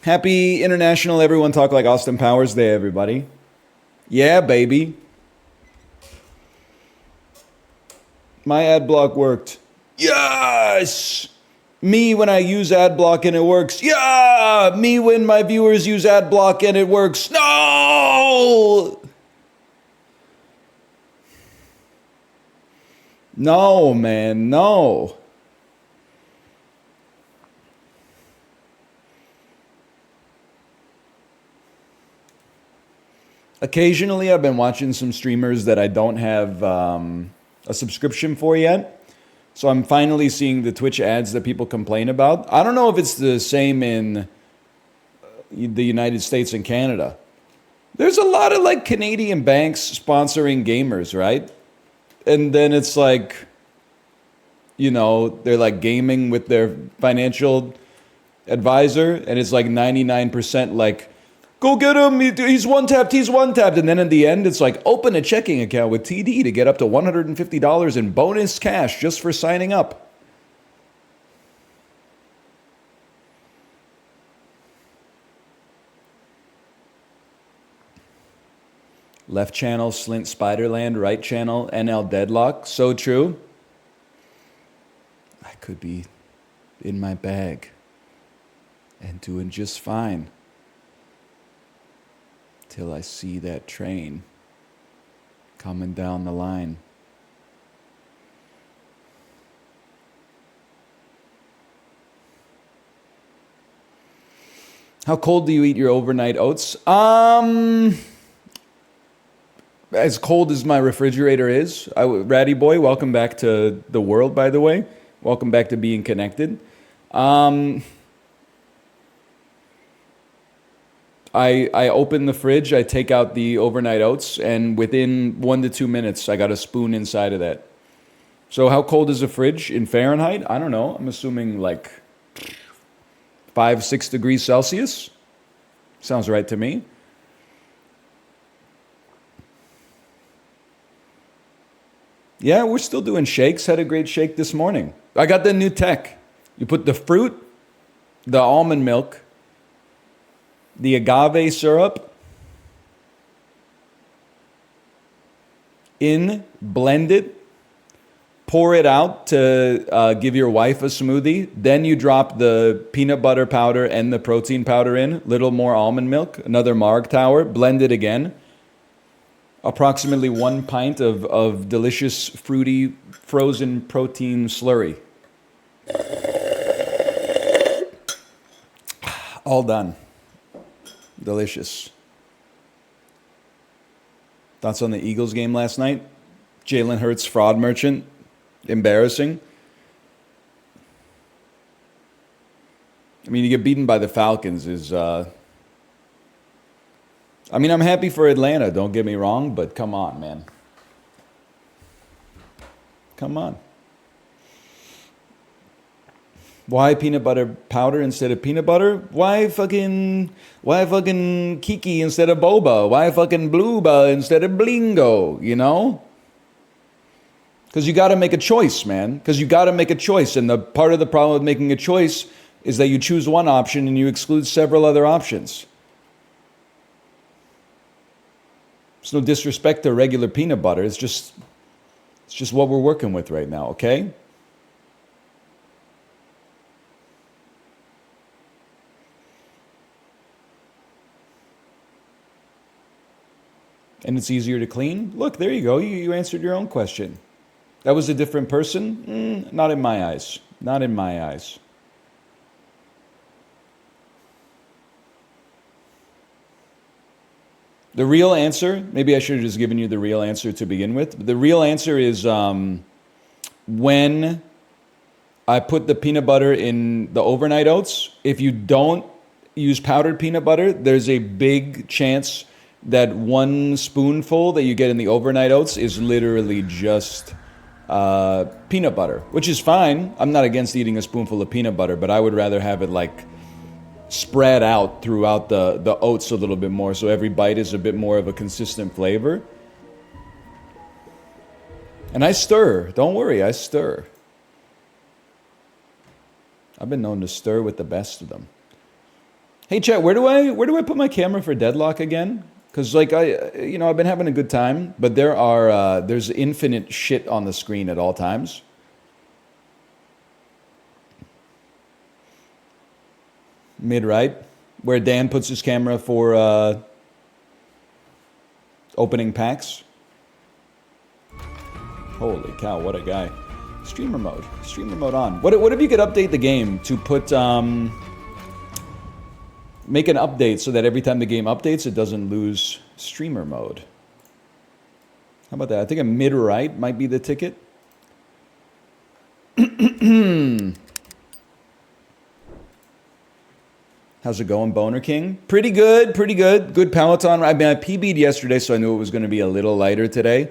Happy International Everyone Talk Like Austin Powers Day, everybody. Yeah, baby. My ad block worked. Yes! Me when I use ad block and it works. Yeah! Me when my viewers use ad block and it works. No! No, man, no. Occasionally, I've been watching some streamers that I don't have a subscription for yet. So I'm finally seeing the Twitch ads that people complain about. I don't know if it's the same in the United States and Canada. There's a lot of like Canadian banks sponsoring gamers, right? And then it's like, they're like gaming with their financial advisor, and it's like 99% like, go get him, he's one tapped. And then in the end, it's like, open a checking account with TD to get up to $150 in bonus cash just for signing up. Left channel, Slint Spiderland. Right channel, NL Deadlock. So true. I could be in my bag and doing just fine till I see that train coming down the line. How cold do you eat your overnight oats? As cold as my refrigerator is. Ratty Boy, welcome back to the world, by the way. Welcome back to being connected. I open the fridge, I take out the overnight oats, and within 1 to 2 minutes, I got a spoon inside of that. So how cold is the fridge in Fahrenheit? I don't know. I'm assuming like 5-6 degrees Celsius. Sounds right to me. Yeah, we're still doing shakes. Had a great shake this morning. I got the new tech. You put the fruit, the almond milk, the agave syrup in, blend it, pour it out to give your wife a smoothie. Then you drop the peanut butter powder and the protein powder in, little more almond milk, another Marg Tower, blend it again. Approximately 1 pint of delicious, fruity, frozen protein slurry. All done. Delicious. Thoughts on the Eagles game last night? Jalen Hurts, fraud merchant. Embarrassing. I mean, you get beaten by the Falcons is... I'm happy for Atlanta, don't get me wrong, but come on, man. Come on. Why peanut butter powder instead of peanut butter? Why fucking Kiki instead of Boba? Why fucking Blueba instead of Blingo, Because you got to make a choice, man. Because you got to make a choice. And the part of the problem with making a choice is that you choose one option and you exclude several other options. It's no disrespect to regular peanut butter. It's just what we're working with right now, okay? And it's easier to clean? Look, there you go. You answered your own question. That was a different person? Not in my eyes. Not in my eyes. The real answer, maybe I should have just given you the real answer to begin with. But the real answer is when I put the peanut butter in the overnight oats, if you don't use powdered peanut butter, there's a big chance that 1 spoonful that you get in the overnight oats is literally just peanut butter, which is fine. I'm not against eating a spoonful of peanut butter, but I would rather have it like spread out throughout the oats a little bit more, so every bite is a bit more of a consistent flavor. And I stir. Don't worry, I stir. I've been known to stir with the best of them. Hey chat, where do I put my camera for Deadlock again? Because like I've been having a good time, but there's infinite shit on the screen at all times. Mid right, where Dan puts his camera for opening packs. Holy cow, what a guy! Streamer mode on. What if you could update the game to put make an update so that every time the game updates, it doesn't lose streamer mode. How about that? I think a mid-right might be the ticket. How's it going, Boner King? Pretty good, pretty good. Good Peloton. I mean, I PB'd yesterday, so I knew it was going to be a little lighter today.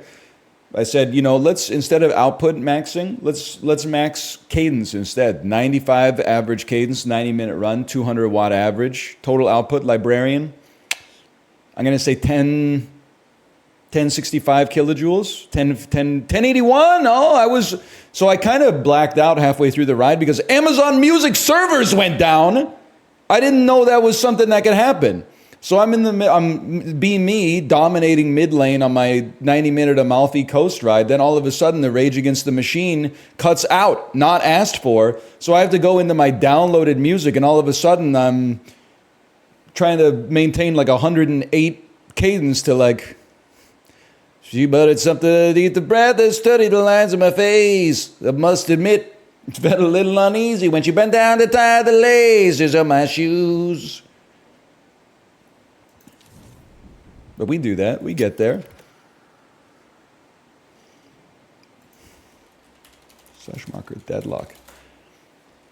I said, you know, let's, instead of output maxing, let's max cadence instead. 95 average cadence, 90-minute run, 200 watt average. Total output, librarian. I'm going to say 1065 kilojoules, 1081. Oh, so I kind of blacked out halfway through the ride because Amazon Music servers went down. I didn't know that was something that could happen. So I'm being me, dominating mid lane on my 90-minute Amalfi Coast ride. Then all of a sudden, the Rage Against the Machine cuts out, not asked for. So I have to go into my downloaded music, and all of a sudden, I'm trying to maintain like 108 cadence to like. She buttered something to eat the breath and study the lines of my face. I must admit, it felt a little uneasy when she bent down to tie the laces of my shoes. But we do that. We get there. Slash marker Deadlock.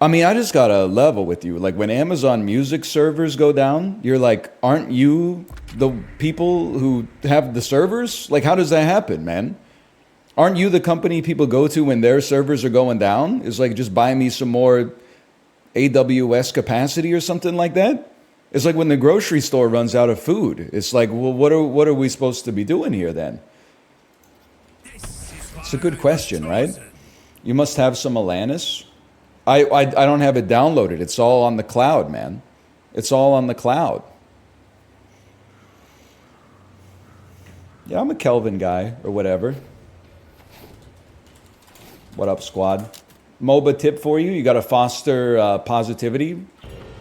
I mean, I just got to level with you. Like when Amazon Music servers go down, you're like, aren't you the people who have the servers? Like, how does that happen, man? Aren't you the company people go to when their servers are going down? It's like, just buy me some more AWS capacity or something like that. It's like when the grocery store runs out of food. It's like, well, what are we supposed to be doing here then? It's a good question, right? You must have some Alanis. I don't have it downloaded. It's all on the cloud, man. It's all on the cloud. Yeah, I'm a Kelvin guy or whatever. What up, squad? MOBA tip for you. You got to foster positivity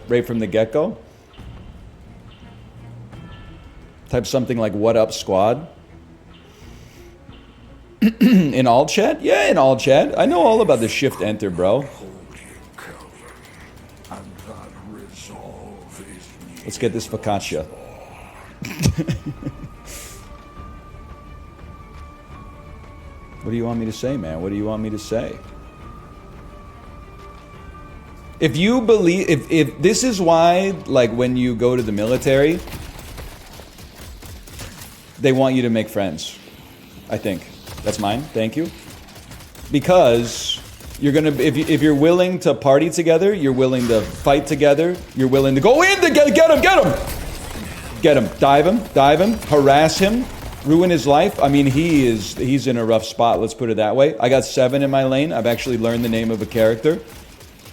right from the get-go. Type something like, what up, squad? In all chat? Yeah, in all chat. I know all about the shift enter, bro. Let's get this focaccia. What do you want me to say, man? What do you want me to say? If you believe, if this is why, like when you go to the military, they want you to make friends, I think. That's mine, thank you. Because you're gonna, if you're willing to party together, you're willing to fight together, you're willing to go in to get him, dive him, harass him, ruin his life. I mean, he's in a rough spot, let's put it that way. I got 7 in my lane. I've actually learned the name of a character.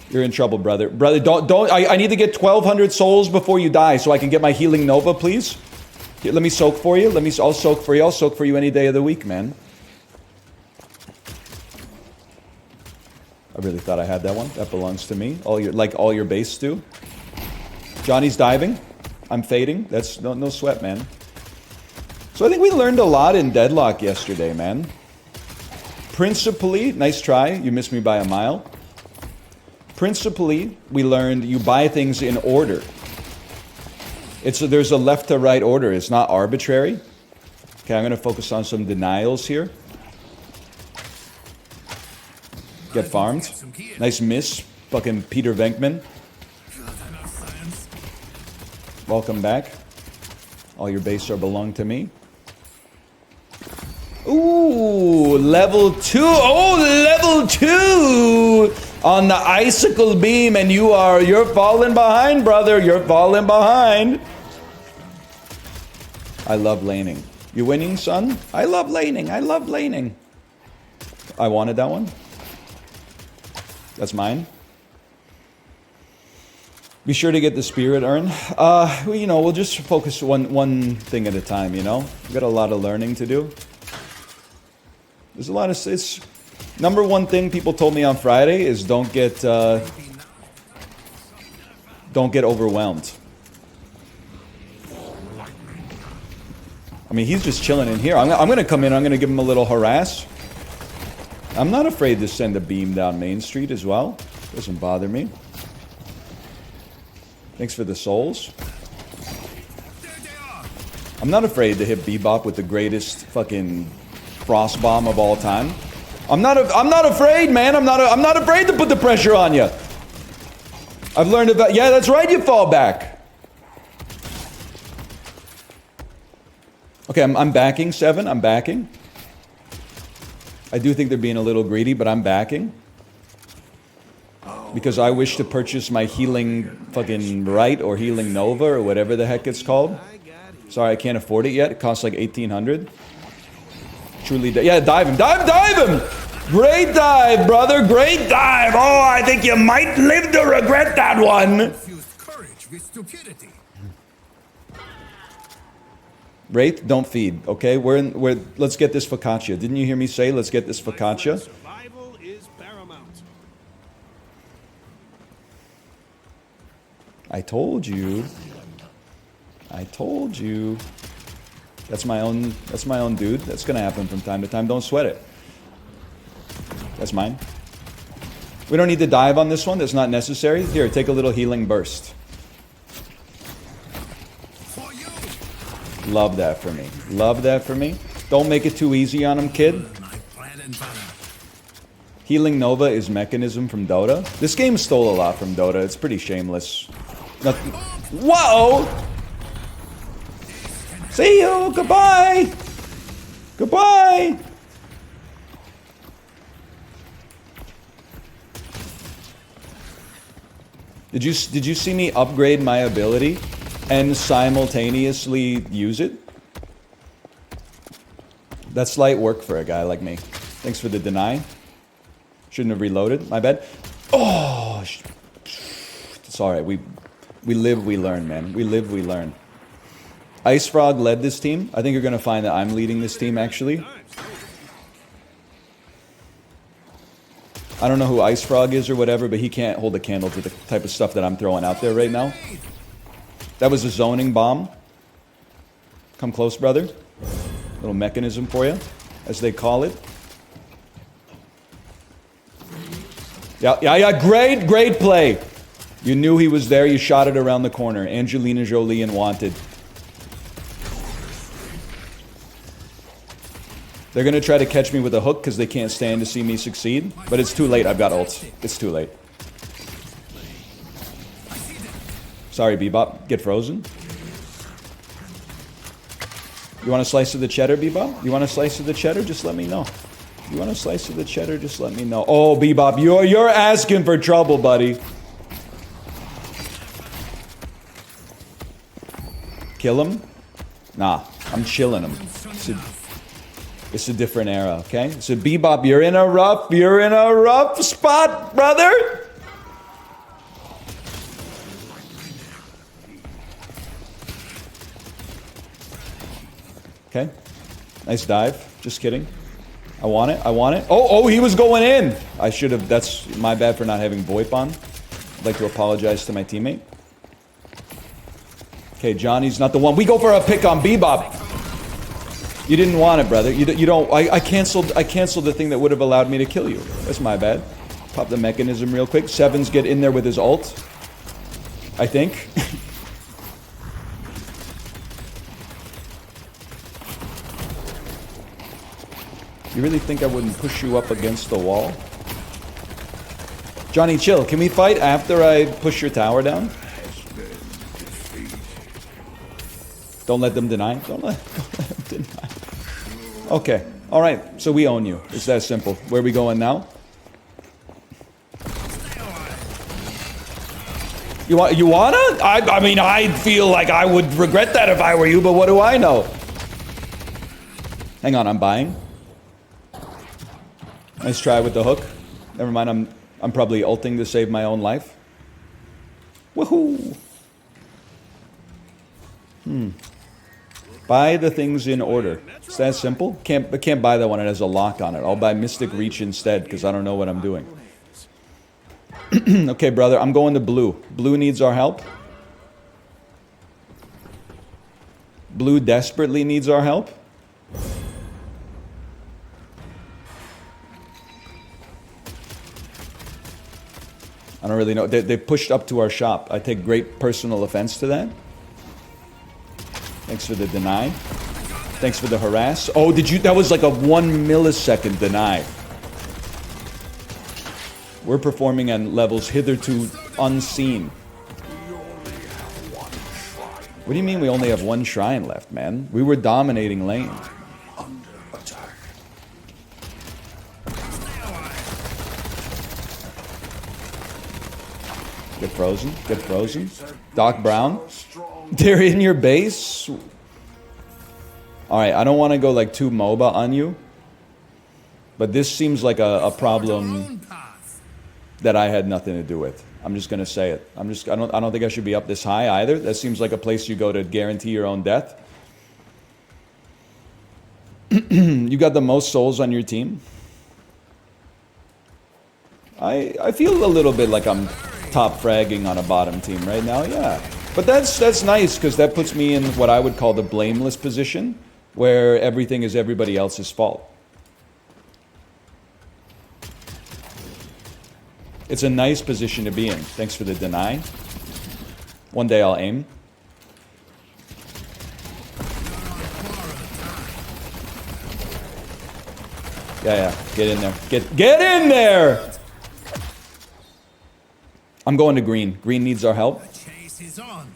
You're in trouble, brother. Brother, don't, I need to get 1,200 souls before you die so I can get my healing Nova, please. Here, let me soak for you. I'll soak for you. I'll soak for you any day of the week, man. I really thought I had that one. That belongs to me. All your base do. Johnny's diving. I'm fading. That's no sweat, man. So I think we learned a lot in Deadlock yesterday, man. Principally, nice try. You missed me by a mile. Principally, we learned you buy things in order. There's a left to right order. It's not arbitrary. Okay, I'm going to focus on some denials here. Get farmed. Nice miss. Fucking Peter Venkman. Welcome back. All your base are belong to me. Ooh, level 2. Oh, level 2 on the icicle beam, and you're falling behind, brother. You're falling behind. I love laning. You winning, son? I love laning. I love laning. I wanted that one. That's mine. Be sure to get the spirit urn. Well, you know, we'll just focus one thing at a time, you know? We've got a lot of learning to do. There's a lot of... It's, number one thing people told me on Friday is don't get overwhelmed. I mean, he's just chilling in here. I'm going to come in. I'm going to give him a little harass. I'm not afraid to send a beam down Main Street as well. Doesn't bother me. Thanks for the souls. I'm not afraid to hit Bebop with the greatest fucking frost bomb of all time. I'm not afraid, man. I'm not afraid to put the pressure on you. I've learned about... Yeah, that's right, you fall back. Okay, I'm backing, 7. I'm backing. I do think they're being a little greedy, but I'm backing. Because I wish to purchase my healing fucking right or healing Nova or whatever the heck it's called. Sorry, I can't afford it yet. It costs like 1,800. Truly, yeah, dive him. Dive him! Great dive, brother. Great dive. Oh, I think you might live to regret that one. Wraith, don't feed, okay? Let's get this focaccia. Didn't you hear me say let's get this focaccia? Survival is paramount. I told you. That's my own dude. That's gonna happen from time to time. Don't sweat it. That's mine. We don't need to dive on this one. That's not necessary. Here, take a little healing burst. Love that for me. Love that for me. Don't make it too easy on him, kid. Healing Nova is mechanism from Dota. This game stole a lot from Dota. It's pretty shameless. Nothing. Whoa! See you! Goodbye! Goodbye! Did you see me upgrade my ability and simultaneously use it? That's light work for a guy like me. Thanks for the deny. Shouldn't have reloaded. My bad. Oh, it's all right. We live, we learn, man. We live, we learn. Ice Frog led this team. I think you're gonna find that I'm leading this team actually. I don't know who Ice Frog is or whatever, but he can't hold a candle to the type of stuff that I'm throwing out there right now. That was a zoning bomb. Come close, brother. Little mechanism for you, as they call it. Yeah, great play. You knew he was there, you shot it around the corner. Angelina Jolie and Wanted. They're gonna try to catch me with a hook because they can't stand to see me succeed. But it's too late, I've got ults. It's too late. Sorry, Bebop. Get frozen. You want a slice of the cheddar, Bebop? You want a slice of the cheddar? Just let me know. You want a slice of the cheddar? Just let me know. Oh, Bebop, you're asking for trouble, buddy. Kill him? Nah, I'm chilling him. It's a different era, okay? So Bebop, you're in a rough spot, brother. Okay. Nice dive. Just kidding. I want it. Oh, he was going in. I should have. That's my bad for not having VoIP on. I'd like to apologize to my teammate. Okay, Johnny's not the one. We go for a pick on Bebop. You didn't want it, brother. You don't. I canceled the thing that would have allowed me to kill you. That's my bad. Pop the mechanism real quick. Sevens get in there with his ult. I think. You really think I wouldn't push you up against the wall? Johnny, chill. Can we fight after I push your tower down? Don't let them deny. Don't let them deny. Okay. All right. So we own you. It's that simple. Where are we going now? You wanna? I mean, I feel like I would regret that if I were you, but what do I know? Hang on, I'm buying. Nice try with the hook. Never mind, I'm probably ulting to save my own life. Woohoo! Buy the things in order. It's that simple. Can't buy that one. It has a lock on it. I'll buy Mystic Reach instead because I don't know what I'm doing. Okay, brother. I'm going to blue. Blue needs our help. Blue desperately needs our help. I don't really know. They pushed up to our shop. I take great personal offense to that. Thanks for the deny. Thanks for the harass. Oh, did you? That was like a 1 millisecond deny. We're performing on levels hitherto unseen. What do you mean we only have one shrine left, man? We were dominating lane. Get frozen. Get frozen. Doc Brown. They're in your base? Alright, I don't want to go like too MOBA on you. But this seems like a problem that I had nothing to do with. I'm just gonna say it. I don't think I should be up this high either. That seems like a place you go to guarantee your own death. You got the most souls on your team? I feel a little bit like I'm top fragging on a bottom team right now, yeah. But that's nice, because that puts me in what I would call the blameless position, where everything is everybody else's fault. It's a nice position to be in. Thanks for the deny. One day I'll aim. Yeah, get in there. Get in there! I'm going to green. Green needs our help. The chase is on.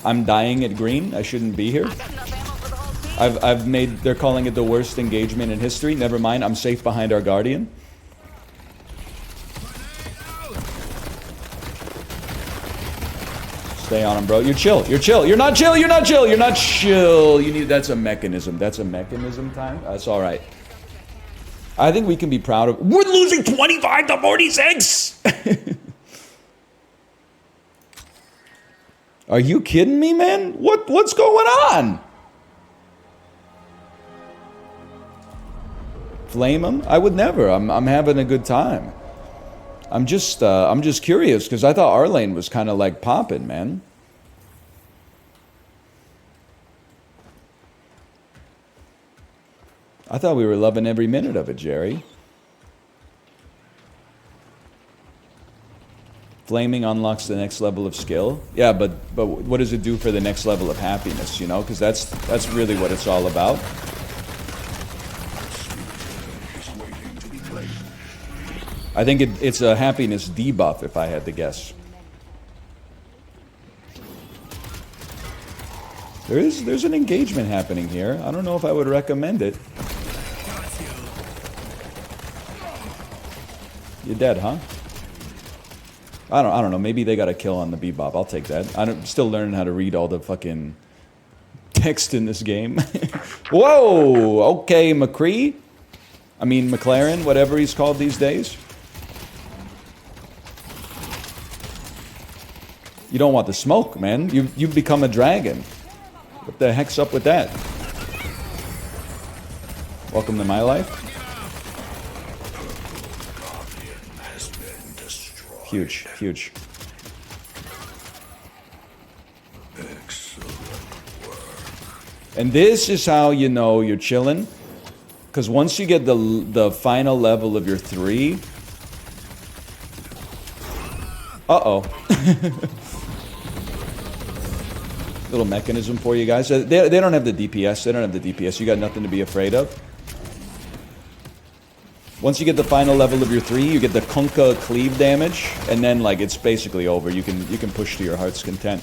I'm dying at green. I shouldn't be here. I've made, they're calling it the worst engagement in history. Never mind, I'm safe behind our guardian. Stay on him, bro. You're chill. You're chill. You're not chill. You're not chill. You're not chill. You need, that's a mechanism. That's a mechanism time. That's all right. I think we can be proud of, we're losing 25 to 46. Are you kidding me, man? What's going on? Flame him? I would never. I'm having a good time. I'm just curious because I thought our lane was kind of like popping, man. I thought we were loving every minute of it, Jerry. Flaming unlocks the next level of skill. Yeah, but what does it do for the next level of happiness, you know? Because that's really what it's all about. I think it's a happiness debuff, if I had to guess. There's an engagement happening here. I don't know if I would recommend it. You're dead, huh? I don't know. Maybe they got a kill on the bebop. I'll take that. I'm still learning how to read all the fucking text in this game. Whoa! Okay, McCree. I mean McLaren, whatever he's called these days. You don't want the smoke, man. You've become a dragon. What the heck's up with that? Welcome to my life. Huge, huge. And this is how you know you're chilling. Because once you get the final level of your 3... Uh-oh. Little mechanism for you guys. They don't have the DPS. They don't have the DPS. You got nothing to be afraid of. Once you get the final level of your 3, you get the Kunkka cleave damage, and then like it's basically over. You can push to your heart's content.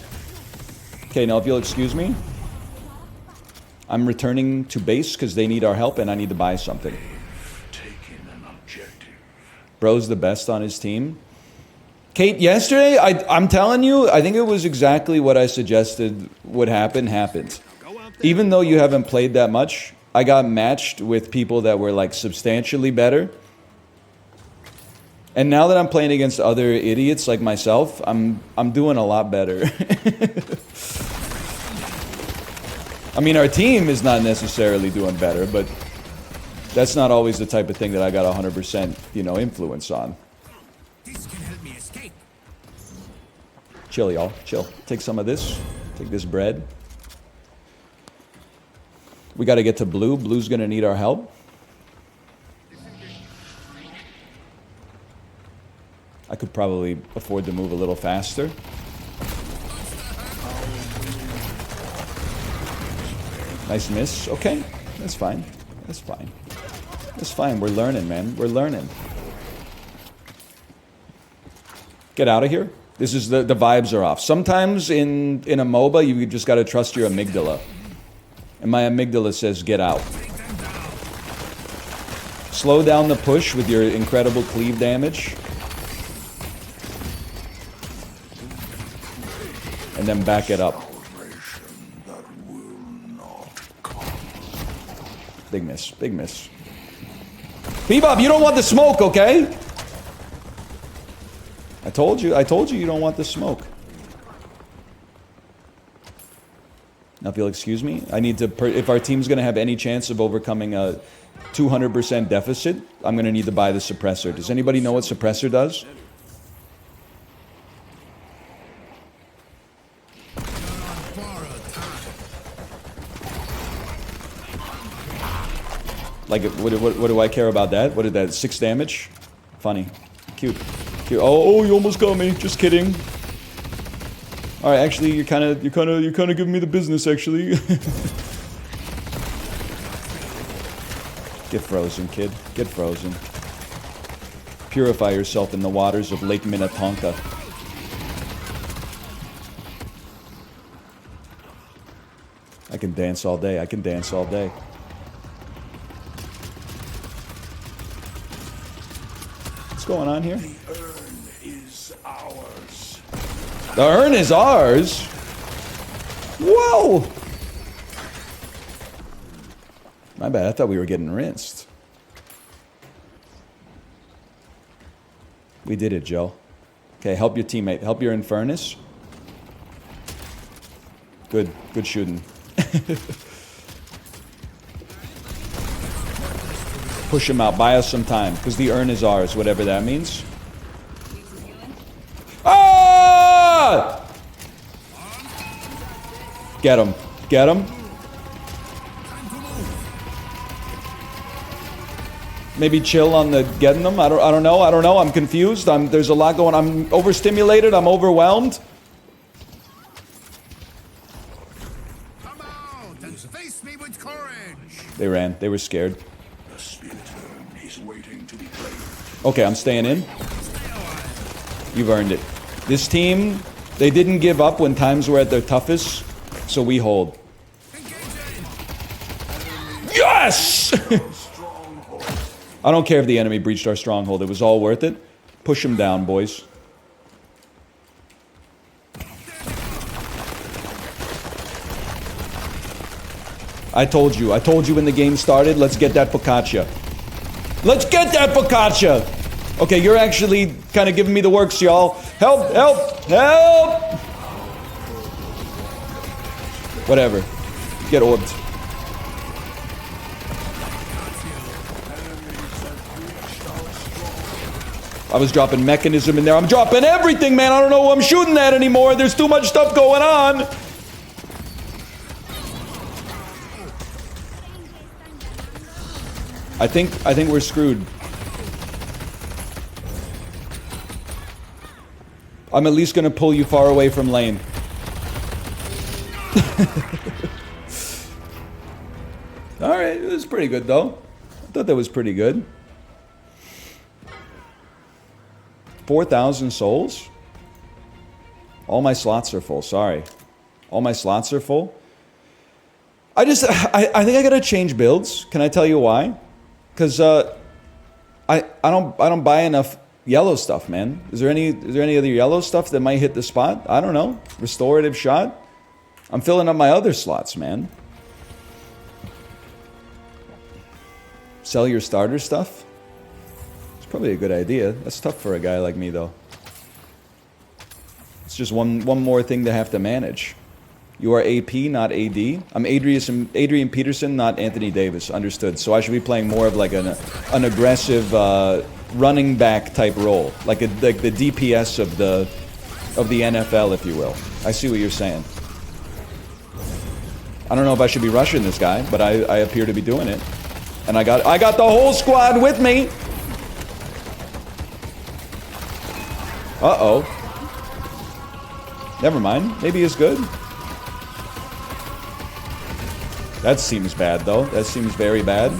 Okay, now if you'll excuse me, I'm returning to base because they need our help, and I need to buy something. Bro's the best on his team. Kate, yesterday, I'm telling you, I think it was exactly what I suggested would happen, happened. Even though you haven't played that much, I got matched with people that were like substantially better. And now that I'm playing against other idiots like myself, I'm doing a lot better. I mean, our team is not necessarily doing better, but that's not always the type of thing that I got 100%, you know, influence on. This can help me escape. Chill, y'all. Chill. Take some of this. Take this bread. We got to get to blue. Blue's going to need our help. I could probably afford to move a little faster. Nice miss. Okay. That's fine. That's fine. That's fine. We're learning, man. We're learning. Get out of here. This is the vibes are off. Sometimes in a MOBA, you just got to trust your amygdala. And my amygdala says, get out. Slow down the push with your incredible cleave damage. And then back it up. Big miss. Big miss. Bebop, you don't want the smoke, okay? I told you you don't want the smoke. Now if you'll excuse me, I need to, if our team's going to have any chance of overcoming a 200% deficit, I'm going to need to buy the suppressor. Does anybody know what suppressor does? Like, what do I care about that? What did that, 6 damage? Funny. Cute. Cute. Oh, you almost got me. Just kidding. Alright, actually, you're kind of giving me the business, actually. Get frozen, kid. Get frozen. Purify yourself in the waters of Lake Minnetonka. I can dance all day. I can dance all day. What's going on here? The urn is ours. The urn is ours? Whoa! My bad, I thought we were getting rinsed. We did it, Joe. Okay, help your teammate. Help your Infernus. Good. Good shooting. Push him out. Buy us some time. Because the urn is ours, whatever that means. Ah! Get him. Get him. Maybe chill on the getting them. I don't know. I'm confused. There's a lot going on. I'm overstimulated. I'm overwhelmed. Come out and face me with courage. They ran. They were scared. The spirit urn is waiting to be claimed. Okay, I'm staying in. You've earned it. This team, they didn't give up when times were at their toughest, so we hold. Yes! I don't care if the enemy breached our stronghold. It was all worth it. Push them down, boys. I told you when the game started, let's get that focaccia. Let's get that focaccia! Okay, you're actually kind of giving me the works, y'all. Help, help, help! Whatever. Get orbed. I was dropping mechanism in there. I'm dropping everything, man. I don't know who I'm shooting at anymore. There's too much stuff going on. I think we're screwed. I'm at least gonna pull you far away from lane. Alright, it was pretty good though. I thought that was pretty good. 4,000 souls? All my slots are full, sorry. All my slots are full. I think I gotta change builds. Can I tell you why? Because I don't buy enough yellow stuff, man. Is there any other yellow stuff that might hit the spot? I don't know. Restorative shot? I'm filling up my other slots, man. Sell your starter stuff? It's probably a good idea. That's tough for a guy like me, though. It's just one more thing to have to manage. You are AP, not AD. I'm Adrian Peterson, not Anthony Davis. Understood. So I should be playing more of like an aggressive running back type role, like the DPS of the NFL, if you will. I see what you're saying. I don't know if I should be rushing this guy, but I appear to be doing it, and I got the whole squad with me. Uh-oh. Never mind. Maybe it's good. That seems bad, though. That seems very bad.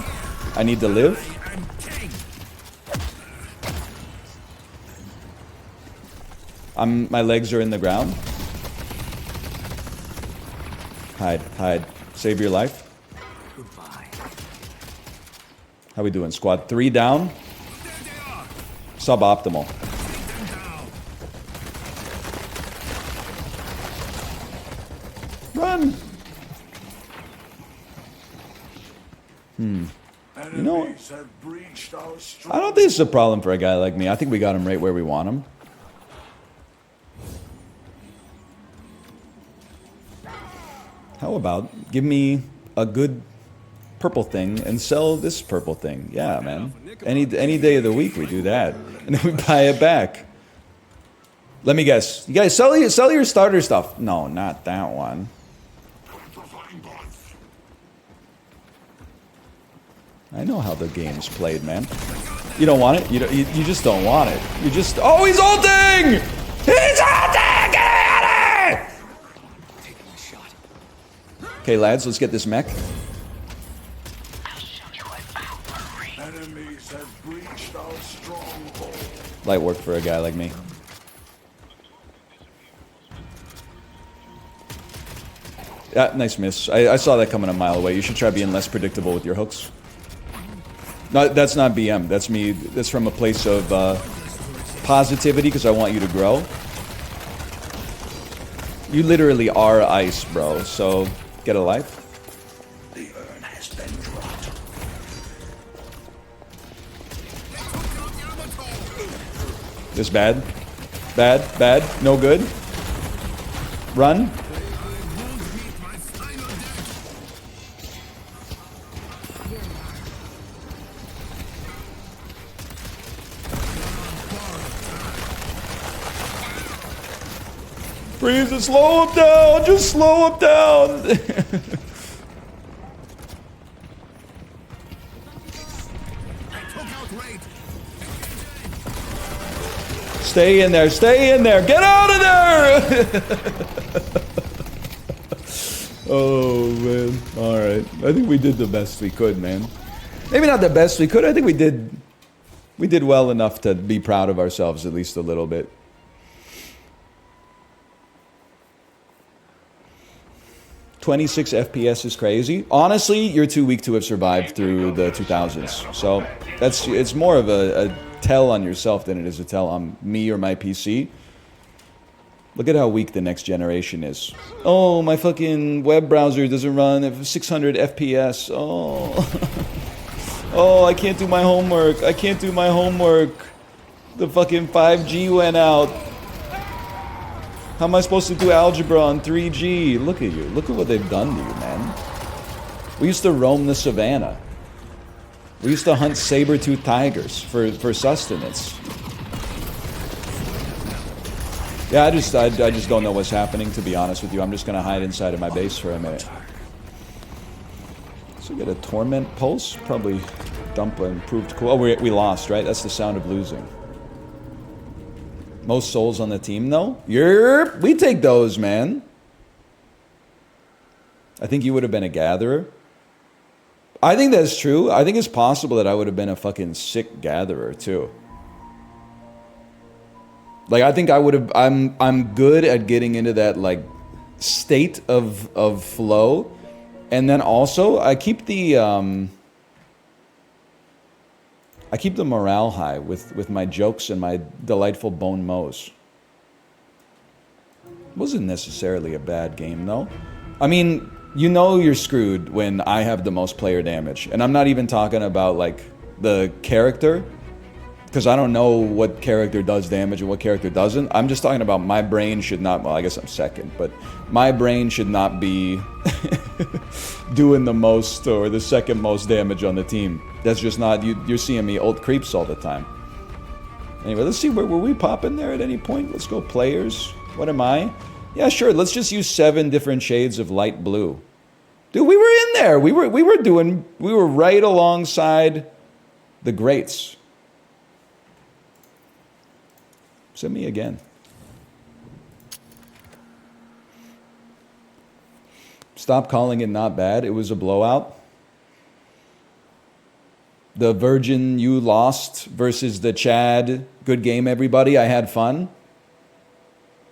I need to live. My legs are in the ground. Hide, hide. Save your life. Goodbye. How we doing? Squad 3 down. Suboptimal. Run! You know, Enemies have breached our I don't think it's a problem for a guy like me. I think we got him right where we want him. How about give me a good purple thing and sell this purple thing? Yeah, man. Any day of the week we do that, and then we buy it back. Let me guess. You guys sell your starter stuff. No, not that one. I know how the game's played, man. You don't want it? You just don't want it. You just... Oh, he's ulting! He's ulting! Get out of here! Okay, lads, let's get this mech. Enemies have breached our stronghold. Light work for a guy like me. Yeah, nice miss. I saw that coming a mile away. You should try being less predictable with your hooks. No, that's not BM. That's me. That's from a place of positivity because I want you to grow. You literally are ice, bro. So get a life. The urn has been dropped. This bad. Bad. Bad. No good. Run. Freeze it, slow him down, just slow him down. Stay in there, get out of there! Oh man, alright. I think we did the best we could, man. Maybe not the best we could, I think we did well enough to be proud of ourselves at least a little bit. 26 FPS is crazy. Honestly, you're too weak to have survived through the 2000s. So it's more of a tell on yourself than it is a tell on me or my PC. Look at how weak the next generation is. Oh, my fucking web browser doesn't run at 600 FPS. Oh. Oh, I can't do my homework. I can't do my homework. The fucking 5G went out. How am I supposed to do algebra on 3G? Look at you. Look at what they've done to you, man. We used to roam the savannah. We used to hunt saber-toothed tigers for sustenance. Yeah, I just don't know what's happening, to be honest with you. I'm just going to hide inside of my base for a minute. So we get a torment pulse. Probably dump an improved cool. Oh, we lost, right? That's the sound of losing. Most souls on the team, though? Yerp! We take those, man. I think you would have been a gatherer. I think that's true. I think it's possible that I would have been a fucking sick gatherer, too. Like, I think I would have... I'm good at getting into that, like, state of flow. And then also, I keep the... I keep the morale high with my jokes and my delightful bone mows. Wasn't necessarily a bad game, though. I mean, You know you're screwed when I have the most player damage. And I'm not even talking about, like, the character, because I don't know what character does damage and what character doesn't. I'm just talking about my brain should not, well, I guess I'm second, but my brain should not be doing the most or the second most damage on the team. That's just not, you're seeing me ult creeps all the time. Anyway, let's see, were we popping there at any point? Let's go players. What am I? Yeah, sure, let's just use 7 different shades of light blue. Dude, we were in there. We were right alongside the greats. Send me again. Stop calling it not bad. It was a blowout. The Virgin you lost versus the Chad. Good game, everybody. I had fun.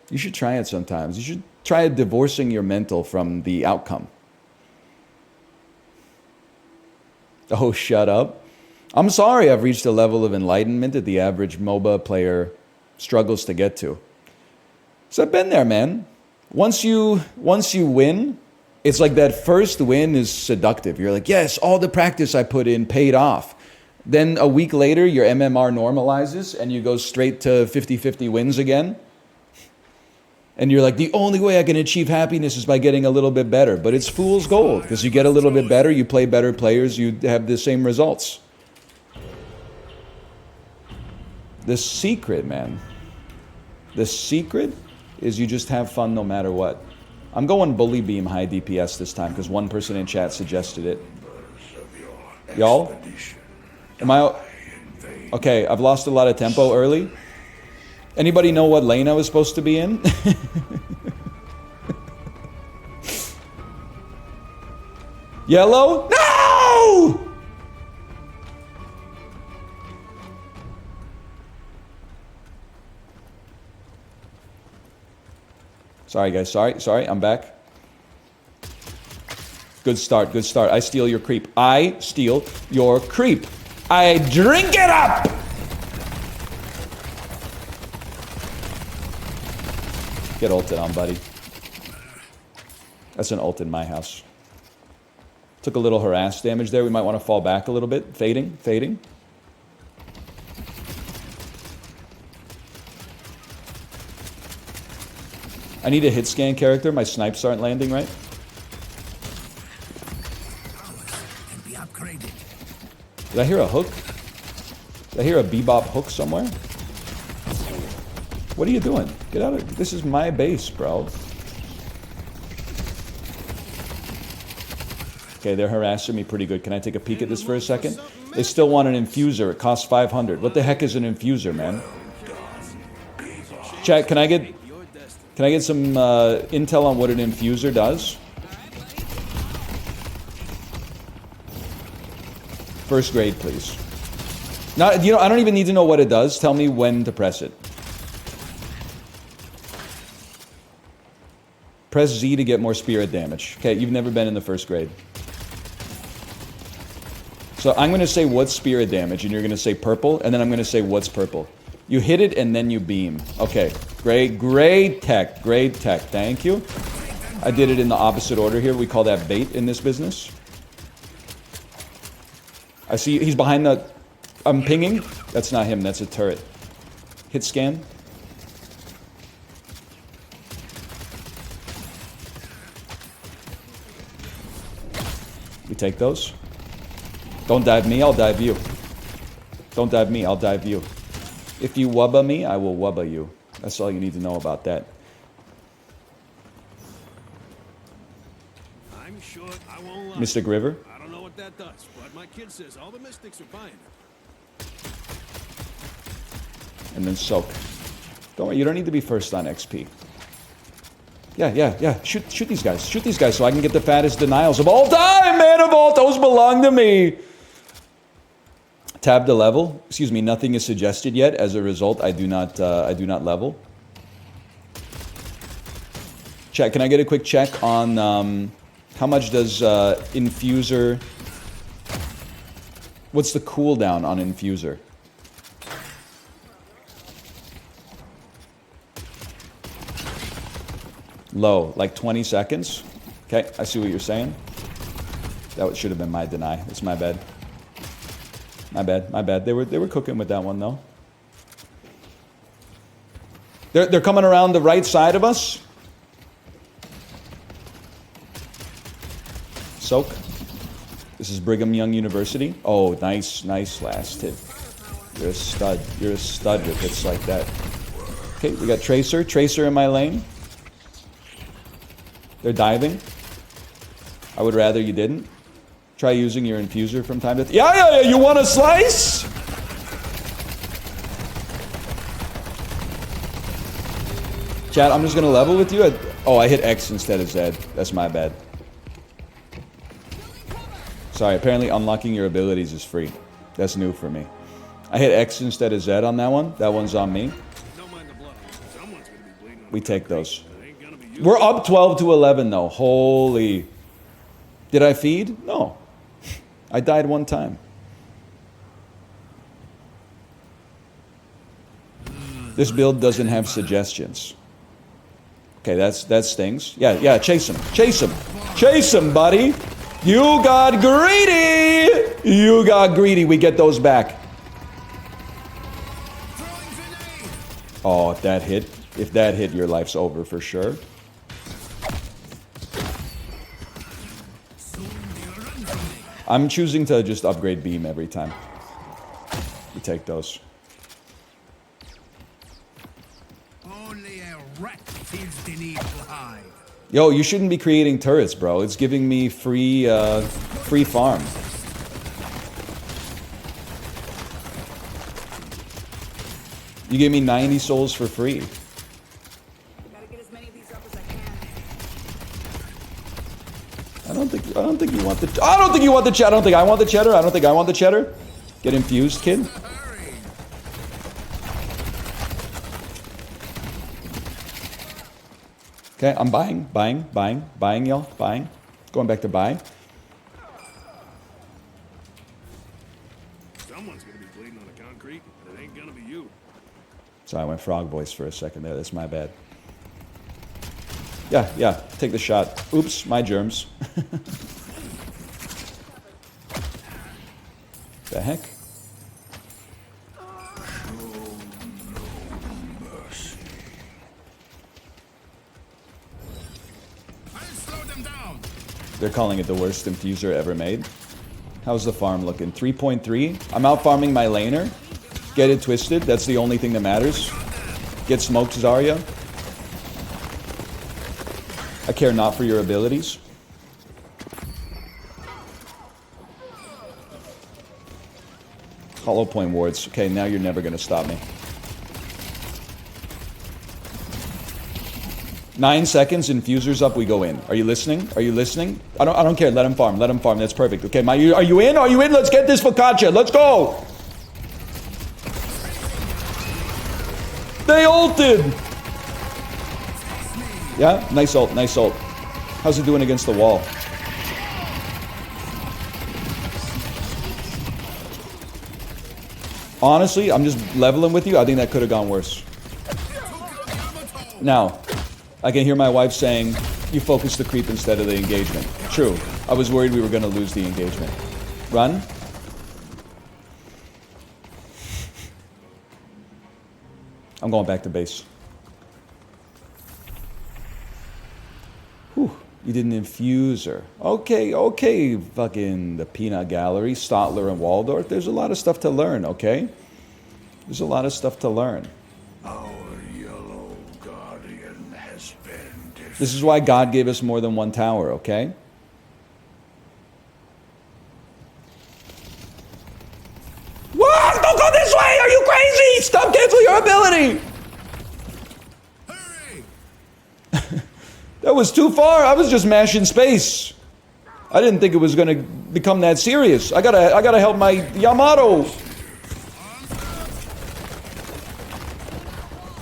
You should try it sometimes. You should try divorcing your mental from the outcome. Oh, shut up. I'm sorry I've reached a level of enlightenment that the average MOBA player struggles to get to. So I've been there, man. Once you win, it's like that first win is seductive. You're like, yes, all the practice I put in paid off. Then a week later, your MMR normalizes and you go straight to 50-50 wins again. And you're like, the only way I can achieve happiness is by getting a little bit better. But it's fool's gold, because you get a little bit better, you play better players, you have the same results. The secret, man. The secret is you just have fun no matter what. I'm going Bully Beam high DPS this time because one person in chat suggested it. Y'all? Am I... Okay, I've lost a lot of tempo early. Anybody know what lane I was supposed to be in? Yellow? No! Sorry, guys. Sorry. I'm back. Good start. I steal your creep. I steal your creep. I drink it up! Get ulted on, buddy. That's an ult in my house. Took a little harass damage there. We might want to fall back a little bit. Fading. I need a hit scan character. My snipes aren't landing right. Can be upgraded. Did I hear a hook? Did I hear a bebop hook somewhere? What are you doing? Get out of... This is my base, bro. Okay, they're harassing me pretty good. Can I take a peek at this for a second? They still want an infuser. It costs 500. What the heck is an infuser, man? Chat, can I get some intel on what an infuser does? First grade, please. Not, I don't even need to know what it does. Tell me when to press it. Press Z to get more spirit damage. Okay, you've never been in the first grade. So I'm going to say what's spirit damage, and you're going to say purple, and then I'm going to say what's purple. You hit it, and then you beam. Okay, great tech. Thank you. I did it in the opposite order here. We call that bait in this business. I see he's behind the... I'm pinging. That's not him. That's a turret. Hit scan. We take those. Don't dive me, I'll dive you. Don't dive me, I'll dive you. If you wubba me, I will wubba you. That's all you need to know about that. I'm short, I won't lie. Mystic River. I don't know what that does, but my kid says all the mystics are buying it. And then soak. Don't worry, you don't need to be first on XP. Yeah. Shoot these guys. Shoot these guys so I can get the fattest denials of all time, man of all. Those belong to me. Tab to level. Excuse me, nothing is suggested yet. As a result, I do not level. Chat, can I get a quick check on how much does Infuser... What's the cooldown on Infuser? Low, like 20 seconds. Okay, I see what you're saying. That should have been my deny. It's my bad. My bad, my bad. They were cooking with that one though. They're coming around the right side of us. Soak. This is Brigham Young University. Oh, nice, nice last hit. You're a stud. You're a stud with hits like that. Okay, we got Tracer. Tracer in my lane. They're diving. I would rather you didn't. Try using your infuser from time to time. Yeah, you want a slice? Chat, I'm just gonna level with you. Oh, I hit X instead of Z. That's my bad. Sorry, apparently unlocking your abilities is free. That's new for me. I hit X instead of Z on that one. That one's on me. We take those. We're up 12 to 11 though. Holy. Did I feed? No. I died one time. This build doesn't have suggestions. Okay, that stings. Yeah, chase him. Chase him. Chase him, buddy. You got greedy. You got greedy. We get those back. Oh, if that hit, your life's over for sure. I'm choosing to just upgrade beam every time. We take those. Only a rat feels the need to hide. Yo, you shouldn't be creating turrets, bro. It's giving me free farm. You gave me 90 souls for free. Gotta get as many of these up as I can. I don't think you want the. I don't think you want the cheddar. I don't think I want the cheddar. I don't think I want the cheddar. Get infused, kid. Okay, I'm buying, y'all. Buying. Going back to buy. Someone's gonna be bleeding on the concrete, and it ain't gonna be you. Sorry, I went frog voice for a second there. That's my bad. Yeah, take the shot. Oops, my germs. The heck? They're calling it the worst infuser ever made. How's the farm looking? 3.3. I'm out farming my laner. Get it twisted. That's the only thing that matters. Get smoked, Zarya. I care not for your abilities. Hollow point wards. Okay, now you're never gonna stop me. 9 seconds, infuser's up, we go in. Are you listening? Are you listening? I don't care. Let him farm. Let him farm. That's perfect. Okay, are you in? Are you in? Let's get this focaccia. Let's go. They ulted. Yeah, nice ult. Nice ult. How's it doing against the wall? Honestly, I'm just leveling with you. I think that could have gone worse. Now, I can hear my wife saying, you focus the creep instead of the engagement. True. I was worried we were going to lose the engagement. Run. I'm going back to base. Whew. You did an infuser. Okay. Fucking the peanut gallery, Stotler and Waldorf. There's a lot of stuff to learn, okay? There's a lot of stuff to learn. This is why God gave us more than one tower, okay? What? Don't go this way! Are you crazy? Stop, cancel your ability! Hurry! That was too far. I was just mashing space. I didn't think it was gonna become that serious. I gotta help my Yamato.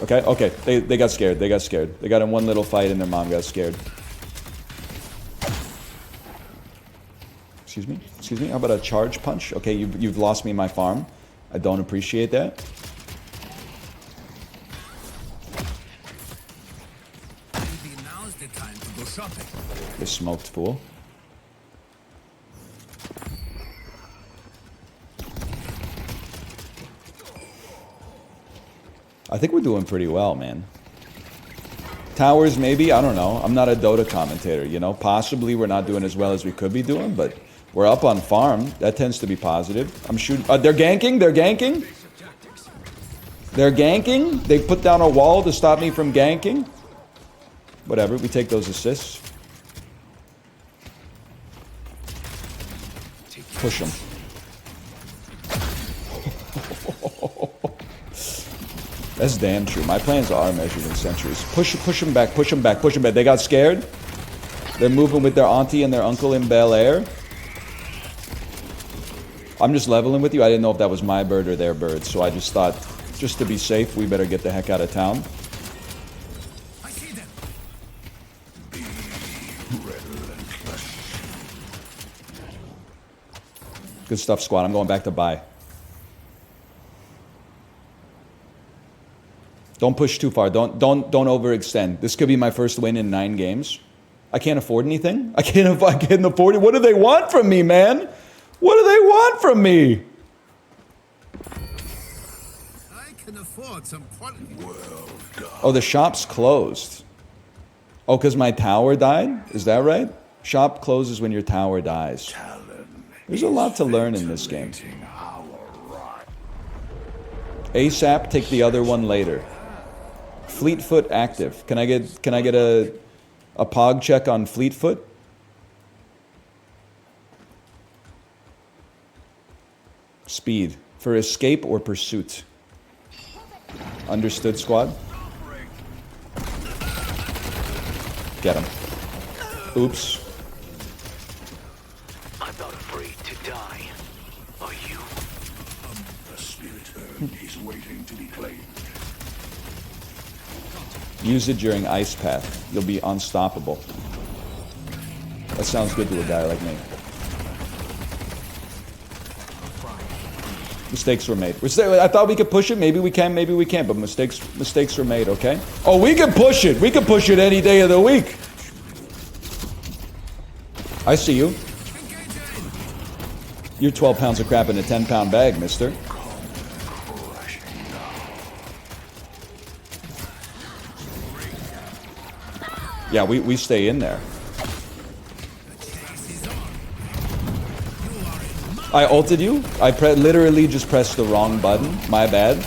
Okay. They got scared. They got in one little fight and their mom got scared. Excuse me. How about a charge punch? Okay, you've lost me my farm. I don't appreciate that. Maybe now's the time to go shopping. They're smoked, fool. I think we're doing pretty well, man. Towers, maybe? I don't know. I'm not a Dota commentator, you know? Possibly we're not doing as well as we could be doing, but we're up on farm. That tends to be positive. I'm shooting... they're ganking? They're ganking? They're ganking? They put down a wall to stop me from ganking? Whatever, we take those assists. Push them. That's damn true. My plans are measured in centuries. Push them back, push them back, push them back. They got scared. They're moving with their auntie and their uncle in Bel Air. I'm just leveling with you. I didn't know if that was my bird or their bird, so I just thought, just to be safe, we better get the heck out of town. I see them. Good stuff, squad. I'm going back to buy. Don't push too far. Don't overextend. This could be my first win in 9 games. I can't afford anything. I can't afford it. What do they want from me, man? What do they want from me? I can afford some quality. Oh, the shop's closed. Oh, because my tower died? Is that right? Shop closes when your tower dies. There's a lot to learn in this game. ASAP, take the other one later. Fleetfoot active. Can I get a pog check on Fleetfoot? Speed. For escape or pursuit. Understood, squad? Get him. Oops. I'm not afraid to die. Are you? The spirit urn is waiting to be claimed. Use it during Ice Path. You'll be unstoppable. That sounds good to a guy like me. Mistakes were made. I thought we could push it. Maybe we can, maybe we can't. But mistakes were made, okay? Oh, we can push it. We can push it any day of the week. I see you. You're 12 pounds of crap in a 10-pound bag, mister. Yeah, we stay in there. I ulted you? I literally just pressed the wrong button. My bad.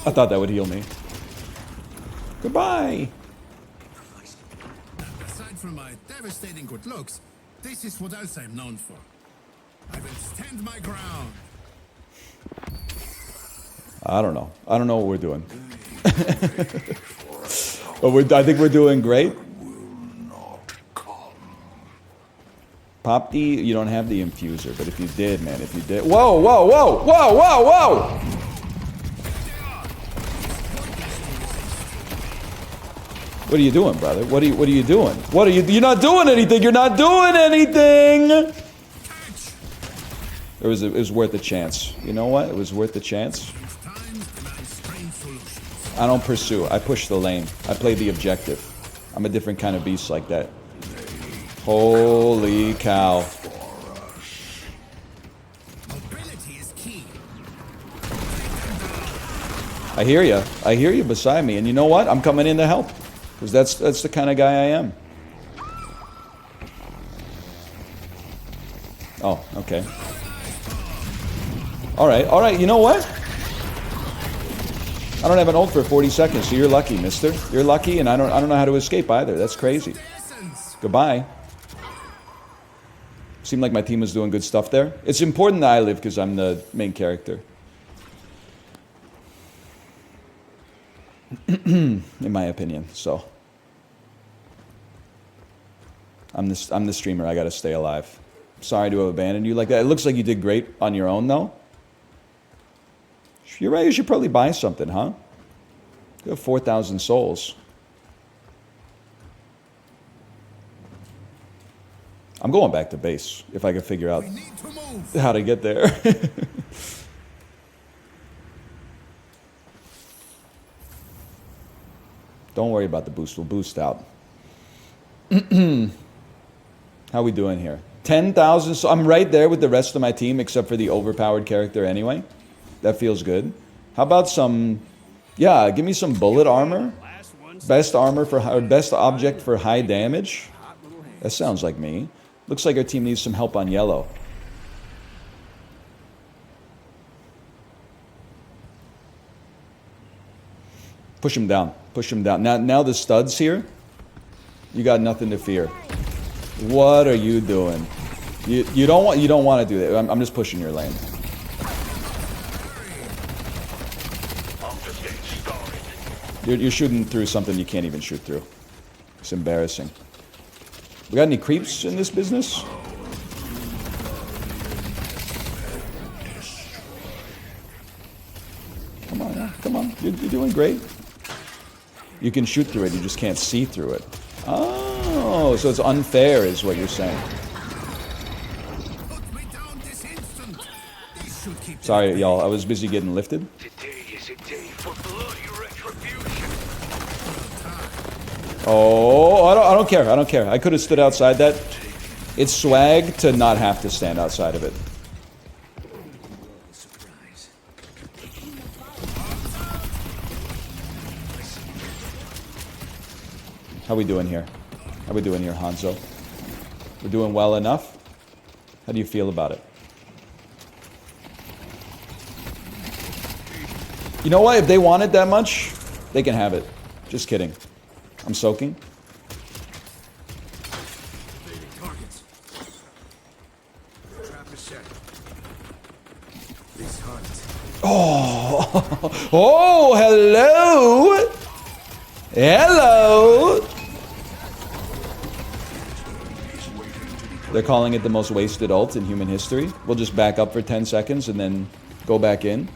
I thought that would heal me. Goodbye. Aside from my devastating good looks, this is what else I'm known for. I will stand my ground. I don't know. I don't know what we're doing. But I think we're doing great. Pop D, you don't have the infuser, but if you did, man, if you did. Whoa, whoa, whoa, whoa, whoa, whoa! What are you doing, brother? What are you doing? What are you? You're not doing anything. You're not doing anything. It was worth a chance. You know what? It was worth a chance. I don't pursue. I push the lane. I play the objective. I'm a different kind of beast like that. Holy cow. Mobility is key. I hear you. I hear you beside me. And you know what? I'm coming in to help. Because that's the kind of guy I am. Oh, okay. Alright. You know what? I don't have an ult for 40 seconds, so you're lucky, mister. You're lucky, and I don't know how to escape either. That's crazy. Goodbye. Seemed like my team was doing good stuff there. It's important that I live because I'm the main character. In my opinion, so. I'm the streamer, I gotta stay alive. Sorry to have abandoned you like that. It looks like you did great on your own, though. You're right, you should probably buy something, huh? You have 4,000 souls. I'm going back to base, if I can figure out how to get there. Don't worry about the boost. We'll boost out. How we doing here? 10,000. So I'm right there with the rest of my team, except for the overpowered character anyway. That feels good. How about some... Yeah, give me some bullet armor. Best armor for... Or best object for high damage. That sounds like me. Looks like our team needs some help on yellow. Push him down. Push him down. Now the stud's here. You got nothing to fear. What are you doing? You don't want to do that. I'm just pushing your lane. You're shooting through something you can't even shoot through. It's embarrassing. We got any creeps in this business? Come on, come on. You're doing great. You can shoot through it, you just can't see through it. Oh, so it's unfair is what you're saying. Sorry, y'all. I was busy getting lifted. Today is a day for bloody retribution. Oh, I don't care. I don't care. I could have stood outside that. It's swag to not have to stand outside of it. How we doing here? How we doing here, Hanzo? We're doing well enough? How do you feel about it? You know what? If they want it that much, they can have it. Just kidding. I'm soaking. Targets. Trap is set. This hunt. Oh, oh, hello. Hello. They're calling it the most wasted ult in human history. We'll just back up for 10 seconds and then go back in.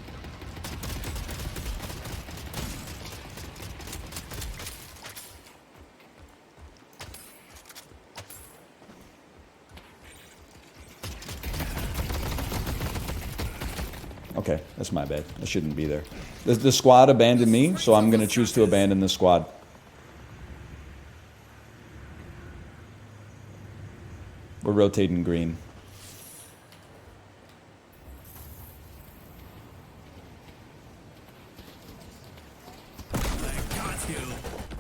Okay, that's my bad. I shouldn't be there. The squad abandoned me, so I'm going to choose to abandon the squad. We're rotating green.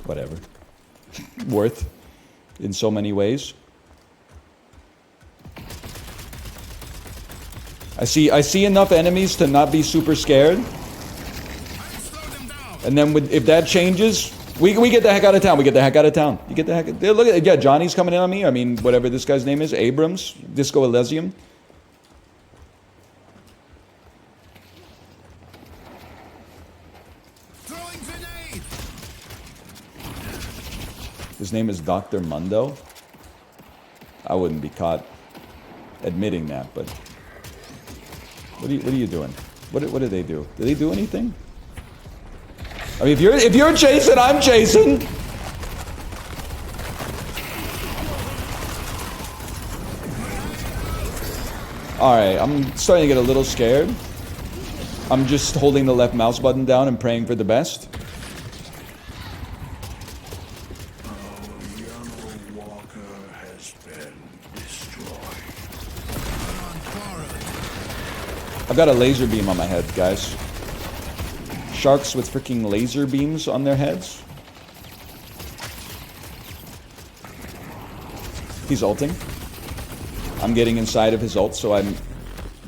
Whatever. Worth in so many ways. I see enough enemies to not be super scared. And then if that changes, we get the heck out of town. We get the heck out of town. You get the heck. Look at, yeah, Johnny's coming in on me. I mean, whatever this guy's name is, Abrams, Disco Elysium. Throwing grenade. His name is Dr. Mundo. I wouldn't be caught admitting that, but what are you doing? What do they do? Do they do anything? I mean, if you're chasing, I'm chasing. All right, I'm starting to get a little scared. I'm just holding the left mouse button down and praying for the best. I've got a laser beam on my head, guys. Sharks with freaking laser beams on their heads. He's ulting. I'm getting inside of his ult, so I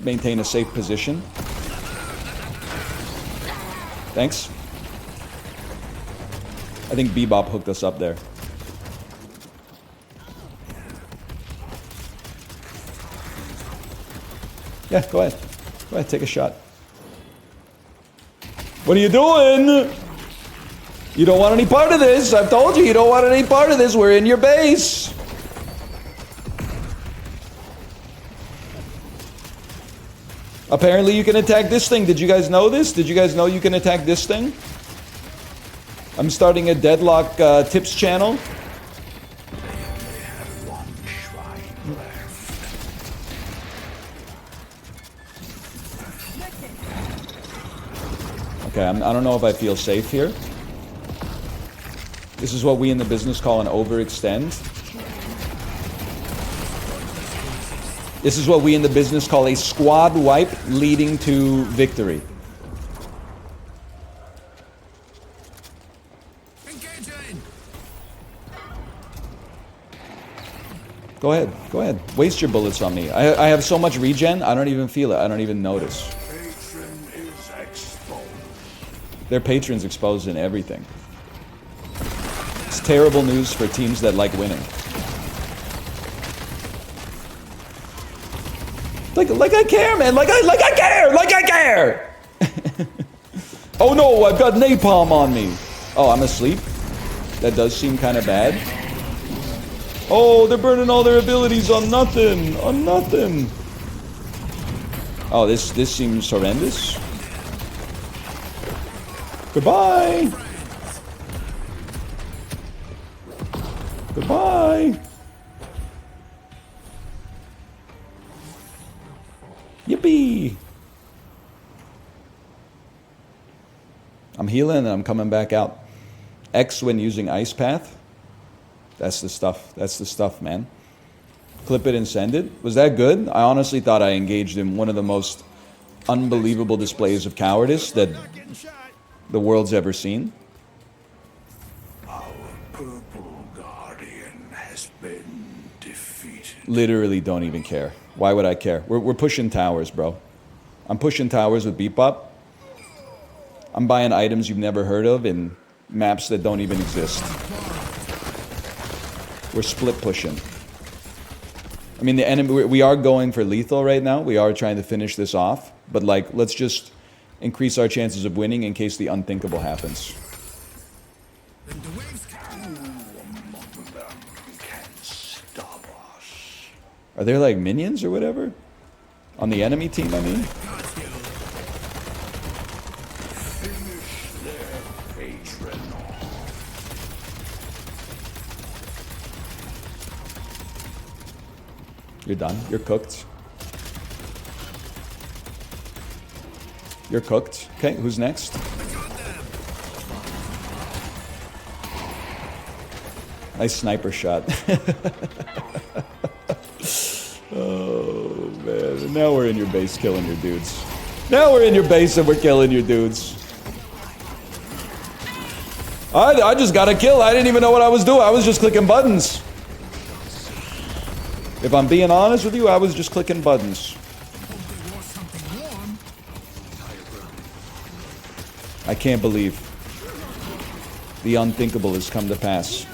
maintain a safe position. Thanks. I think Bebop hooked us up there. Yeah, go ahead. Go ahead, take a shot. What are you doing? You don't want any part of this. I've told you don't want any part of this. We're in your base. Apparently you can attack this thing. Did you guys know this? Did you guys know you can attack this thing? I'm starting a Deadlock tips channel. Okay, I don't know if I feel safe here. This is what we in the business call an overextend. This is what we in the business call a squad wipe leading to victory. Engaging! Go ahead, go ahead. Waste your bullets on me. I have so much regen, I don't even feel it. I don't even notice. Patron is exposed. Their patron's exposed in everything. It's terrible news for teams that like winning. Like I care, man. Like I care. Oh no, I've got napalm on me. Oh, I'm asleep. That does seem kind of bad. Oh, they're burning all their abilities on nothing. On nothing. Oh, this seems horrendous. Goodbye. Goodbye. Yippee! I'm healing and I'm coming back out. X when using Ice Path. That's the stuff. That's the stuff, man. Clip it and send it. Was that good? I honestly thought I engaged in one of the most unbelievable displays of cowardice that the world's ever seen. Our purple guardian has been defeated. Literally don't even care. Why would I care? We're pushing towers, bro. I'm pushing towers with Bebop. I'm buying items you've never heard of in maps that don't even exist. We're split pushing. I mean, the enemy, we are going for lethal right now. We are trying to finish this off. But, like, let's just increase our chances of winning in case the unthinkable happens. Then the waves come. Among them can stop us. Are there, like, minions or whatever? On the enemy team, I mean? Finish their patron off. You're done. You're cooked. You're cooked. Okay, who's next? Nice sniper shot. Oh, man. And now we're in your base killing your dudes. Now we're in your base and we're killing your dudes. I just got a kill. I didn't even know what I was doing. I was just clicking buttons. If I'm being honest with you, I was just clicking buttons. I can't believe the unthinkable has come to pass.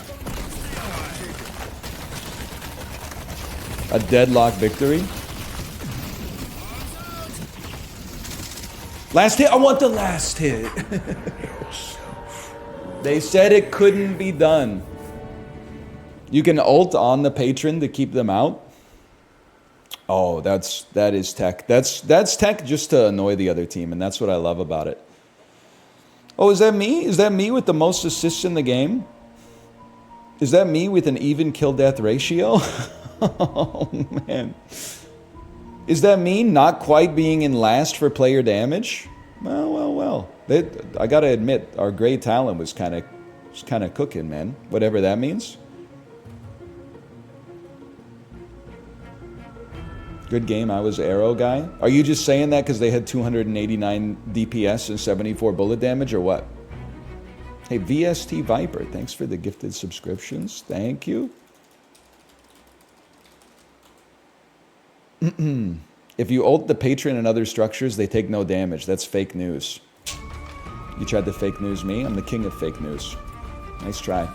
A deadlock victory. Last hit. I want the last hit. They said it couldn't be done. You can ult on the patron to keep them out. Oh, that is tech. That's tech just to annoy the other team, and that's what I love about it. Oh, is that me? Is that me with the most assists in the game? Is that me with an even kill-death ratio? Oh, man. Is that me not quite being in last for player damage? Well. I gotta admit, our gray talent was kind of cooking, man. Whatever that means. Good game, I was arrow guy. Are you just saying that because they had 289 DPS and 74 bullet damage, or what? Hey, VST Viper, thanks for the gifted subscriptions. Thank you. If you ult the patron and other structures, they take no damage. That's fake news. You tried to fake news me? I'm the king of fake news. Nice try.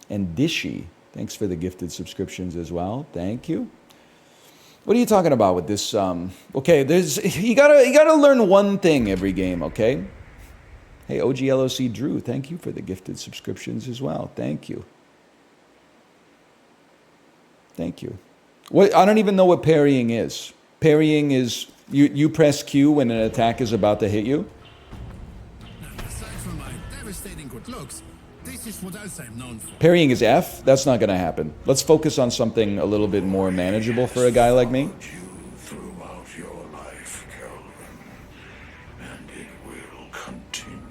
And Dishy, thanks for the gifted subscriptions as well. Thank you. What are you talking about with this? Okay, you gotta learn one thing every game, okay? Hey, OGLOC Drew, thank you for the gifted subscriptions as well. Thank you. Thank you. What, I don't even know what parrying is. Parrying is you press Q when an attack is about to hit you. Aside from my devastating good looks, this is what else I'm known for. Parrying is F. That's not going to happen. Let's focus on something a little bit more manageable for a guy like me. You throughout your life. continue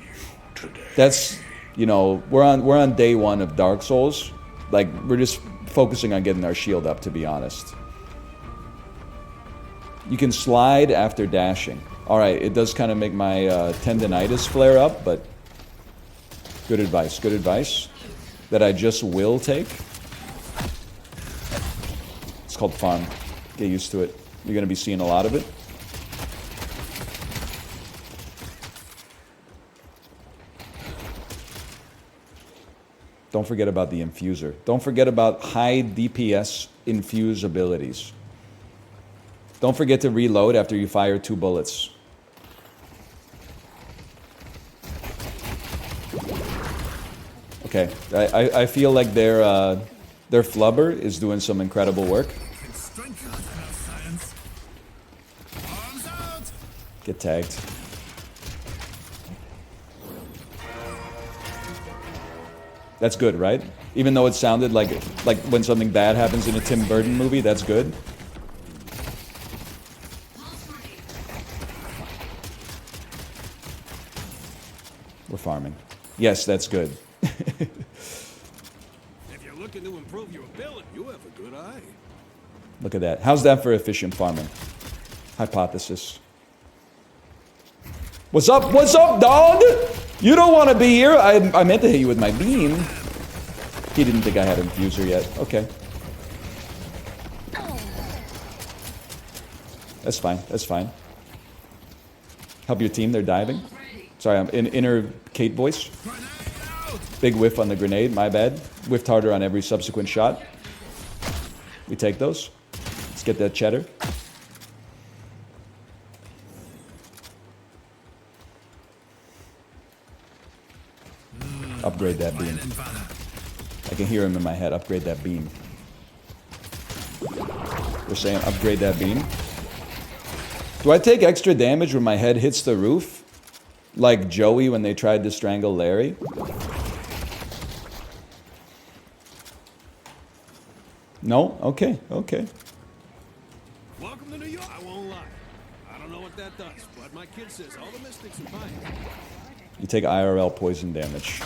today. That's, you know, we're on day 1 of Dark Souls. Like, we're just focusing on getting our shield up, to be honest. You can slide after dashing. All right, it does kind of make my tendinitis flare up, but good advice, that I just will take. It's called farm. Get used to it. You're going to be seeing a lot of it. Don't forget about the infuser. Don't forget about high DPS infuse abilities. Don't forget to reload after you fire 2 bullets. Okay, I feel like their flubber is doing some incredible work. Get tagged. That's good, right? Even though it sounded like when something bad happens in a Tim Burton movie, that's good. We're farming. Yes, that's good. If you're looking to improve your ability, you have a good eye. Look at that. How's that for efficient farming? Hypothesis. What's up? What's up, dog? You don't want to be here. I meant to hit you with my beam. He didn't think I had infuser yet. Okay. That's fine. That's fine. Help your team. They're diving. Sorry, I'm in inner Kate voice. Big whiff on the grenade. My bad. Whiffed harder on every subsequent shot. We take those. Let's get that cheddar. Upgrade that beam. I can hear him in my head. Upgrade that beam. We're saying upgrade that beam. Do I take extra damage when my head hits the roof? Like Joey when they tried to strangle Larry? No? Okay, okay. Welcome to New York. I won't lie. I don't know what that does, but my kid says all the mystics are buying it. You take IRL poison damage.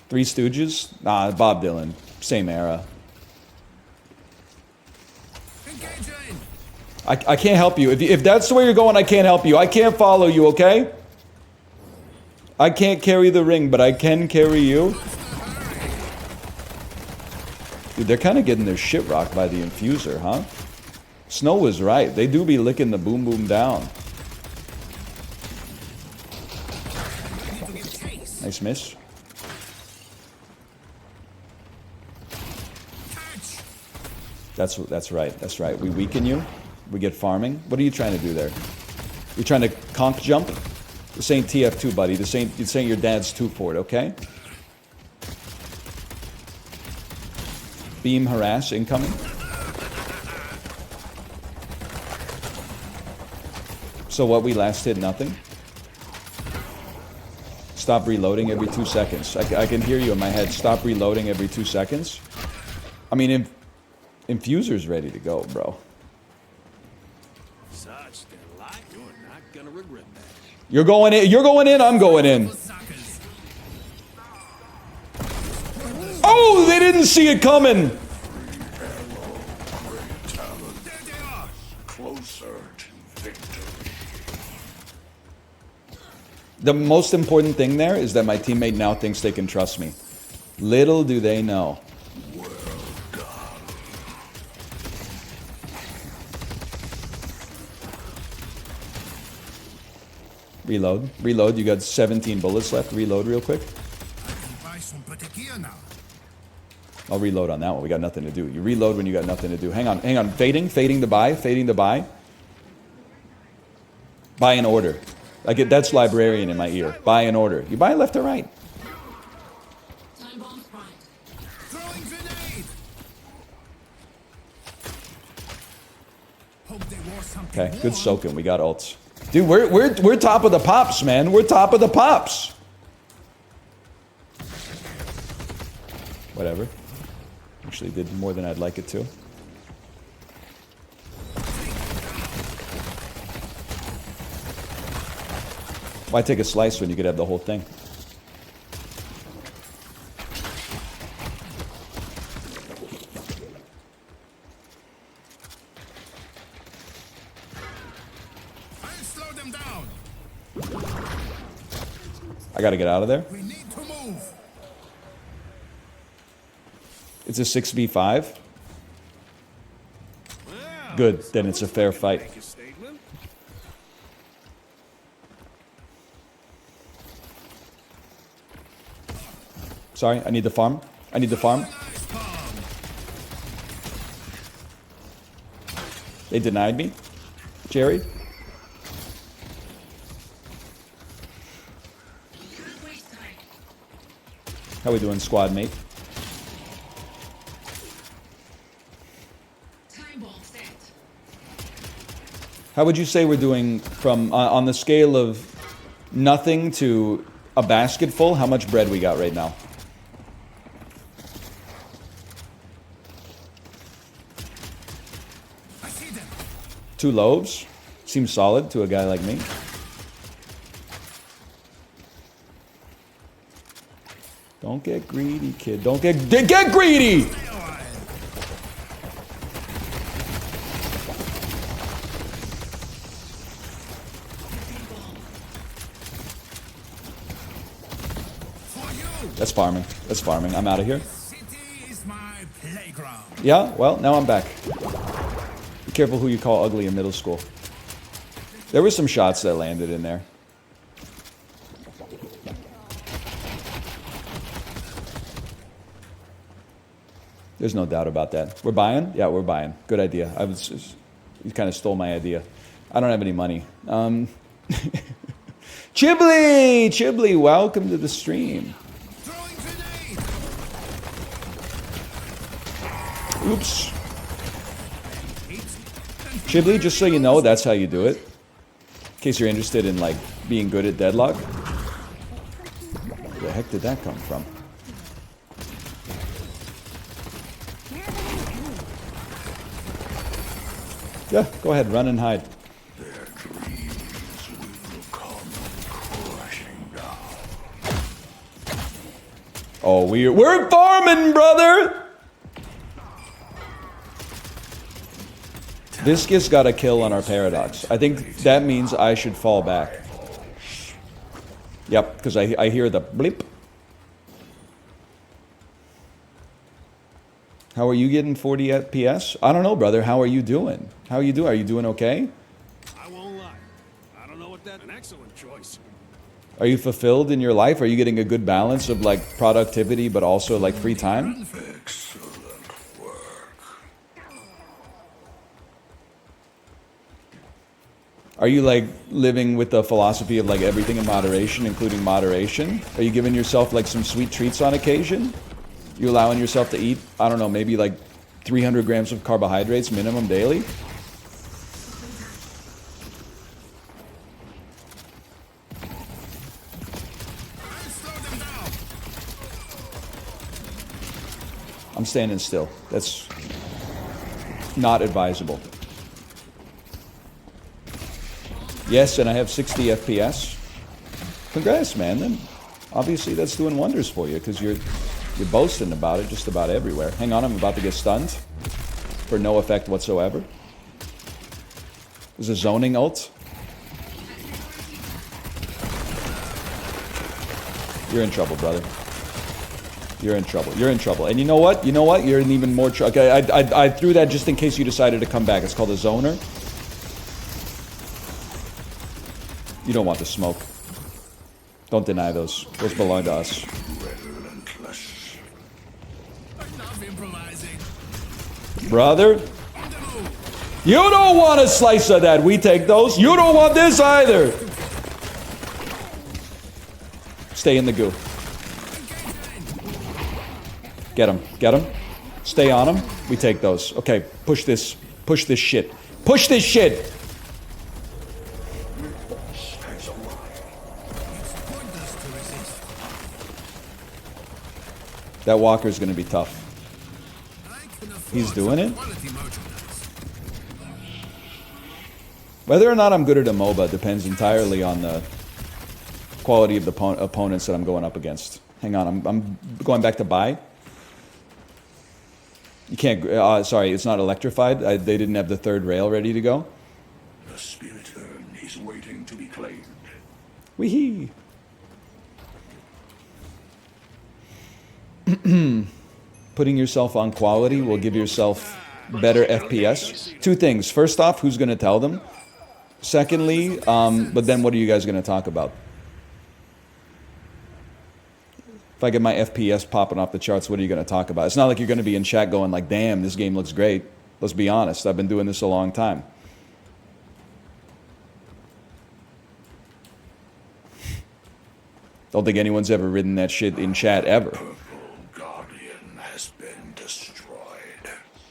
Three Stooges? Nah, Bob Dylan. Same era. I can't help you. If that's the way you're going, I can't help you. I can't follow you, okay? I can't carry the ring, but I can carry you. Dude, they're kind of getting their shit rocked by the infuser, huh? Snow was right. They do be licking the boom boom down. Nice miss. That's right. That's right. We weaken you. We get farming. What are you trying to do there? You're trying to conk jump? This ain't TF2, buddy. This ain't your dad's 2 Ford, okay? Beam harass incoming. So what, we last hit nothing? Stop reloading every 2 seconds. I can hear you in my head. Stop reloading every 2 seconds. I mean, infuser's ready to go, bro. Such delight. You're not gonna regret that. You're going in. You're going in. I'm going in. Oh, they didn't see it coming. Closer to victory. The most important thing there is that my teammate now thinks they can trust me. Little do they know. Reload. Reload. You got 17 bullets left. Reload real quick. I'll reload on that one. We got nothing to do. You reload when you got nothing to do. Hang on. Hang on. Fading the buy. Fading the buy. Buy in order. I get that's librarian in my ear. Buy in order. You buy left or right. Okay, good soaking. We got ults. Dude, we're top of the pops, man. We're top of the pops. Whatever. Actually did more than I'd like it to. Why take a slice when you could have the whole thing? I'll slow them down. I gotta get out of there. We need to move. It's a 6v5. Well, Good, then it's a fair fight. make a statement. Sorry, I need the farm. I need the farm. Nice palm. They denied me. Jerry? How we doing, squad mate? How would you say we're doing from on the scale of nothing to a basket full? How much bread we got right now? I see them. 2 loaves? Seems solid to a guy like me. Don't get greedy, kid. Don't get greedy! Stay a while. For you, That's farming. That's farming. I'm out of here. city is my playground. Yeah, well, now I'm back. Be careful who you call ugly in middle school. There were some shots that landed in there. There's no doubt about that. We're buying? Yeah, we're buying. Good idea. You kind of stole my idea. I don't have any money. Chibli, welcome to the stream. Throwing grenade. Oops. Chibli, just so you know, that's how you do it. In case you're interested in, like, being good at deadlock. Where the heck did that come from? Yeah, go ahead, run and hide. Their dreams will come crashing down. Oh, we're farming, brother! Viscous got a kill on our Paradox. I think that means I should fall back. Yep, because I hear the blip. How are you getting 40 FPS? I don't know, brother. How are you doing? How are you doing? Are you doing okay? I won't lie. I don't know what that. An excellent choice. Are you fulfilled in your life? Are you getting a good balance of like productivity but also like free time? Excellent work. Are you like living with the philosophy of like everything in moderation, including moderation? Are you giving yourself like some sweet treats on occasion? You allowing yourself to eat, I don't know, maybe like 300 grams of carbohydrates minimum daily? I'll slow them down. I'm standing still. That's not advisable. Yes, and I have 60 FPS. Congrats, man. Then obviously that's doing wonders for you because you're boasting about it just about everywhere. Hang on, I'm about to get stunned for no effect whatsoever. There's a zoning ult. You're in trouble, brother. You're in trouble. You're in trouble. And you know what? You know what? You're in even more trouble. Okay, I threw that just in case you decided to come back. It's called a zoner. You don't want the smoke. Don't deny those. Those belong to us. Relentless. I love improvising. Brother, On the move. you don't want a slice of that. We take those. You don't want this either. Stay in the goo. Get him. Get him. Stay on him. We take those. Okay, push this. Push this shit. Push this shit. Pointless to resist. That walker's going to be tough. I can afford He's doing some it? quality merchandise. Whether or not I'm good at a MOBA depends entirely on the quality of the opponents that I'm going up against. Hang on, I'm going back to buy. You can't, sorry, it's not electrified. They didn't have the third rail ready to go. The spirit urn is waiting to be claimed. Wee-hee. Putting yourself on quality will give yourself better FPS. Two things. First off, who's going to tell them? Secondly, but then what are you guys going to talk about? If I get my FPS popping off the charts, what are you going to talk about? It's not like you're going to be in chat going like, damn, this game looks great. Let's be honest. I've been doing this a long time. Don't think anyone's ever written that shit in chat ever. Purple Guardian has been destroyed.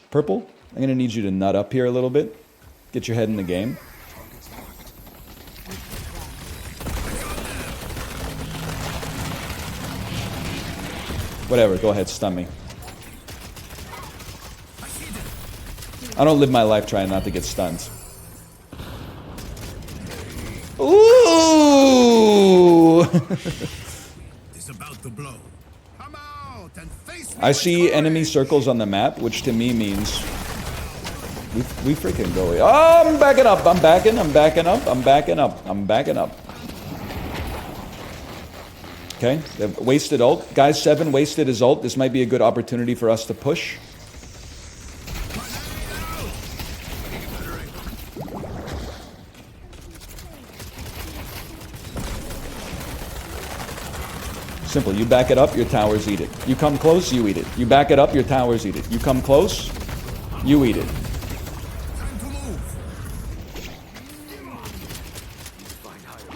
Purple, I'm going to need you to nut up here a little bit. Get your head in the game. Whatever, go ahead, stun me. I don't live my life trying not to get stunned. Ooh! It's about to blow. Come out and face me. I see enemy circles on the map, which to me means we freaking go. Oh, I'm backing up. I'm backing up. I'm backing up. Okay, they've wasted ult. Guys, 7 wasted his ult. This might be a good opportunity for us to push. Simple. You back it up, your towers eat it. You come close, you eat it. You back it up, your towers eat it. You come close, you eat it.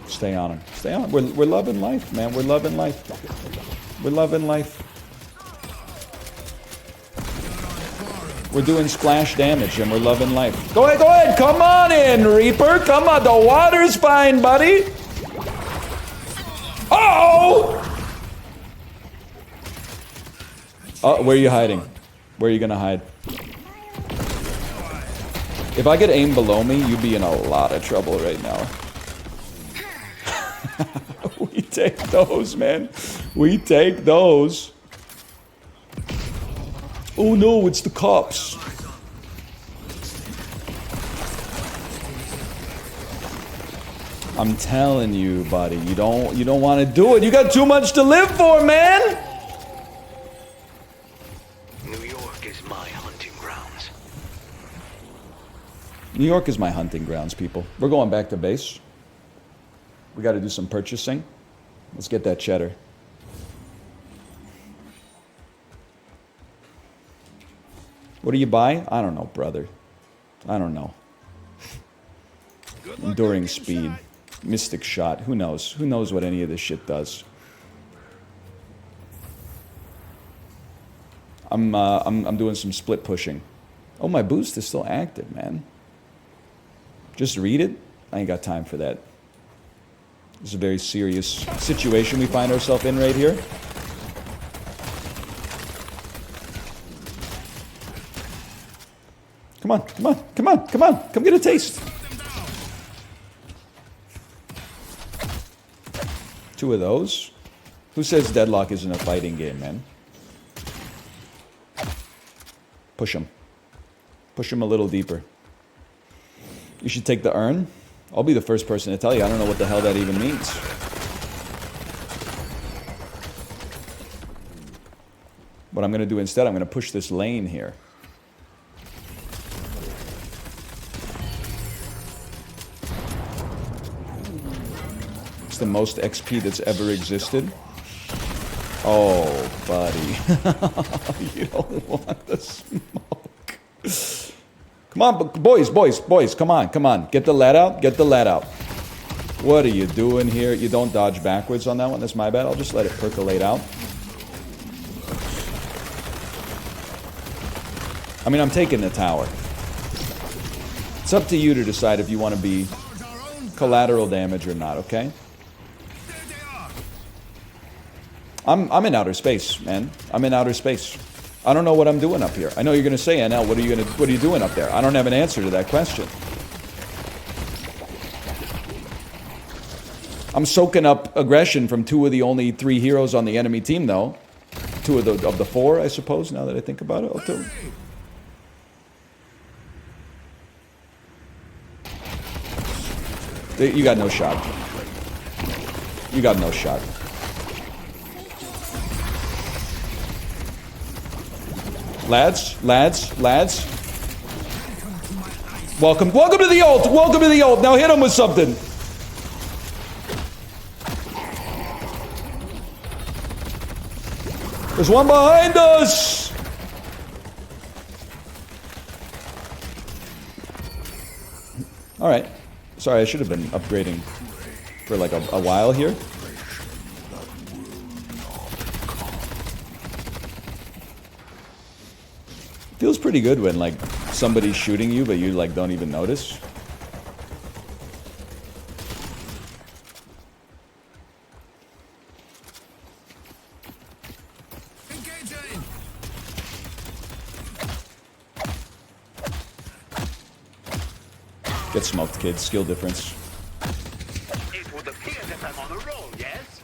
Stay on him. Stay on him. We're loving life, man. We're loving life. We're loving life. We're doing splash damage and we're loving life. Go ahead, go ahead. Come on in, Reaper. Come on. The water's fine, buddy. Oh! Oh, where are you hiding? Where are you gonna hide? If I get aim below me, you'd be in a lot of trouble right now. We take those, man. We take those. Oh no, it's the cops. I'm telling you, buddy, you don't want to do it. You got too much to live for, man. New York is my hunting grounds. New York is my hunting grounds, people. We're going back to base. We got to do some purchasing. Let's get that cheddar. What do you buy? I don't know, brother. I don't know. Enduring speed. Mystic shot. Who knows? Who knows what any of this shit does? I'm doing some split pushing. Oh, my boost is still active, man. Just read it? I ain't got time for that. This is a very serious situation we find ourselves in right here. Come on, come on, come on, come on. Come get a taste. 2 of those. Who says Deadlock isn't a fighting game, man? Push him. Push him a little deeper. You should take the urn. I'll be the first person to tell you. I don't know what the hell that even means. What I'm going to do instead, I'm going to push this lane here. It's the most XP that's ever existed. Oh, buddy. You don't want the smoke. Come on, boys, come on. Get the lead out, What are you doing here? You don't dodge backwards on that one. That's my bad. I'll just let it percolate out. I mean, I'm taking the tower. It's up to you to decide if you want to be collateral damage or not, okay? I'm in outer space, man. I'm in outer space. I don't know what I'm doing up here. I know you're going to say, NL, what are you doing up there? I don't have an answer to that question. I'm soaking up aggression from 2 of the only 3 heroes on the enemy team, though. 2 of the 4, I suppose, now that I think about it. I'll tell you. You got no shot. You got no shot. Lads. Welcome to the ult. Welcome to the ult. Now hit him with something. There's one behind us. All right. Sorry, I should have been upgrading for like a while here. Feels pretty good when like somebody's shooting you, but you like don't even notice. Engaging. Get smoked, kid. Skill difference. It would appear that I'm on a roll, yes?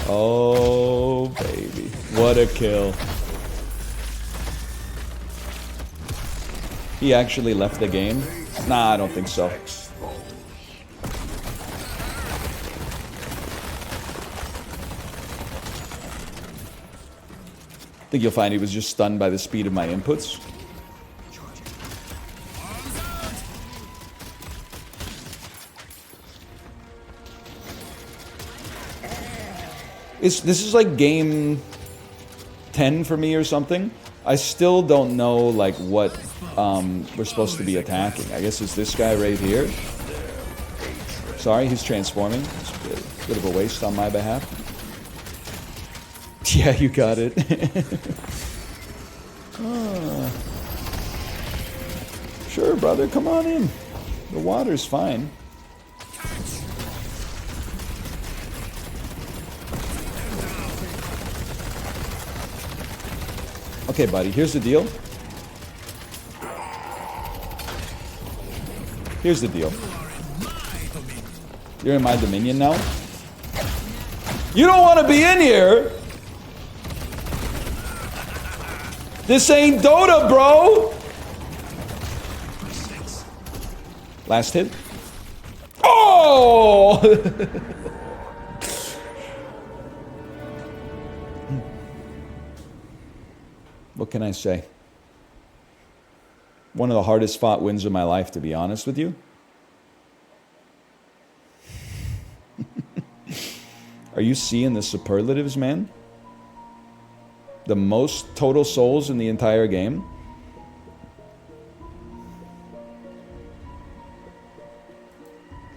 Oh, baby. What a kill. He actually left the game? Nah, I don't think so. I think you'll find he was just stunned by the speed of my inputs. This is like game 10 for me or something. I still don't know like what we're supposed to be attacking. I guess it's this guy right here. Sorry, he's transforming. It's a bit of a waste on my behalf. Yeah, you got it. Sure, brother, come on in. The water's fine. Okay, buddy, here's the deal. Here's the deal. You're in my dominion now? You don't want to be in here! This ain't Dota, bro! Last hit. Oh! What can I say? One of the hardest fought wins of my life, to be honest with you. Are you seeing the superlatives, man? The most total souls in the entire game.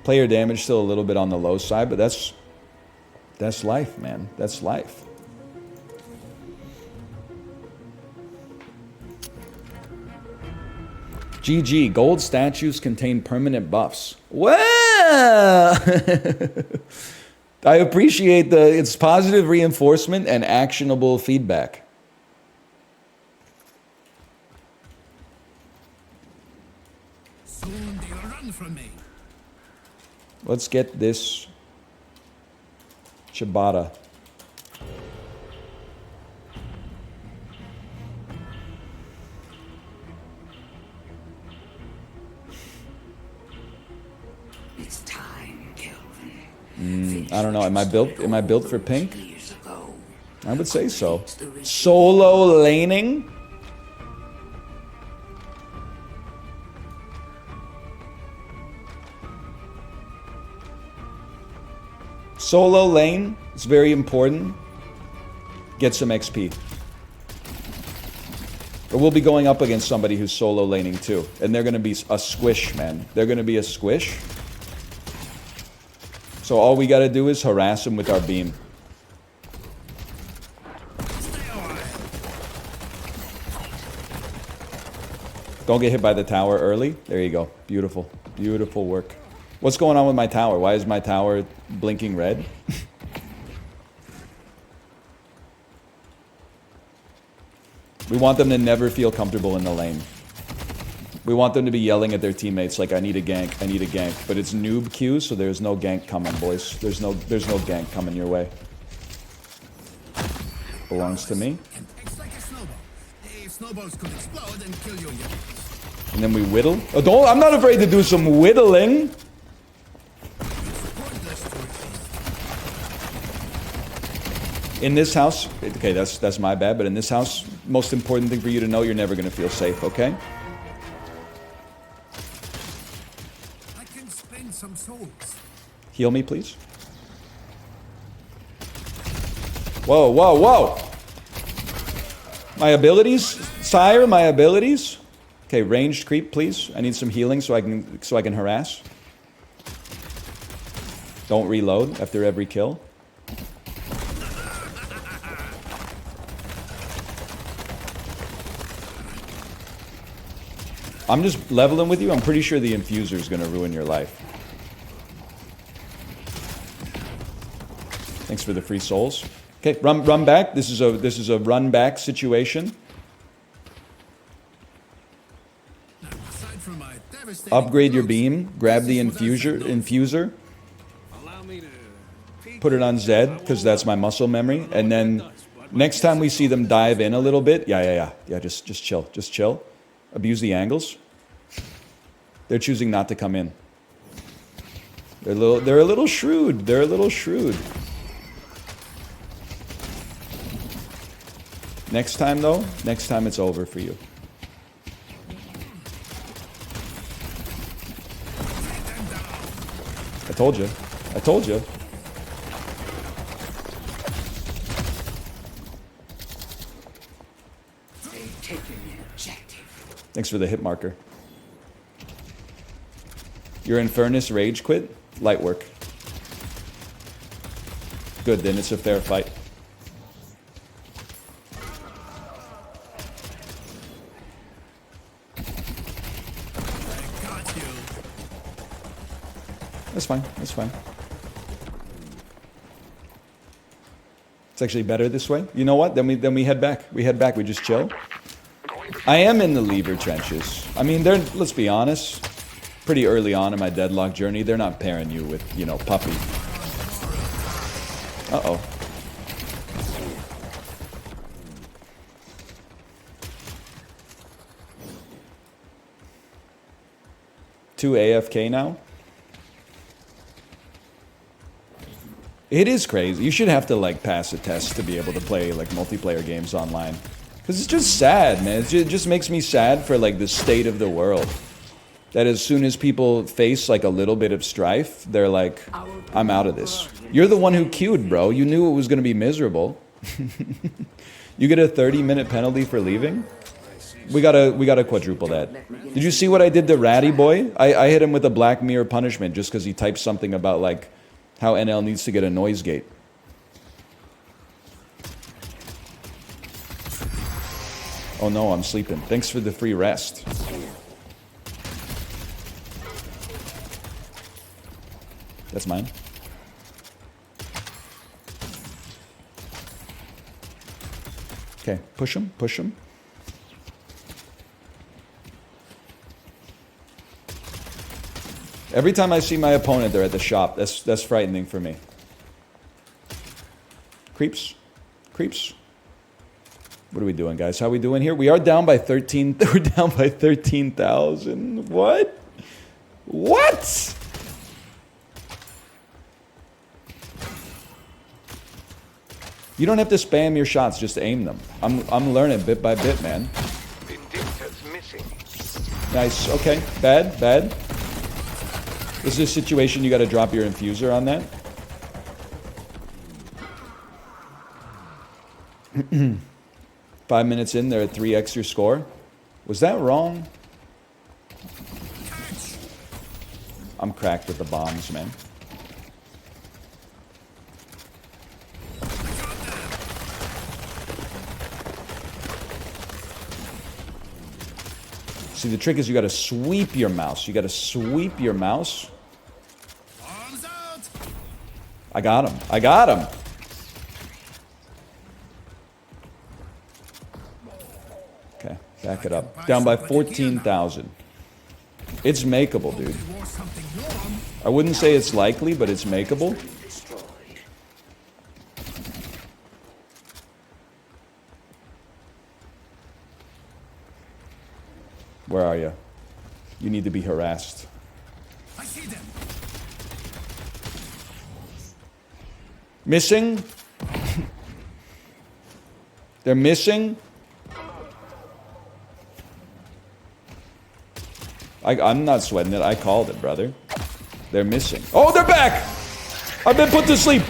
Player damage still a little bit on the low side, but that's life, man. That's life. GG, gold statues contain permanent buffs. Well, I appreciate its positive reinforcement and actionable feedback. Soon they'll run from me. Let's get this ciabatta. It's time, Kelvin. I don't know. Am I built for pink? I would say so. Solo laning? Solo lane, it's very important. Get some XP. But we'll be going up against somebody who's solo laning too. And they're going to be a squish, man. They're going to be a squish. So all we got to do is harass them with our beam. Don't get hit by the tower early. There you go. Beautiful. Beautiful work. What's going on with my tower? Why is my tower blinking red? We want them to never feel comfortable in the lane. We want them to be yelling at their teammates like, I need a gank, I need a gank. But it's noob queue, so there's no gank coming, boys. There's no gank coming your way. Belongs to me. It's like a snowball. If snowballs could explode and kill your youngest. And then we whittle. Oh, don't, I'm not afraid to do some whittling. In this house, okay, that's my bad, but in this house, most important thing for you to know, you're never going to feel safe, okay? I can spend some souls. Heal me, please. Whoa, whoa, whoa! My abilities? Sire, my abilities? Okay, ranged creep, please. I need some healing so I can harass. Don't reload after every kill. I'm just leveling with you. I'm pretty sure the infuser is going to ruin your life. Thanks for the free souls. Okay, run back. This is a run back situation. Aside from my devastating Upgrade your looks, beam. Grab the this is what I've infuser. Allow me to peek. Put it on Zed because that's my muscle memory. And then next time we see them dive in a little bit, yeah. Just chill. Abuse the angles. They're choosing not to come in. They're a little shrewd. They're a little shrewd. Next time though, next time it's over for you. I told you. They've taken the objective. Thanks for the hit marker. Your Infernus rage quit? Light work. Good, then it's a fair fight. got you. That's fine. It's actually better this way. You know what? Then we head back. We just chill. I am in the lever trenches. I mean, let's be honest, pretty early on in my deadlock journey, they're not pairing you with, puppy. Uh-oh. Two AFK now? It is crazy. You should have to, pass a test to be able to play, multiplayer games online. Because it's just sad, man. It just makes me sad for, the state of the world. That as soon as people face, a little bit of strife, they're like, I'm out of this. You're the one who queued, bro. You knew it was going to be miserable. You get a 30-minute penalty for leaving? We gotta quadruple that. Did you see what I did to Ratty Boy? I hit him with a Black Mirror punishment just because he typed something about, how NL needs to get a noise gate. Oh no, I'm sleeping. Thanks for the free rest. That's mine. Okay, push him. Every time I see my opponent, they're at the shop. That's frightening for me. Creeps. What are we doing, guys? How are we doing here? We are down by 13. We're down by 13,000. What? You don't have to spam your shots, just aim them. I'm learning bit by bit, man. Vindicta's missing. Nice. Okay. Bad. This is a situation you got to drop your infuser on that. 5 minutes in, they're at 3x your score. Was that wrong? I'm cracked with the bombs, man. See, the trick is you got to sweep your mouse. Arms out. I got him. Okay, back it up. Down by 14,000. It's makeable, dude. Or something warm. I wouldn't say it's likely, but it's makeable. Destroyed. Where are you? You need to be harassed. I see them. Missing? They're missing? I'm not sweating it. I called it, brother. They're missing. Oh, they're back! I've been put to sleep.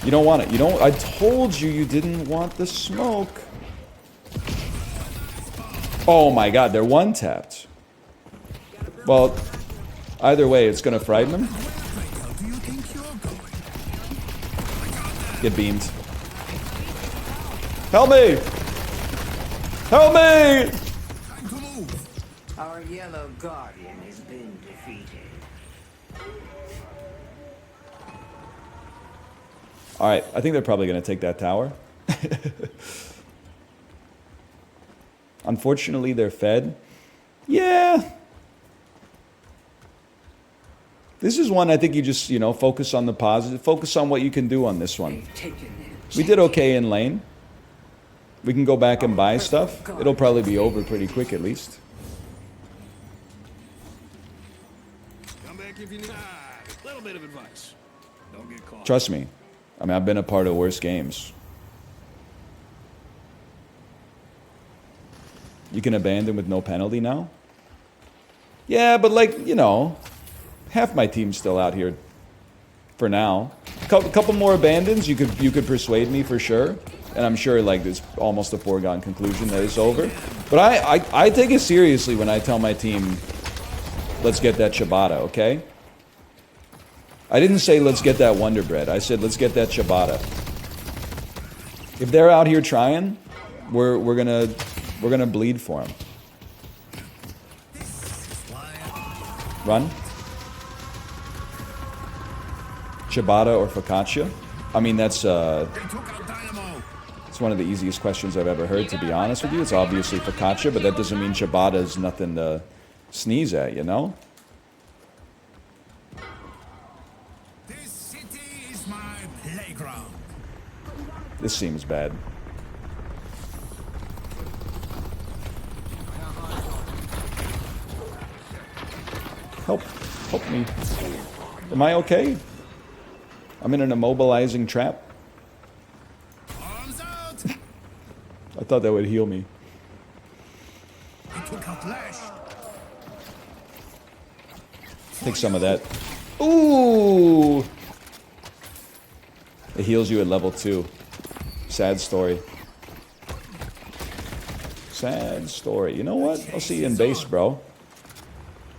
You don't want it. You don't. I told you you didn't want the smoke. Oh my god, they're one-tapped. Well, either way, it's gonna frighten them. Where do you think you're going? Get beamed. Help me! Help me! Time to move. Our yellow guardian has been defeated. Alright, I think they're probably gonna take that tower. Unfortunately, they're fed. Yeah. This is one I think you just, focus on the positive. Focus on what you can do on this one. They've taken their We did okay in lane. We can go back and buy stuff. It'll probably be over pretty quick at least. Come back if you need. A little bit of advice. Don't get caught. Trust me. I mean, I've been a part of worse games. You can abandon with no penalty now? Yeah, but half my team's still out here for now. Couple more abandons, you could persuade me for sure. And I'm sure it's almost a foregone conclusion that it's over. But I take it seriously when I tell my team, let's get that ciabatta, okay? I didn't say let's get that Wonder Bread. I said let's get that ciabatta. If they're out here trying, we're gonna bleed for them. Run. Ciabatta or focaccia? I mean, that's They took out Dynamo. it's one of the easiest questions I've ever heard, to be honest with you. It's obviously focaccia, but that doesn't mean ciabatta is nothing to sneeze at, you know? This city is my playground. This seems bad. Help me. Am I okay? I'm in an immobilizing trap. Arms out. I thought that would heal me. They took out Lash. Take some of that. Ooh! It heals you at level 2. Sad story. Sad story. You know what? I'll see you in base, bro.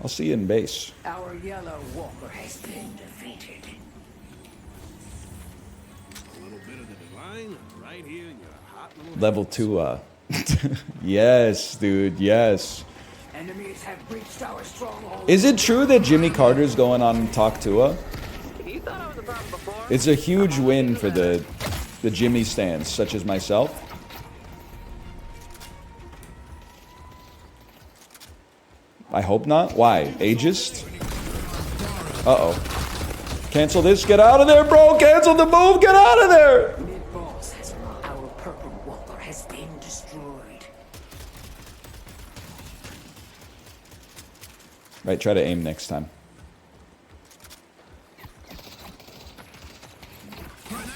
I'll see you in base. Our yellow walker has been defeated. A little bit of the divine right here in your hot little. Level 2, yes, dude, yes. Enemies have breached our stronghold. Is it true that Jimmy Carter's going on Talk Tua? You thought I was a problem before? It's a huge win for the Jimmy stands, such as myself. I hope not. Why? Ageist? Uh-oh. Cancel this. Get out of there, bro. Cancel the move. Get out of there. Mid-boss has our purple walker has been destroyed. Right, try to aim next time. Grenade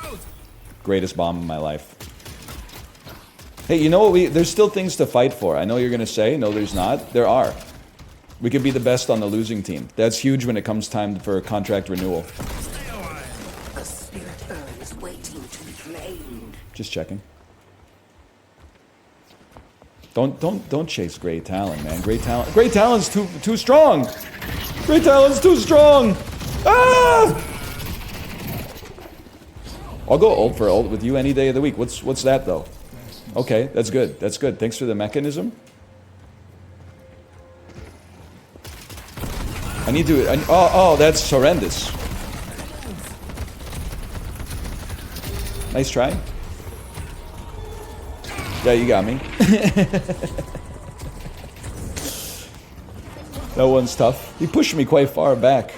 out. Greatest bomb of my life. Hey, you know what? There's still things to fight for. I know you're going to say, no, there's not. There are. We could be the best on the losing team. That's huge when it comes time for contract renewal. Stay a while. The spirit urn is waiting to be claimed. Just checking. Don't chase Great Talon, man. Great Talon's too strong. Great Talon's too strong. Ah! I'll go ult for ult with you any day of the week. What's that though? Okay, that's good. That's good. Thanks for the mechanism. I need to. Oh, that's horrendous. Nice try. Yeah, you got me. That one's tough. He pushed me quite far back.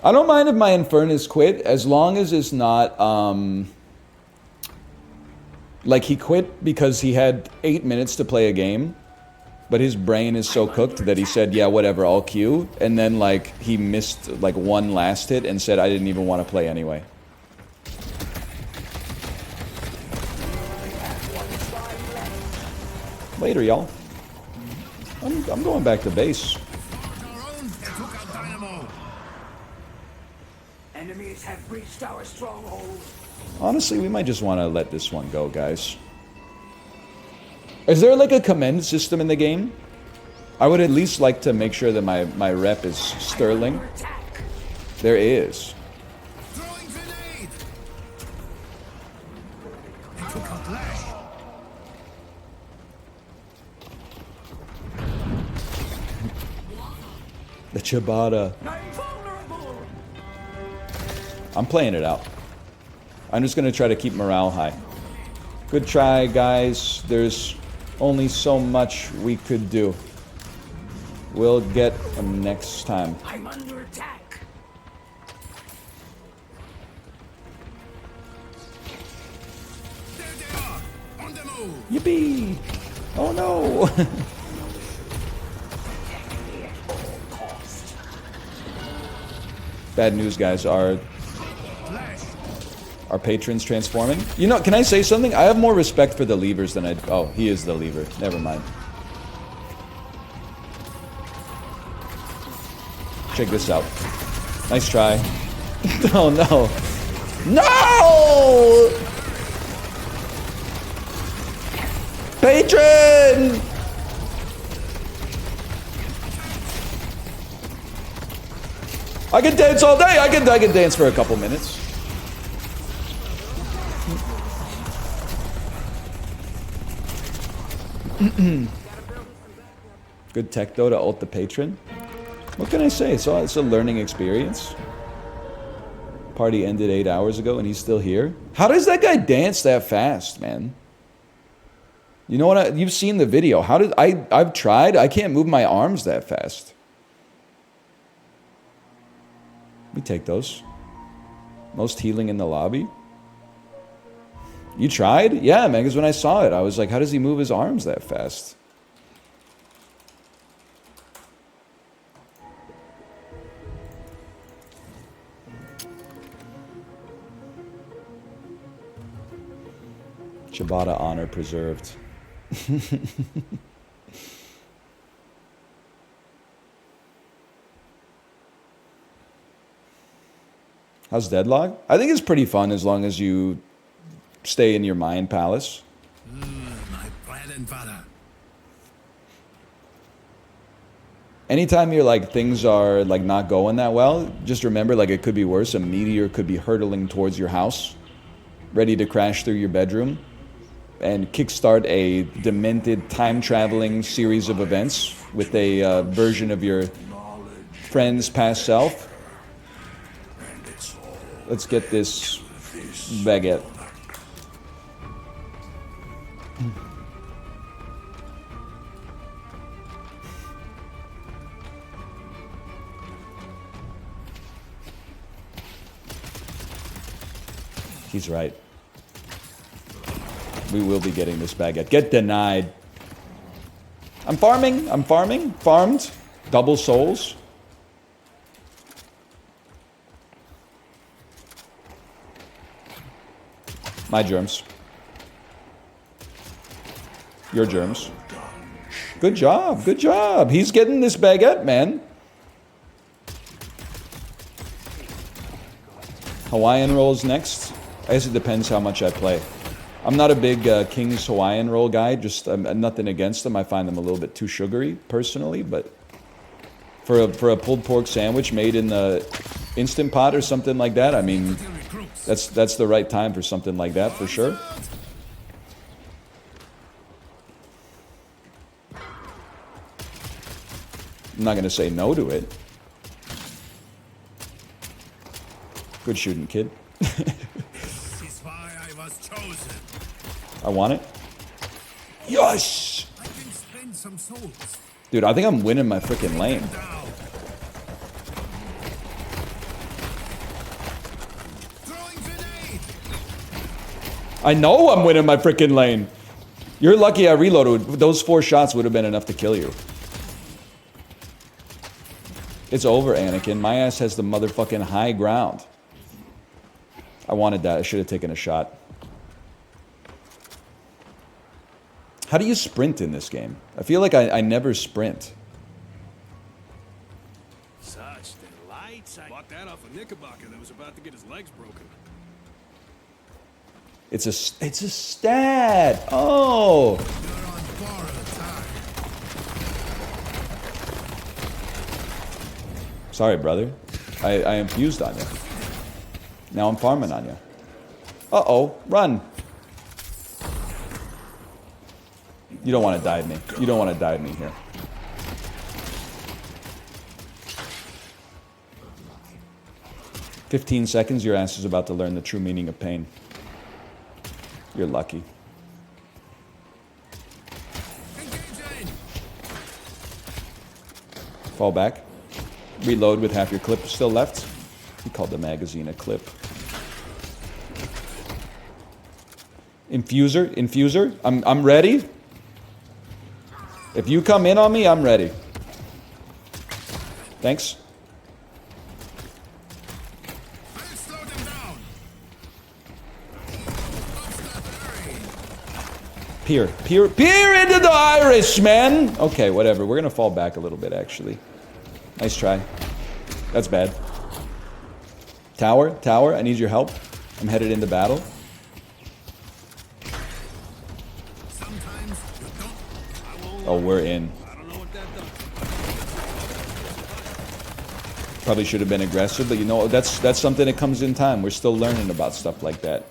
I don't mind if my Infernus quit, as long as it's not, like he quit because he had 8 minutes to play a game, but his brain is so cooked that he said, yeah, whatever, I'll queue, and then, like, he missed, like, one last hit and said, I didn't even want to play anyway. Later, y'all. I'm going back to base. Enemies have breached our stronghold. Honestly, we might just want to let this one go, guys. Is there like a commend system in the game? I would at least like to make sure that my rep is sterling. There is. Throwing grenade. He took out Lash. The Ciabatta. I'm playing it out. I'm just going to try to keep morale high. Good try, guys. There's only so much we could do. We'll get them next time. I'm under attack. There they are. On the move. Yippee! Oh no! Bad news, guys. Our patrons transforming. You know, can I say something? I have more respect for the levers than I... Oh, he is the lever. Never mind. Check this out. Nice try. Oh, no. No! Patron! I can dance all day. I can dance for a couple minutes. Good tech though to ult the patron. What can I say? It's a learning experience. Party ended 8 hours ago and he's still here. How does that guy dance that fast, man? You know what? You've seen the video. How did I've tried. I can't move my arms that fast. We take those. Most healing in the lobby. You tried? Yeah, man, because when I saw it, I was like, how does he move his arms that fast? Ciabatta honor preserved. How's Deadlock? I think it's pretty fun as long as you stay in your mind palace. My bread and butter. Anytime you're like things are like not going that well, just remember like it could be worse. A meteor could be hurtling towards your house, ready to crash through your bedroom and kickstart a demented time-traveling series of events with a version of your friend's past self. Let's get this baguette. He's right. We will be getting this baguette. Get denied. I'm farming. I'm farming. Farmed. Double souls. My germs. Your germs. Good job. Good job. He's getting this baguette, man. Hawaiian rolls next. I guess it depends how much I play. I'm not a big King's Hawaiian roll guy. Just nothing against them. I find them a little bit too sugary, personally. But for a pulled pork sandwich made in the Instant Pot or something like that, I mean, that's the right time for something like that for sure. I'm not gonna say no to it. Good shooting, kid. This is why I was chosen. I want it. Yes! I can spend some souls. Dude, I think I'm winning my freaking lane. Down. Throwing grenade. I know I'm winning my freaking lane. You're lucky I reloaded. Those 4 shots would have been enough to kill you. It's over, Anakin. My ass has the motherfucking high ground. I wanted that. I should have taken a shot. How do you sprint in this game? I feel like I never sprint. Such delights. I bought that off a Knickerbocker that was about to get his legs broken. It's a stat. Oh. You're on borrowed time. Sorry, brother. I infused on you. Now I'm farming on you. Uh-oh. Run. You don't want to dive me. You don't want to dive me here. "15 seconds, your ass is about to learn the true meaning of pain. You're lucky." Engaging. Fall back. Reload with half your clip still left. He called the magazine a clip. Infuser. I'm ready. If you come in on me, I'm ready. Thanks. I'll slow them down. Peer into the iris, man. Okay, whatever. We're gonna fall back a little bit, actually. Nice try. That's bad. Tower, I need your help. I'm headed into battle. Sometimes you don't. Oh, we're in. I don't know what that does. Probably should have been aggressive, but you know, that's something that comes in time. We're still learning about stuff like that.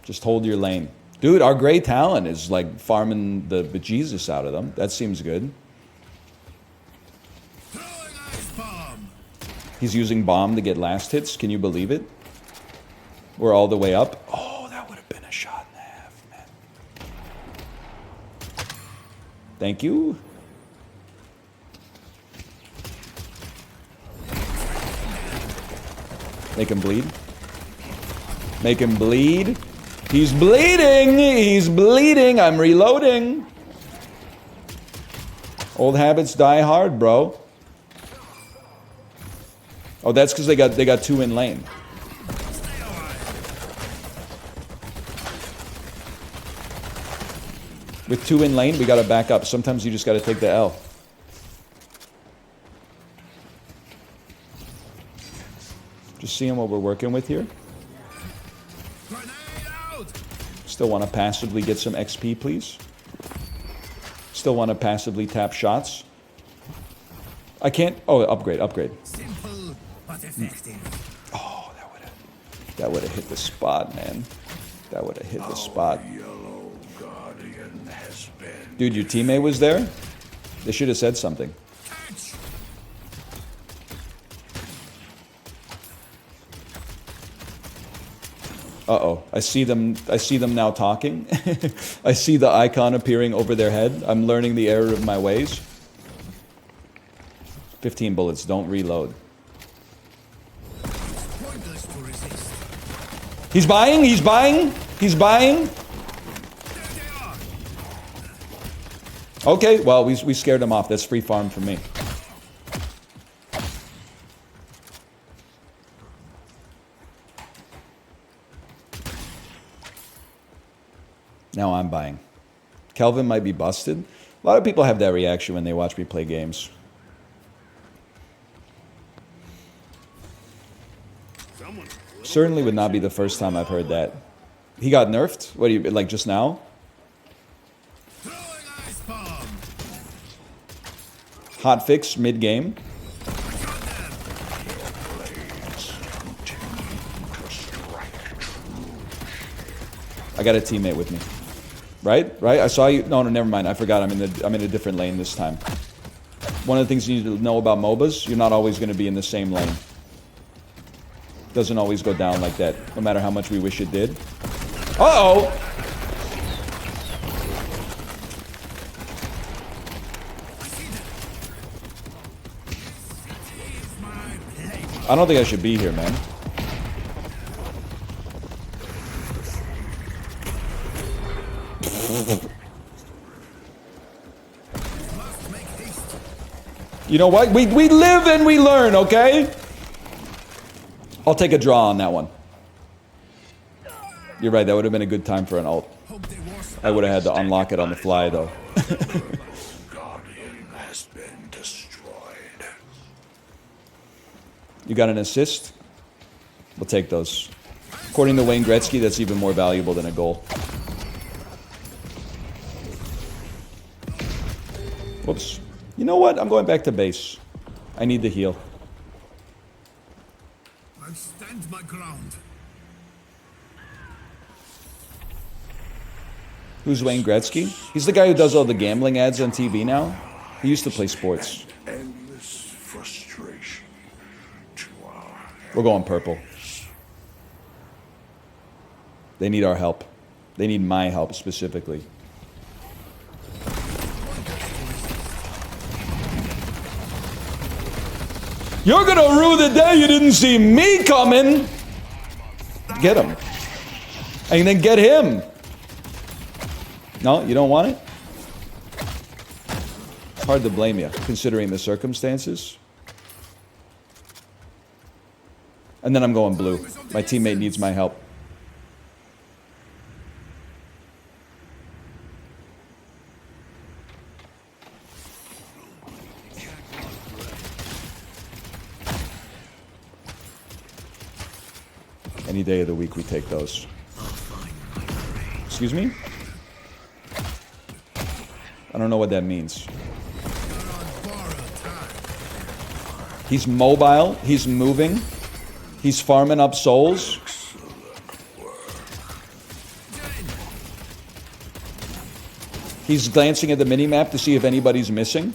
Just hold your lane. Dude, our Grey Talon is like farming the bejesus out of them. That seems good. Throwing ice bomb. He's using bomb to get last hits. Can you believe it? We're all the way up. Oh, that would have been a shot and a half, man. Thank you. Make him bleed. Make him bleed. He's bleeding! He's bleeding! I'm reloading! Old habits die hard, bro. Oh, that's because they got 2 in lane. With 2 in lane, we gotta back up. Sometimes you just gotta take the L. Just seeing what we're working with here. Grenade out. Still want to passively get some XP, please. Still want to passively tap shots. I can't. Oh, upgrade. Simple but effective. Oh, that would have hit the spot, man. That would have hit the spot. Yellow Guardian has been. Dude, your teammate was there? They should have said something. Catch. Uh-oh. I see them now talking. I see the icon appearing over their head. I'm learning the error of my ways. 15 bullets. Don't reload. Pointless to resist. He's buying. There they are. Okay, well, we scared him off. That's free farm for me. Now I'm buying. Kelvin might be busted. A lot of people have that reaction when they watch me play games. Certainly would not be the first time I've heard that. He got nerfed? What do you, like just now? Throwing ice bomb. Hot fix mid-game? I got a teammate with me. Right? I saw you. No, never mind. I forgot. I'm in a different lane this time. One of the things you need to know about MOBAs, you're not always going to be in the same lane. Doesn't always go down like that, no matter how much we wish it did. Uh-oh! I don't think I should be here, man. You know what? We live and we learn, okay? I'll take a draw on that one. You're right, that would have been a good time for an ult. I would have had to unlock it on the fly, though. Guardian has been destroyed. You got an assist? We'll take those. According to Wayne Gretzky, that's even more valuable than a goal. Whoops. You know what? I'm going back to base. I need the heal. I'll stand my ground. Who's Wayne Gretzky? He's the guy who does all the gambling ads on TV now. He used to play sports. Endless frustration to our We're going purple. They need our help. They need my help specifically. You're gonna rue the day you didn't see me coming! Get him. And then get him. No, you don't want it? It's hard to blame you, considering the circumstances. And then I'm going blue. My teammate needs my help. Any day of the week we take those. Excuse me? I don't know what that means. He's mobile. He's moving. He's farming up souls. He's glancing at the minimap to see if anybody's missing.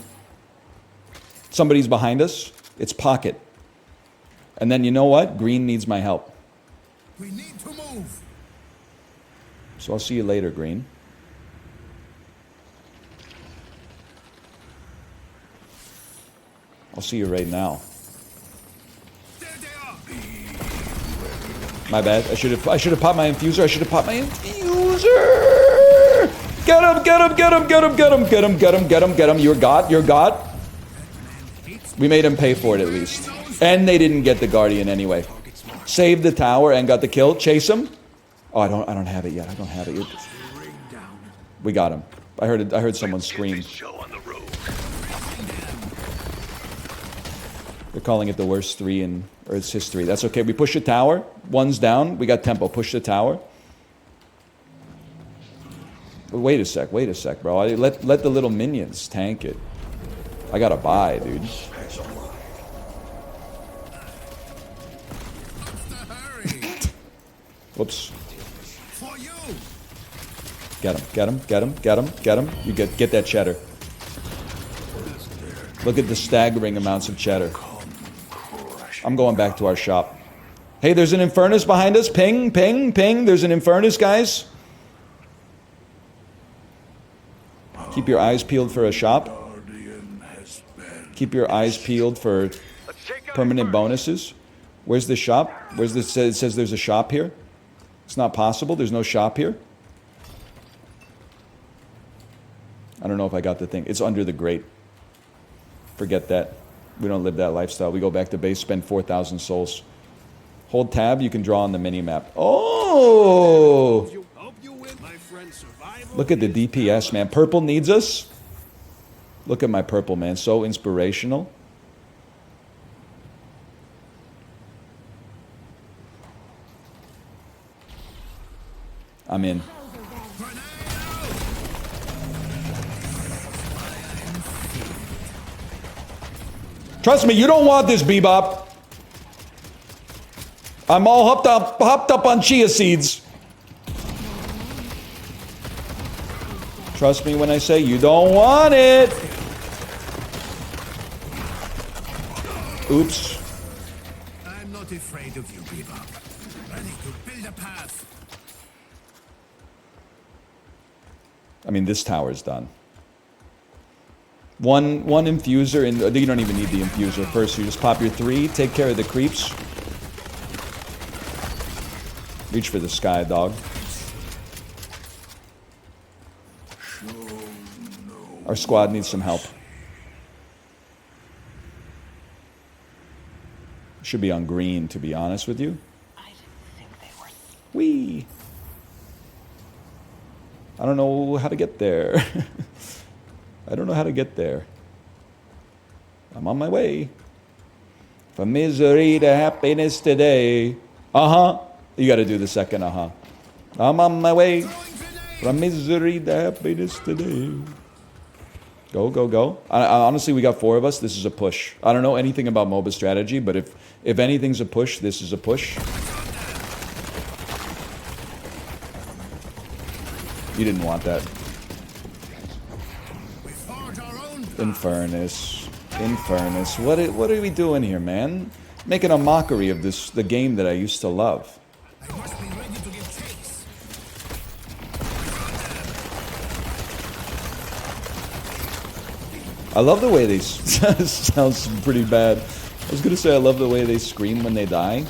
Somebody's behind us. It's pocket. And then you know what? Green needs my help. We need to move. So I'll see you later, Green. I'll see you right now. There they are. My bad. I should have popped my infuser. I should have popped my infuser. Get him, get him, get him, get him, get him, get him, get him, get him, get him. You're got. We made him pay for it at least. And they didn't get the Guardian anyway. Saved the tower and got the kill. Chase him. Oh, I don't have it yet. I don't have it. We got him. I heard someone scream. Show on the road. They're calling it the worst 3 in Earth's history. That's okay. We push the tower. One's down. We got tempo. Push the tower. But wait a sec, bro. Let the little minions tank it. I gotta buy, dude. Whoops. For you. Get him, get him, get him, get him, get him. You get that cheddar. Look at the staggering amounts of cheddar. I'm going back to our shop. Hey, there's an Infernus behind us. Ping, ping, ping. There's an Infernus, guys. Keep your eyes peeled for a shop. Keep your eyes peeled for permanent bonuses. Where's the shop? Where's this? It says there's a shop here. It's not possible. There's no shop here. I don't know if I got the thing. It's under the grate. Forget that. We don't live that lifestyle. We go back to base, spend 4,000 souls. Hold tab, you can draw on the mini-map. Oh! Look at the DPS, man. Purple needs us. Look at my purple, man. So inspirational. I'm in. Trust me, you don't want this, Bebop. I'm all hopped up on chia seeds. Trust me when I say you don't want it. Oops. I'm not not afraid of you, Bebop. Ready to build a path. I mean, this tower's done. One infuser, and you don't even need the infuser. First, you just pop your 3, take care of the creeps. Reach for the sky, dog. Our squad needs some help. Should be on green, to be honest with you. Whee! I don't know how to get there. I don't know how to get there. I'm on my way. From misery to happiness today. Uh-huh. You gotta do the second uh-huh. I'm on my way. From misery to happiness today. Go, go, go. Honestly, we got 4 of us. This is a push. I don't know anything about MOBA strategy, but if anything's a push, this is a push. You didn't want that. Infernus. Infernus. What are we doing here, man? Making a mockery of the game that I used to love. I must be ready to give chase. I love the way they sounds pretty bad. I was gonna say I love the way they scream when they die.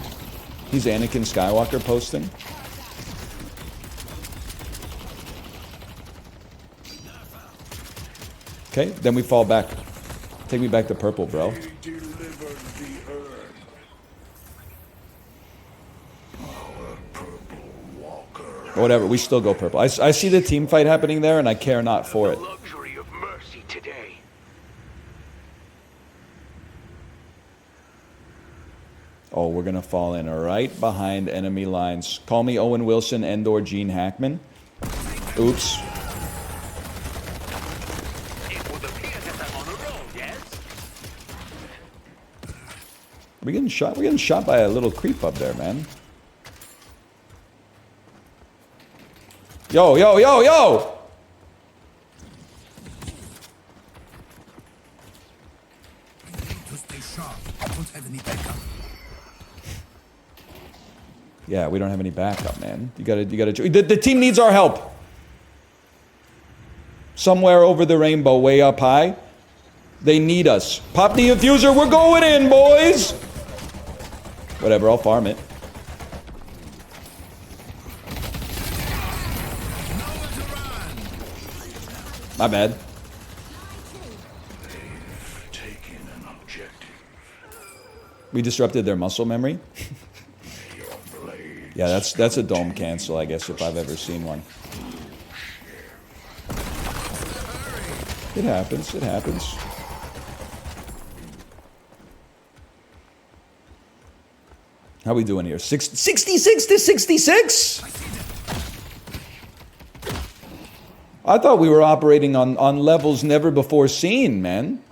He's Anakin Skywalker posting. Okay, then we fall back. Take me back to purple, bro. They delivered the urn. Our purple walker. Whatever, we still go purple. I see the team fight happening there, and I care not for it. Luxury of mercy today. Oh, we're gonna fall in right behind enemy lines. Call me Owen Wilson and/or Gene Hackman. Oops. We're getting shot. We're getting shot by a little creep up there, man. Yo, yo, yo, yo! To stay sharp. I don't have any backup. Yeah, we don't have any backup, man. You gotta. The team needs our help. Somewhere over the rainbow, way up high, they need us. Pop the infuser. We're going in, boys. Whatever, I'll farm it. My bad. They've taken an objective. We disrupted their muscle memory. Your blades Yeah, that's a dome cancel, I guess, if I've ever seen one. It happens, it happens. How we doing here? 66 to 66? I thought we were operating on levels never before seen, man.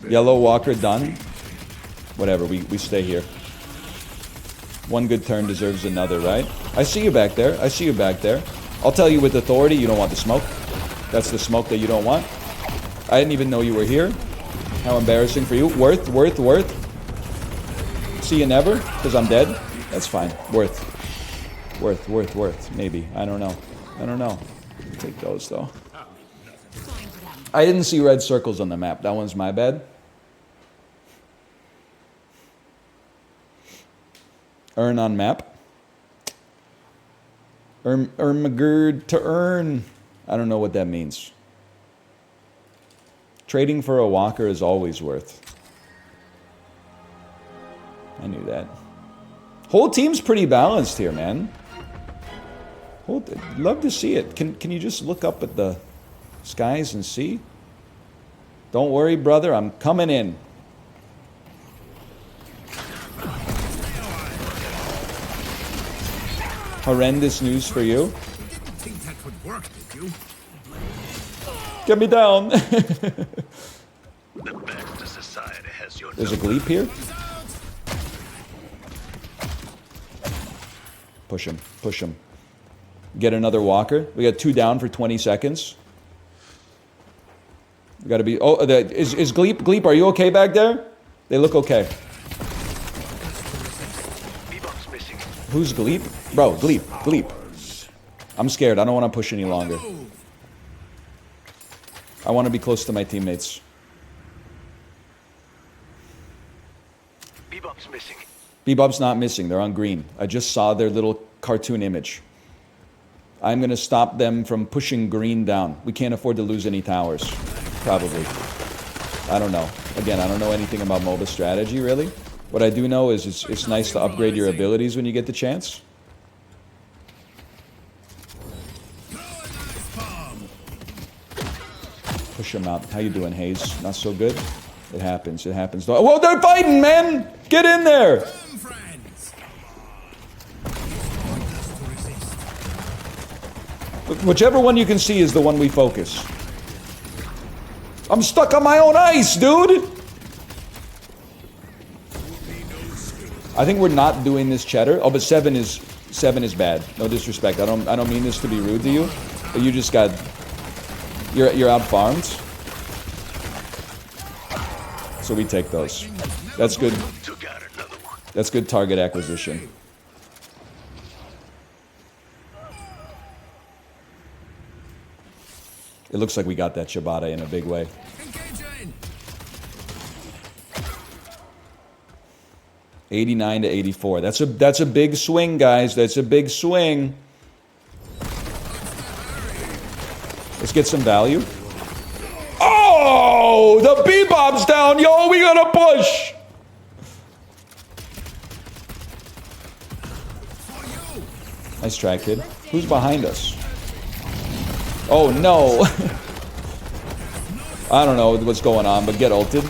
Yellow Walker done. Whatever, we stay here. One good turn deserves another, right? I see you back there. I see you back there. I'll tell you with authority, you don't want the smoke. That's the smoke that you don't want. I didn't even know you were here. How embarrassing for you. Worth. See you never, because I'm dead. That's fine. Worth. Maybe. I don't know. I'll take those, though. I didn't see red circles on the map. That one's my bad. Earn on map. Ermagerd to earn. I don't know what that means. Trading for a walker is always worth. I knew that. Whole team's pretty balanced here, man. Love to see it. Can you just look up at the skies and see? Don't worry, brother. I'm coming in. Horrendous news for you. Didn't think that would work, did you? Get me down. The best of society has your There's a gleep here. Push him. Get another walker. We got 2 down for 20 seconds. We got to be... Oh, is Gleep? Gleep, are you okay back there? They look okay. Bebop's missing. Who's Gleep? Bro, Gleep. Gleep. I'm scared. I don't want to push any longer. I want to be close to my teammates. Bebop's missing. Bebop's not missing. They're on green. I just saw their little cartoon image. I'm going to stop them from pushing green down. We can't afford to lose any towers. Probably. I don't know. Again, I don't know anything about MOBA strategy, really. What I do know is it's nice to upgrade your abilities when you get the chance. Push him out. How you doing, Hayes? Not so good? It happens. It happens. Whoa, they're fighting, man! Get in there! Whichever one you can see is the one we focus. I'm stuck on my own ice, dude! I think we're not doing this cheddar. Oh, but 7 is bad. No disrespect. I don't mean this to be rude to you, but you just got... You're out farmed. So we take those. That's good. That's good target acquisition. It looks like we got that Shibata in a big way. 89 to 84. That's a big swing, guys. That's a big swing. Let's get some value. Oh, the Bebop's down, yo. We gotta push. Nice try, kid. Who's behind us? Oh, no. I don't know what's going on, but get ulted.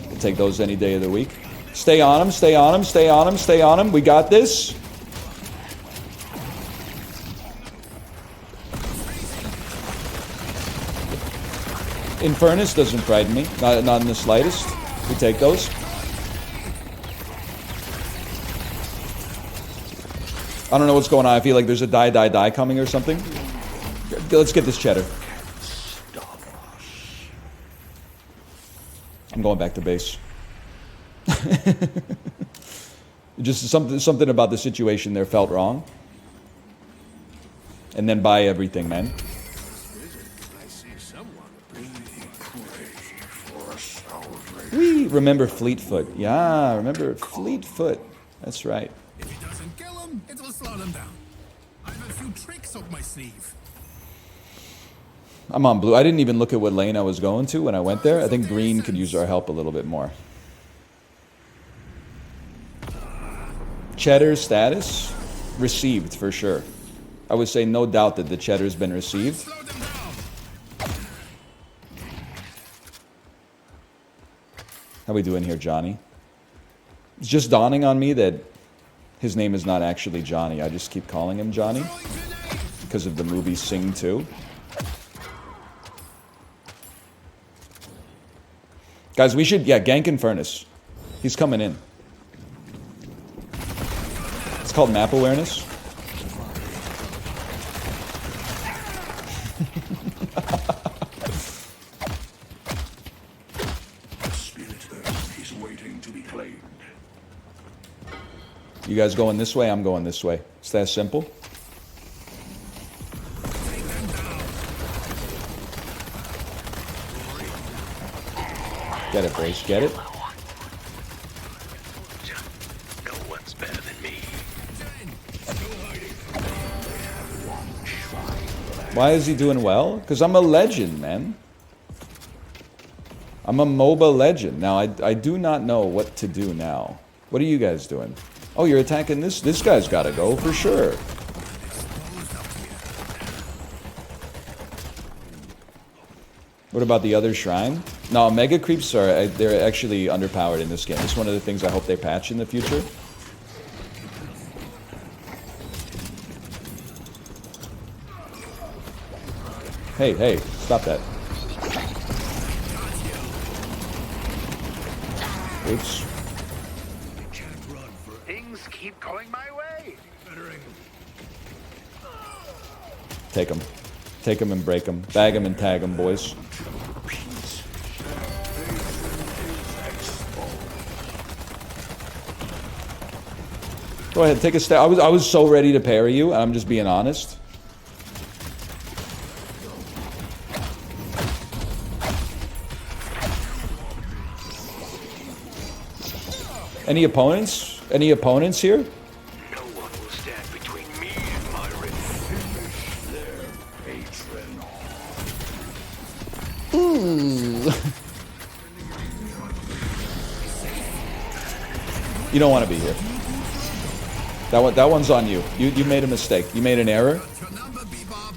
We'll take those any day of the week. Stay on him, stay on him, stay on him, stay on him. We got this. Infernus doesn't frighten me. Not in the slightest. We take those. I don't know what's going on. I feel like there's a die coming or something. Let's get this cheddar. I'm going back to base. Just something about the situation there felt wrong. And then buy everything, man. We remember Fleetfoot. Yeah, remember Fleetfoot. That's right. If it doesn't kill him, it will slow them down. I have a few tricks up my sleeve. I'm on blue. I didn't even look at what lane I was going to when I went there. I think green could use our help a little bit more. Cheddar status? Received, for sure. I would say no doubt that the cheddar's been received. Slow them down. How we doing here, Johnny? It's just dawning on me that his name is not actually Johnny. I just keep calling him Johnny because of the movie Sing 2. Guys, we should, gank Infernus. He's coming in. It's called map awareness. You guys going this way? I'm going this way. It's that simple. Get it, Brace. Get it? No one's better than me. Why is he doing well? Because I'm a legend, man. I'm a MOBA legend. Now, I do not know what to do now. What are you guys doing? Oh, you're attacking this? This guy's got to go for sure. What about the other shrine? No, mega creeps are, they're actually underpowered in this game. It's one of the things I hope they patch in the future. Hey, stop that. Oops. Things keep keep going my way. Take him. Take him and break him. Bag him and tag him, boys. Go ahead, take a step. I was so ready to parry you, and I'm just being honest. Any opponents? Any opponents here? No one will stand between me and my revenge. Their patron. You don't want to be here. That one's on you. You made a mistake. You made an error. Your number, Bebop.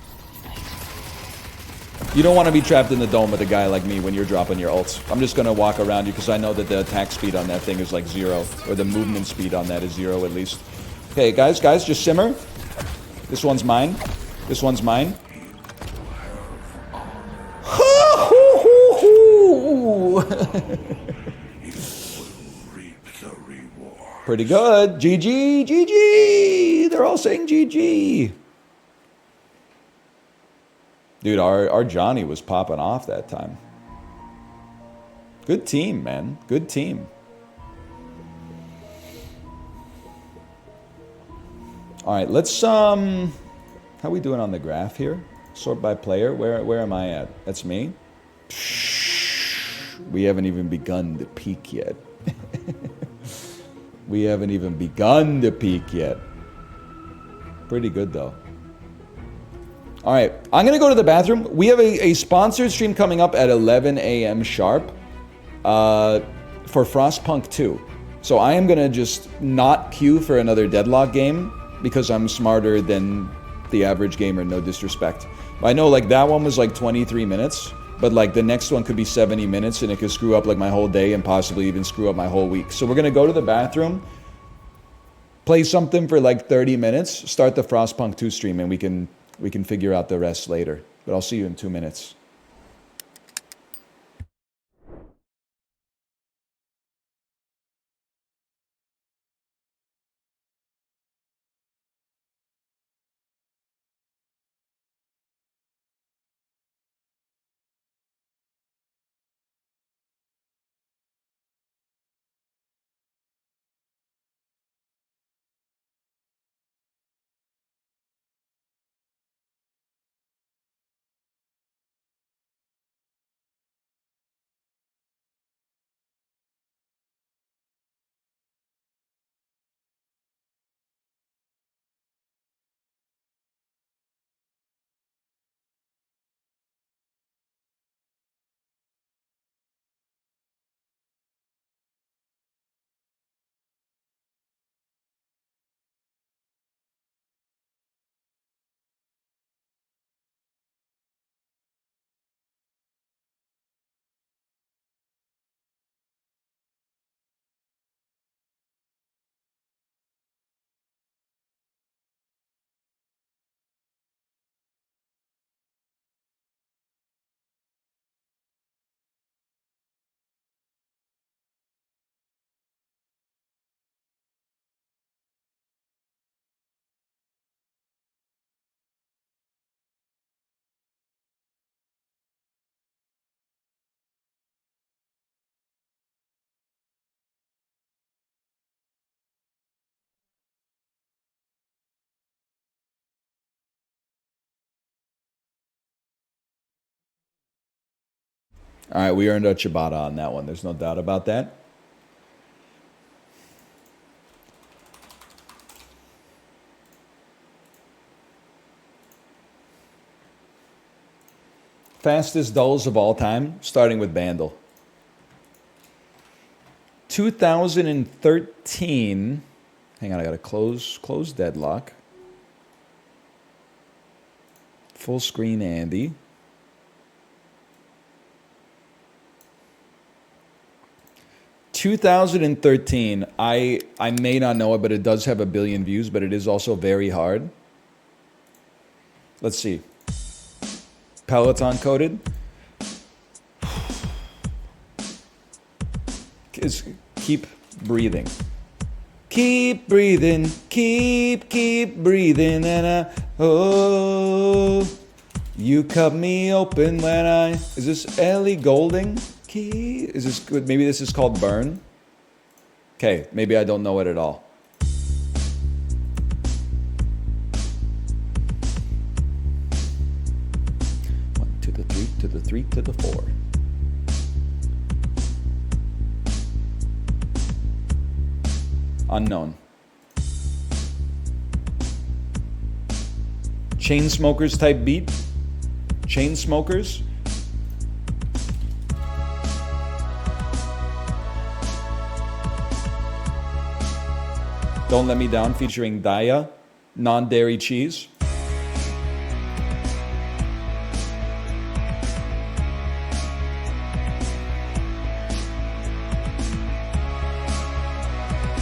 You don't want to be trapped in the dome with a guy like me when you're dropping your ults. I'm just going to walk around you because I know that the attack speed on that thing is like 0. Or the movement speed on that is 0 at least. Okay, guys, just simmer. This one's mine. This one's mine. Pretty good. GG, GG. They're all saying GG. Dude, our Johnny was popping off that time. Good team, man. Good team. All right, let's how we doing on the graph here? Sort by player. Where am I at? That's me. We haven't even begun to peak yet. We haven't even begun to peak yet. Pretty good though. All right, I'm gonna go to the bathroom. We have a sponsored stream coming up at 11 a.m. sharp for Frostpunk 2. So I am gonna just not queue for another Deadlock game because I'm smarter than the average gamer, no disrespect. I know like that one was like 23 minutes, but like the next one could be 70 minutes and it could screw up like my whole day and possibly even screw up my whole week. So we're gonna go to the bathroom, play something for like 30 minutes, start the Frostpunk 2 stream, and we can figure out the rest later. But I'll see you in 2 minutes. All right, we earned our ciabatta on that one. There's no doubt about that. Fastest dulls of all time, starting with Bandle. 2013. Hang on, I gotta close Deadlock. Full screen Andy. (2013). I may not know it, but it does have 1 billion views, but it is also very hard. Let's see. Peloton coded. Keep breathing. Keep breathing, keep breathing, and oh, you cut me open when I. Is this Ellie Goulding? Is this maybe this is called Burn? Okay, maybe I don't know it at all. One to the three, to the three, to the four. Unknown. Chainsmokers type beat? Chainsmokers? Don't Let Me Down featuring Daya, non-dairy cheese.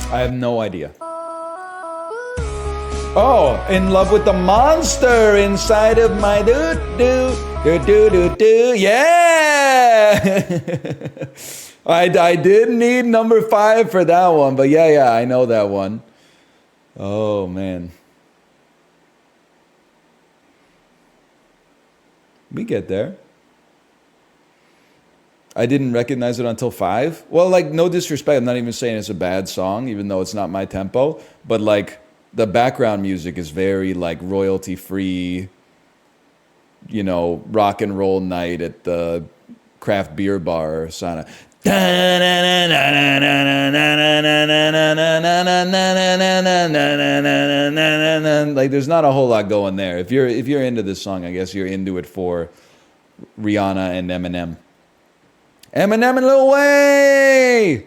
I have no idea. Oh, In Love with the Monster inside of my do. Yeah! I did need number 5 for that one, but yeah, I know that one. Oh, man. We get there. I didn't recognize it until 5. Well, like, no disrespect. I'm not even saying it's a bad song, even though it's not my tempo. But, like, the background music is very, like, royalty-free, you know, rock and roll night at the craft beer bar or sauna. Like, there's not a whole lot going there. If you're into this song, I guess you're into it for Rihanna and Eminem. Eminem and Lil Wayne!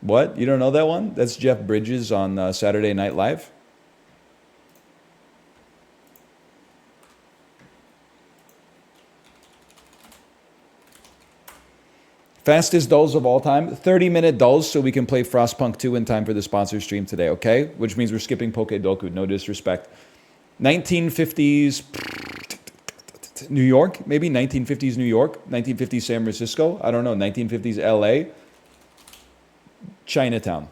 What? You don't know that one? That's Jeff Bridges on Saturday Night Live. Fastest dulls of all time. 30-minute dulls so we can play Frostpunk 2 in time for the sponsor stream today, okay? Which means we're skipping Poke Doku, no disrespect. 1950s New York, maybe 1950s New York, 1950s San Francisco, I don't know, 1950s LA. Chinatown.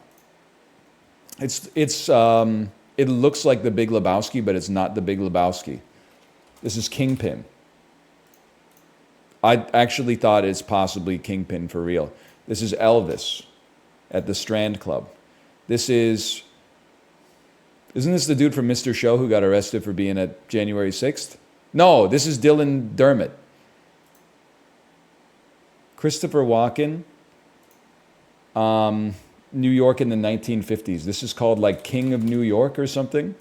It looks like The Big Lebowski, but it's not The Big Lebowski. This is Kingpin. I actually thought it's possibly Kingpin for real. This is Elvis at the Strand Club. Isn't this the dude from Mr. Show who got arrested for being at January 6th? No, this is Dylan Dermott. Christopher Walken. New York in the 1950s. This is called like King of New York or something.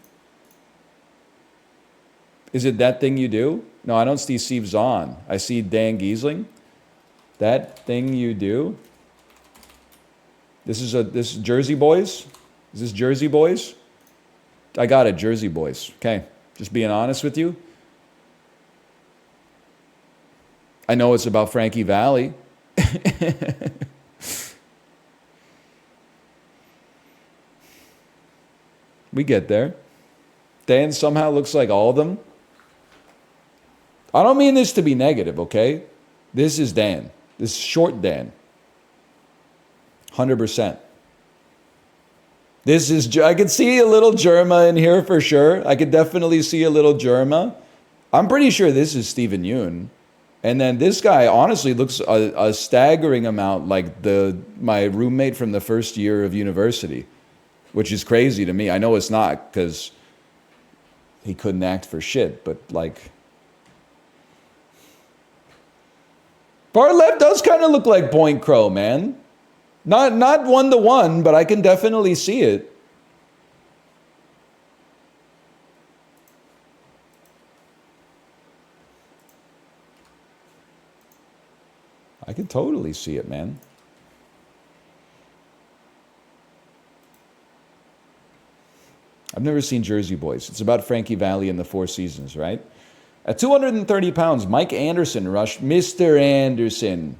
Is it That Thing You Do? No, I don't see Steve Zahn. I see Dan Giesling. That Thing You Do. This is Jersey Boys. Is this Jersey Boys? I got it, Jersey Boys. Okay, just being honest with you. I know it's about Frankie Valli. We get there. Dan somehow looks like all of them. I don't mean this to be negative, okay? This is Dan. This is short Dan. 100%. This is, I could see a little Germa in here for sure. I could definitely see a little Germa. I'm pretty sure this is Stephen Yoon. And then this guy honestly looks a staggering amount like my roommate from the first year of university, which is crazy to me. I know it's not because he couldn't act for shit, but like... Far left does kind of look like Point Crow, man. Not 1-to-1, but I can definitely see it. I can totally see it, man. I've never seen Jersey Boys. It's about Frankie Valli and the Four Seasons, right? At 230 pounds, Mike Anderson rushed. Mr. Anderson.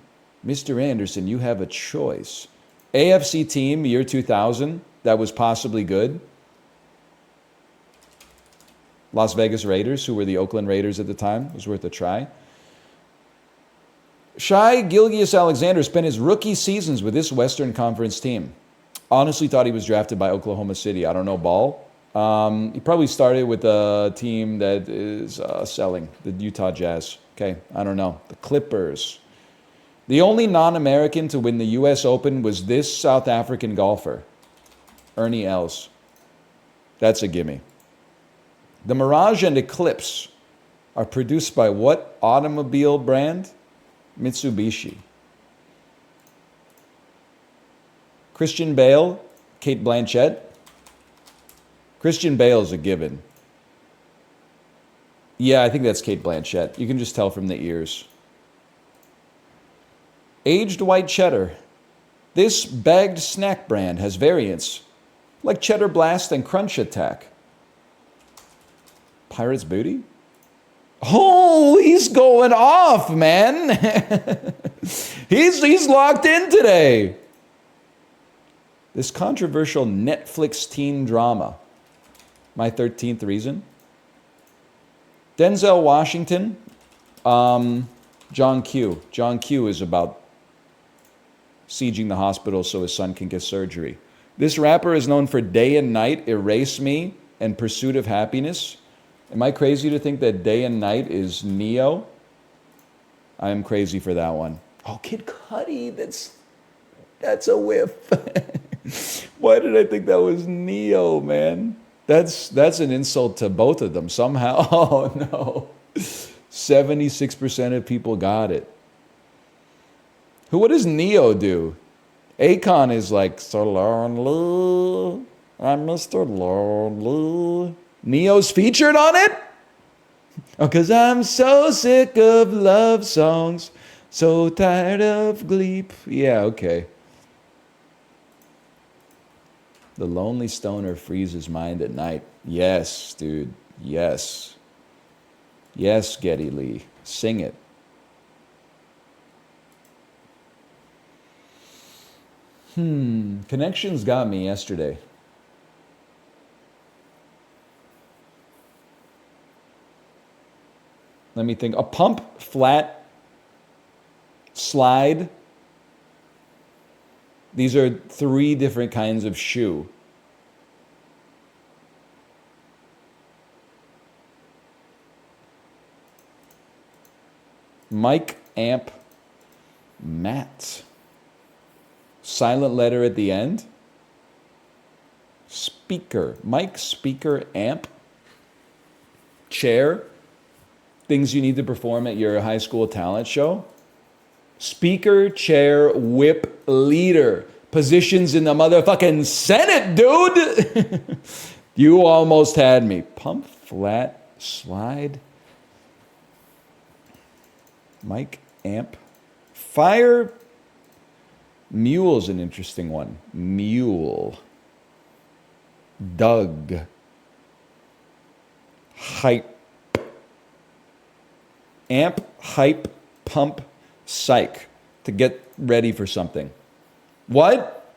Mr. Anderson, you have a choice. AFC team, year 2000, that was possibly good. Las Vegas Raiders, who were the Oakland Raiders at the time. It was worth a try. Shai Gilgeous-Alexander spent his rookie seasons with this Western Conference team. Honestly thought he was drafted by Oklahoma City. I don't know ball. He probably started with a team that is selling, the Utah Jazz. Okay, I don't know. The Clippers. The only non-American to win the U.S. Open was this South African golfer, Ernie Els. That's a gimme. The Mirage and Eclipse are produced by what automobile brand? Mitsubishi. Christian Bale, Kate Blanchett. Christian Bale is a given. Yeah, I think that's Kate Blanchett. You can just tell from the ears. Aged white cheddar. This bagged snack brand has variants like Cheddar Blast and Crunch Attack. Pirate's Booty? Oh, he's going off, man. he's locked in today. This controversial Netflix teen drama, My 13th Reason. Denzel Washington, John Q. John Q is about sieging the hospital so his son can get surgery. This rapper is known for Day and Night, Erase Me, and Pursuit of Happiness. Am I crazy to think that Day and Night is Neo? I am crazy for that one. Oh, Kid Cudi, that's a whiff. Why did I think that was Neo, man? That's an insult to both of them somehow. Oh, no. 76% of people got it. What does Neo do? Akon is like, so lonely, I'm Mr. Lonely. Neo's featured on it? Oh, 'cause I'm so sick of love songs, so tired of Gleep. Yeah, okay. The lonely stoner frees his mind at night. Yes, dude. Yes. Yes, Geddy Lee. Sing it. Connections got me yesterday. Let me think. A pump, flat, slide. These are 3 different kinds of shoe. Mic, amp, mat. Silent letter at the end. Speaker. Mic, speaker, amp. Chair. Things you need to perform at your high school talent show. Speaker, chair, whip, leader. Positions in the motherfucking Senate, dude! You almost had me. Pump, flat, slide. Mic, amp. Fire. Mule's an interesting one. Mule. Doug. Hype. Amp, hype, pump, psych. To get ready for something. What?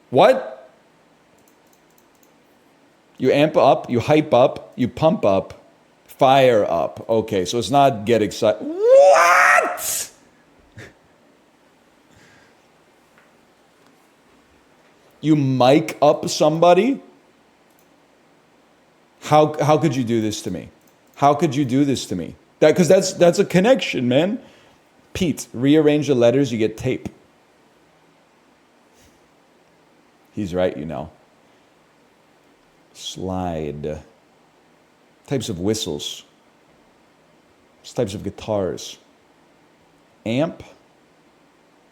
What? You amp up, you hype up, you pump up, fire up. Okay, so it's not get excited. What? You mic up somebody? How could you do this to me? How could you do this to me? Because that's a connection, man. Pete, rearrange the letters, you get tape. He's right, you know. Slide. Types of whistles. Types of guitars. Amp.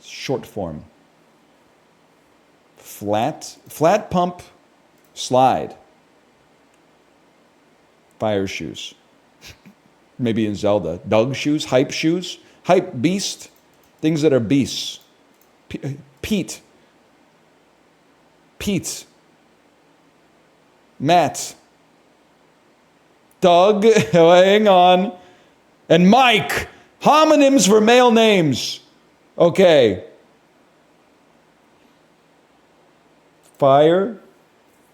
Short form. Flat pump. Slide. Fire shoes. Maybe in Zelda. Doug shoes, hype shoes. Hype beast. Things that are beasts. Pete. Matt. Doug. Hang on. And Mike. Homonyms for male names. Okay. Fire.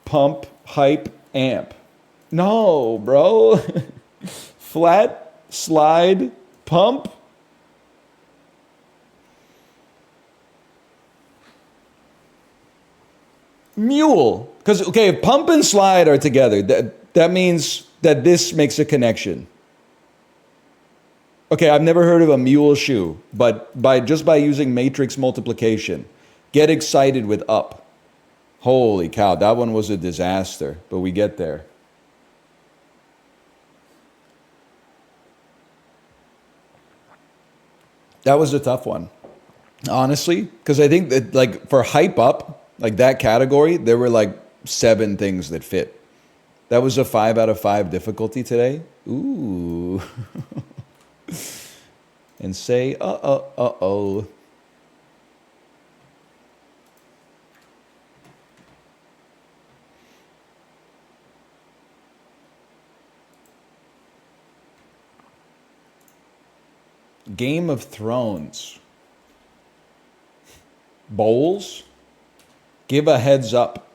pump, hype, amp. No, bro. Flat, slide, pump. Mule. Because, okay, if pump and slide are together, that means that this makes a connection. Okay, I've never heard of a mule shoe, but just by using matrix multiplication, get excited with up. Holy cow, that one was a disaster, but we get there. That was a tough one, honestly, because I think that, like, for hype up, like that category, there were like 7 things that fit. That was a 5 out of 5 difficulty today. Ooh. And say, uh-oh. Game of Thrones. Bowls. Give a heads up.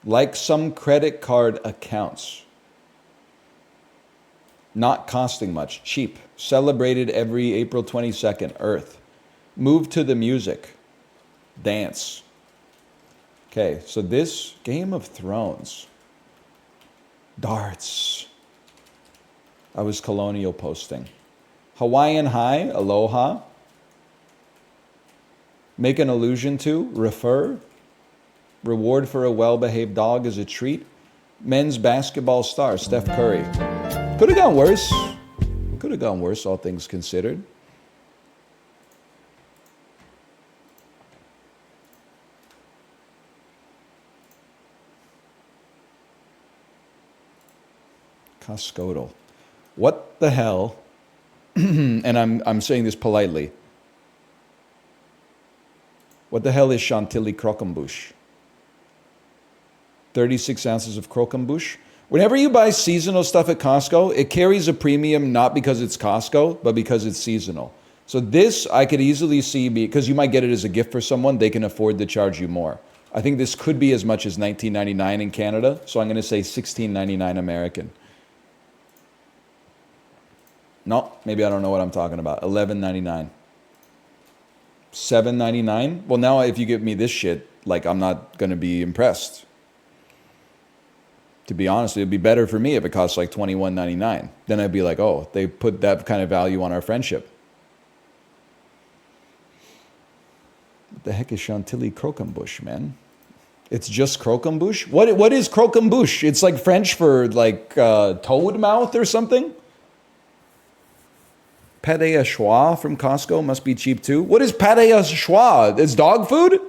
Like some credit card accounts. Not costing much. Cheap. Celebrated every April 22nd. Earth. Move to the music. Dance. Okay, so this Game of Thrones. Darts. I was colonial posting. Hawaiian high, aloha. Make an allusion to, refer. Reward for a well-behaved dog is a treat. Men's basketball star, Steph Curry. Could have gone worse. Could have gone worse, all things considered. Cascodal. What the hell? And I'm saying this politely. What the hell is Chantilly croquembouche? 36 ounces of croquembouche. Whenever you buy seasonal stuff at Costco, it carries a premium not because it's Costco, but because it's seasonal. So this I could easily see, because you might get it as a gift for someone, they can afford to charge you more. I think this could be as much as $19.99 in Canada, so I'm going to say $16.99 American. No, maybe I don't know what I'm talking about. $11.99. $7.99? Well, now if you give me this shit, like, I'm not going to be impressed. To be honest, it'd be better for me if it costs like $21.99. Then I'd be like, oh, they put that kind of value on our friendship. What the heck is Chantilly croquembouche, man? It's just croquembouche? What is croquembouche? It's like French for like toad mouth or something? Pâte à choix from Costco must be cheap too. What is pâte à choix? It's dog food?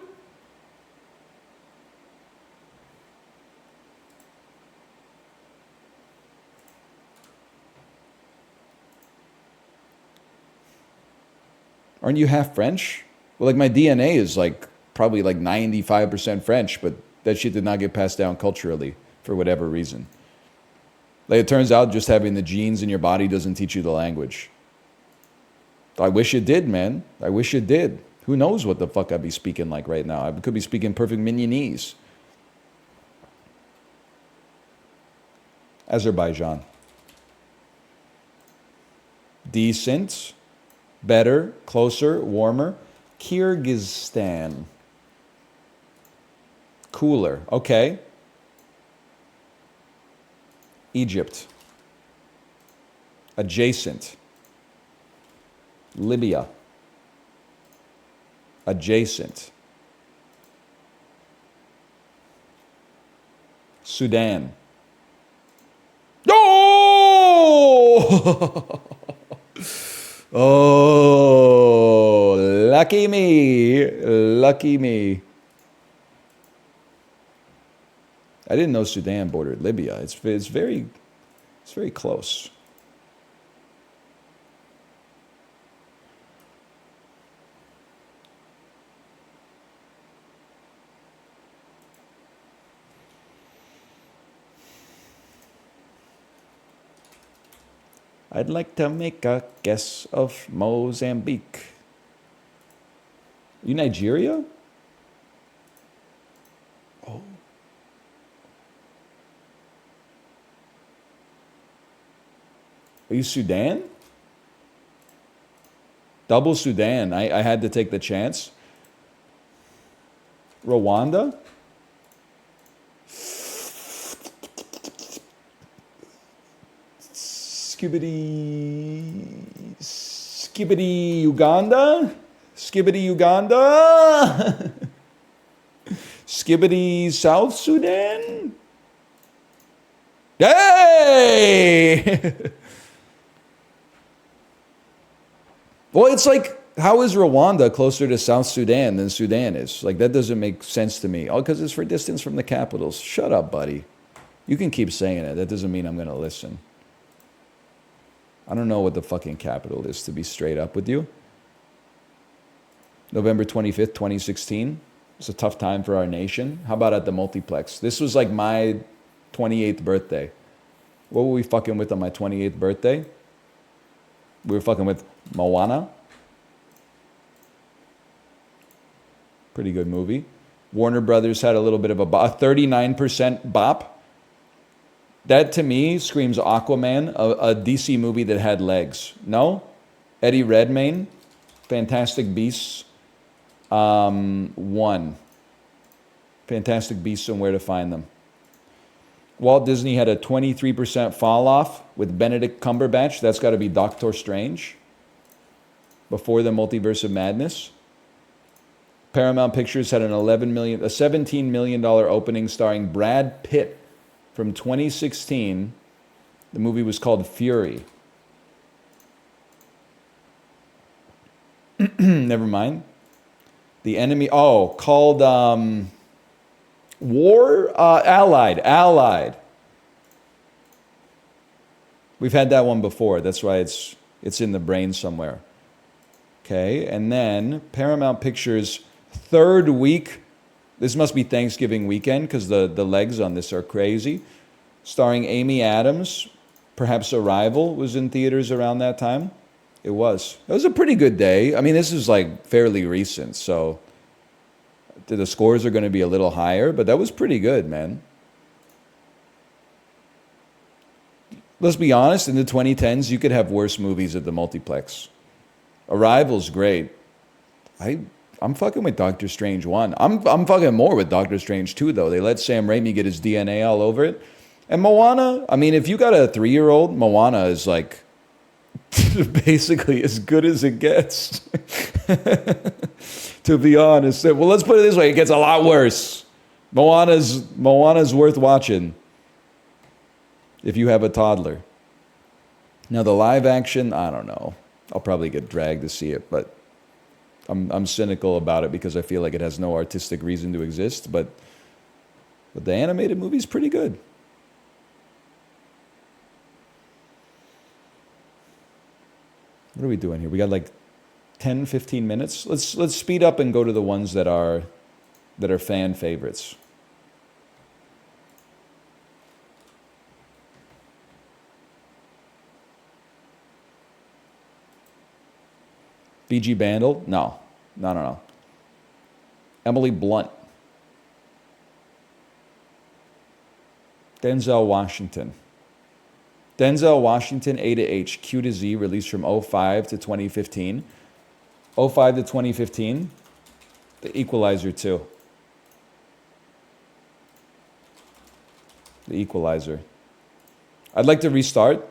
Aren't you half French? Well, like my DNA is like probably like 95% French, but that shit did not get passed down culturally for whatever reason. Like it turns out just having the genes in your body doesn't teach you the language. I wish it did, man. I wish it did. Who knows what the fuck I'd be speaking like right now? I could be speaking perfect Mignonese. Azerbaijan. Decent. Better. Closer. Warmer. Kyrgyzstan. Cooler. Okay. Egypt. Adjacent. Libya. Adjacent. Sudan. Oh! Oh, lucky me. Lucky me. I didn't know Sudan bordered Libya. It's very close. I'd like to make a guess of Mozambique. You Nigeria? Oh. Are you Sudan? Double Sudan. I had to take the chance. Rwanda? Skibbity Uganda? Skibbity Uganda? Skibbity South Sudan? Hey! Well, it's like, how is Rwanda closer to South Sudan than Sudan is? Like, that doesn't make sense to me. Oh, because it's for distance from the capitals. Shut up, buddy. You can keep saying it. That doesn't mean I'm going to listen. I don't know what the fucking capital is, to be straight up with you. November 25th, 2016. It's a tough time for our nation. How about at the multiplex? This was like my 28th birthday. What were we fucking with on my 28th birthday? We were fucking with Moana. Pretty good movie. Warner Brothers had a little bit of a 39% bop. That to me screams Aquaman, a DC movie that had legs. No? Eddie Redmayne, Fantastic Beasts 1. Fantastic Beasts and Where to Find Them. Walt Disney had a 23% fall off with Benedict Cumberbatch. That's got to be Doctor Strange. Before the Multiverse of Madness. Paramount Pictures had a $17 million opening starring Brad Pitt from 2016. The movie was called Fury. Never mind. The Enemy, called Allied. We've had that one before. That's why it's in the brain somewhere. Okay, and then Paramount Pictures' third week. This must be Thanksgiving weekend because the legs on this are crazy. Starring Amy Adams. Perhaps Arrival was in theaters around that time. It was. It was a pretty good day. I mean, this is like fairly recent, so the scores are going to be a little higher, but that was pretty good, man. Let's be honest, in the 2010s, you could have worse movies at the multiplex. Arrival's great. I'm fucking with Doctor Strange 1. I'm fucking more with Doctor Strange 2, though. They let Sam Raimi get his DNA all over it. And Moana, I mean, if you got a 3-year-old, Moana is like basically as good as it gets. To be honest. Well, let's put it this way. It gets a lot worse. Moana's worth watching if you have a toddler. Now, the live action, I don't know. I'll probably get dragged to see it, but I'm cynical about it because I feel like it has no artistic reason to exist, but the animated movie is pretty good. What are we doing here? We got like 10, 15 minutes. Let's speed up and go to the ones that are fan favorites. BG Bandel? No. Emily Blunt. Denzel Washington. Denzel Washington, A to H, Q to Z, released from 05 to 2015. 05 to 2015, The Equalizer 2. The Equalizer. I'd like to restart.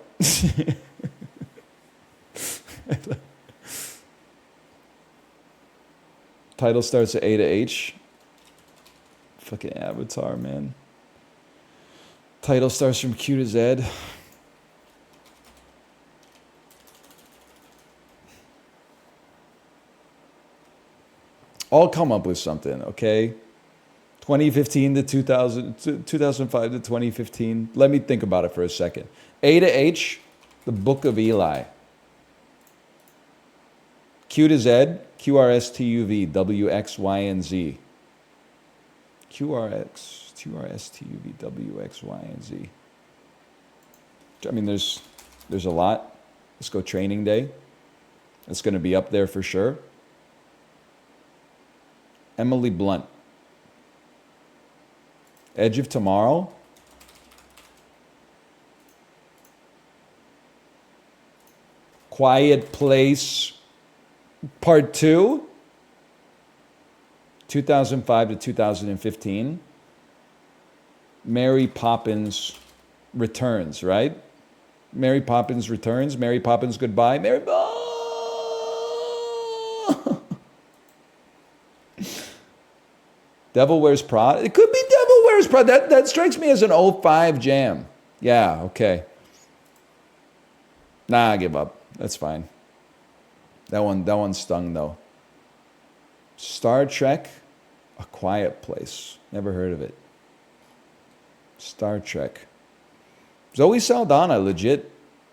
Title starts at A to H. Fucking Avatar, man. Title starts from Q to Z. I'll come up with something, okay? 2015 to 2005 to 2015. Let me think about it for a second. A to H, The Book of Eli. Q to Z, QRSTUV, WXYNZ. QRSTUV, WXYNZ. I mean, there's a lot. Let's go Training Day. It's going to be up there for sure. Emily Blunt. Edge of Tomorrow. Quiet Place Part 2, 2005 to 2015. Mary Poppins Returns, right? Mary Poppins Returns, Mary Poppins Goodbye, Mary Devil Wears Prada. It could be Devil Wears Prada. That strikes me as an '05 jam. Yeah, okay. Nah, I give up. That's fine. That one stung though. Star Trek, A Quiet Place. Never heard of it. Star Trek. Zoe Saldana, legit.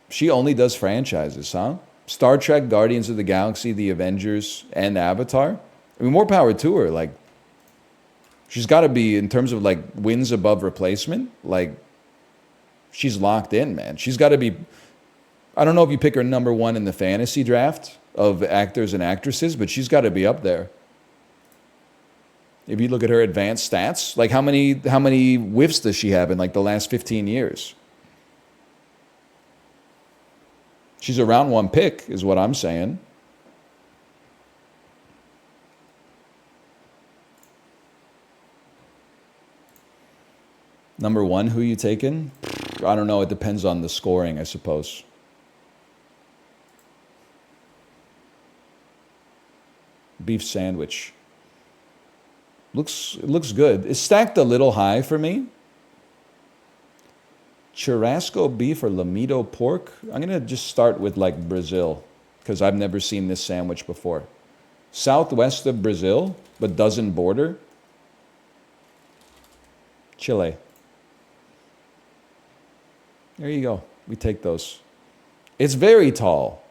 She only does franchises, huh? Star Trek, Guardians of the Galaxy, The Avengers, and Avatar. I mean, more power to her. Like, she's got to be, in terms of like wins above replacement, like, she's locked in, man. She's got to be, I don't know if you pick her number one in the fantasy draft of actors and actresses, but she's got to be up there. If you look at her advanced stats, like how many whiffs does she have in like the last 15 years? She's a round one pick, is what I'm saying. Number one, who you taking? I don't know. It depends on the scoring, I suppose. Beef sandwich. Looks good. It's stacked a little high for me. Churrasco beef or Lamido pork? I'm going to just start with like Brazil because I've never seen this sandwich before. Southwest of Brazil, but doesn't border. Chile. There you go. We take those. It's very tall.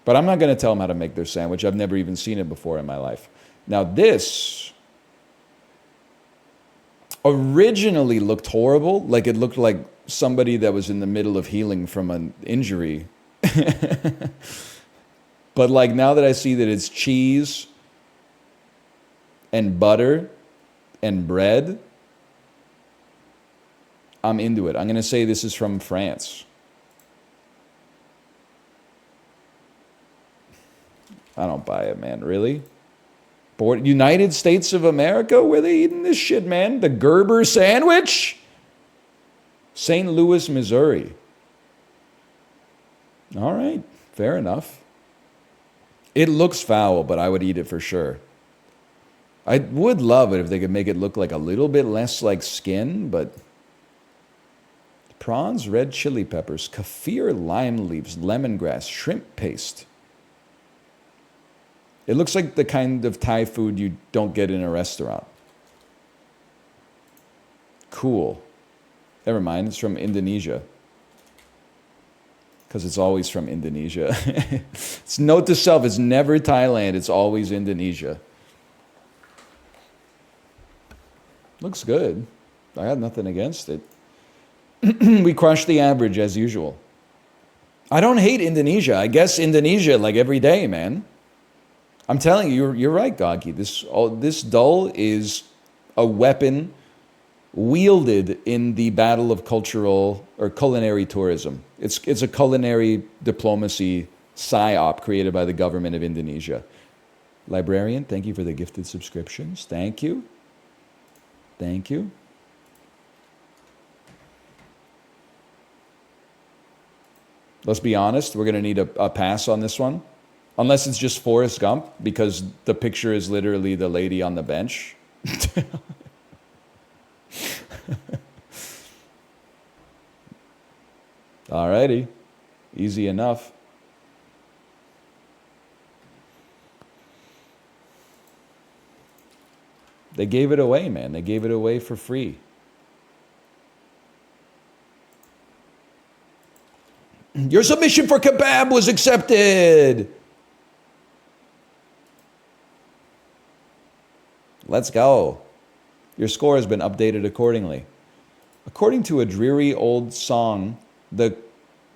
But I'm not going to tell them how to make their sandwich. I've never even seen it before in my life. Now this originally looked horrible. Like it looked like somebody that was in the middle of healing from an injury. But like now that I see that it's cheese and butter and bread, I'm into it. I'm going to say this is from France. I don't buy it, man. Really? United States of America? Where they eating this shit, man? The Gerber sandwich? St. Louis, Missouri. All right. Fair enough. It looks foul, but I would eat it for sure. I would love it if they could make it look like a little bit less like skin, but... Prawns, red chili peppers, kaffir lime leaves, lemongrass, shrimp paste. It looks like the kind of Thai food you don't get in a restaurant. Cool. Never mind, it's from Indonesia. Because it's always from Indonesia. It's note to self, it's never Thailand, it's always Indonesia. Looks good. I had nothing against it. We crushed the average as usual. I don't hate Indonesia. I guess Indonesia like every day, man. I'm telling you, you're right, Goggy. This dull is a weapon wielded in the battle of cultural or culinary tourism. It's a culinary diplomacy psyop created by the government of Indonesia. Librarian, thank you for the gifted subscriptions. Thank you. Thank you. Let's be honest, we're going to need a pass on this one. Unless it's just Forrest Gump, because the picture is literally the lady on the bench. Alrighty. Easy enough. They gave it away, man. They gave it away for free. Your submission for kebab was accepted. Let's go. Your score has been updated accordingly. According to a dreary old song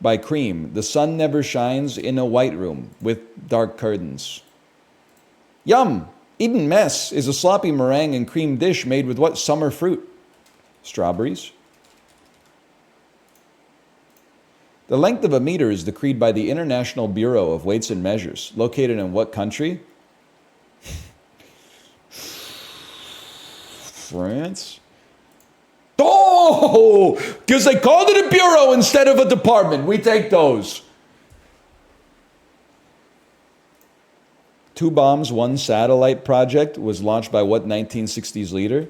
by Cream, the sun never shines in a white room with dark curtains. Yum! Eden Mess is a sloppy meringue and cream dish made with what summer fruit? Strawberries. The length of a meter is decreed by the International Bureau of Weights and Measures. Located in what country? France? Oh! Because they called it a bureau instead of a department. We take those. 2 bombs, 1 satellite project was launched by what 1960s leader?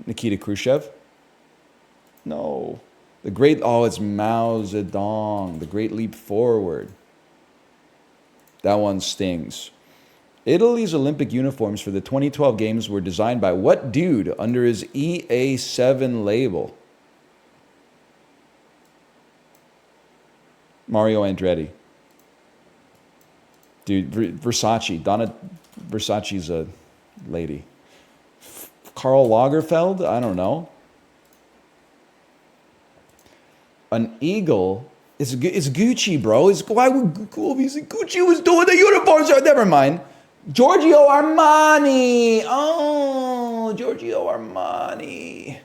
Nikita Khrushchev? No. The Great... Oh, it's Mao Zedong. The Great Leap Forward. That one stings. Italy's Olympic uniforms for the 2012 games were designed by what dude under his EA7 label? Mario Andretti. Dude, Versace. Donna Versace's a lady. Karl Lagerfeld? I don't know. An eagle... It's Gucci, bro. Why would Gucci was doing the uniforms? Never mind. Giorgio Armani. Oh, Giorgio Armani.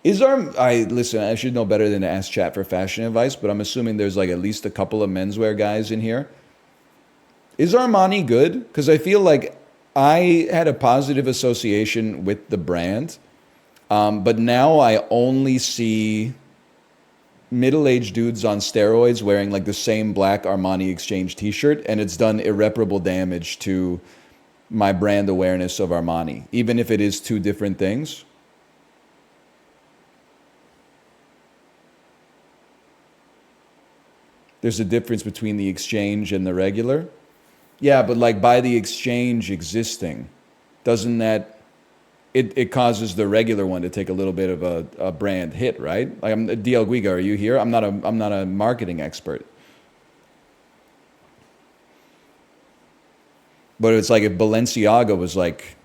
Listen, I should know better than to ask chat for fashion advice, but I'm assuming there's like at least a couple of menswear guys in here. Is Armani good? Because I feel like I had a positive association with the brand, but now I only see middle-aged dudes on steroids wearing like the same black Armani Exchange t-shirt, and it's done irreparable damage to my brand awareness of Armani, even if it is 2 different things. There's a difference between the Exchange and the regular. Yeah, but like by the Exchange existing, doesn't that it causes the regular one to take a little bit of a brand hit, right? Like, DL Guiga, are you here? I'm not a marketing expert. But it's like if Balenciaga was like,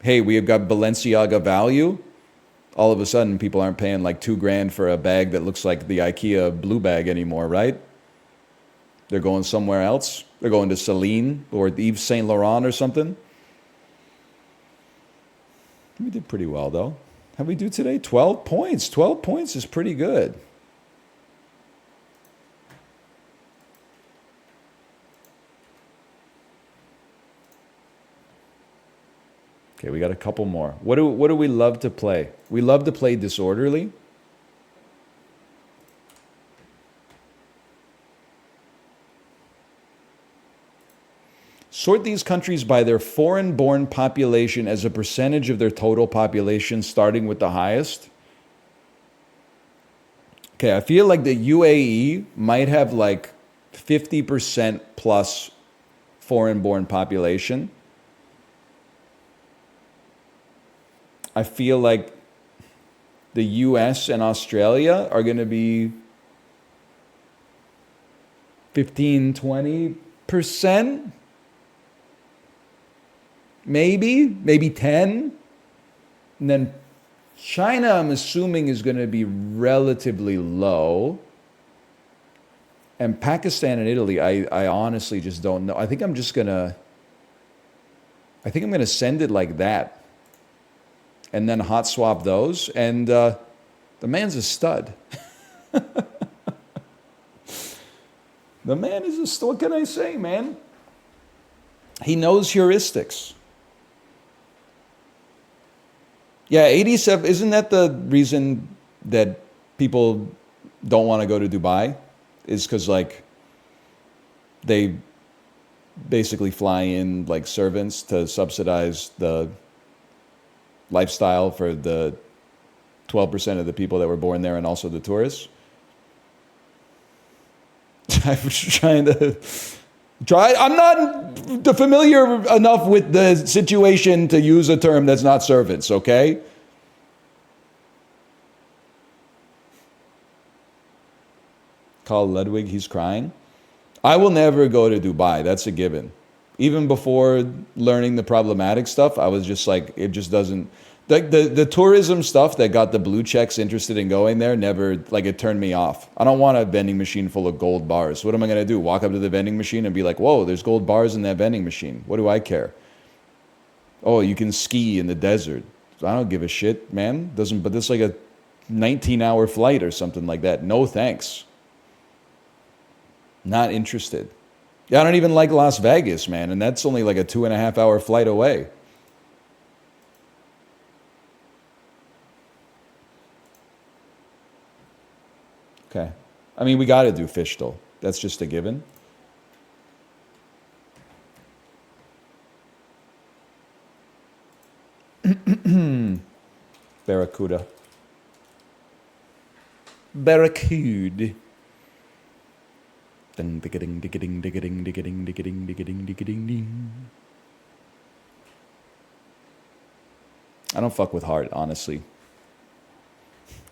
hey, we have got Balenciaga value, all of a sudden people aren't paying like $2,000 for a bag that looks like the IKEA blue bag anymore, right? They're going somewhere else. They're going to Celine or Yves Saint Laurent or something. We did pretty well, though. How'd we do today? 12 points. 12 points is pretty good. Okay, we got a couple more. What do we love to play? We love to play Disorderly. Sort these countries by their foreign-born population as a percentage of their total population, starting with the highest. Okay, I feel like the UAE might have like 50% plus foreign-born population. I feel like the US and Australia are going to be 15, 20%. Maybe 10. And then China, I'm assuming, is going to be relatively low. And Pakistan and Italy, I honestly just don't know. I think I'm going to send it like that. And then hot swap those. And the man's a stud. The man is a stud. What can I say, man? He knows heuristics. Yeah, 87, isn't that the reason that people don't want to go to Dubai? Is because, like, they basically fly in, like, servants to subsidize the lifestyle for the 12% of the people that were born there and also the tourists? I was trying to... I'm not familiar enough with the situation to use a term that's not servants, okay? Carl Ludwig, he's crying. I will never go to Dubai. That's a given. Even before learning the problematic stuff, I was just like, it just doesn't... Like the tourism stuff that got the blue checks interested in going there never, like, it turned me off. I don't want a vending machine full of gold bars. What am I going to do? Walk up to the vending machine and be like, whoa, there's gold bars in that vending machine. What do I care? Oh, you can ski in the desert. I don't give a shit, man. But it's like a 19-hour flight or something like that. No thanks. Not interested. Yeah, I don't even like Las Vegas, man, and that's only like a 2.5-hour flight away. Okay. I mean, we got to do fish, though. That's just a given. Barracuda. Barracuda. Ding, ding, ding, ding, ding, ding, ding, ding, ding, ding, ding, ding. I don't fuck with heart, honestly.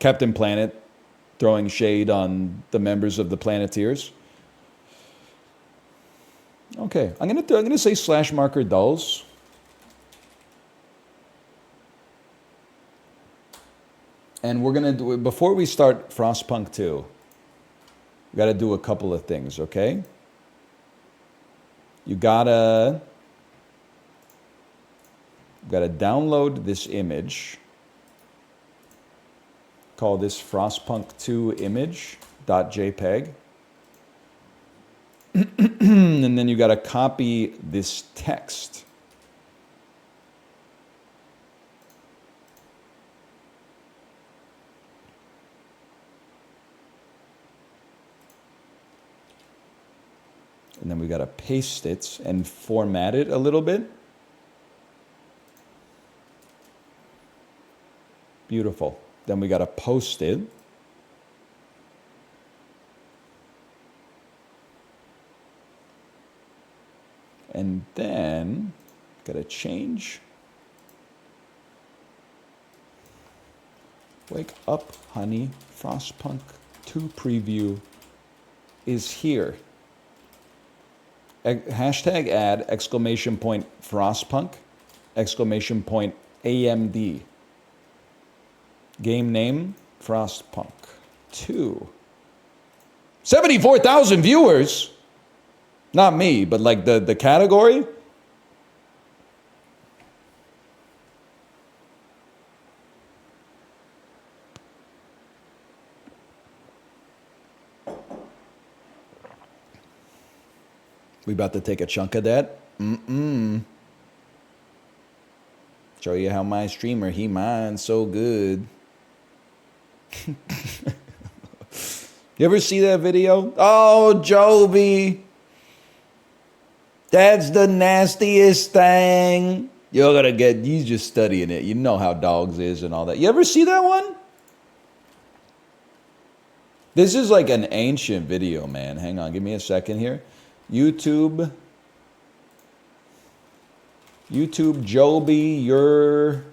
Captain Planet throwing shade on the members of the Planeteers. Okay, I'm gonna say slash marker dulls. And we're gonna do it before we start Frostpunk 2. We gotta do a couple of things, okay? You gotta download this image. Call this Frostpunk2 image.jpg. And then you gotta copy this text. And then we got to paste it and format it a little bit. Beautiful. Then we got to post it. And then got to change. Wake up, honey. Frostpunk 2 preview is here. Hashtag ad, exclamation point Frostpunk, exclamation point AMD. Game name, Frostpunk 2. 74,000 viewers. Not me, but like the category. We about to take a chunk of that. Show you how my streamer, he mines so good. You ever see that video? Oh, Joby. That's the nastiest thing. You're gonna get, he's just studying it. You know how dogs is and all that. You ever see that one? This is like an ancient video, man. Hang on, give me a second here. YouTube, Joby, you're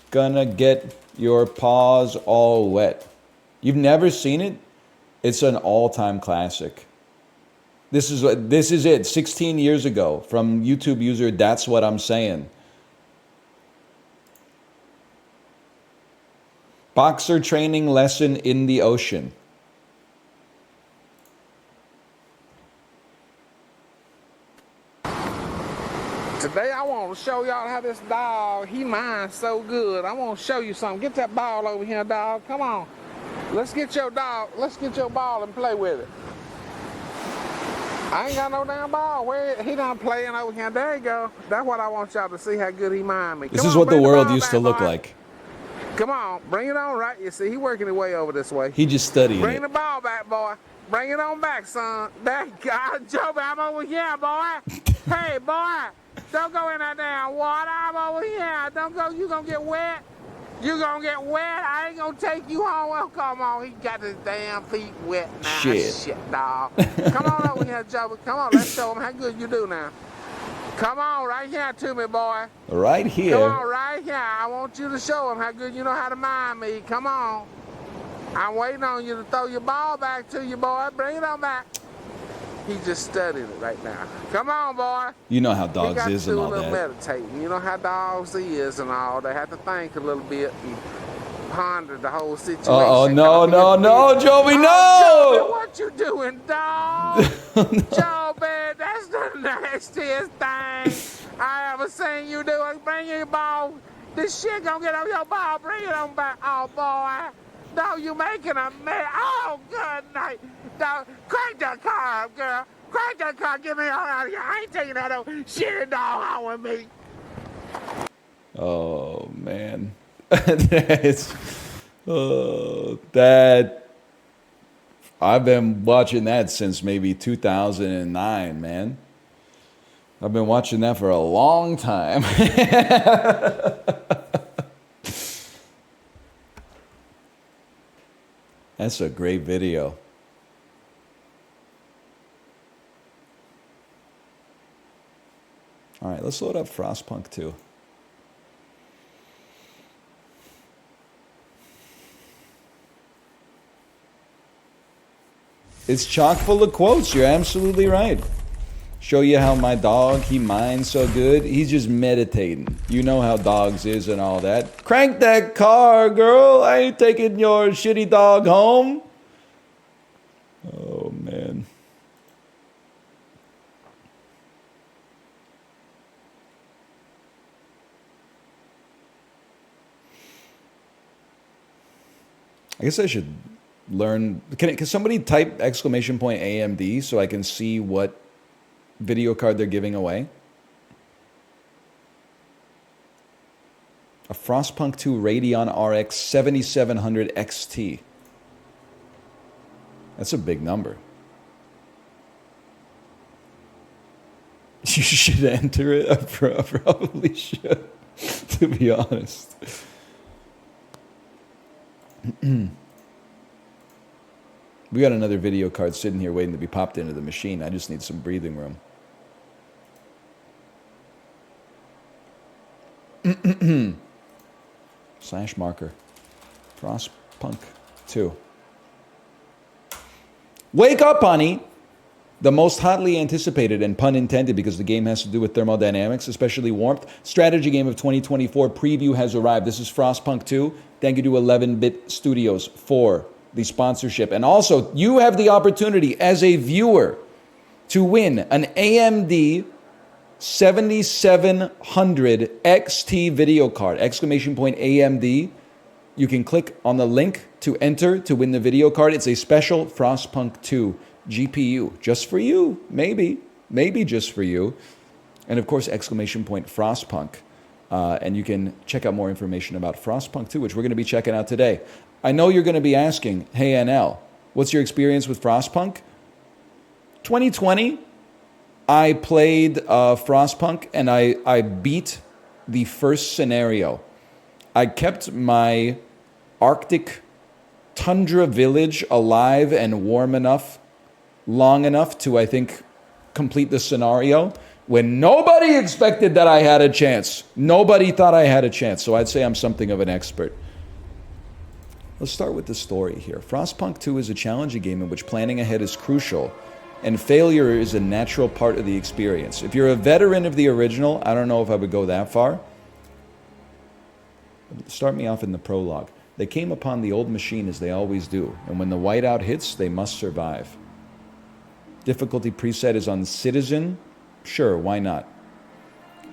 gonna get your paws all wet. You've never seen it? It's an all-time classic. This is it. 16 years ago from YouTube user. That's what I'm saying. Boxer training lesson in the ocean. Today I want to show y'all how this dog, he mines so good. I want to show you something. Get that ball over here, dog. Come on. Let's get your dog. Let's get your ball and play with it. I ain't got no damn ball. Where he done playing over here. There you go. That's what I want y'all to see, how good he mine me. This is what the world used to look like. Come on, bring it on, right? You see, he working his way over this way. He just studied Bring it. the ball back, boy. Bring it on back, son. There, God, Joby, I'm over here, boy. Hey, boy, don't go in that damn water. I'm over here. Don't go. You gonna get wet. You gonna get wet. I ain't gonna take you home. Well, come on. He got his damn feet wet now. Shit, dog. Come on over here, Joby. Come on. Let's show him how good you do now. Come on, right here to me, boy. Right here. Come on, right here. I want you to show him how good you know how to mine me. Come on. I'm waiting on you to throw your ball back to you, boy. Bring it on back. He's just studying it right now. Come on, boy. You know how dogs is and all that. He got to do a little meditating. You know how dogs is and all. They have to think a little bit and ponder the whole situation. Oh, no, Joby, no! Joby, what you doing, dog? Joby, that's the nastiest thing I ever seen you do. Bring your ball. This shit gonna get on your ball. Bring it on back. Oh, boy. No, you making a mess. Oh, good night. No, crank that car up, girl. Crank that car. Get me on out of here. I ain't taking that old shitty dog out with me. Oh man, that's that. I've been watching that since maybe 2009, man. I've been watching that for a long time. That's a great video. All right, let's load up Frostpunk 2. It's chock full of quotes. You're absolutely right. Show you how my dog, he minds so good. He's just meditating. You know how dogs is and all that. Crank that car, girl. I ain't taking your shitty dog home. Oh, man. I guess I should learn. Can somebody type !AMD so I can see what video card they're giving away? A Frostpunk 2 Radeon RX 7700 XT. That's a big number. You should enter it. I probably should, to be honest. We got another video card sitting here waiting to be popped into the machine. I just need some breathing room. Slash marker. Frostpunk 2. Wake up, honey! The most hotly anticipated, and pun intended because the game has to do with thermodynamics, especially warmth, strategy game of 2024 preview has arrived. This is Frostpunk 2. Thank you to 11-Bit Studios for the sponsorship. And also, you have the opportunity as a viewer to win an AMD 7700 XT video card. !AMD. You can click on the link to enter to win the video card. It's a special Frostpunk 2 GPU just for you. Maybe just for you. And of course, !Frostpunk. And you can check out more information about Frostpunk 2, which we're going to be checking out today. I know you're going to be asking, hey, NL, what's your experience with Frostpunk? 2020, I played Frostpunk, and I beat the first scenario. I kept my Arctic tundra village alive and warm enough, long enough to, I think, complete the scenario when nobody expected that I had a chance. Nobody thought I had a chance, so I'd say I'm something of an expert. Let's start with the story here. Frostpunk 2 is a challenging game in which planning ahead is crucial, and failure is a natural part of the experience. If you're a veteran of the original, I don't know if I would go that far. Start me off in the prologue. They came upon the old machine as they always do, and when the whiteout hits, they must survive. Difficulty preset is on Citizen. Sure, why not?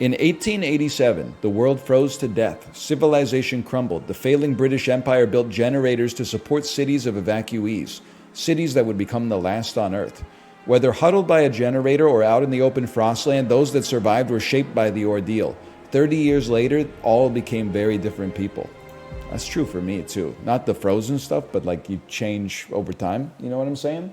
In 1887, the world froze to death. Civilization crumbled. The failing British Empire built generators to support cities of evacuees, cities that would become the last on Earth. Whether huddled by a generator or out in the open frostland, those that survived were shaped by the ordeal. 30 years later, all became very different people. That's true for me, too. Not the frozen stuff, but like you change over time. You know what I'm saying?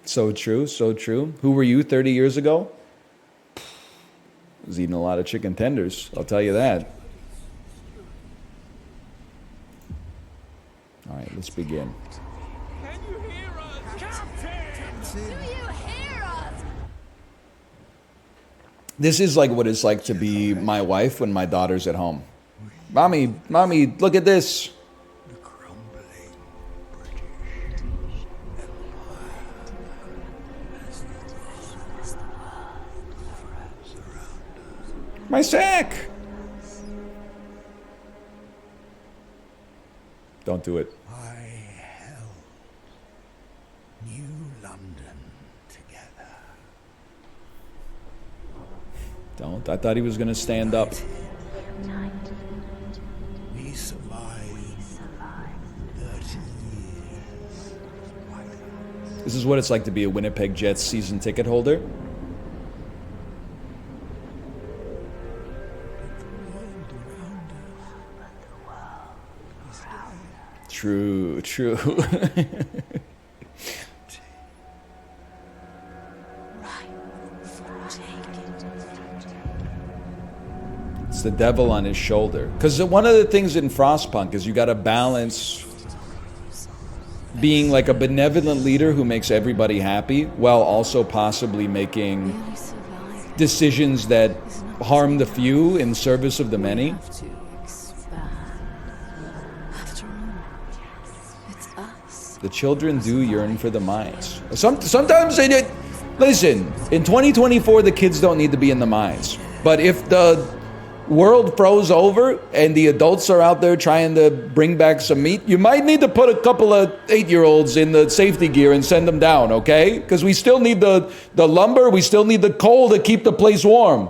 So true, so true. Who were you 30 years ago? I was eating a lot of chicken tenders, I'll tell you that. All right, let's begin. Can you hear us? Captain! Do you hear us? This is like what it's like to be my wife when my daughter's at home. Mommy, look at this. My sack! Don't do it. I held New London together. Don't. I thought he was going to stand up. We survived 30 years. This is what it's like to be a Winnipeg Jets season ticket holder. True, true. It's the devil on his shoulder. Because one of the things in Frostpunk is you got to balance being like a benevolent leader who makes everybody happy while also possibly making decisions that harm the few in service of the many. The children do yearn for the mines. Sometimes listen, in 2024, the kids don't need to be in the mines. But if the world froze over and the adults are out there trying to bring back some meat, you might need to put a couple of 8-year-olds in the safety gear and send them down, okay? Because we still need the lumber, we still need the coal to keep the place warm.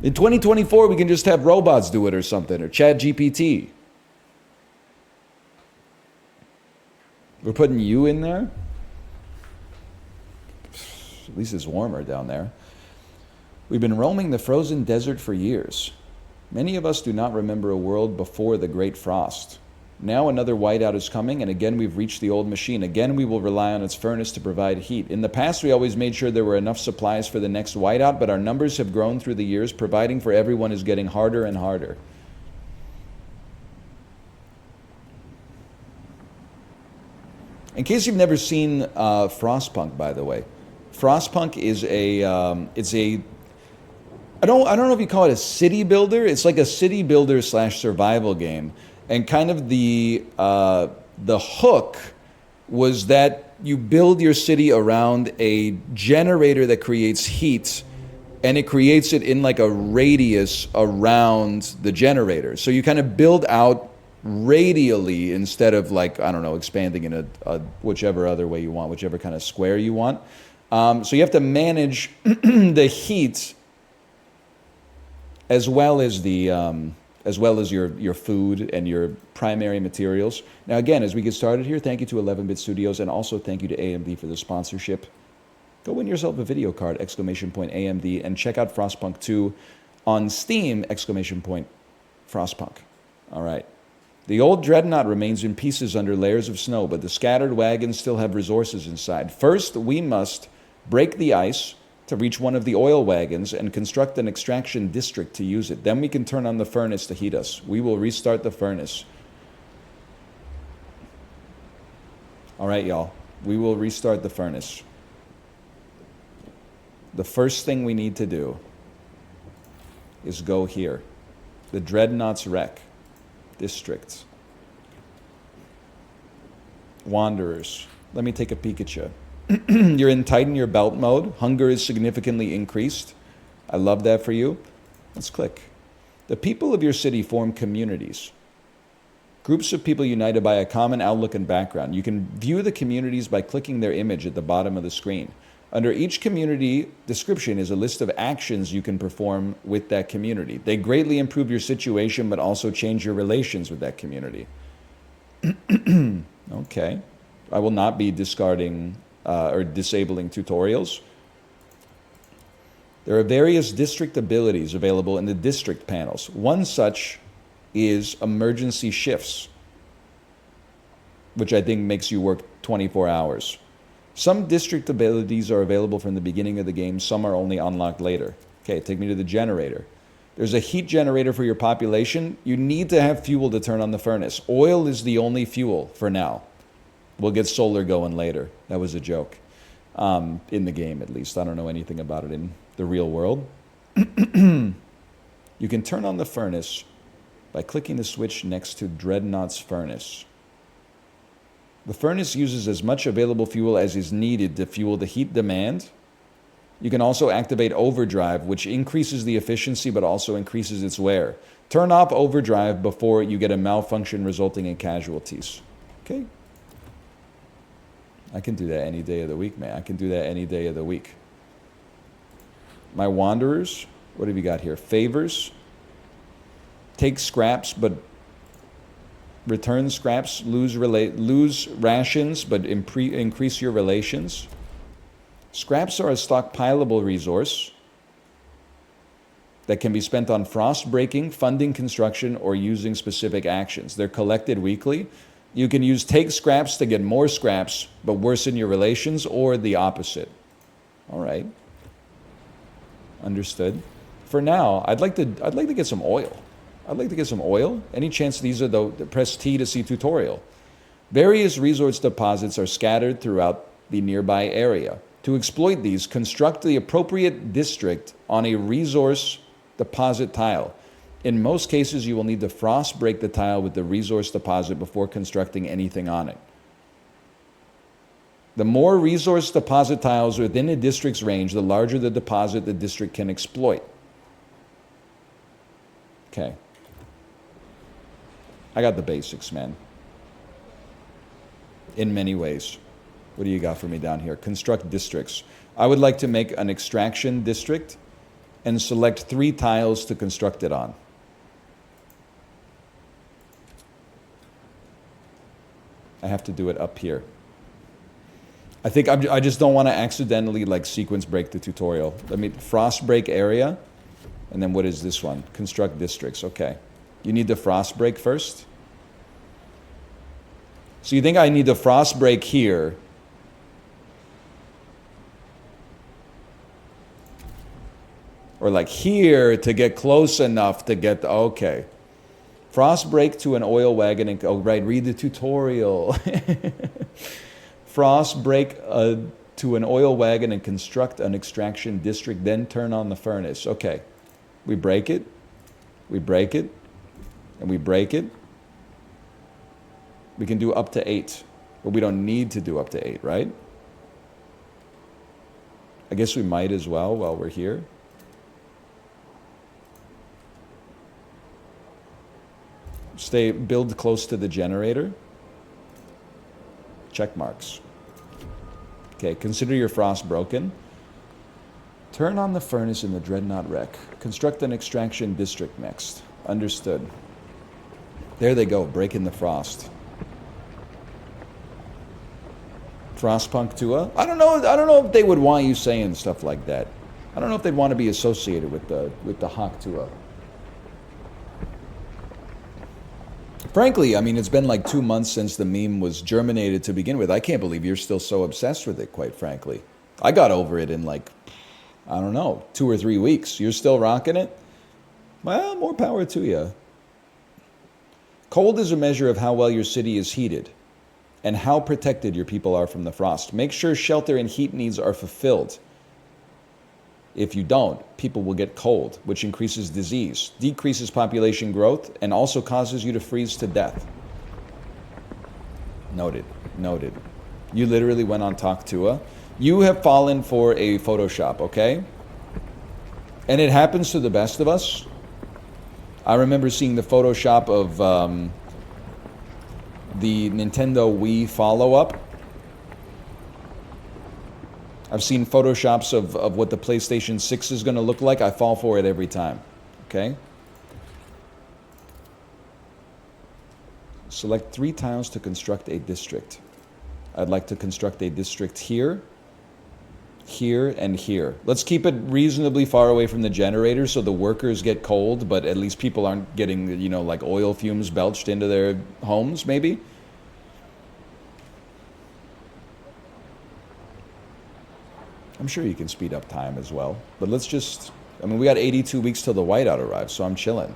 In 2024, we can just have robots do it or something, or Chat GPT. We're putting you in there? At least it's warmer down there. We've been roaming the frozen desert for years. Many of us do not remember a world before the Great Frost. Now another whiteout is coming, and again we've reached the old machine. Again we will rely on its furnace to provide heat. In the past we always made sure there were enough supplies for the next whiteout, but our numbers have grown through the years. Providing for everyone is getting harder and harder. In case you've never seen Frostpunk, by the way, Frostpunk is I don't know if you call it a city builder. It's like a city builder / survival game, and kind of the hook was that you build your city around a generator that creates heat, and it creates it in like a radius around the generator. So you kind of build out radially instead of like, I don't know, expanding in a whichever other way you want, whichever kind of square you want. So you have to manage the heat as well as your food and your primary materials. Now again, as we get started here, thank you to 11-Bit Studios, and also thank you to AMD for the sponsorship. Go win yourself a video card, !AMD, and check out Frostpunk 2 on Steam, !Frostpunk. All right. The old dreadnought remains in pieces under layers of snow, but the scattered wagons still have resources inside. First, we must break the ice to reach one of the oil wagons and construct an extraction district to use it. Then we can turn on the furnace to heat us. We will restart the furnace. All right, y'all. We will restart the furnace. The first thing we need to do is go here. The Dreadnought's Wreck District. Wanderers. Let me take a peek at you. You're in tighten your belt mode. Hunger is significantly increased. I love that for you. Let's click. The people of your city form communities. Groups of people united by a common outlook and background. You can view the communities by clicking their image at the bottom of the screen. Under each community description is a list of actions you can perform with that community. They greatly improve your situation, but also change your relations with that community. Okay. I will not be discarding or disabling tutorials. There are various district abilities available in the district panels. One such is emergency shifts, which I think makes you work 24 hours. Some district abilities are available from the beginning of the game. Some are only unlocked later. Okay, take me to the generator. There's a heat generator for your population. You need to have fuel to turn on the furnace. Oil is the only fuel for now. We'll get solar going later. That was a joke. In the game, at least. I don't know anything about it in the real world. You can turn on the furnace by clicking the switch next to Dreadnought's Furnace. The furnace uses as much available fuel as is needed to fuel the heat demand. You can also activate overdrive, which increases the efficiency but also increases its wear. Turn off overdrive before you get a malfunction resulting in casualties. Okay? I can do that any day of the week, man. I can do that any day of the week. My wanderers. What have you got here? Favors. Take scraps, but return scraps. Lose rations, but increase your relations. Scraps are a stockpilable resource that can be spent on frost breaking, funding construction, or using specific actions. They're collected weekly. You can use take scraps to get more scraps, but worsen your relations, or the opposite. All right. Understood. For now, I'd like to get some oil. I'd like to get some oil. Any chance these are the press T to see tutorial. Various resource deposits are scattered throughout the nearby area. To exploit these, construct the appropriate district on a resource deposit tile. In most cases, you will need to frost break the tile with the resource deposit before constructing anything on it. The more resource deposit tiles within a district's range, the larger the deposit the district can exploit. Okay. I got the basics, man. In many ways. What do you got for me down here? Construct districts. I would like to make an extraction district and select 3 tiles to construct it on. I have to do it up here. I think I just don't want to accidentally like sequence break the tutorial. Let me frost break area. And then what is this one? Construct districts. Okay. You need the frost break first. So you think I need the frost break here. Or like here to get close enough to get the, okay. Frost break to an oil wagon and, oh right, read the tutorial. Frost break to an oil wagon and construct an extraction district, then turn on the furnace. Okay. We break it, and we break it. We can do up to 8, but we don't need to do up to 8, right? I guess we might as well while we're here. Build close to the generator. Check marks. Okay, consider your frost broken. Turn on the furnace in the Dreadnought wreck. Construct an extraction district next. Understood. There they go, breaking the frost. Frostpunk Tua? I don't know if they would want you saying stuff like that. I don't know if they'd want to be associated with the Hawk Tua. Frankly, I mean, it's been like 2 months since the meme was germinated to begin with. I can't believe you're still so obsessed with it, quite frankly. I got over it in like, I don't know, 2 or 3 weeks. You're still rocking it? Well, more power to you. Cold is a measure of how well your city is heated and how protected your people are from the frost. Make sure shelter and heat needs are fulfilled. If you don't, people will get cold, which increases disease, decreases population growth, and also causes you to freeze to death. Noted. Noted. You literally went on Talk Tua. You have fallen for a Photoshop, okay? And it happens to the best of us. I remember seeing the Photoshop of the Nintendo Wii follow-up. I've seen Photoshops of what the PlayStation 6 is going to look like. I fall for it every time. Okay? Select 3 tiles to construct a district. I'd like to construct a district here, here, and here. Let's keep it reasonably far away from the generator so the workers get cold, but at least people aren't getting, you know, like oil fumes belched into their homes, maybe. I'm sure you can speed up time as well. But let's just, I mean, we got 82 weeks till the whiteout arrives, so I'm chilling.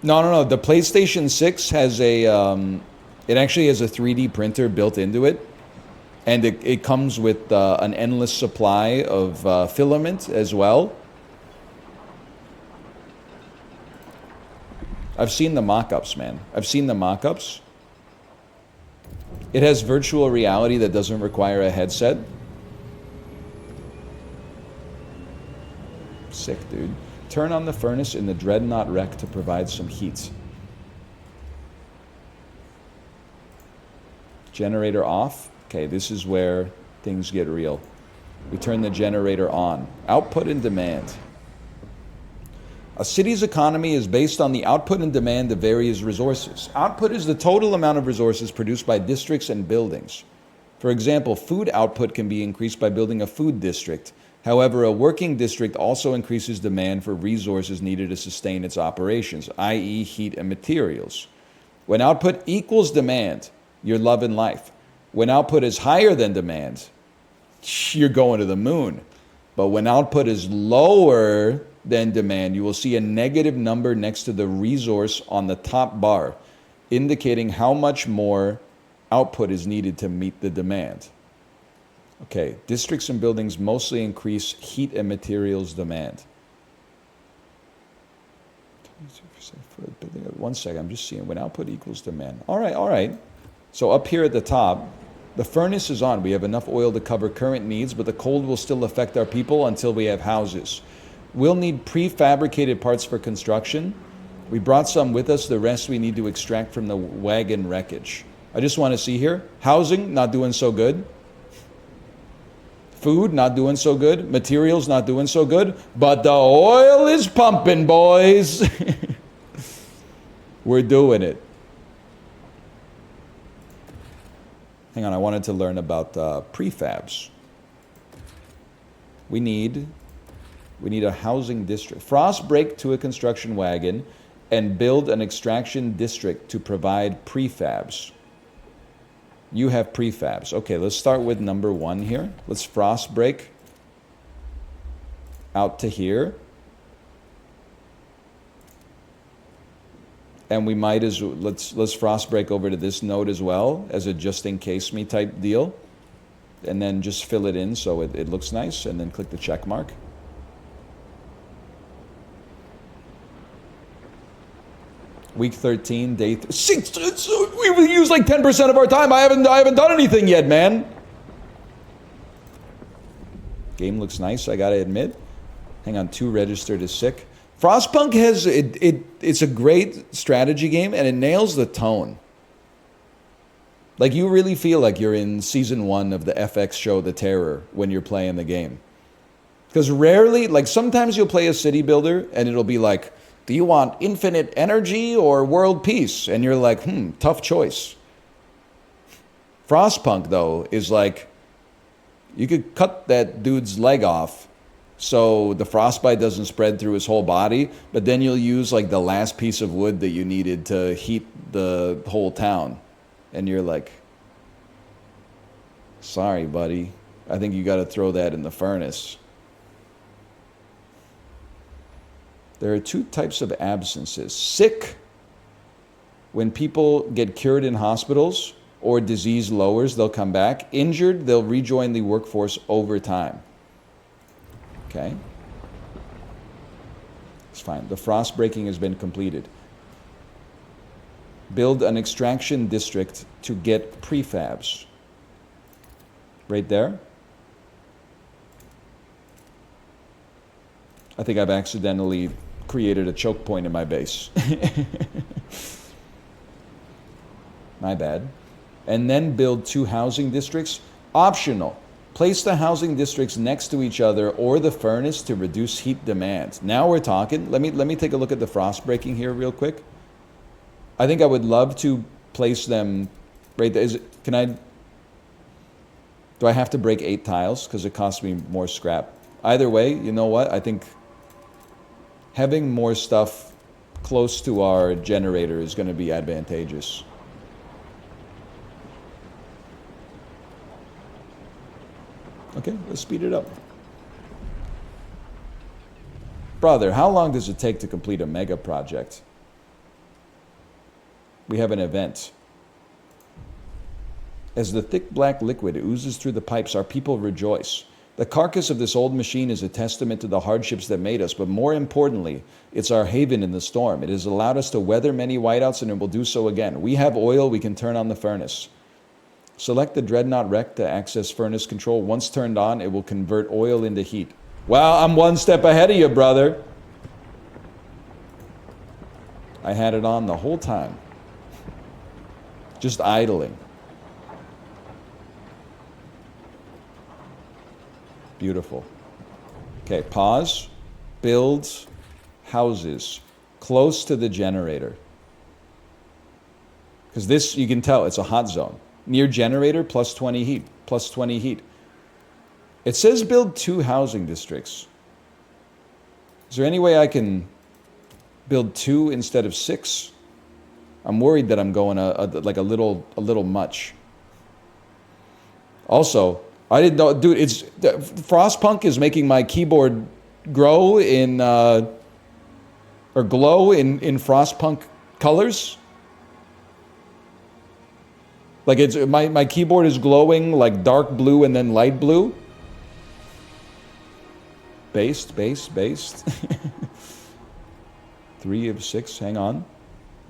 No. The PlayStation 6 has a, it actually has a 3D printer built into it. And it comes with an endless supply of filament as well. I've seen the mock-ups, man. I've seen the mock-ups. It has virtual reality that doesn't require a headset. Sick, dude. Turn on the furnace in the Dreadnought wreck to provide some heat. Generator off. Okay, this is where things get real. We turn the generator on. Output and demand. A city's economy is based on the output and demand of various resources. Output is the total amount of resources produced by districts and buildings. For example, food output can be increased by building a food district. However, a working district also increases demand for resources needed to sustain its operations, i.e. heat and materials. When output equals demand, you're loving life. When output is higher than demand, you're going to the moon. But when output is lower than demand, you will see a negative number next to the resource on the top bar, indicating how much more output is needed to meet the demand. Okay, districts and buildings mostly increase heat and materials demand. 1 second, I'm just seeing when output equals demand. All right. So up here at the top, the furnace is on. We have enough oil to cover current needs, but the cold will still affect our people until we have houses. We'll need prefabricated parts for construction. We brought some with us. The rest we need to extract from the wagon wreckage. I just want to see here. Housing, not doing so good. Food, not doing so good. Materials, not doing so good. But the oil is pumping, boys. We're doing it. Hang on, I wanted to learn about prefabs. We need a housing district. Frost break to a construction wagon and build an extraction district to provide prefabs. You have prefabs. Okay, let's start with number 1 here. Let's frost break out to here. And we might as well, let's frost break over to this node as well as a just in case me type deal. And then just fill it in so it looks nice, and then click the check mark. Week 13, day 6. We use like 10% of our time. I haven't done anything yet, man. Game looks nice, I gotta admit. Hang on, 2 registered as sick. Frostpunk has it's a great strategy game, and it nails the tone. Like, you really feel like you're in season 1 of the FX show The Terror when you're playing the game. Because rarely, like, sometimes you'll play a city builder and it'll be like, do you want infinite energy or world peace? And you're like, tough choice. Frostpunk, though, is like, you could cut that dude's leg off so the frostbite doesn't spread through his whole body, but then you'll use like the last piece of wood that you needed to heat the whole town. And you're like, sorry, buddy. I think you got to throw that in the furnace. There are 2 types of absences. Sick, when people get cured in hospitals or disease lowers, they'll come back. Injured, they'll rejoin the workforce over time. Okay? It's fine. The frost breaking has been completed. Build an extraction district to get prefabs. Right there. I think I've accidentally created a choke point in my base. My bad. And then build 2 housing districts. Optional. Place the housing districts next to each other or the furnace to reduce heat demand. Now we're talking. Let me take a look at the frost breaking here real quick. I think I would love to place them right there. Do I have to break 8 tiles? Because it costs me more scrap. Either way, you know what? I think having more stuff close to our generator is going to be advantageous. Okay, let's speed it up. Brother, how long does it take to complete a mega project? We have an event. As the thick black liquid oozes through the pipes, our people rejoice. The carcass of this old machine is a testament to the hardships that made us, but more importantly, it's our haven in the storm. It has allowed us to weather many whiteouts, and it will do so again. We have oil, we can turn on the furnace. Select the Dreadnought Rec to access furnace control. Once turned on, it will convert oil into heat. Well, I'm 1 step ahead of you, brother. I had it on the whole time. Just idling. Beautiful. Okay, pause. Build houses close to the generator. Because this, you can tell, it's a hot zone. Near generator, plus 20 heat. Plus 20 heat. It says build 2 housing districts. Is there any way I can build 2 instead of 6? I'm worried that I'm going like a little much. Also, I didn't know, dude. Frostpunk is making my keyboard grow in or glow in Frostpunk colors. Like it's my keyboard is glowing like dark blue and then light blue. Based. 3 of 6. Hang on.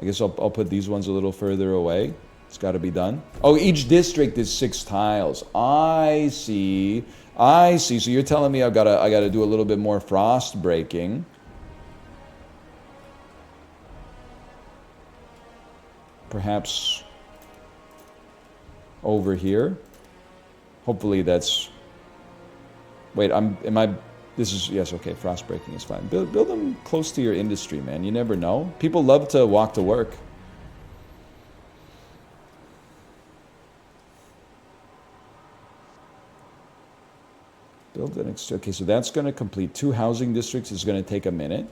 I guess I'll put these ones a little further away. It's got to be done. Oh, each district is 6 tiles. I see. So you're telling me I gotta do a little bit more frost breaking. Perhaps over here. Hopefully that's. Wait, this is, yes, okay, frost breaking is fine. Build them close to your industry, man. You never know. People love to walk to work. Build an extra, okay, so that's going to complete 2 housing districts. Is going to take a minute.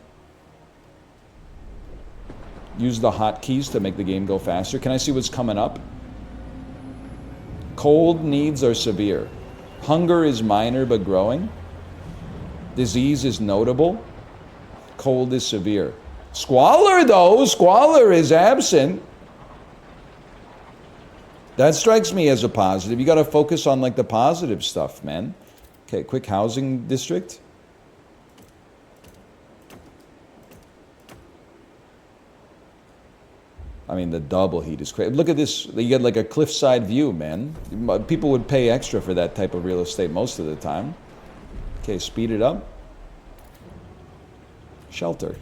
Use the hotkeys to make the game go faster. Can I see what's coming up? Cold needs are severe. Hunger is minor but growing. Disease is notable. Cold is severe. Squalor, though. Squalor is absent. That strikes me as a positive. You got to focus on like the positive stuff, man. Okay, quick housing district. I mean, the double heat is crazy. Look at this. You get like a cliffside view, man. People would pay extra for that type of real estate most of the time. Okay, speed it up. Shelter.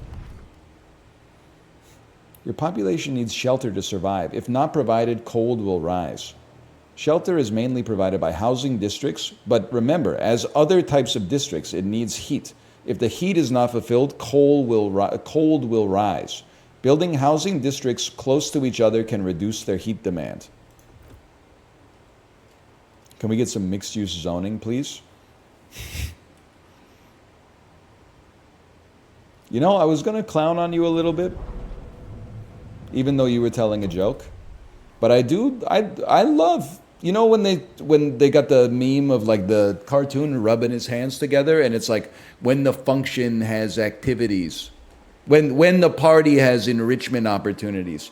Your population needs shelter to survive. If not provided, cold will rise. Shelter is mainly provided by housing districts, but remember, as other types of districts, it needs heat. If the heat is not fulfilled, cold will rise. Building housing districts close to each other can reduce their heat demand. Can we get some mixed-use zoning, please? You know, I was going to clown on you a little bit, even though you were telling a joke. But I love, you know, when they got the meme of like the cartoon rubbing his hands together, and it's like when the function has activities, when the party has enrichment opportunities.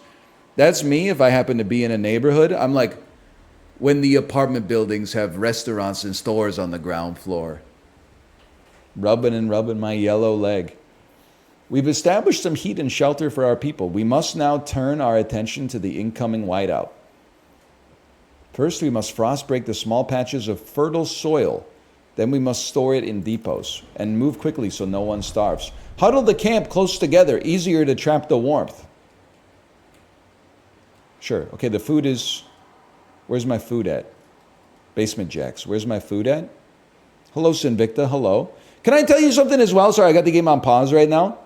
That's me if I happen to be in a neighborhood. I'm like, when the apartment buildings have restaurants and stores on the ground floor. Rubbing my yellow leg. We've established some heat and shelter for our people. We must now turn our attention to the incoming whiteout. First, we must frost break the small patches of fertile soil. Then we must store it in depots and move quickly so no one starves. Huddle the camp close together, easier to trap the warmth. Sure. Okay, the food is... Where's my food at? Basement Jacks. Where's my food at? Hello, Sinvicta. Hello. Can I tell you something as well? Sorry, I got the game on pause right now.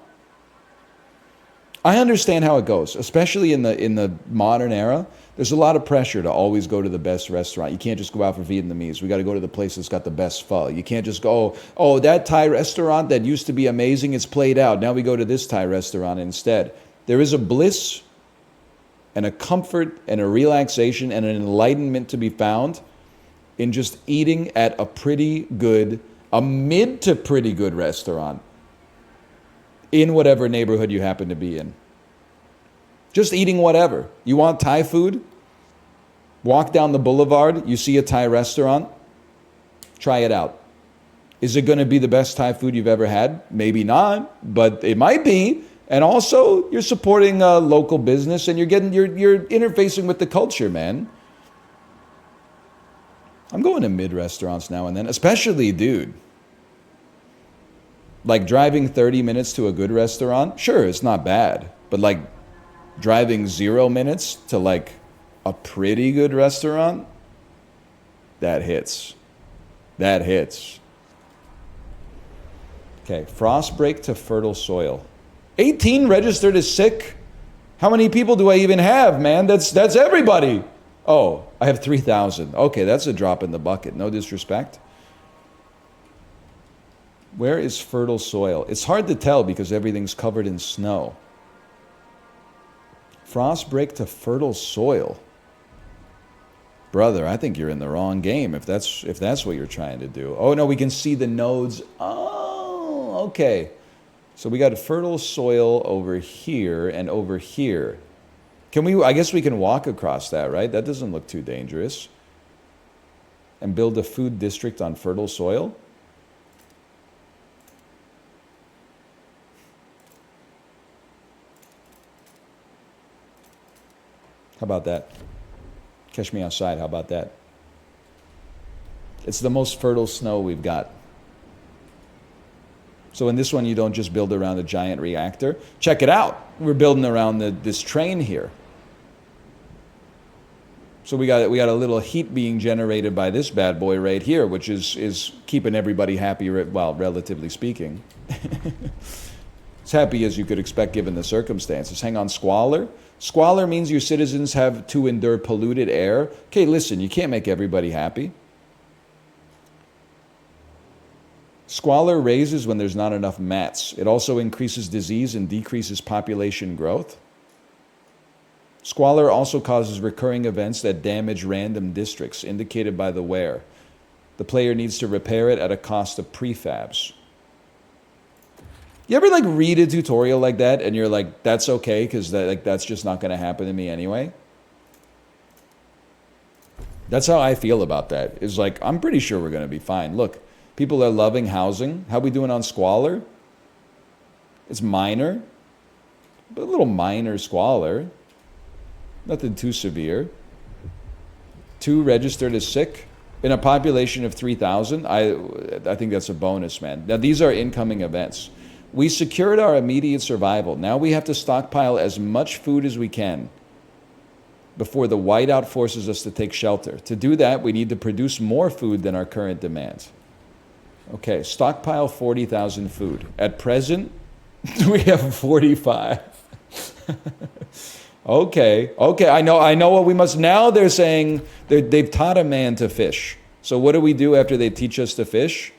I understand how it goes, especially in the modern era. There's a lot of pressure to always go to the best restaurant. You can't just go out for Vietnamese. We got to go to the place that's got the best pho. You can't just go, oh, that Thai restaurant that used to be amazing, it's played out. Now we go to this Thai restaurant instead. There is a bliss and a comfort and a relaxation and an enlightenment to be found in just eating at a mid to pretty good restaurant in whatever neighborhood you happen to be in. Just eating whatever. You want Thai food? Walk down the boulevard, you see a Thai restaurant, try it out. Is it going to be the best Thai food you've ever had? Maybe not, but it might be. And also, you're supporting a local business and you're interfacing with the culture, man. I'm going to mid restaurants now and then, especially, dude. Like driving 30 minutes to a good restaurant, sure, it's not bad. But like driving 0 minutes to like a pretty good restaurant, that hits. That hits. Okay, frost break to fertile soil. 18 registered as sick. How many people do I even have, man? That's everybody. Oh, I have 3,000. Okay, that's a drop in the bucket. No disrespect. Where is fertile soil? It's hard to tell because everything's covered in snow. Frost break to fertile soil. Brother, I think you're in the wrong game if that's what you're trying to do. Oh no, we can see the nodes. Oh, okay. So we got a fertile soil over here and over here. Can we, I guess we can walk across that, right? That doesn't look too dangerous. And build a food district on fertile soil? How about that? Catch me outside, how about that? It's the most fertile snow we've got. So in this one, you don't just build around a giant reactor. Check it out. We're building around this train here. So we got a little heat being generated by this bad boy right here, which is keeping everybody happy, well, relatively speaking. As happy as you could expect given the circumstances. Hang on, squalor? Squalor means your citizens have to endure polluted air. Okay, listen, you can't make everybody happy. Squalor raises when there's not enough mats. It also increases disease and decreases population growth. Squalor also causes recurring events that damage random districts, indicated by the wear. The player needs to repair it at a cost of prefabs. You ever like read a tutorial like that and you're like, that's okay because that's just not going to happen to me anyway? That's how I feel about that. Is like, I'm pretty sure we're going to be fine. Look, people are loving housing. How we doing on squalor? It's minor, but a little minor squalor. Nothing too severe. 2 registered as sick in a population of 3,000. I think that's a bonus, man. Now these are incoming events. We secured our immediate survival. Now we have to stockpile as much food as we can before the whiteout forces us to take shelter. To do that, we need to produce more food than our current demand. Okay, stockpile 40,000 food. At present, we have 45. Okay, I know what we must. Now they're saying they've taught a man to fish. So what do we do after they teach us to fish?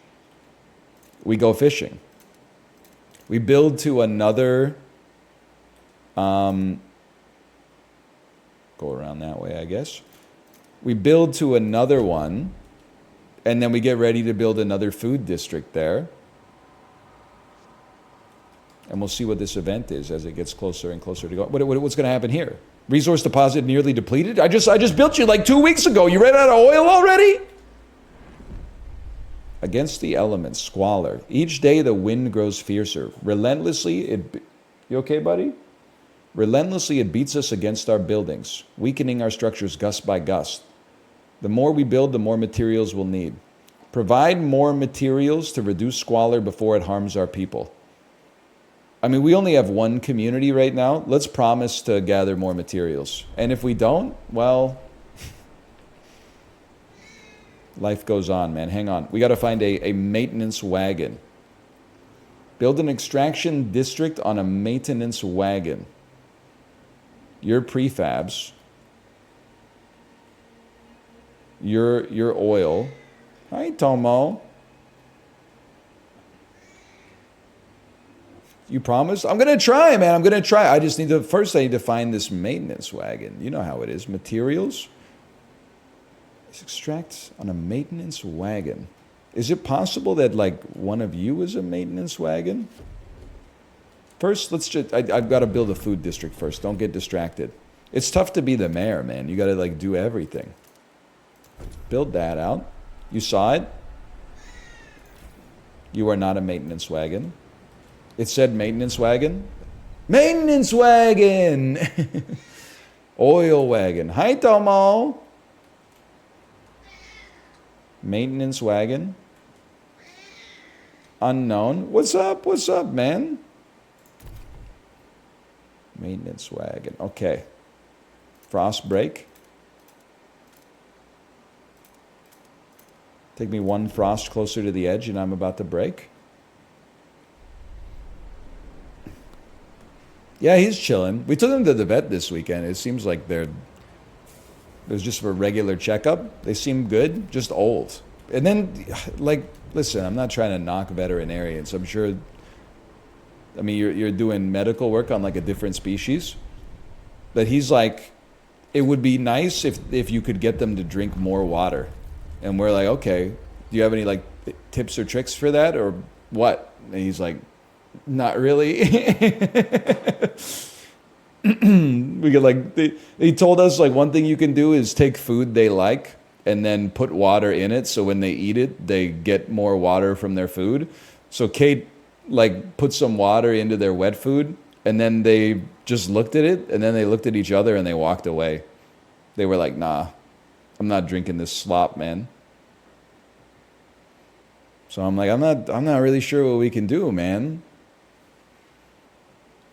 We go fishing. We build to another, go around that way, I guess. We build to another one, and then we get ready to build another food district there. And we'll see what this event is as it gets closer and closer to go. What's going to happen here? Resource deposit nearly depleted? I just built you like 2 weeks ago. You ran out of oil already? Against the elements, squalor. Each day the wind grows fiercer. Relentlessly, you okay, buddy? Relentlessly, it beats us against our buildings, weakening our structures gust by gust. The more we build, the more materials we'll need. Provide more materials to reduce squalor before it harms our people. I mean, we only have one community right now. Let's promise to gather more materials. And if we don't, well, life goes on, man. Hang on. We got to find a maintenance wagon. Build an extraction district on a maintenance wagon. Your prefabs. Your oil. Hi, Tomo. You promise? I'm going to try, man. I'm going to try. I need to find this maintenance wagon. You know how it is. Materials. Let's extract on a maintenance wagon. Is it possible that like one of you is a maintenance wagon? First, I've got to build a food district first. Don't get distracted. It's tough to be the mayor, man. You got to like do everything. Build that out. You saw it? You are not a maintenance wagon. It said maintenance wagon. Maintenance wagon! Oil wagon. Hi, Tomo. Maintenance wagon. Unknown. What's up? What's up, man? Maintenance wagon. Okay. Frost break. Take me one frost closer to the edge and I'm about to break. Yeah, he's chilling. We took him to the vet this weekend. It seems like it was just for a regular checkup. They seem good, just old. And then, like, listen, I'm not trying to knock veterinarians. I'm sure, I mean, you're doing medical work on like a different species. But he's like, it would be nice if you could get them to drink more water. And we're like, okay, do you have any like tips or tricks for that or what? And he's like, not really. We could like, they told us like one thing you can do is take food they like and then put water in it. So when they eat it, they get more water from their food. So Kate like put some water into their wet food and then they just looked at it and then they looked at each other and they walked away. They were like, nah, I'm not drinking this slop, man. So I'm like, I'm not really sure what we can do, man.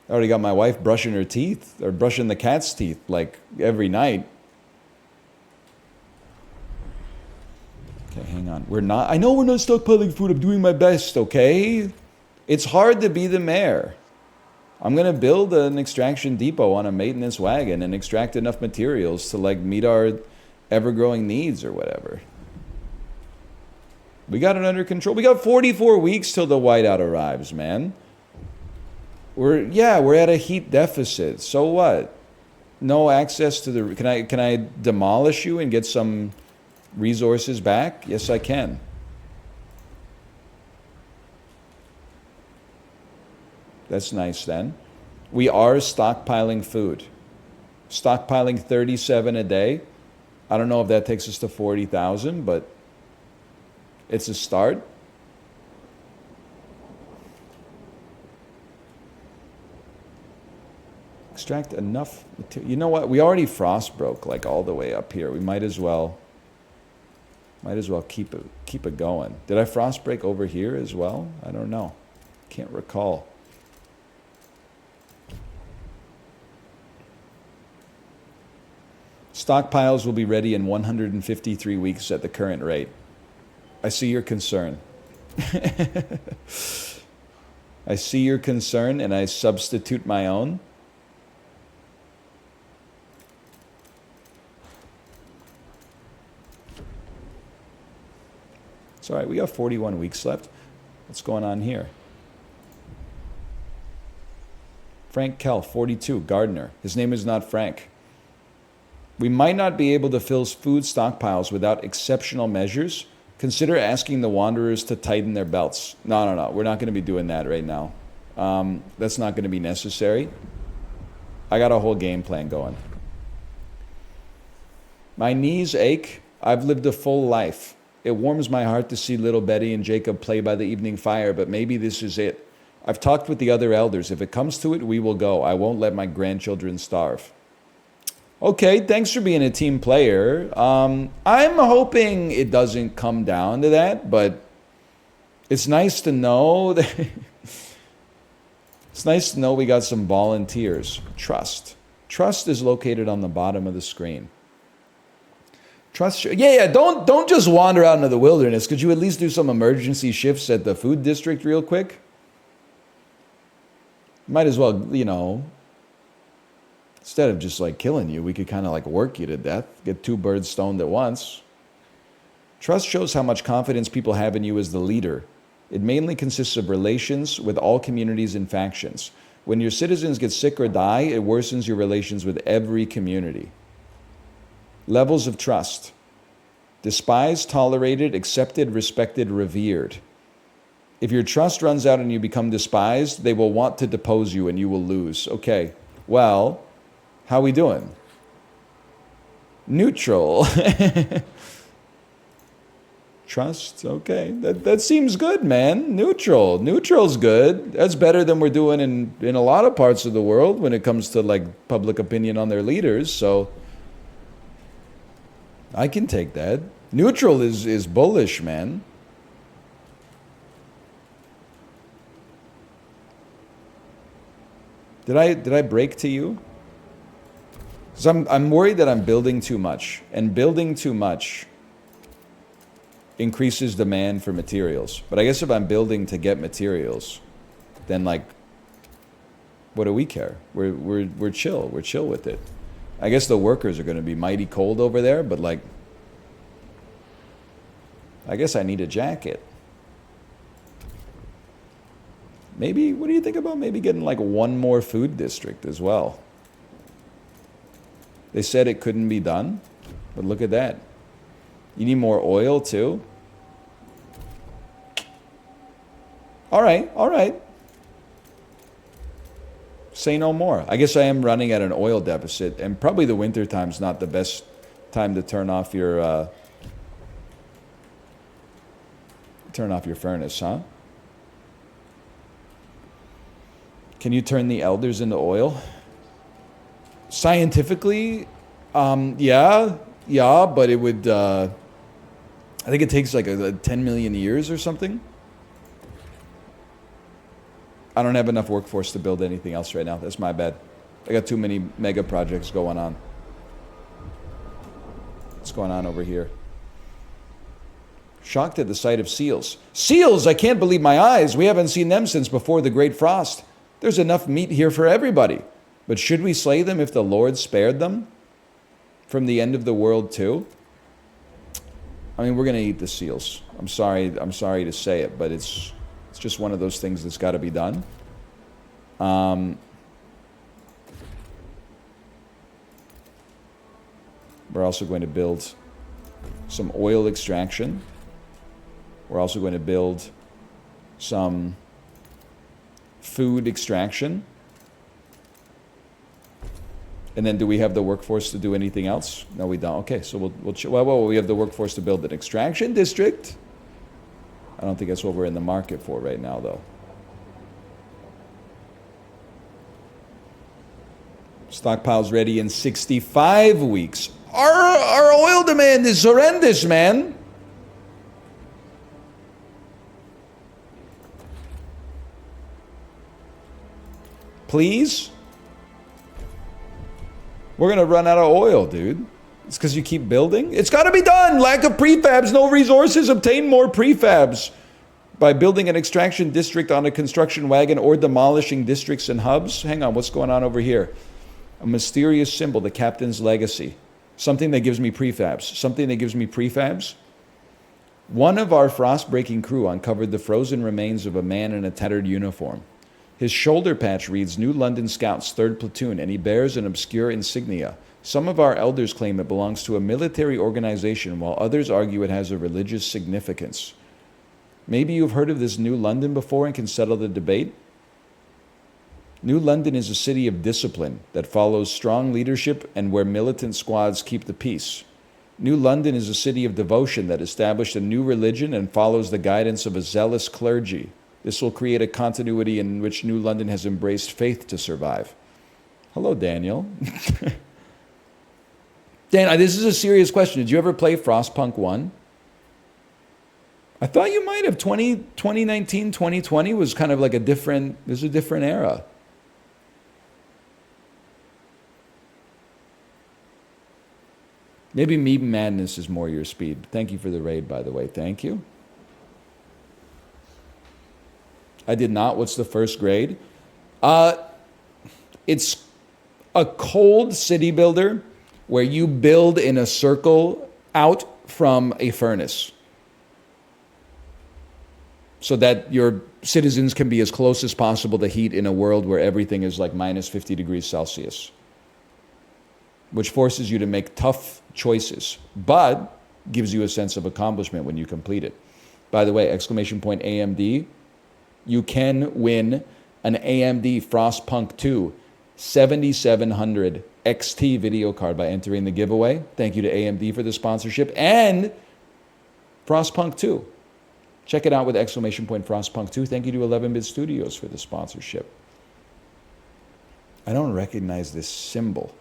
I already got my wife brushing her teeth or brushing the cat's teeth like every night. Okay, hang on. I know we're not stockpiling food. I'm doing my best, okay? It's hard to be the mayor. I'm going to build an extraction depot on a maintenance wagon and extract enough materials to like meet our ever-growing needs or whatever. We got it under control. We got 44 weeks till the whiteout arrives, man. We're at a heat deficit. So what? No access to the... Can I demolish you and get some resources back? Yes, I can. That's nice then. We are stockpiling food. Stockpiling 37 a day. I don't know if that takes us to 40,000, but it's a start. Extract enough material. You know what? We already frost broke like all the way up here. We might as well keep it going. Did I frost break over here as well? I don't know. Can't recall. Stockpiles will be ready in 153 weeks at the current rate. I see your concern. I see your concern and I substitute my own. It's all right, we got 41 weeks left. What's going on here? Frank Kell, 42, gardener. His name is not Frank. We might not be able to fill food stockpiles without exceptional measures. Consider asking the wanderers to tighten their belts. No. We're not going to be doing that right now. That's not going to be necessary. I got a whole game plan going. My knees ache. I've lived a full life. It warms my heart to see little Betty and Jacob play by the evening fire, but maybe this is it. I've talked with the other elders. If it comes to it, we will go. I won't let my grandchildren starve. Okay, thanks for being a team player. I'm hoping it doesn't come down to that, but it's nice to know that it's nice to know we got some volunteers. Trust. Trust is located on the bottom of the screen. Trust. Yeah. Don't just wander out into the wilderness. Could you at least do some emergency shifts at the food district real quick? Might as well, instead of just like killing you, we could kind of like work you to death. Get two birds stoned at once. Trust shows how much confidence people have in you as the leader. It mainly consists of relations with all communities and factions. When your citizens get sick or die, it worsens your relations with every community. Levels of trust. Despised, tolerated, accepted, respected, revered. If your trust runs out and you become despised, they will want to depose you and you will lose. Okay, well, how we doing? Neutral. Trust, okay. That seems good, man. Neutral. Neutral's good. That's better than we're doing in a lot of parts of the world when it comes to like public opinion on their leaders, so I can take that. Neutral is bullish, man. Did I break to you? Because I'm worried that I'm building too much, and building too much increases demand for materials. But I guess if I'm building to get materials, then like What do we care? We're chill. We're chill with it. I guess the workers are going to be mighty cold over there, but like, I guess I need a jacket. Maybe, what do you think about maybe getting like one more food district as well? They said it couldn't be done, but look at that. You need more oil too? All right, all right. Say no more. I guess I am running at an oil deficit, and probably the winter time's not the best time to turn off your furnace, huh? Can you turn the elders into oil? Scientifically, yeah, but it would, I think it takes like 10 million years or something. I don't have enough workforce to build anything else right now. That's my bad. I got too many mega projects going on. What's going on over here? Shocked at the sight of seals. Seals! I can't believe my eyes. We haven't seen them since before the Great Frost. There's enough meat here for everybody. But should we slay them if the Lord spared them from the end of the world too? I mean, we're going to eat the seals. I'm sorry to say it, but it's just one of those things that's got to be done. We're also going to build some oil extraction. We're also going to build some food extraction. And then do we have the workforce to do anything else? No, we don't. Okay, so well, we have the workforce to build an extraction district. I don't think that's what we're in the market for right now, though. Stockpile's ready in 65 weeks. Our oil demand is horrendous, man. Please? We're going to run out of oil, dude. It's because you keep building? It's got to be done! Lack of prefabs, no resources, obtain more prefabs. By building an extraction district on a construction wagon or demolishing districts and hubs. Hang on, what's going on over here? A mysterious symbol, the captain's legacy. Something that gives me prefabs. Something that gives me prefabs. One of our frost-breaking crew uncovered the frozen remains of a man in a tattered uniform. His shoulder patch reads New London Scouts, 3rd Platoon, and he bears an obscure insignia. Some of our elders claim it belongs to a military organization, while others argue it has a religious significance. Maybe you've heard of this New London before and can settle the debate? New London is a city of discipline that follows strong leadership and where militant squads keep the peace. New London is a city of devotion that established a new religion and follows the guidance of a zealous clergy. This will create a continuity in which New London has embraced faith to survive. Hello, Daniel. Dan, this is a serious question. Did you ever play Frostpunk 1? I thought you might have. 2019, 2020 was kind of like a different era. Maybe Meme Madness is more your speed. Thank you for the raid, by the way. Thank you. I did not. What's the first grade? It's a cold city builder where you build in a circle out from a furnace so that your citizens can be as close as possible to heat in a world where everything is like minus 50 degrees Celsius, which forces you to make tough choices, but gives you a sense of accomplishment when you complete it. By the way, exclamation point AMD, you can win an AMD Frostpunk 2 7700 XT video card by entering the giveaway. Thank you to AMD for the sponsorship and Frostpunk 2. Check it out with exclamation point Frostpunk 2. Thank you to 11-Bit Studios for the sponsorship. I don't recognize this symbol.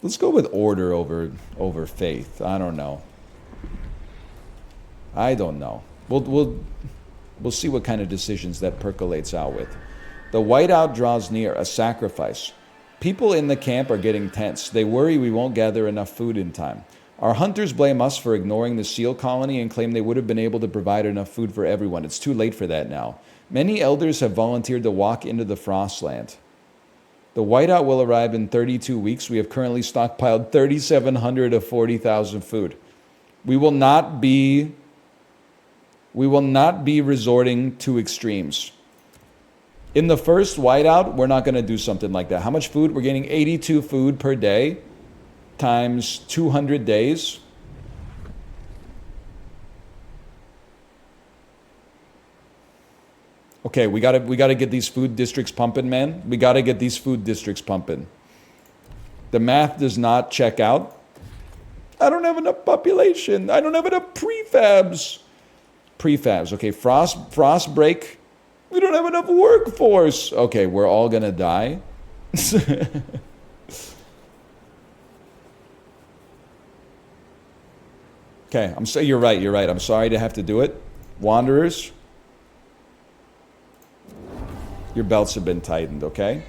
Let's go with order over faith. I don't know. We'll see what kind of decisions that percolates out with. The whiteout draws near, a sacrifice. People in the camp are getting tense. They worry we won't gather enough food in time. Our hunters blame us for ignoring the seal colony and claim they would have been able to provide enough food for everyone. It's too late for that now. Many elders have volunteered to walk into the Frostland. The whiteout will arrive in 32 weeks. We have currently stockpiled 3,700 of 40,000 food. We will not be resorting to extremes. In the first whiteout, we're not going to do something like that. How much food? We're getting 82 food per day times 200 days. Okay, we gotta get these food districts pumping, man. We gotta get these food districts pumping. The math does not check out. I don't have enough population. I don't have enough prefabs. Prefabs. Okay, frost break. We don't have enough workforce. Okay, we're all gonna die. Okay, you're right. I'm sorry to have to do it. Wanderers, your belts have been tightened, okay?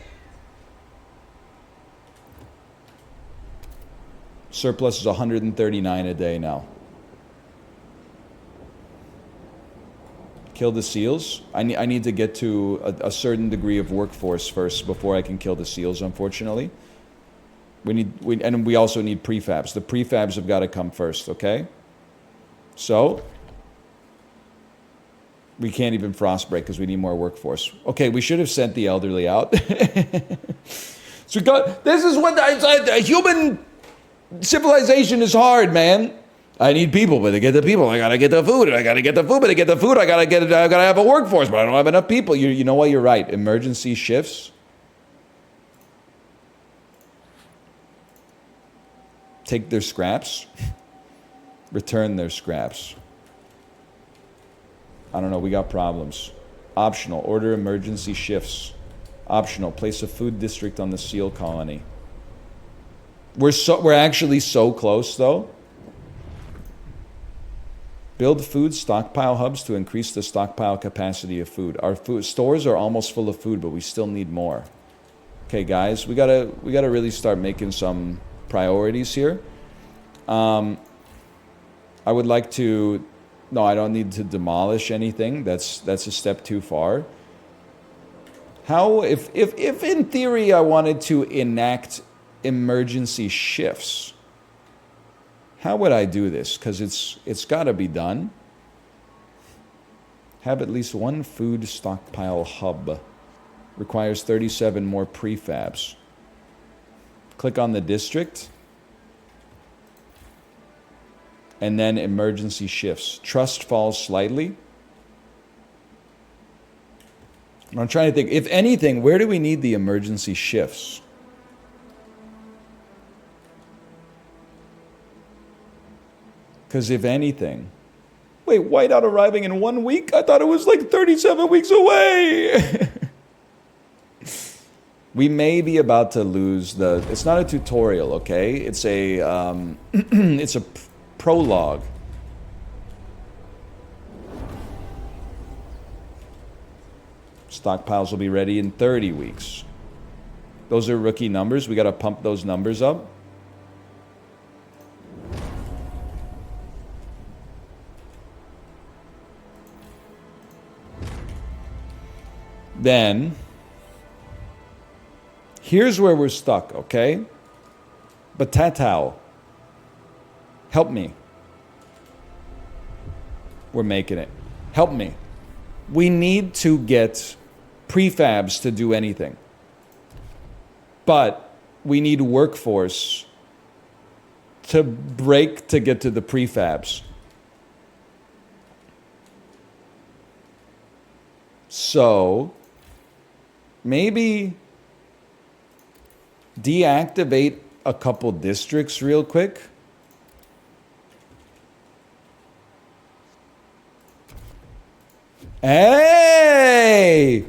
Surplus is 139 a day now. Kill the seals. I need to get to a certain degree of workforce first before I can kill the seals, unfortunately. And we also need prefabs. The prefabs have got to come first, okay? So, we can't even frost break because we need more workforce. Okay, we should have sent the elderly out. So this is what human civilization is hard, man. I need people, but to get the people, I gotta get the food, and I gotta get the food, but to get the food, I gotta have a workforce, but I don't have enough people. You know what? You're right. Emergency shifts. Take their scraps. Return their scraps. I don't know, we got problems. Optional, order emergency shifts. Optional, place a food district on the seal colony. We're actually so close though. Build food stockpile hubs to increase the stockpile capacity of food. Our food stores are almost full of food, but we still need more. Okay, guys, we gotta really start making some priorities here. I would like to... No, I don't need to demolish anything. That's a step too far. How, if in theory I wanted to enact emergency shifts, how would I do this? Because it's got to be done. Have at least one food stockpile hub. Requires 37 more prefabs. Click on the district. And then emergency shifts. Trust falls slightly. I'm trying to think. If anything, where do we need the emergency shifts? Because if anything... Wait, whiteout arriving in 1 week? I thought it was like 37 weeks away! We may be about to lose the... It's not a tutorial, okay? It's a... it's a prologue. Stockpiles will be ready in 30 weeks. Those are rookie numbers. We got to pump those numbers up. Then, here's where we're stuck, okay? Batatao. Help me. We're making it. Help me. We need to get prefabs to do anything. But we need workforce to break to get to the prefabs. So, maybe deactivate a couple districts real quick. Hey!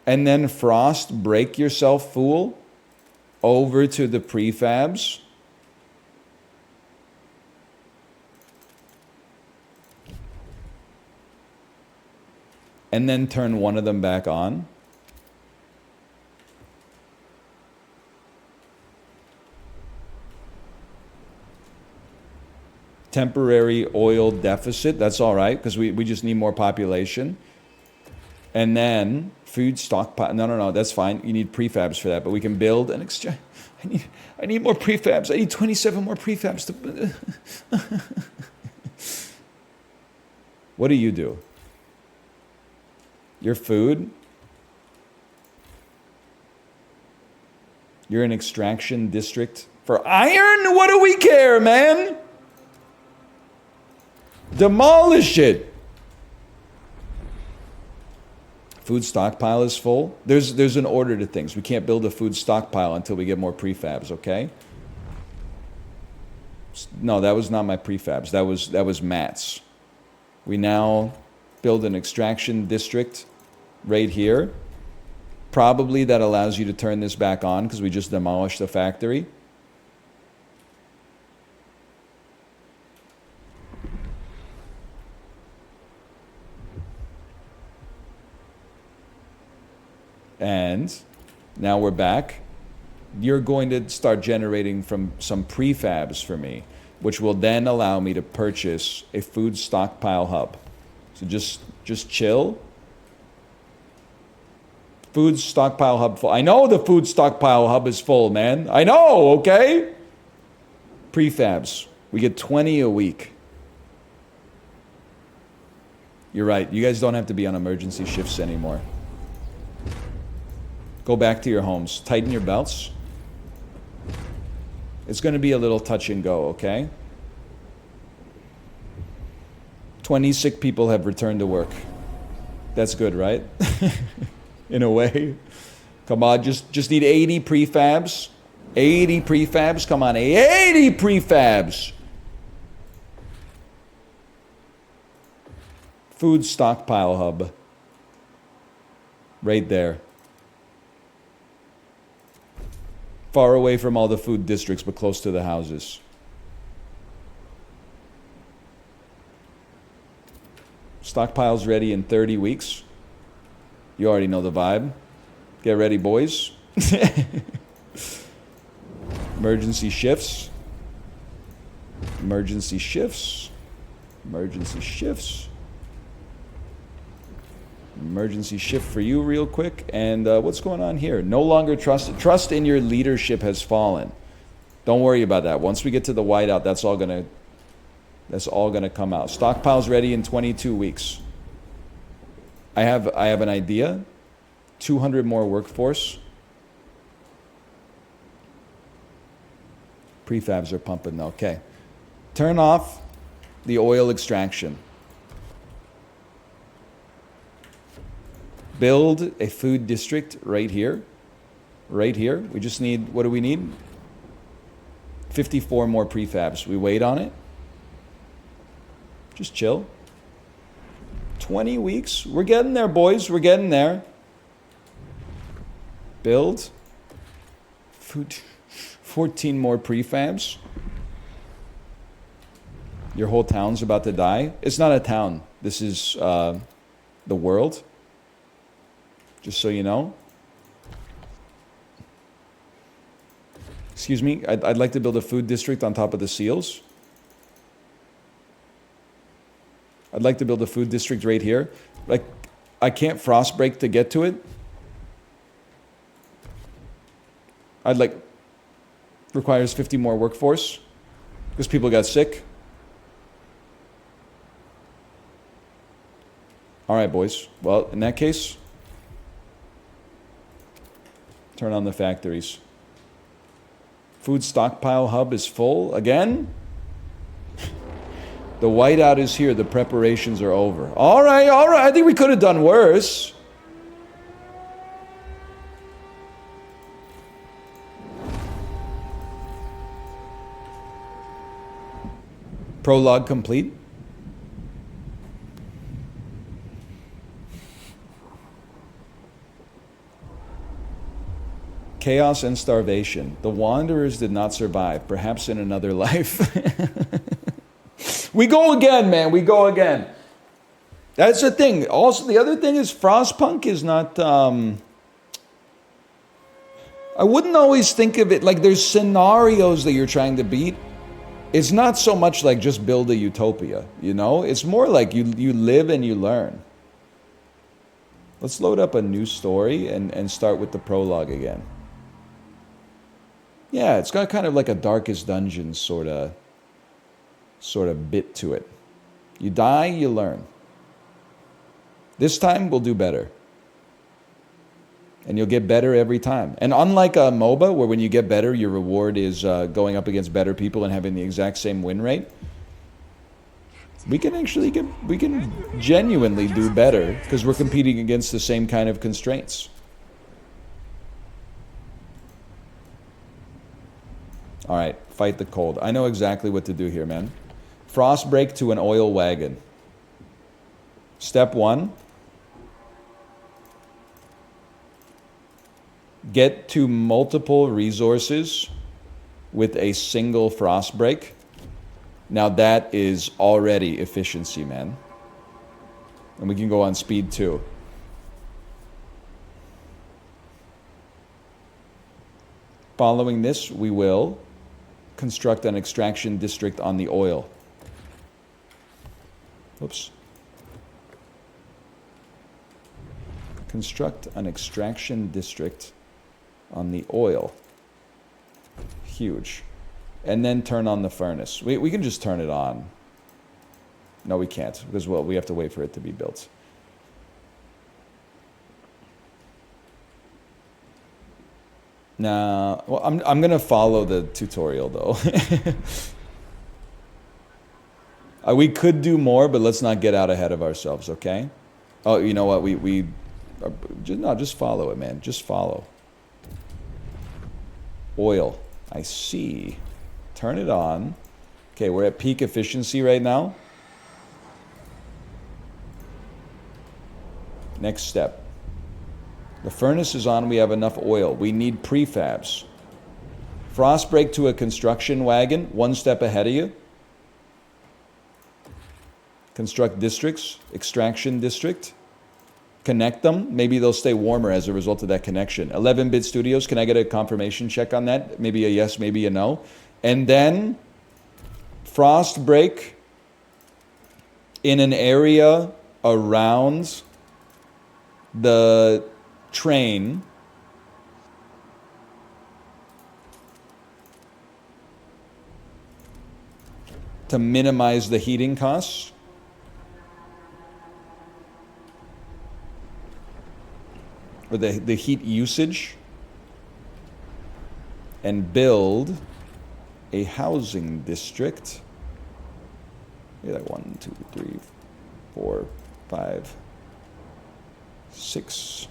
And then frost break yourself, fool, over to the prefabs. And then turn one of them back on. Temporary oil deficit. That's all right, because we just need more population. And then food stockpile. No. That's fine. You need prefabs for that, but we can build an exchange. I need more prefabs. I need 27 more prefabs to. What do you do? Your food. You're an extraction district for iron? What do we care, man? Demolish it. Food stockpile is full. There's an order to things. We can't build a food stockpile until we get more prefabs, okay? No, that was not my prefabs. That was Matt's. We now build an extraction district right here. Probably that allows you to turn this back on because we just demolished the factory. And now we're back. You're going to start generating from some prefabs for me, which will then allow me to purchase a food stockpile hub. So just chill. Food stockpile hub full. I know the food stockpile hub is full, man. I know, okay? Prefabs. We get 20 a week. You're right. You guys don't have to be on emergency shifts anymore. Go back to your homes. Tighten your belts. It's going to be a little touch and go, okay? 20 sick people have returned to work. That's good, right? In a way. Come on, just need 80 prefabs. 80 prefabs. Come on, 80 prefabs. Food stockpile hub. Right there. Far away from all the food districts, but close to the houses. Stockpile's ready in 30 weeks. You already know the vibe. Get ready, boys. Emergency shifts. Emergency shifts. Emergency shifts. Emergency shift for you real quick. And what's going on here? No longer trust in your leadership has fallen. Don't worry about that. Once we get to the whiteout, that's all gonna come out. Stockpile's ready in 22 weeks. I have an idea. 200 more workforce. Prefabs are pumping though. Okay. Turn off the oil extraction. Build a food district right here. Right here. We just need, what do we need? 54 more prefabs. We wait on it. Just chill. 20 weeks. We're getting there, boys. We're getting there. Build. Food. 14 more prefabs. Your whole town's about to die. It's not a town. This is the world. Just so you know. Excuse me. I'd like to build a food district on top of the seals. I'd like to build a food district right here. Like, I can't frost break to get to it. Requires 50 more workforce because people got sick. All right, boys. Well, in that case, turn on the factories. Food stockpile hub is full again. The whiteout is here. The preparations are over. All right. I think we could have done worse. Prologue complete. Chaos and starvation. The wanderers did not survive, perhaps in another life. We go again, man. We go again. That's the thing. Also, the other thing is Frostpunk is not... I wouldn't always think of it like there's scenarios that you're trying to beat. it's not so much like just build a utopia, you know? It's more like you live and you learn. Let's load up a new story and start with the prologue again. Yeah, it's got kind of like a Darkest Dungeon sort of bit to it. You die, you learn. This time we'll do better. And you'll get better every time. And unlike a MOBA, where when you get better, your reward is going up against better people and having the exact same win rate, we can genuinely do better because we're competing against the same kind of constraints. All right, fight the cold. I know exactly what to do here, man. Frost break to an oil wagon. Step 1. Get to multiple resources with a single frost break. Now that is already efficiency, man. And we can go on speed 2. Following this, we will construct an extraction district on the oil. Oops. Construct an extraction district on the oil. Huge. And then turn on the furnace. We can just turn it on. No, we can't, because, well, we have to wait for it to be built. Now, well, I'm gonna follow the tutorial though. We could do more, but let's not get out ahead of ourselves, okay? Oh, you know what? Just follow it, man. Just follow. Oil. I see. Turn it on. Okay, we're at peak efficiency right now. Next step. The furnace is on. We have enough oil. We need prefabs. Frost break to a construction wagon. One step ahead of you. Construct districts. Extraction district. Connect them. Maybe they'll stay warmer as a result of that connection. 11-bit studios. Can I get a confirmation check on that? Maybe a yes, maybe a no. And then frost break in an area around the train to minimize the heating costs. Or the heat usage. And build a housing district. Maybe like 1, 2, 3, 4, 5, 6.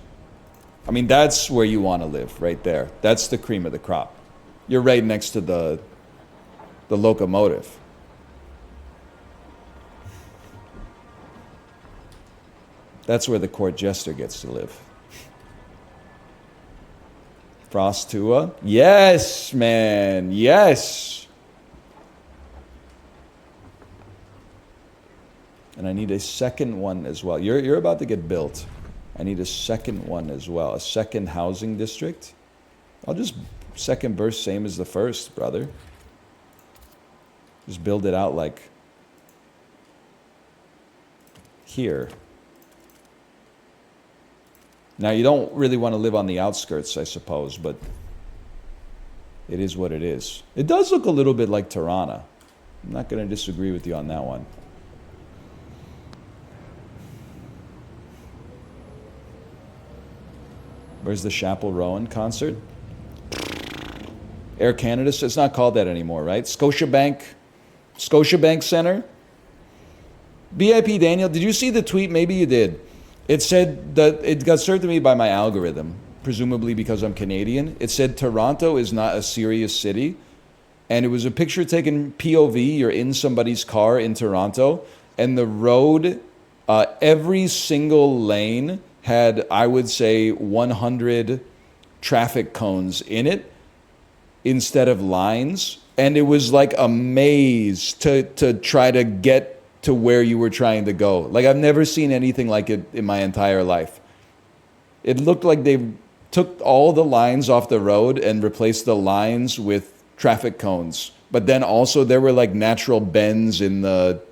I mean, that's where you want to live, right there. That's the cream of the crop. You're right next to the locomotive. That's where the court jester gets to live. Frost Tua? Yes, man. Yes. And I need a second one as well. You're about to get built. I need a second one as well. A second housing district. I'll just second burst same as the first, brother. Just build it out like here. Now, you don't really want to live on the outskirts, I suppose, but it is what it is. It does look a little bit like Tirana. I'm not going to disagree with you on that one. Where's the Chapel Rowan concert? Air Canada, it's not called that anymore, right? Scotiabank Center? BIP Daniel, did you see the tweet? Maybe you did. It said that it got served to me by my algorithm, presumably because I'm Canadian. It said Toronto is not a serious city. And it was a picture taken POV. You're in somebody's car in Toronto. And the road, every single lane had, I would say, 100 traffic cones in it instead of lines. And it was like a maze to try to get to where you were trying to go. Like, I've never seen anything like it in my entire life. It looked like they took all the lines off the road and replaced the lines with traffic cones but then also there were like natural bends in the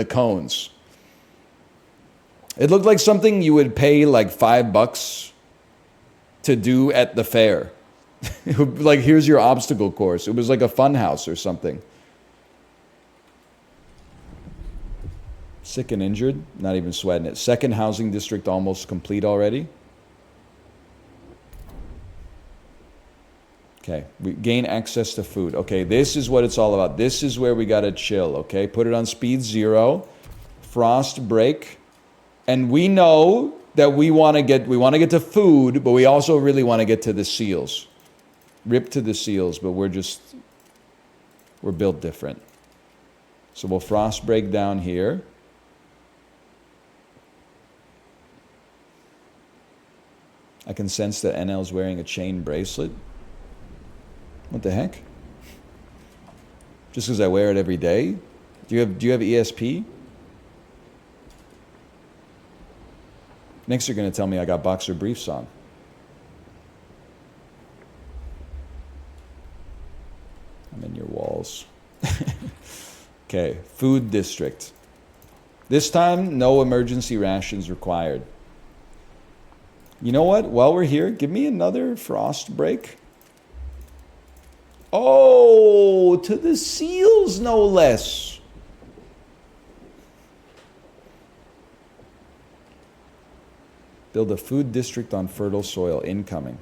cones. It looked like something you would pay like $5 to do at the fair. Like, here's your obstacle course. It was like a fun house or something. Sick and injured, not even sweating it. Second housing district almost complete already. Okay, we gain access to food. Okay, this is what it's all about. This is where we gotta chill, okay? Put it on speed 0, frost break, and we know that we wanna get to food, but we also really wanna get to the seals. Rip to the seals, but we're built different. So we'll frost break down here. I can sense that NL's wearing a chain bracelet. What the heck? Just because I wear it every day? Do you have ESP? Next you're going to tell me I got boxer briefs on. I'm in your walls. Okay, food district. This time, no emergency rations required. You know what? While we're here, give me another frost break. Oh, to the seals, no less. Build a food district on fertile soil. Incoming.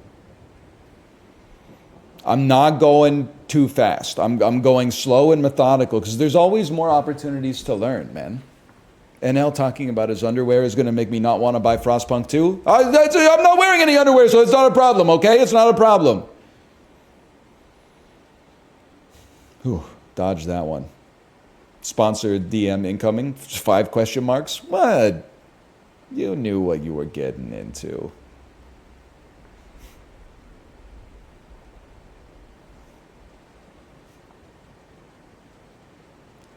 I'm not going too fast. I'm going slow and methodical because there's always more opportunities to learn, man. NL talking about his underwear is going to make me not want to buy Frostpunk 2. I'm not wearing any underwear, so it's not a problem, okay? It's not a problem. Whew, dodge that one. Sponsored DM incoming, 5 question marks. What? You knew what you were getting into.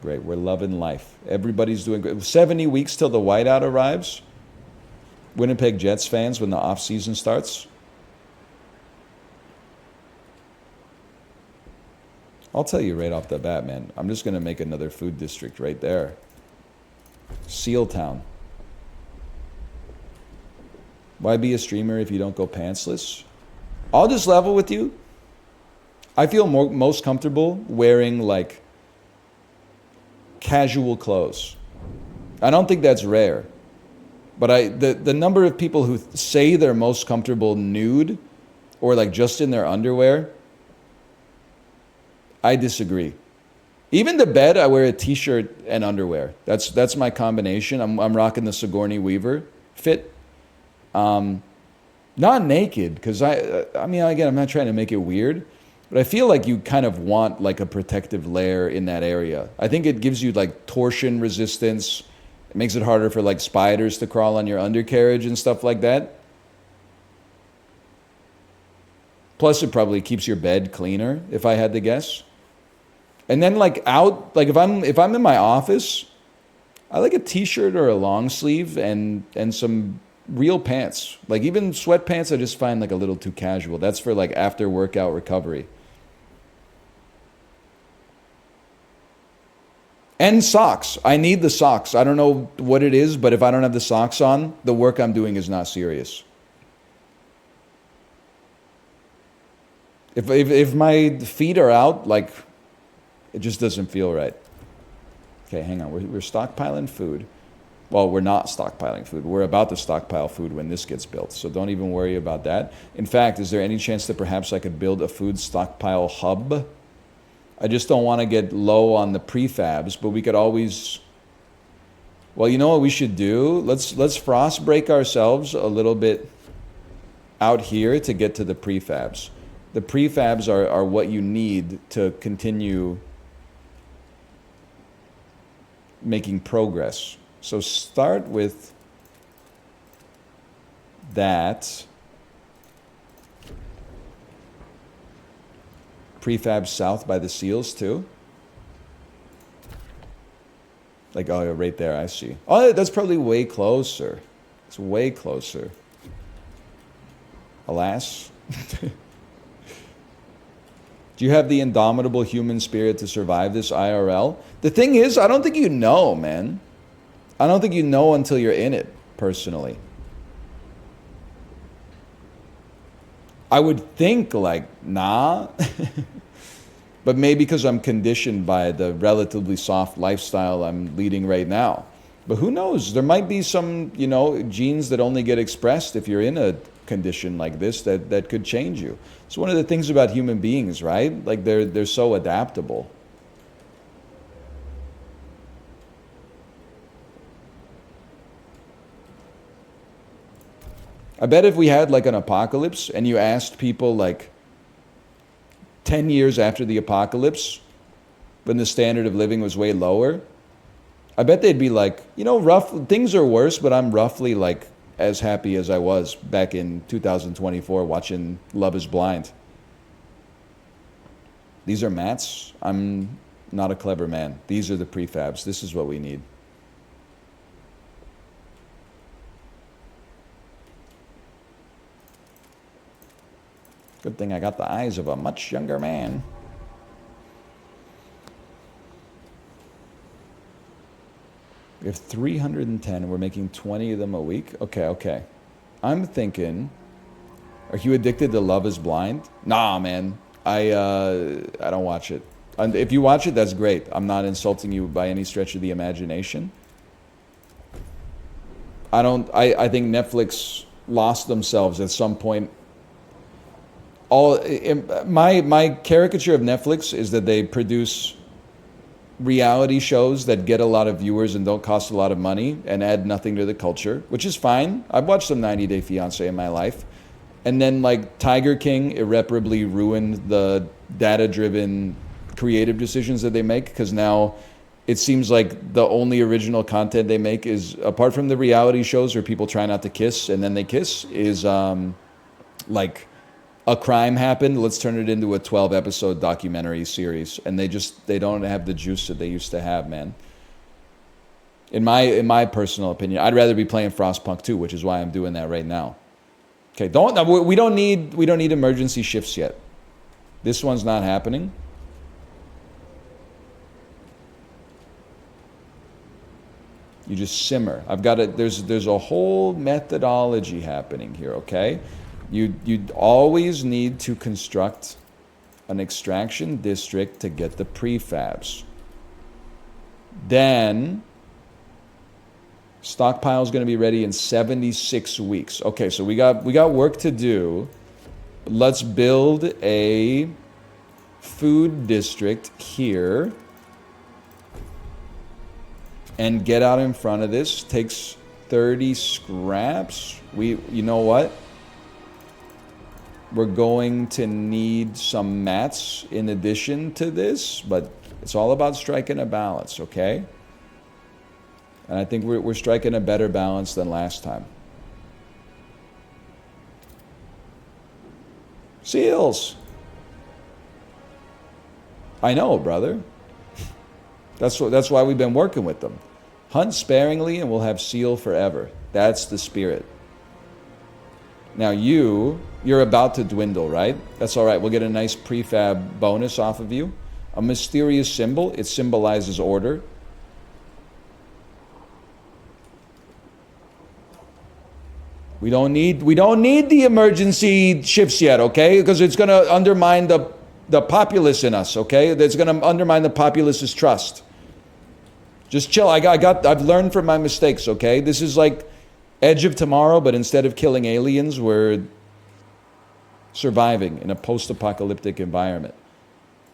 Great, we're loving life. Everybody's doing great. 70 weeks till the whiteout arrives. Winnipeg Jets fans when the off season starts. I'll tell you right off the bat, man. I'm just going to make another food district right there. Seal Town. Why be a streamer if you don't go pantsless? I'll just level with you. I feel most comfortable wearing like casual clothes. I don't think that's rare. But the number of people who say they're most comfortable nude or like just in their underwear, I disagree. Even to bed, I wear a t-shirt and underwear. That's my combination. I'm rocking the Sigourney Weaver fit. Not naked, because I mean, again, I'm not trying to make it weird, but I feel like you kind of want like a protective layer in that area. I think it gives you like torsion resistance. It makes it harder for like spiders to crawl on your undercarriage and stuff like that. Plus, it probably keeps your bed cleaner, if I had to guess. And then like out, like if I'm in my office, I like a t-shirt or a long sleeve and some real pants. Like even sweatpants I just find like a little too casual. That's for like after workout recovery. And socks. I need the socks. I don't know what it is, but if I don't have the socks on, the work I'm doing is not serious. If my feet are out, like, it just doesn't feel right. Okay, hang on. We're stockpiling food. Well, we're not stockpiling food. We're about to stockpile food when this gets built, so don't even worry about that. In fact, is there any chance that perhaps I could build a food stockpile hub? I just don't want to get low on the prefabs, but we could always... Well, you know what we should do? Let's frost break ourselves a little bit out here to get to the prefabs. The prefabs are what you need to continue making progress. So start with that. Prefab south by the seals too. Like, oh, right there, I see. Oh, that's probably way closer. It's way closer. Alas. Do you have the indomitable human spirit to survive this IRL? The thing is, I don't think you know, man. I don't think you know until you're in it, personally. I would think like, nah. But maybe because I'm conditioned by the relatively soft lifestyle I'm leading right now. But who knows? There might be some, genes that only get expressed if you're in a condition like this that could change you. It's one of the things about human beings, right? Like they're so adaptable. I bet if we had like an apocalypse and you asked people like 10 years after the apocalypse, when the standard of living was way lower, I bet they'd be like, things are worse, but I'm roughly like as happy as I was back in 2024 watching Love is Blind. These are mats. I'm not a clever man. These are the prefabs. This is what we need. Good thing I got the eyes of a much younger man. We have 310 and we're making 20 of them a week. Okay. I'm thinking, are you addicted to Love is Blind? Nah, man. I don't watch it. And if you watch it, that's great. I'm not insulting you by any stretch of the imagination. I think Netflix lost themselves at some point. My caricature of Netflix is that they produce reality shows that get a lot of viewers and don't cost a lot of money and add nothing to the culture, which is fine. I've watched some 90 Day Fiancé in my life. And then like Tiger King irreparably ruined the data-driven creative decisions that they make, because now it seems like the only original content they make is, apart from the reality shows where people try not to kiss and then they kiss, is like a crime happened, let's turn it into a 12-episode documentary series. And they don't have the juice that they used to have, man. In my personal opinion, I'd rather be playing Frostpunk 2, which is why I'm doing that right now. Okay, we don't need emergency shifts yet. This one's not happening. You just simmer. I've got it. There's a whole methodology happening here, okay? You always need to construct an extraction district to get the prefabs. Then stockpile is going to be ready in 76 weeks. Okay, so we got work to do. Let's build a food district here and get out in front of this. Takes 30 scraps. You know what? We're going to need some mats in addition to this, but it's all about striking a balance, okay? And I think we're striking a better balance than last time. Seals. I know, brother. That's why we've been working with them. Hunt sparingly and we'll have seal forever. That's the spirit. Now you're about to dwindle, right? That's all right. We'll get a nice prefab bonus off of you. A mysterious symbol. It symbolizes order. We don't need the emergency shifts yet, okay? Because it's going to undermine the populace in us, okay? That's going to undermine the populace's trust. Just chill. I've learned from my mistakes, okay? This is like Edge of Tomorrow, but instead of killing aliens, we're surviving in a post-apocalyptic environment.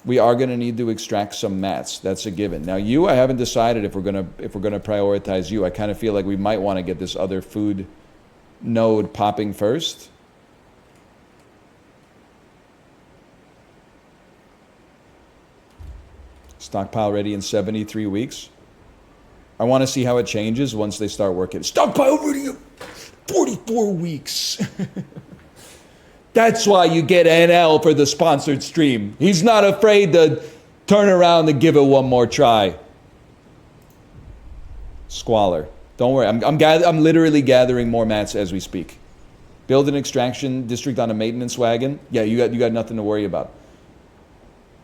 We are going to need to extract some mats. That's a given. Now I haven't decided if we're going to prioritize you. I kind of feel like we might want to get this other food node popping first. Stockpile ready in 73 weeks. I want to see how it changes once they start working. Stockpile ready in 44 weeks. That's why you get NL for the sponsored stream. He's not afraid to turn around and give it one more try. Squalor. Don't worry. I'm literally gathering more mats as we speak. Build an extraction district on a maintenance wagon. Yeah, you got nothing to worry about.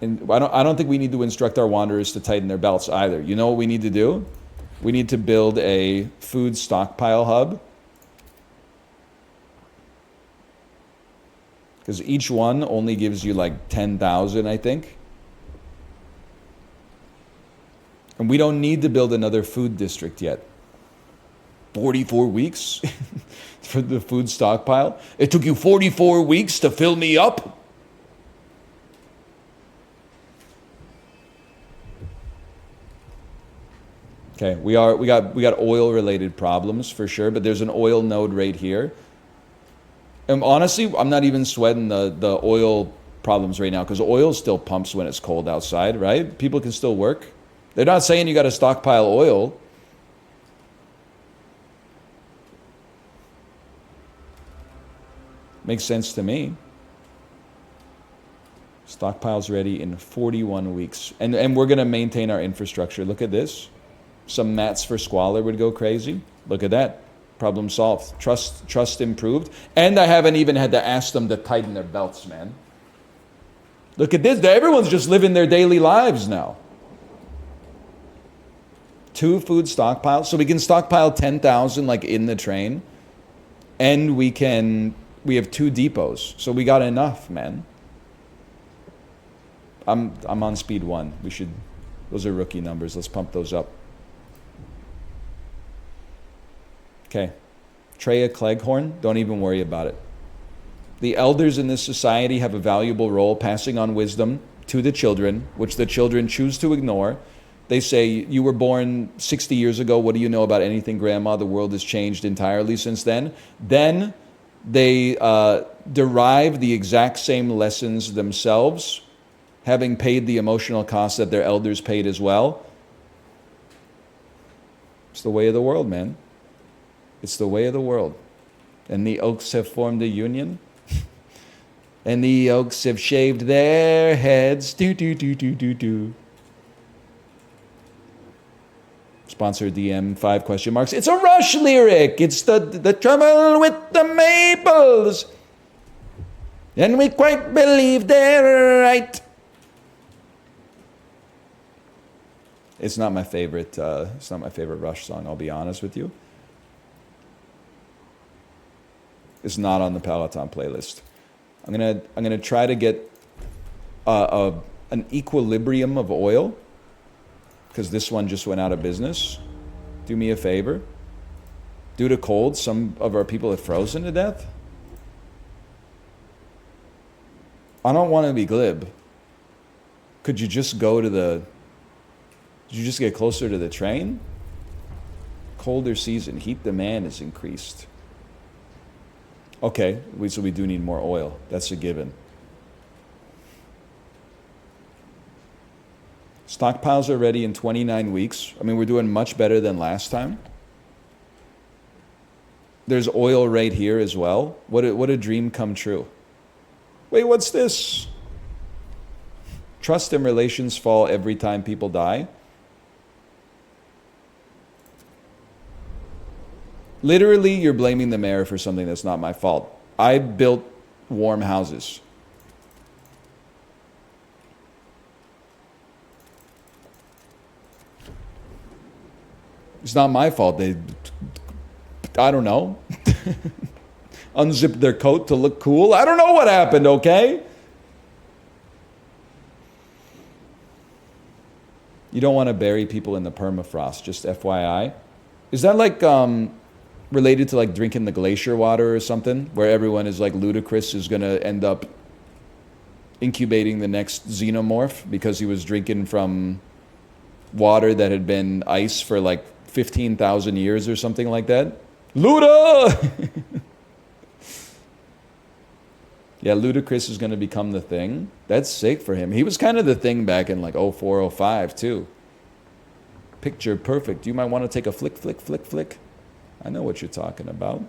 And I don't think we need to instruct our wanderers to tighten their belts either. You know what we need to do? We need to build a food stockpile hub. Because each one only gives you like 10,000, I think. And we don't need to build another food district yet. 44 weeks for the food stockpile? It took you 44 weeks to fill me up? Okay, we got oil related problems for sure, but there's an oil node right here. And honestly, I'm not even sweating the oil problems right now because oil still pumps when it's cold outside, right? People can still work. They're not saying you got to stockpile oil. Makes sense to me. Stockpile's ready in 41 weeks. And we're going to maintain our infrastructure. Look at this. Some mats for squalor would go crazy. Look at that. Problem solved. Trust improved. And I haven't even had to ask them to tighten their belts, man. Look at this. Everyone's just living their daily lives now. 2 food stockpiles. So we can stockpile 10,000 like in the train. And we have 2 depots. So we got enough, man. I'm on speed 1. Those are rookie numbers. Let's pump those up. Okay. Treya Cleghorn, don't even worry about it. The elders in this society have a valuable role passing on wisdom to the children, which the children choose to ignore. They say, you were born 60 years ago. What do you know about anything, Grandma? The world has changed entirely since then. Then they derive the exact same lessons themselves, having paid the emotional cost that their elders paid as well. It's the way of the world, man. It's the way of the world. And the oaks have formed a union. And the oaks have shaved their heads. Do, do, do, do, do, do. Sponsor DM 5 question marks. It's a Rush lyric. It's the trouble with the maples. And we quite believe they're right. It's not my favorite. It's not my favorite Rush song. I'll be honest with you. It's not on the Peloton playlist. I'm gonna try to get an equilibrium of oil because this one just went out of business. Do me a favor. Due to cold, some of our people have frozen to death. I don't want to be glib. Could you just go to Did you just get closer to the train? Colder season. Heat demand is increased. Okay, so we do need more oil. That's a given. Stockpiles are ready in 29 weeks. I mean, we're doing much better than last time. There's oil right here as well. What a dream come true. Wait, what's this? Trust and relations fall every time people die. Literally, you're blaming the mayor for something that's not my fault. I built warm houses. It's not my fault. I don't know. Unzipped their coat to look cool. I don't know what happened, okay? You don't want to bury people in the permafrost, just FYI. Is that like related to like drinking the glacier water or something, where everyone is like Ludacris is going to end up incubating the next xenomorph because he was drinking from water that had been ice for like 15,000 years or something like that? Luda! Yeah, Ludacris is going to become the thing. That's sick for him. He was kind of the thing back in like 04, 05 too. Picture perfect. You might want to take a flick, flick, flick, flick. I know what you're talking about.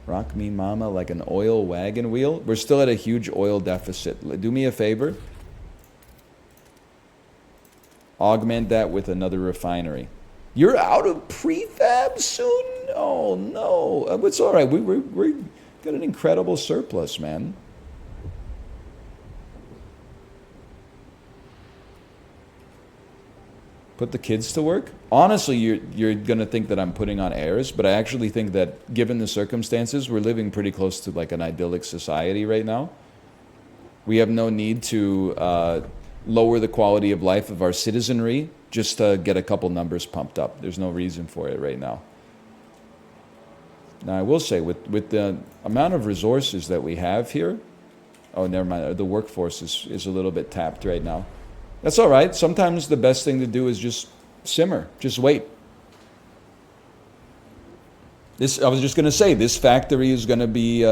Rock me mama like an oil wagon wheel. We're still at a huge oil deficit. Do me a favor. Augment that with another refinery. You're out of prefab soon? Oh no. It's all right. We got an incredible surplus, man. Put the kids to work? Honestly, you're gonna think that I'm putting on airs, but I actually think that given the circumstances, we're living pretty close to like an idyllic society right now. We have no need to lower the quality of life of our citizenry just to get a couple numbers pumped up. There's no reason for it right now. Now, I will say, with the amount of resources that we have here, oh, never mind, the workforce is a little bit tapped right now. That's all right. Sometimes the best thing to do is just simmer, just wait. I was just going to say, this factory is going to be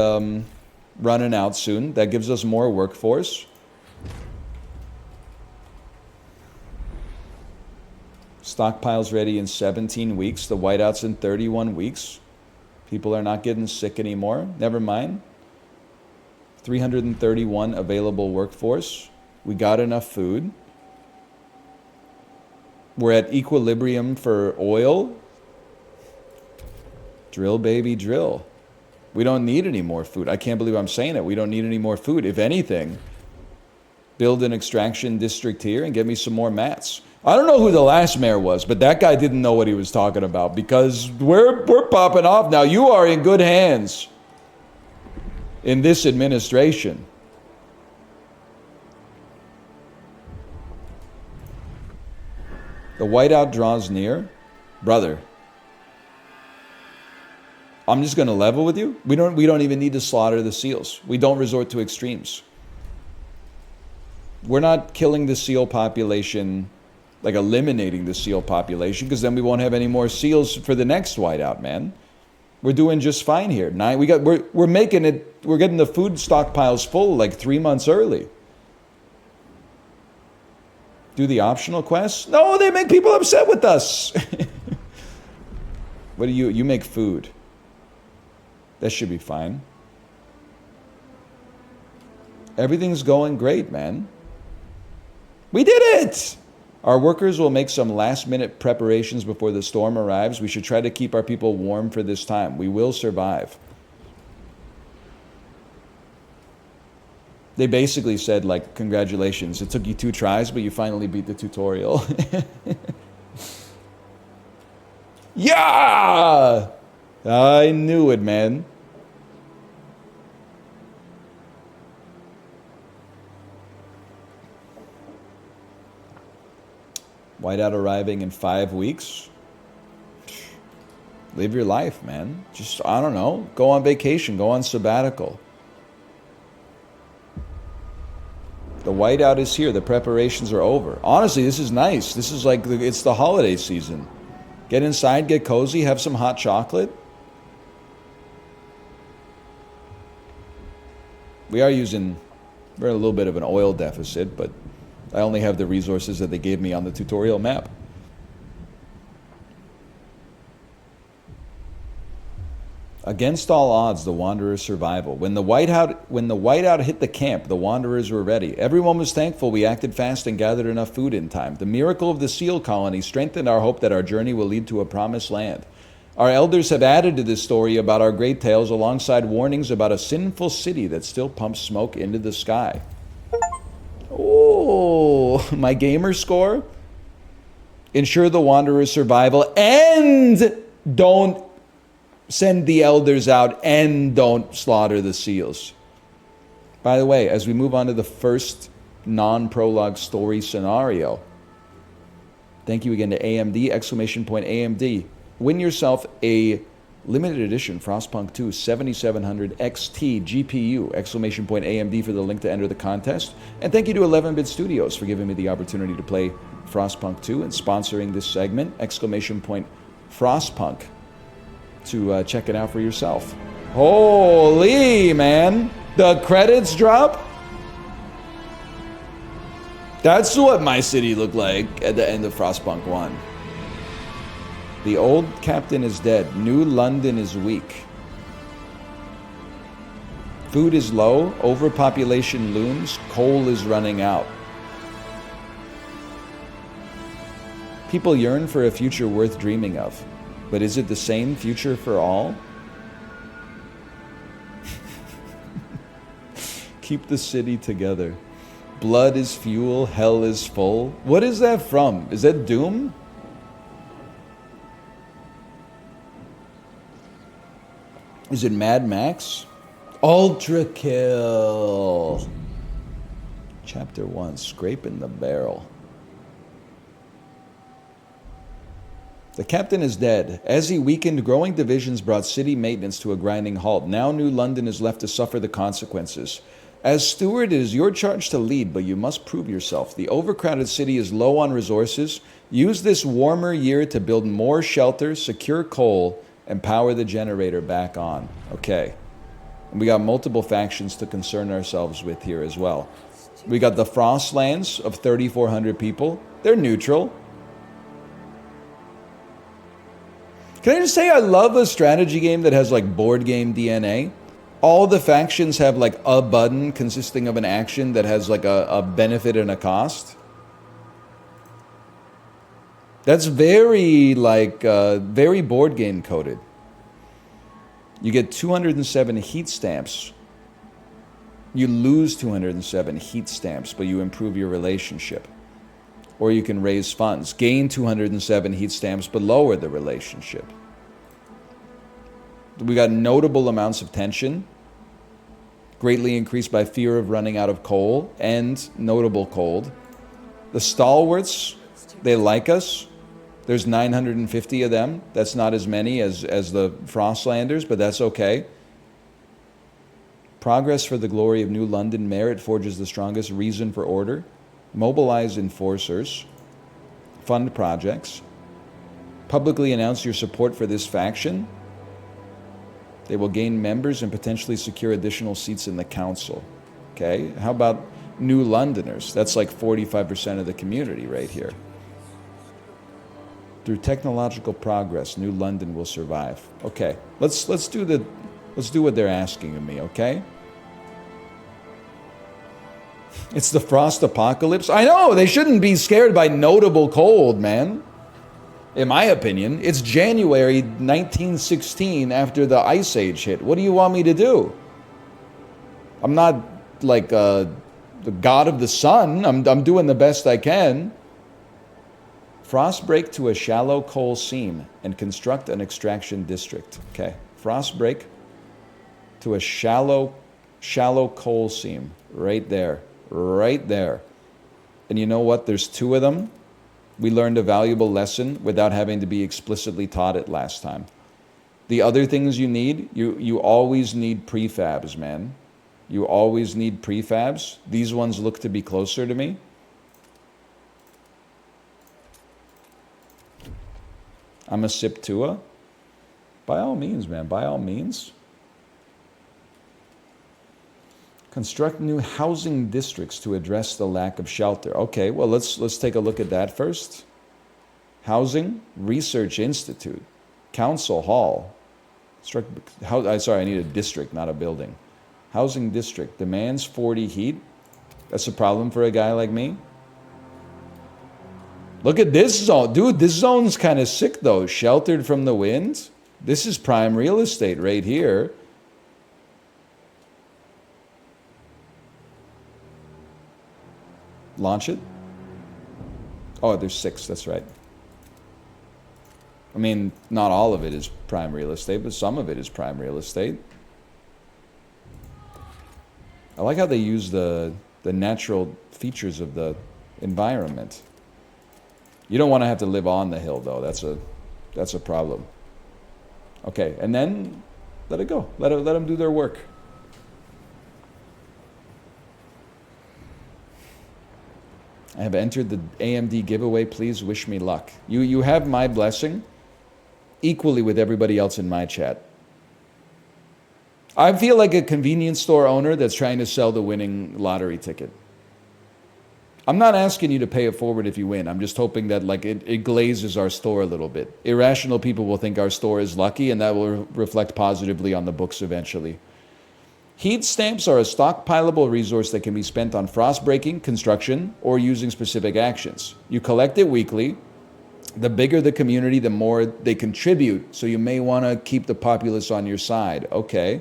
running out soon. That gives us more workforce. Stockpiles ready in 17 weeks. The whiteout's in 31 weeks. People are not getting sick anymore. Never mind. 331 available workforce. We got enough food. We're at equilibrium for oil. Drill, baby, drill. We don't need any more food. I can't believe I'm saying it. We don't need any more food. If anything, build an extraction district here and get me some more mats. I don't know who the last mayor was, but that guy didn't know what he was talking about, because we're popping off now. You are in good hands in this administration. The whiteout draws near. Brother, I'm just going to level with you. We don't even need to slaughter the seals. We don't resort to extremes. We're not killing the seal population, like eliminating the seal population, because then we won't have any more seals for the next whiteout, man. We're doing just fine here. We're making it. We're getting the food stockpiles full like 3 months early. Do the optional quests? No, they make people upset with us. What do you make food? That should be fine. Everything's going great, man. We did it! Our workers will make some last-minute preparations before the storm arrives. We should try to keep our people warm for this time. We will survive. They basically said, like, congratulations. It took you 2 tries, but you finally beat the tutorial. Yeah! I knew it, man. Whiteout arriving in 5 weeks. Live your life, man. Just, I don't know, go on vacation, go on sabbatical. The whiteout is here. The preparations are over. Honestly, this is nice. This is like, it's the holiday season. Get inside, get cozy, have some hot chocolate. We're in a little bit of an oil deficit, but I only have the resources that they gave me on the tutorial map. Against all odds, the Wanderer's survival. When the whiteout hit the camp, the Wanderers were ready. Everyone was thankful we acted fast and gathered enough food in time. The miracle of the seal colony strengthened our hope that our journey will lead to a promised land. Our elders have added to this story about our great tales alongside warnings about a sinful city that still pumps smoke into the sky. Oh, my gamer score? Ensure the Wanderer's survival and don't send the elders out and don't slaughter the seals. By the way, as we move on to the first non-prologue story scenario, thank you again to AMD, !AMD. Win yourself a limited edition Frostpunk 2 7700 XT GPU, !AMD for the link to enter the contest. And thank you to 11-Bit Studios for giving me the opportunity to play Frostpunk 2 and sponsoring this segment, !Frostpunk, to check it out for yourself. Holy, man. The credits drop? That's what my city looked like at the end of Frostpunk 1. The old captain is dead. New London is weak. Food is low. Overpopulation looms. Coal is running out. People yearn for a future worth dreaming of. But is it the same future for all? Keep the city together. Blood is fuel, hell is full. What is that from? Is that Doom? Is it Mad Max? Ultra Kill. Chapter 1, Scraping the Barrel. The captain is dead. As he weakened, growing divisions brought city maintenance to a grinding halt. Now New London is left to suffer the consequences. As steward, it is your charge to lead, but you must prove yourself. The overcrowded city is low on resources. Use this warmer year to build more shelter, secure coal, and power the generator back on. Okay. And we got multiple factions to concern ourselves with here as well. We got the Frostlands of 3,400 people. They're neutral. Can I just say I love a strategy game that has like board game DNA? All the factions have like a button consisting of an action that has like a benefit and a cost. That's very like very board game coded. You get 207 heat stamps. You lose 207 heat stamps, but you improve your relationship. Or you can raise funds. Gain 207 heat stamps, but lower the relationship. We got notable amounts of tension. Greatly increased by fear of running out of coal and notable cold. The stalwarts, they like us. There's 950 of them. That's not as many as the Frostlanders, but that's okay. Progress for the glory of New London. Merit forges the strongest reason for order. Mobilize enforcers. Fund projects. Publicly announce your support for this faction. They will gain members and potentially secure additional seats in the council. Okay, how about New Londoners? That's like 45% of the community right here. Through technological progress, New London will survive. Okay, let's do what they're asking of me. Okay. It's the frost apocalypse. I know they shouldn't be scared by notable cold, man. In my opinion, it's January 1916 after the Ice Age hit. What do you want me to do? I'm not like the god of the sun. I'm doing the best I can. Frost break to a shallow coal seam and construct an extraction district. Okay, frost break to a shallow coal seam right there. Right there. And you know what? There's 2 of them. We learned a valuable lesson without having to be explicitly taught it last time. The other things you need, you always need prefabs, man. You always need prefabs. These ones look to be closer to me. I'm a sip Tua. By all means, man. By all means. Construct new housing districts to address the lack of shelter. Okay, well, let's take a look at that first. Housing Research Institute, Council Hall. Sorry, I need a district, not a building. Housing district demands 40 heat. That's a problem for a guy like me. Look at this zone. Dude, this zone's kind of sick though. Sheltered from the wind. This is prime real estate right here. Launch it. Oh, there's 6, that's right. I mean, not all of it is prime real estate, but some of it is prime real estate. I like how they use the natural features of the environment. You don't want to have to live on the hill, though. That's a problem. Okay, and then let it go. Let them do their work. I have entered the AMD giveaway. Please wish me luck. You have my blessing equally with everybody else in my chat. I feel like a convenience store owner that's trying to sell the winning lottery ticket. I'm not asking you to pay it forward if you win. I'm just hoping that like it glazes our store a little bit. Irrational people will think our store is lucky, and that will reflect positively on the books eventually. Heat stamps are a stockpilable resource that can be spent on frost breaking, construction, or using specific actions. You collect it weekly. The bigger the community, the more they contribute. So you may want to keep the populace on your side. Okay.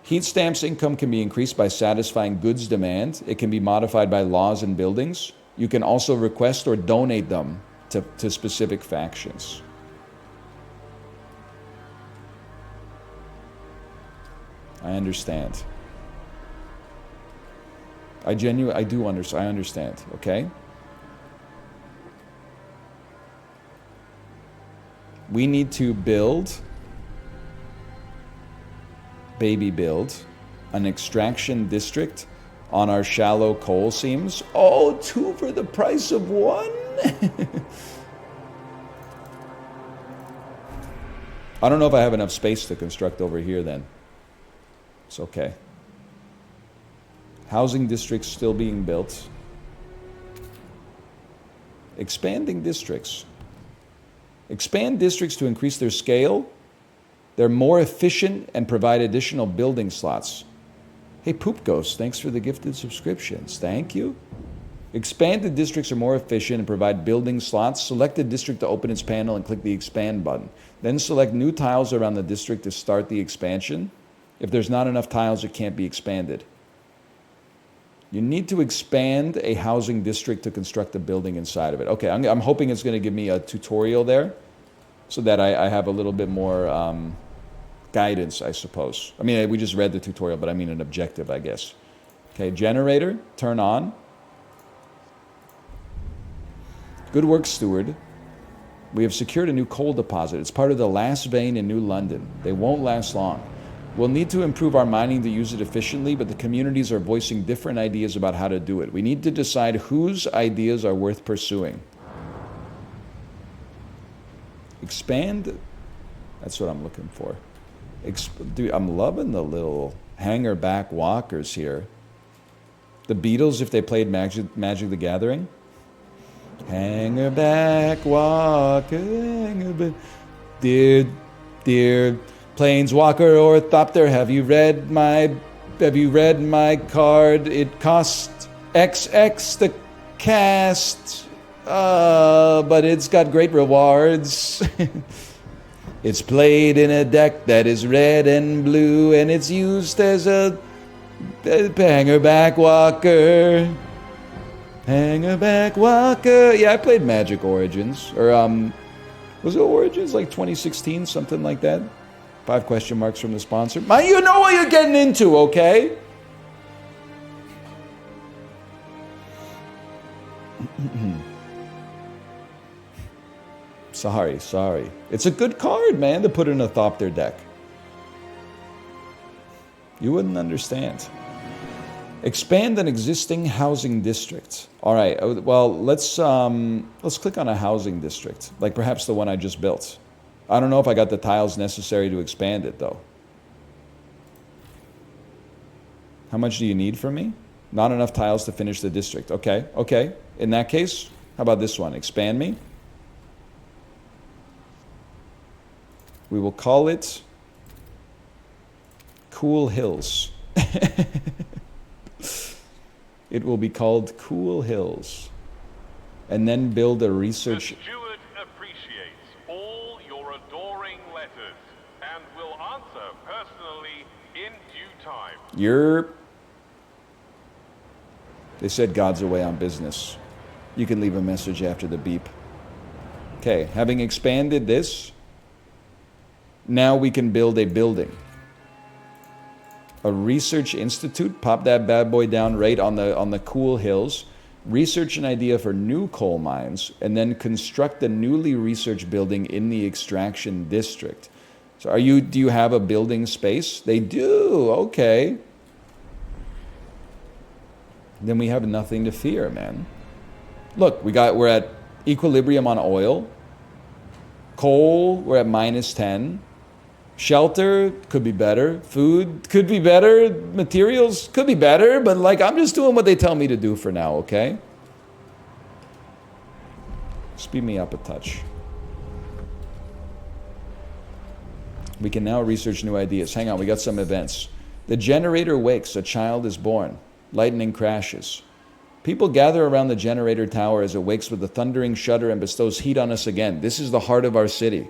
Heat stamps income can be increased by satisfying goods demand. It can be modified by laws and buildings. You can also request or donate them to specific factions. I understand. I do understand. I understand, okay? We need to build an extraction district on our shallow coal seams. Oh, 2 for the price of 1? I don't know if I have enough space to construct over here then. It's okay. Housing districts still being built. Expanding districts. Expand districts to increase their scale. They're more efficient and provide additional building slots. Hey, Poop Ghost, thanks for the gifted subscriptions. Thank you. Expanded districts are more efficient and provide building slots. Select the district to open its panel and click the expand button. Then select new tiles around the district to start the expansion. If there's not enough tiles, it can't be expanded. You need to expand a housing district to construct a building inside of it. Okay, I'm hoping it's going to give me a tutorial there so that I have a little bit more guidance, I suppose. I mean, we just read the tutorial, but I mean an objective, I guess. Okay, generator, turn on. Good work, steward. We have secured a new coal deposit. It's part of the last vein in New London. They won't last long. We'll need to improve our mining to use it efficiently, but the communities are voicing different ideas about how to do it. We need to decide whose ideas are worth pursuing. Expand. That's what I'm looking for. Dude, I'm loving the little hanger back walkers here. The Beatles, if they played Magic the Gathering. Hanger back walker, hanger back. Dear Planeswalker or Thopter, have you read my card? It costs XX to cast, but it's got great rewards. It's played in a deck that is red and blue, and it's used as a hanger back walker. Hanger back walker. Yeah, I played Magic Origins, or was it Origins like 2016, something like that? 5 question marks from the sponsor. You know what you're getting into, okay? Sorry. It's a good card, man, to put in a Thopter deck. You wouldn't understand. Expand an existing housing district. All right, well, let's click on a housing district, like perhaps the one I just built. I don't know if I got the tiles necessary to expand it, though. How much do you need from me? Not enough tiles to finish the district. Okay. In that case, how about this one? Expand me. We will call it Cool Hills. It will be called Cool Hills. And then build a research... The steward appreciates all your adoring letters and will answer personally in due time. They said God's away on business. You can leave a message after the beep. Okay, having expanded this, now we can build a building. A research institute, pop that bad boy down right on the Cool Hills. Research an idea for new coal mines, and then construct a newly researched building in the extraction district. So do you have a building space? They do, okay. Then we have nothing to fear, man. Look, we're at equilibrium on oil. Coal, we're at -10. Shelter could be better. Food could be better. Materials could be better. But I'm just doing what they tell me to do for now, okay? Speed me up a touch. We can now research new ideas. Hang on, we got some events. The generator wakes. A child is born. Lightning crashes. People gather around the generator tower as it wakes with a thundering shudder and bestows heat on us again. This is the heart of our city.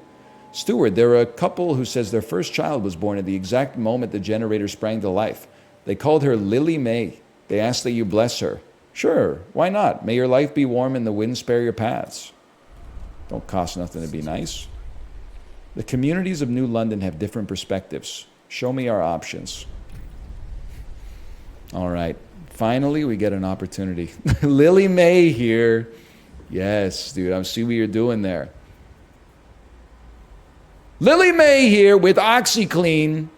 Steward, there are a couple who says their first child was born at the exact moment the generator sprang to life. They called her Lily May. They ask that you bless her. Sure, why not? May your life be warm and the wind spare your paths. Don't cost nothing to be nice. The communities of New London have different perspectives. Show me our options. All right. Finally, we get an opportunity. Lily May here. Yes, dude, I see what you're doing there. Lily May here with OxyClean.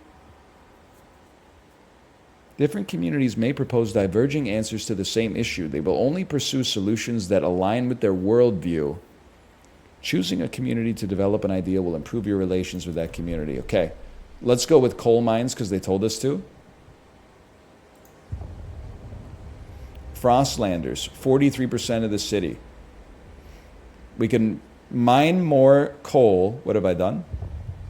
Different communities may propose diverging answers to the same issue. They will only pursue solutions that align with their worldview. Choosing a community to develop an idea will improve your relations with that community. Okay, let's go with coal mines because they told us to. Frostlanders, 43% of the city. We can mine more coal. What have I done?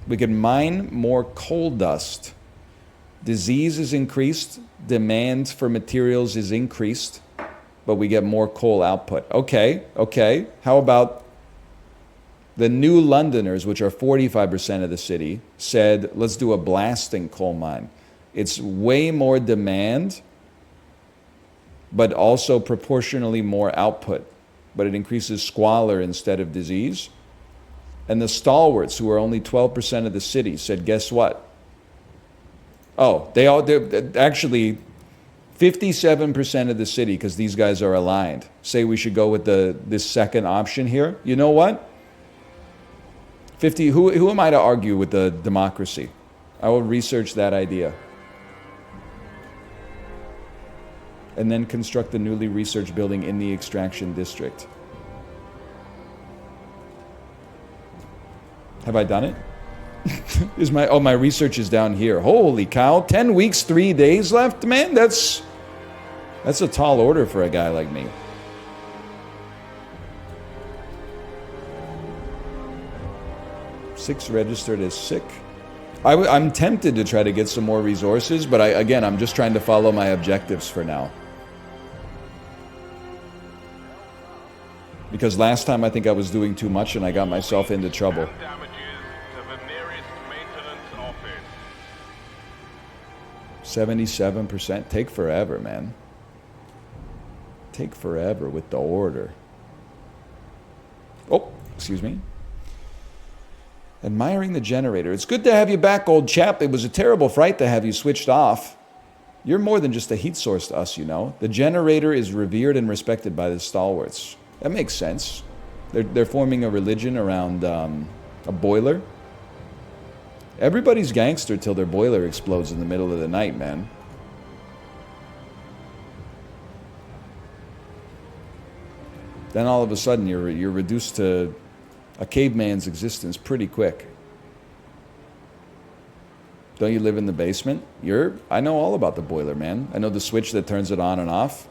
We can mine more coal dust. Disease is increased. Demand for materials is increased. But we get more coal output. Okay. How about the New Londoners, which are 45% of the city, said, let's do a blasting coal mine. It's way more demand, but also proportionally more output. But it increases squalor instead of disease. And the stalwarts, who are only 12% of the city, said, guess what? Oh, actually 57% of the city, because these guys are aligned, say we should go with this second option here. You know what? 50. Who am I to argue with the democracy? I will research that idea. And then construct the newly researched building in the extraction district. Have I done it? My research is down here. Holy cow, 10 weeks, 3 days left, man. That's a tall order for a guy like me. Six registered as sick. I'm tempted to try to get some more resources, but I'm just trying to follow my objectives for now. Because last time I think I was doing too much and I got myself into trouble. 77%. Take forever, man. Take forever with the order. Oh, excuse me. Admiring the generator. It's good to have you back, old chap. It was a terrible fright to have you switched off. You're more than just a heat source to us, you know. The generator is revered and respected by the stalwarts. That makes sense. They're forming a religion around a boiler. Everybody's gangster till their boiler explodes in the middle of the night, man. Then all of a sudden you're reduced to a caveman's existence pretty quick. Don't you live in the basement? I know all about the boiler, man. I know the switch that turns it on and off.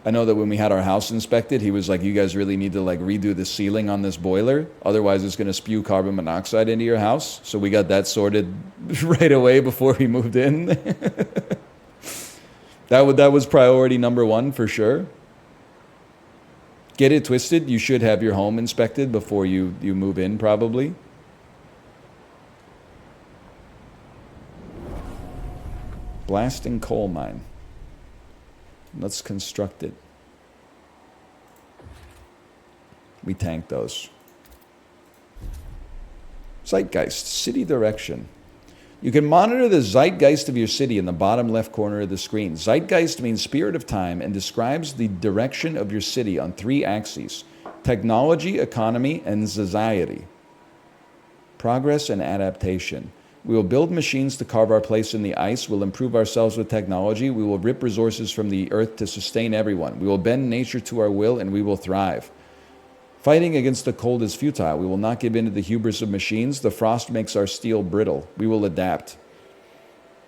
I know that when we had our house inspected, he was like, you guys really need to redo the ceiling on this boiler. Otherwise, it's going to spew carbon monoxide into your house. So we got that sorted right away before we moved in. That was priority number one for sure. Get it twisted. You should have your home inspected before you move in, probably. Blasting coal mine. Let's construct it. We tank those. Zeitgeist, city direction. You can monitor the zeitgeist of your city in the bottom left corner of the screen. Zeitgeist means spirit of time and describes the direction of your city on 3 axes: technology, economy, and society. Progress and adaptation. We will build machines to carve our place in the ice. We'll improve ourselves with technology. We will rip resources from the earth to sustain everyone. We will bend nature to our will, and we will thrive. Fighting against the cold is futile. We will not give in to the hubris of machines. The frost makes our steel brittle. We will adapt.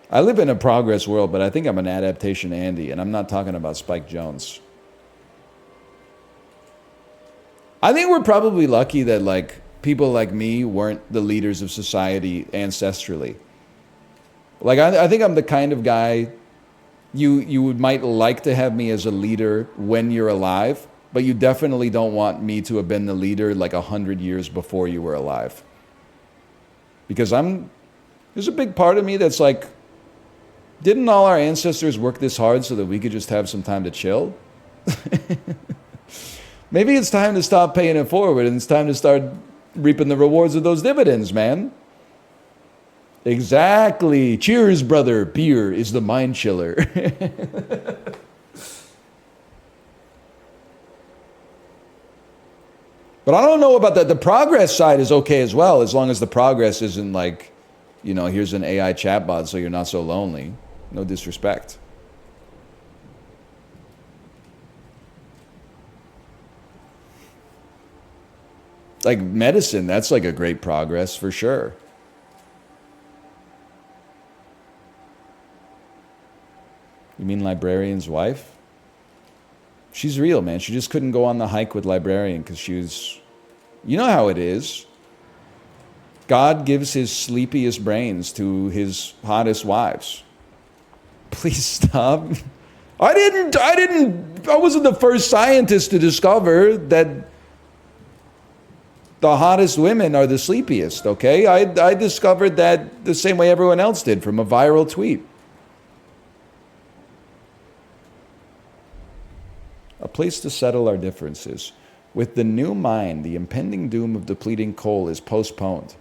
I live in a progress world, but I think I'm an adaptation Andy, and I'm not talking about Spike Jonze. I think we're probably lucky that, people like me weren't the leaders of society ancestrally. I think I'm the kind of guy you might like to have me as a leader when you're alive, but you definitely don't want me to have been the leader 100 years before you were alive. Because there's a big part of me that's like, didn't all our ancestors work this hard so that we could just have some time to chill? Maybe it's time to stop paying it forward and it's time to start reaping the rewards of those dividends, man. Exactly. Cheers, brother. Beer is the mind chiller. But I don't know about that. The progress side is okay as well, as long as the progress isn't like, you know, here's an AI chatbot so you're not so lonely. No disrespect. Like medicine, that's like a great progress for sure. You mean Librarian's wife? She's real, man. She just couldn't go on the hike with Librarian because she was... You know how it is. God gives his sleepiest brains to his hottest wives. Please stop. I wasn't the first scientist to discover that the hottest women are the sleepiest, okay? I discovered that the same way everyone else did from a viral tweet. A place to settle our differences. With the new mine, the impending doom of depleting coal is postponed.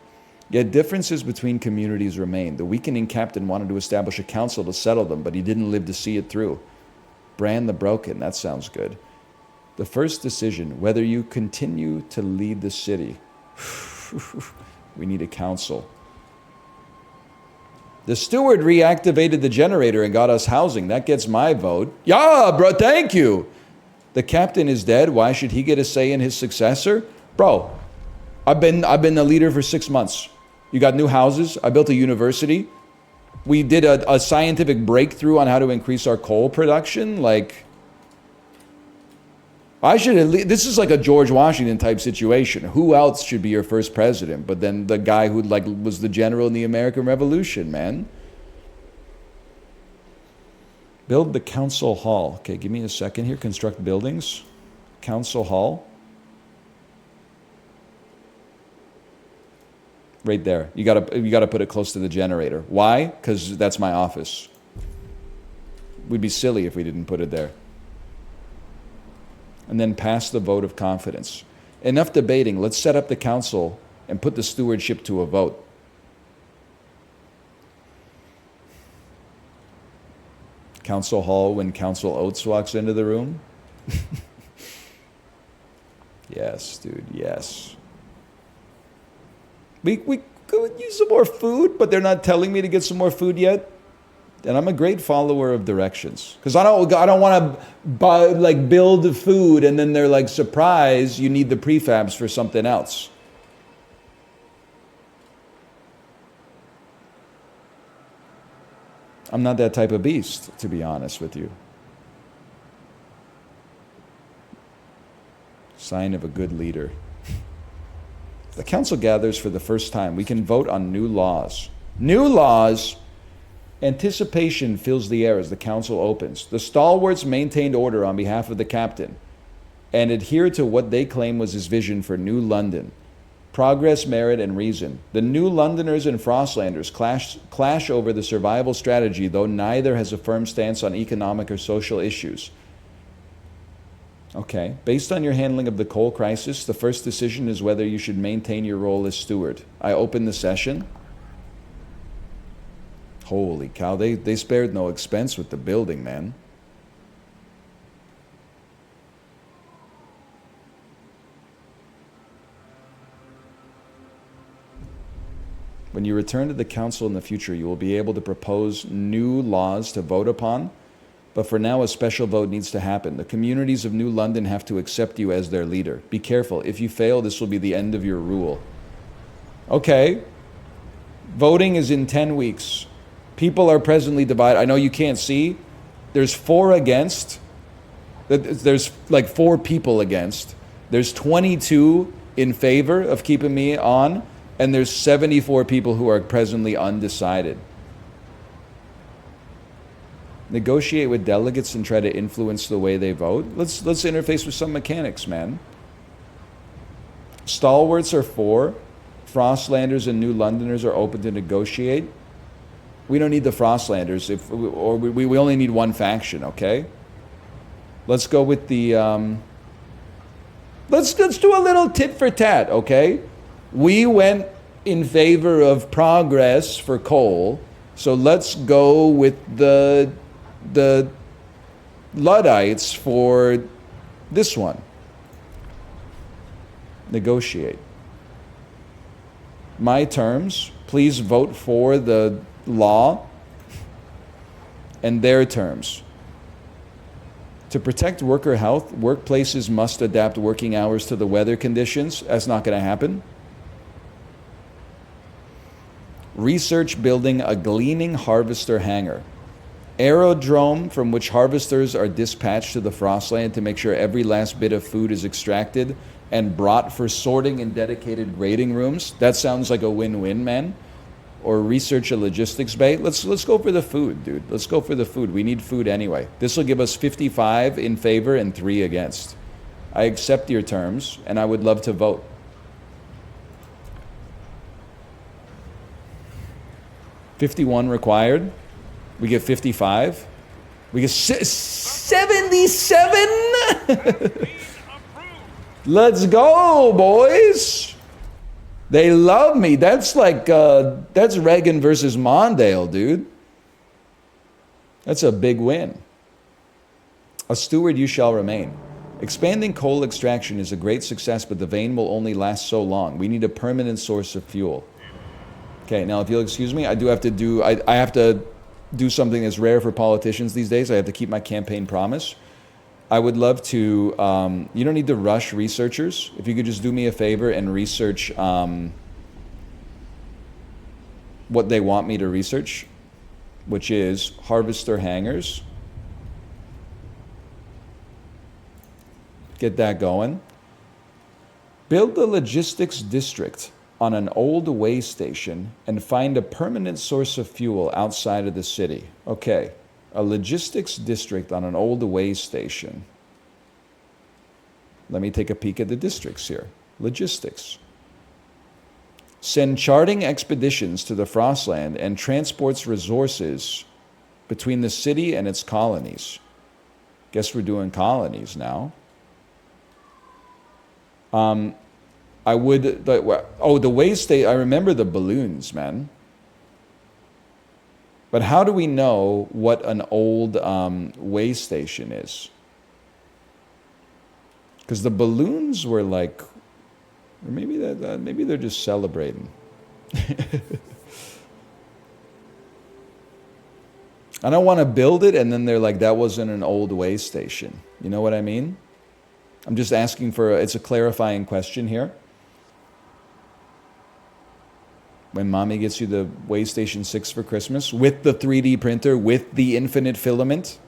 Yet differences between communities remain. The weakening captain wanted to establish a council to settle them, but he didn't live to see it through. Brand the broken, that sounds good. The first decision, whether you continue to lead the city. We need a council. The steward reactivated the generator and got us housing. That gets my vote. Yeah, bro, thank you. The captain is dead. Why should he get a say in his successor? Bro, I've been the leader for 6 months. You got new houses. I built a university. We did a scientific breakthrough on how to increase our coal production. Like, I should at least, this is like a George Washington type situation. Who else should be your first president? But then the guy who like was the general in the American Revolution, man. Build the council hall. Okay, give me a second here. Construct buildings. Council hall. Right there. You gotta put it close to the generator. Why? Because that's my office. We'd be silly if we didn't put it there. And then pass the vote of confidence. Enough debating. Let's set up the council and put the stewardship to a vote. Council hall when Council Oates walks into the room. Yes, dude, yes. We could use some more food, but they're not telling me to get some more food yet. And I'm a great follower of directions. Because I don't want to buy, like, build food and then they're like, surprise, you need the prefabs for something else. I'm not that type of beast, to be honest with you. Sign of a good leader. The council gathers for the first time. We can vote on new laws. New laws! Anticipation fills the air as the council opens. The stalwarts maintained order on behalf of the captain and adhered to what they claim was his vision for New London. Progress, merit, and reason. The New Londoners and Frostlanders clash over the survival strategy, though neither has a firm stance on economic or social issues. Okay. Based on your handling of the coal crisis, the first decision is whether you should maintain your role as steward. I open the session. Holy cow, they spared no expense with the building, man. When you return to the council in the future, you will be able to propose new laws to vote upon. But for now, a special vote needs to happen. The communities of New London have to accept you as their leader. Be careful. If you fail, this will be the end of your rule. Okay. Voting is in 10 weeks. People are presently divided. I know you can't see. There's 4 against. There's like 4 people against. There's 22 in favor of keeping me on. And there's 74 people who are presently undecided. Negotiate with delegates and try to influence the way they vote. Let's interface with some mechanics, man. Stalwarts are 4. Frostlanders and New Londoners are open to negotiate. We don't need the Frostlanders, we only need one faction, okay? Let's go with the, let's do a little tit for tat, okay? We went in favor of progress for coal, so let's go with the Luddites for this one. Negotiate. My terms, please vote for the law and their terms. To protect worker health, workplaces must adapt working hours to the weather conditions. That's not going to happen. Research building a gleaning harvester hangar. Aerodrome from which harvesters are dispatched to the Frostland to make sure every last bit of food is extracted and brought for sorting in dedicated grading rooms. That sounds like a win-win, man. Or research a logistics bay. Let's go for the food, dude. Let's go for the food. We need food anyway. This will give us 55 in favor and 3 against. I accept your terms, and I would love to vote. $51 required. We get 55. We get 77. Let's go, boys. They love me. That's like, that's Reagan versus Mondale, dude. That's a big win. A steward you shall remain. Expanding coal extraction is a great success, but the vein will only last so long. We need a permanent source of fuel. Okay, now if you'll excuse me, I have to do something that's rare for politicians these days. I have to keep my campaign promise. I would love to, you don't need to rush researchers. If you could just do me a favor and research what they want me to research, which is harvester hangars. Get that going. Build the logistics district on an old way station and find a permanent source of fuel outside of the city. Okay. A logistics district on an old way station. Let me take a peek at the districts here. Logistics. Send charting expeditions to the Frostland and transports resources between the city and its colonies. Guess we're doing colonies now. The way state, I remember the balloons, man. But how do we know what an old way station is? Because the balloons were like, or maybe maybe they're just celebrating. I don't want to build it, and then they're like, that wasn't an old way station. You know what I mean? I'm just asking for, it's a clarifying question here. When mommy gets you the Waystation 6 for Christmas, with the 3D printer, with the infinite filament.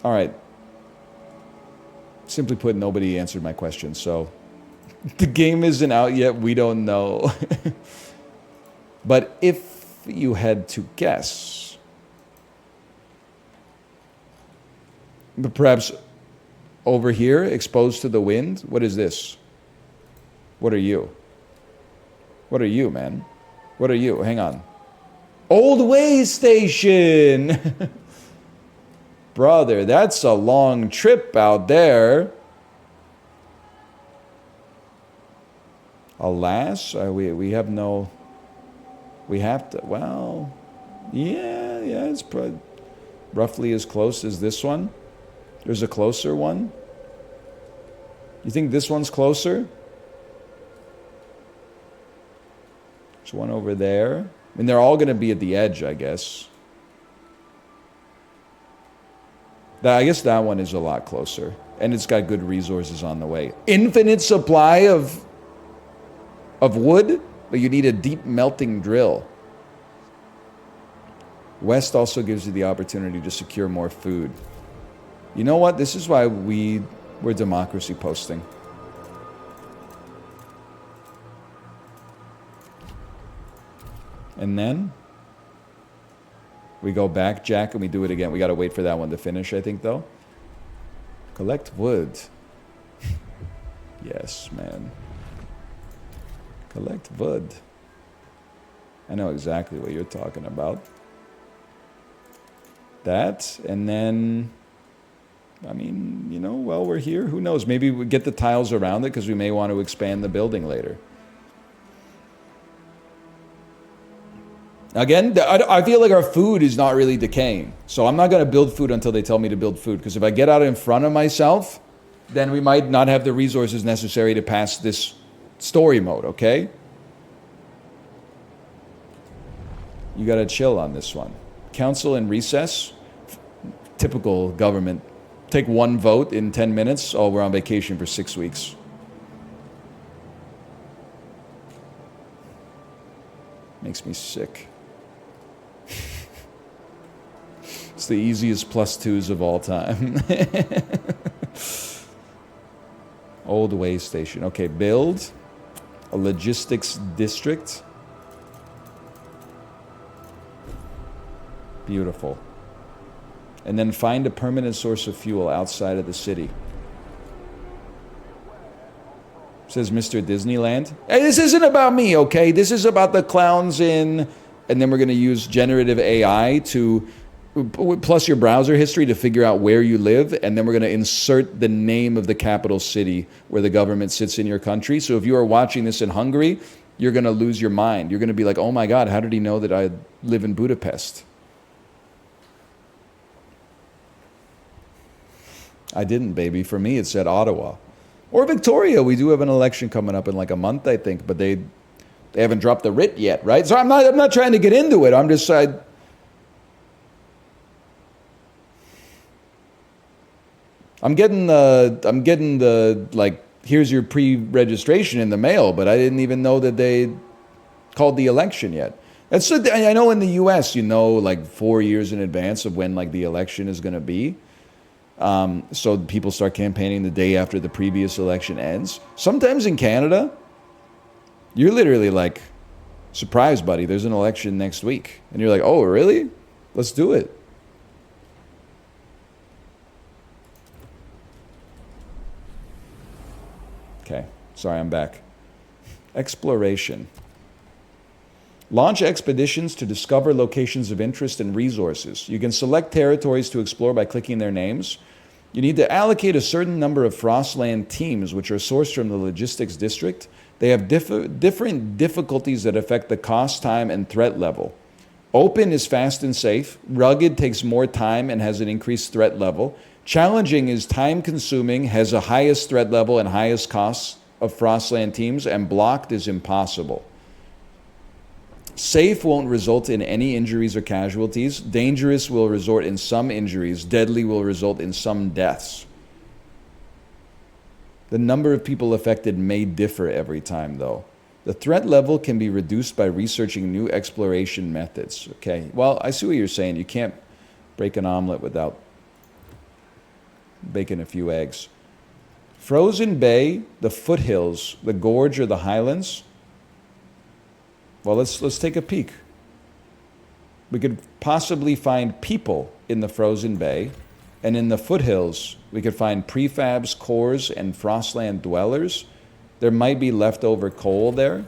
All right. Simply put, nobody answered my question, so the game isn't out yet. We don't know. But if you had to guess, but perhaps over here, exposed to the wind, what is this? What are you? What are you, man? What are you? Hang on. Old way station! Brother, that's a long trip out there. Alas, we have no... We have to... Well... Yeah, it's probably roughly as close as this one. There's a closer one. You think this one's closer? There's one over there. I mean, they're all going to be at the edge, I guess. I guess that one is a lot closer. And it's got good resources on the way. Infinite supply of wood, but you need a deep melting drill. West also gives you the opportunity to secure more food. You know what? This is why we're democracy posting. And then we go back, Jack, and we do it again. We got to wait for that one to finish, I think, though. Collect wood. Yes, man. Collect wood. I know exactly what you're talking about. That, and then, I mean, you know, while we're here, who knows? Maybe we get the tiles around it because we may want to expand the building later. Again, I feel like our food is not really decaying. So I'm not going to build food until they tell me to build food. Because if I get out in front of myself, then we might not have the resources necessary to pass this story mode, okay? You got to chill on this one. Council in recess. Typical government. Take one vote in 10 minutes. Oh, we're on vacation for 6 weeks. Makes me sick. It's the easiest +2s of all time. Old way station. Okay, build a logistics district. Beautiful. And then find a permanent source of fuel outside of the city. Says Mr. Disneyland. Hey, this isn't about me, okay? This is about the clowns in... And then we're going to use generative AI to... Plus your browser history to figure out where you live. And then we're going to insert the name of the capital city where the government sits in your country. So if you are watching this in Hungary, you're going to lose your mind. You're going to be like, oh my God, how did he know that I live in Budapest? I didn't, baby. For me, it said Ottawa. Or Victoria. We do have an election coming up in like a month, I think. But they haven't dropped the writ yet, right? So I'm not trying to get into it. I'm just... I'm getting the, like, here's your pre-registration in the mail, but I didn't even know that they called the election yet. That's I know in the U.S., you know, like 4 years in advance of when, like, the election is going to be. So people start campaigning the day after the previous election ends. Sometimes in Canada, you're literally like, surprise, buddy, there's an election next week. And you're like, oh, really? Let's do it. Okay, sorry, I'm back. Exploration. Launch expeditions to discover locations of interest and resources. You can select territories to explore by clicking their names. You need to allocate a certain number of Frostland teams, which are sourced from the logistics district. They have different difficulties that affect the cost, time, and threat level. Open is fast and safe. Rugged takes more time and has an increased threat level. Challenging is time-consuming, has a highest threat level and highest costs of Frostland teams, and blocked is impossible. Safe won't result in any injuries or casualties. Dangerous will result in some injuries. Deadly will result in some deaths. The number of people affected may differ every time, though. The threat level can be reduced by researching new exploration methods. Okay, well, I see what you're saying. You can't break an omelet without baking a few eggs. Frozen Bay, the foothills, the gorge, or the highlands. Well, let's take a peek. We could possibly find people in the Frozen Bay, and in the foothills, we could find prefabs, cores, and Frostland dwellers. There might be leftover coal there.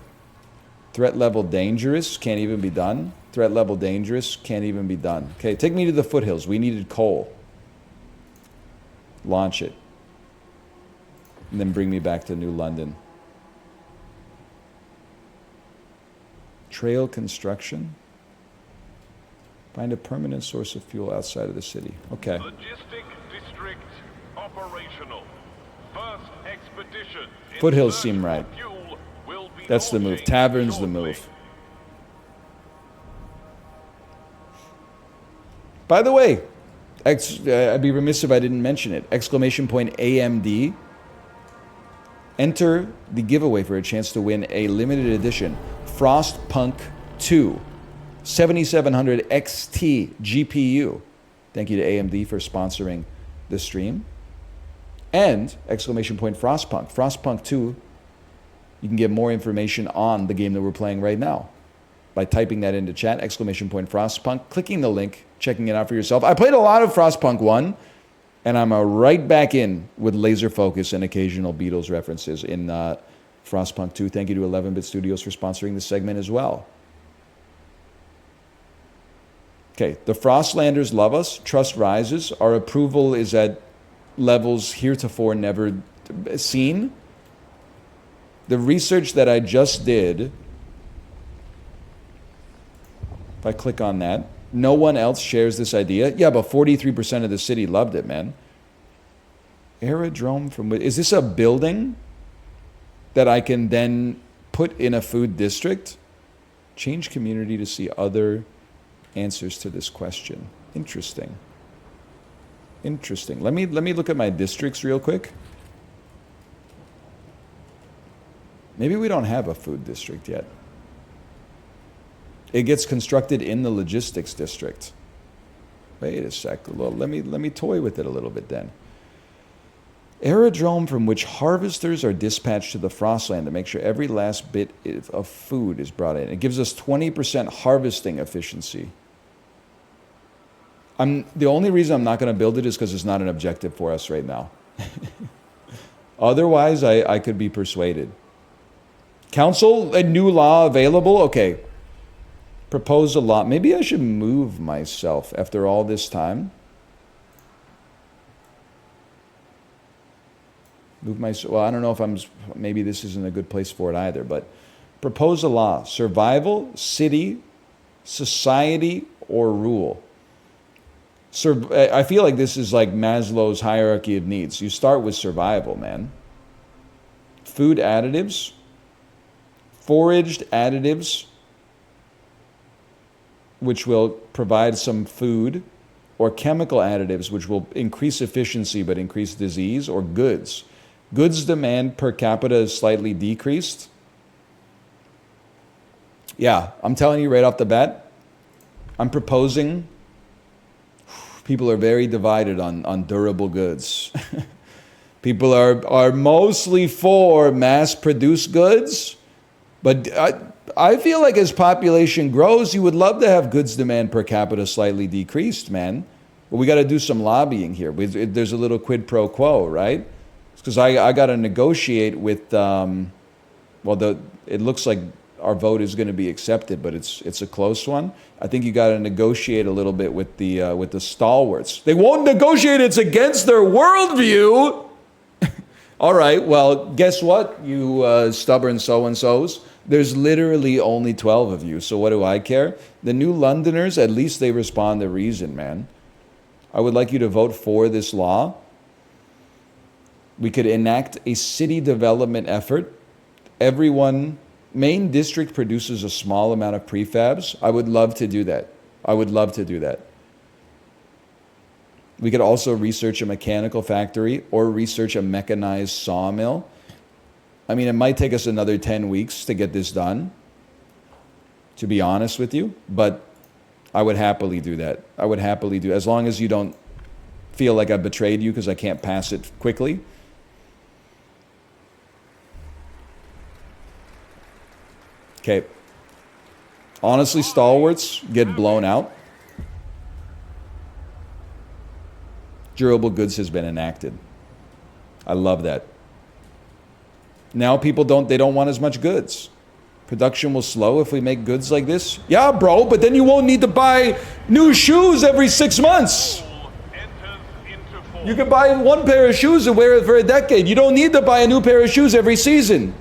Threat level dangerous, can't even be done. Threat level dangerous, can't even be done. Okay, take me to the foothills. We needed coal. Launch it. And then bring me back to New London. Trail construction. Find a permanent source of fuel outside of the city. Okay. Logistic district operational. First expedition. Foothills seem right. That's the move. Tavern's the move. By the way, I'd be remiss if I didn't mention it. Exclamation point AMD. Enter the giveaway for a chance to win a limited edition Frostpunk 2 7700 XT GPU. Thank you to AMD for sponsoring the stream. And exclamation point Frostpunk. Frostpunk 2, you can get more information on the game that we're playing right now by typing that into chat, exclamation point Frostpunk, clicking the link, checking it out for yourself. I played a lot of Frostpunk 1. And I'm right back in with laser focus and occasional Beatles references in Frostpunk 2. Thank you to 11-Bit Studios for sponsoring this segment as well. Okay, the Frostlanders love us. Trust rises. Our approval is at levels heretofore never seen. The research that I just did, if I click on that, no one else shares this idea. Yeah, but 43% of the city loved it, man. Aerodrome from... Is this a building that I can then put in a food district? Change community to see other answers to this question. Interesting. Interesting. Let me look at my districts real quick. Maybe we don't have a food district yet. It gets constructed in the logistics district. Wait a sec. Well, let me toy with it a little bit then. Aerodrome from which harvesters are dispatched to the Frostland to make sure every last bit of food is brought in. It gives us 20% harvesting efficiency. The only reason I'm not going to build it is because it's not an objective for us right now. Otherwise, I could be persuaded. Council, a new law available? Okay. Propose a law. Maybe I should move myself after all this time. Well, I don't know if maybe this isn't a good place for it either, but propose a law. Survival, city, society, or rule. I feel like this is like Maslow's hierarchy of needs. You start with survival, man. Food additives, foraged additives, which will provide some food, or chemical additives, which will increase efficiency but increase disease, or goods. Goods demand per capita is slightly decreased. Yeah, I'm telling you right off the bat, I'm proposing... People are very divided on durable goods. People are mostly for mass-produced goods, but I feel like as population grows, you would love to have goods demand per capita slightly decreased, man. But we got to do some lobbying here. There's a little quid pro quo, right? Because I got to negotiate with, it looks like our vote is going to be accepted, but it's a close one. I think you got to negotiate a little bit with the stalwarts. They won't negotiate. It's against their worldview. All right. Well, guess what, you stubborn so-and-sos? There's literally only 12 of you. So what do I care? The New Londoners, at least they respond to reason, man. I would like you to vote for this law. We could enact a city development effort. Main district produces a small amount of prefabs. I would love to do that. I would love to do that. We could also research a mechanical factory or research a mechanized sawmill. I mean, it might take us another 10 weeks to get this done, to be honest with you, but I would happily do that. I would happily do, as long as you don't feel like I betrayed you because I can't pass it quickly. Okay. Honestly, stalwarts get blown out. Durable goods has been enacted. I love that. Now people don't want as much goods. Production will slow if we make goods like this. Yeah, bro, but then you won't need to buy new shoes every 6 months. You can buy one pair of shoes and wear it for a decade. You don't need to buy a new pair of shoes every season.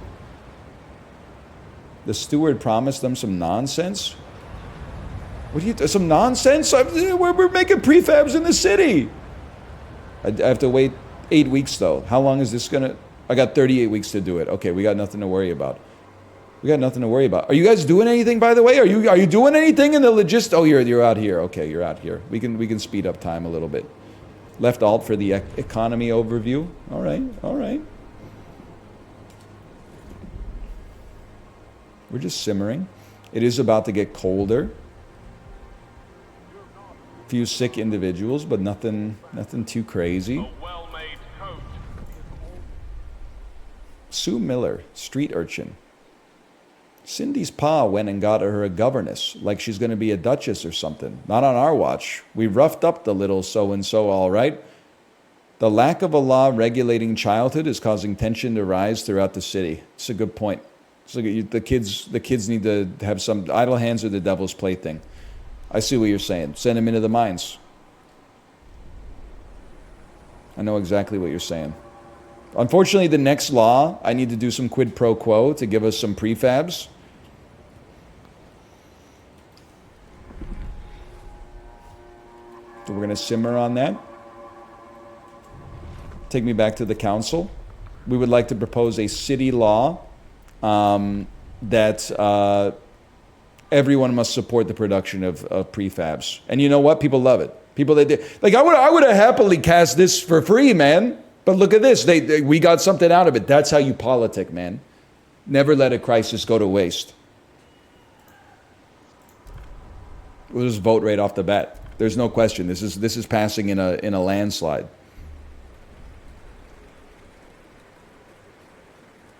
The steward promised them some nonsense. What some nonsense? We're making prefabs in the city. I have to wait 8 weeks though. How long is this gonna? I got 38 weeks to do it. Okay, we got nothing to worry about. We got nothing to worry about. Are you guys doing anything, by the way? Are you doing anything in the logistics? Oh, you're out here. Okay, you're out here. We can speed up time a little bit. Left alt for the economy overview. All right, all right. We're just simmering. It is about to get colder. Few sick individuals, but nothing too crazy. Sue Miller, street urchin. Cindy's pa went and got her a governess, like she's going to be a duchess or something. Not on our watch. We roughed up the little so-and-so, all right. The lack of a law regulating childhood is causing tension to rise throughout the city. It's a good point. So the kids need to have some idle hands are the devil's plaything. I see what you're saying. Send them into the mines. I know exactly what you're saying. Unfortunately, the next law, I need to do some quid pro quo to give us some prefabs. So we're going to simmer on that. Take me back to the council. We would like to propose a city law that everyone must support the production of prefabs. And you know what? People love it. People that did, like I would have happily cast this for free, man. But look at this. We got something out of it. That's how you politic, man. Never let a crisis go to waste. We'll just vote right off the bat. There's no question. This is passing in a landslide.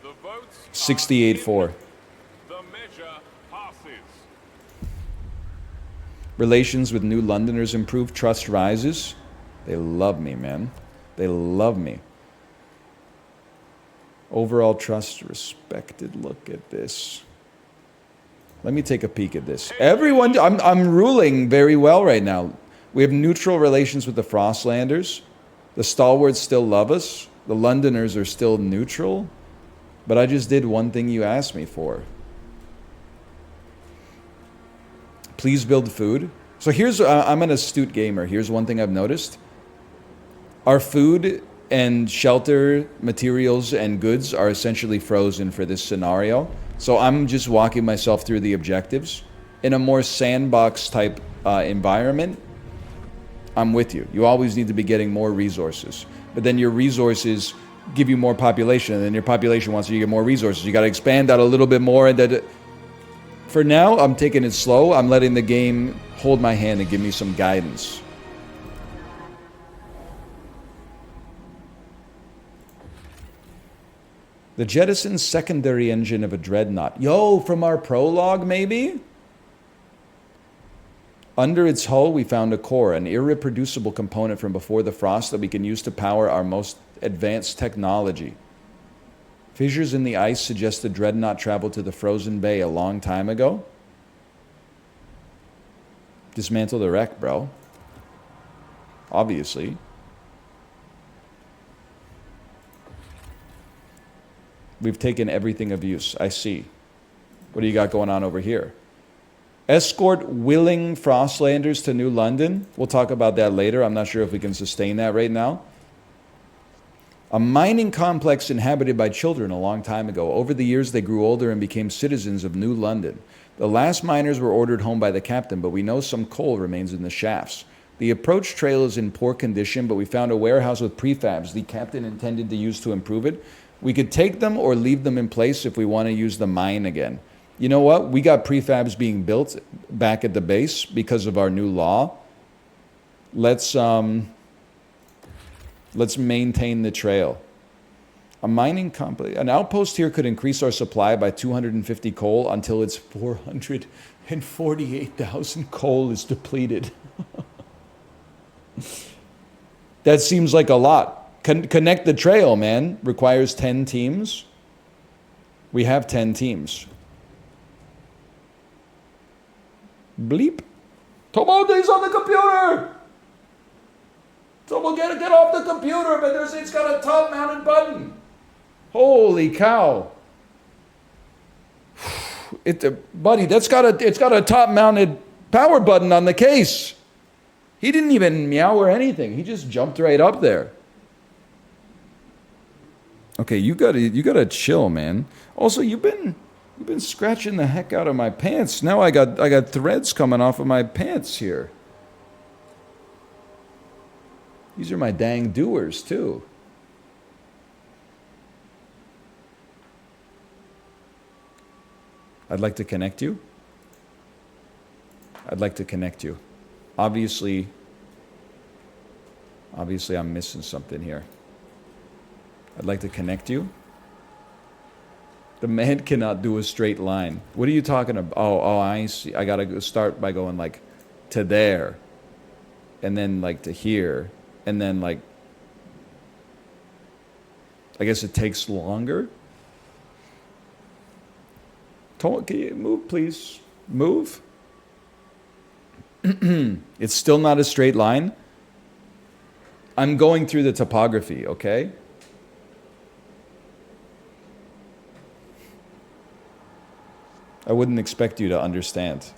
The votes 68-4. The measure passes. Relations with New Londoners improve. Trust rises. They love me, man. They love me. Overall trust respected. Look at this. Let me take a peek at this. Everyone, I'm ruling very well right now. We have neutral relations with the Frostlanders. The stalwarts still love us. The Londoners are still neutral. But I just did one thing you asked me for. Please build food. So here's, I'm an astute gamer. Here's one thing I've noticed. Our food and shelter materials and goods are essentially frozen for this scenario. So I'm just walking myself through the objectives. In a more sandbox type environment, I'm with you. You always need to be getting more resources. But then your resources give you more population, and then your population wants you to get more resources. You got to expand that a little bit more. And for now, I'm taking it slow. I'm letting the game hold my hand and give me some guidance. The jettisoned secondary engine of a dreadnought. Yo, from our prologue, maybe? Under its hull, we found a core, an irreproducible component from before the frost that we can use to power our most advanced technology. Fissures in the ice suggest the dreadnought traveled to the frozen bay a long time ago. Dismantle the wreck, bro. Obviously. We've taken everything of use. I see. What do you got going on over here? Escort willing Frostlanders to New London. We'll talk about that later. I'm not sure if we can sustain that right now. A mining complex inhabited by children a long time ago. Over the years, they grew older and became citizens of New London. The last miners were ordered home by the captain, but we know some coal remains in the shafts. The approach trail is in poor condition, but we found a warehouse with prefabs the captain intended to use to improve it. We could take them or leave them in place if we want to use the mine again. You know what? We got prefabs being built back at the base because of our new law. Let's maintain the trail. A mining complex, an outpost here could increase our supply by 250 coal until its 448,000 coal is depleted. That seems like a lot. Connect the trail, man. Requires 10 teams. We have 10 teams. Bleep. Tomote's on the computer! Someone get off the computer, but it's got a top-mounted button. Holy cow. Buddy, it's got a top-mounted power button on the case. He didn't even meow or anything. He just jumped right up there. Okay, you gotta chill, man. Also, you've been scratching the heck out of my pants. Now I got threads coming off of my pants here. These are my dang doers too. I'd like to connect you. I'd like to connect you. Obviously I'm missing something here. I'd like to connect you. The man cannot do a straight line. What are you talking about? Oh, I see. I gotta start by going like to there, and then like to here, and then like I guess it takes longer. Can you move, please? Move. It's still not a straight line. I'm going through the topography, okay? I wouldn't expect you to understand.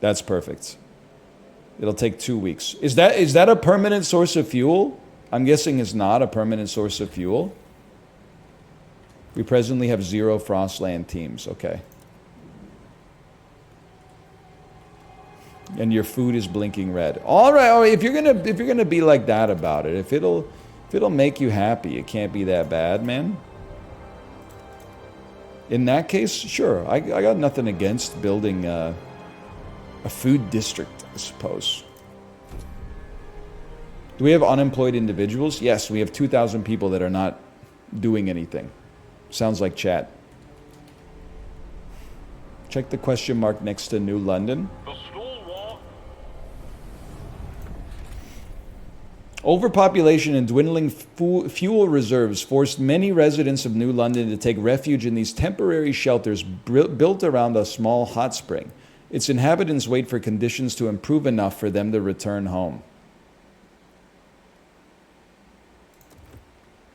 That's perfect. It'll take 2 weeks. Is that a permanent source of fuel? I'm guessing it's not a permanent source of fuel. We presently have 0 Frostland teams. Okay. And your food is blinking red. All right. If you're gonna be like that about it, if it'll make you happy, it can't be that bad, man. In that case, sure. I got nothing against building a food district, I suppose. Do we have unemployed individuals? Yes, we have 2,000 people that are not doing anything. Sounds like chat. Check the question mark next to New London. Overpopulation and dwindling fuel reserves forced many residents of New London to take refuge in these temporary shelters built around a small hot spring. Its inhabitants wait for conditions to improve enough for them to return home.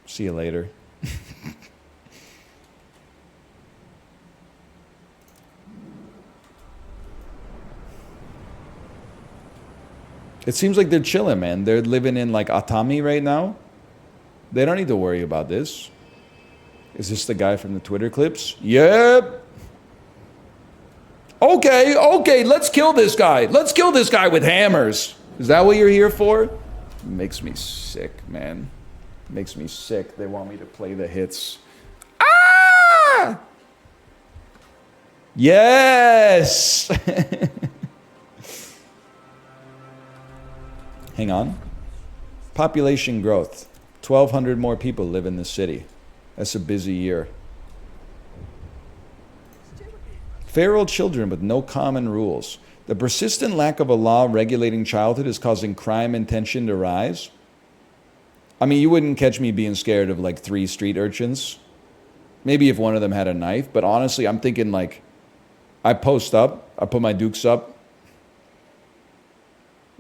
See you later. It seems like they're chilling, man. They're living in like Atami right now. They don't need to worry about this. Is this the guy from the Twitter clips? Yep. Okay, let's kill this guy. Let's kill this guy with hammers. Is that what you're here for? It makes me sick, man. It makes me sick. They want me to play the hits. Ah! Yes! Hang on. Population growth. 1,200 more people live in the city. That's a busy year. Feral children with no common rules. The persistent lack of a law regulating childhood is causing crime and tension to rise. I mean, you wouldn't catch me being scared of like 3 street urchins. Maybe if one of them had a knife. But honestly, I'm thinking like, I post up. I put my dukes up.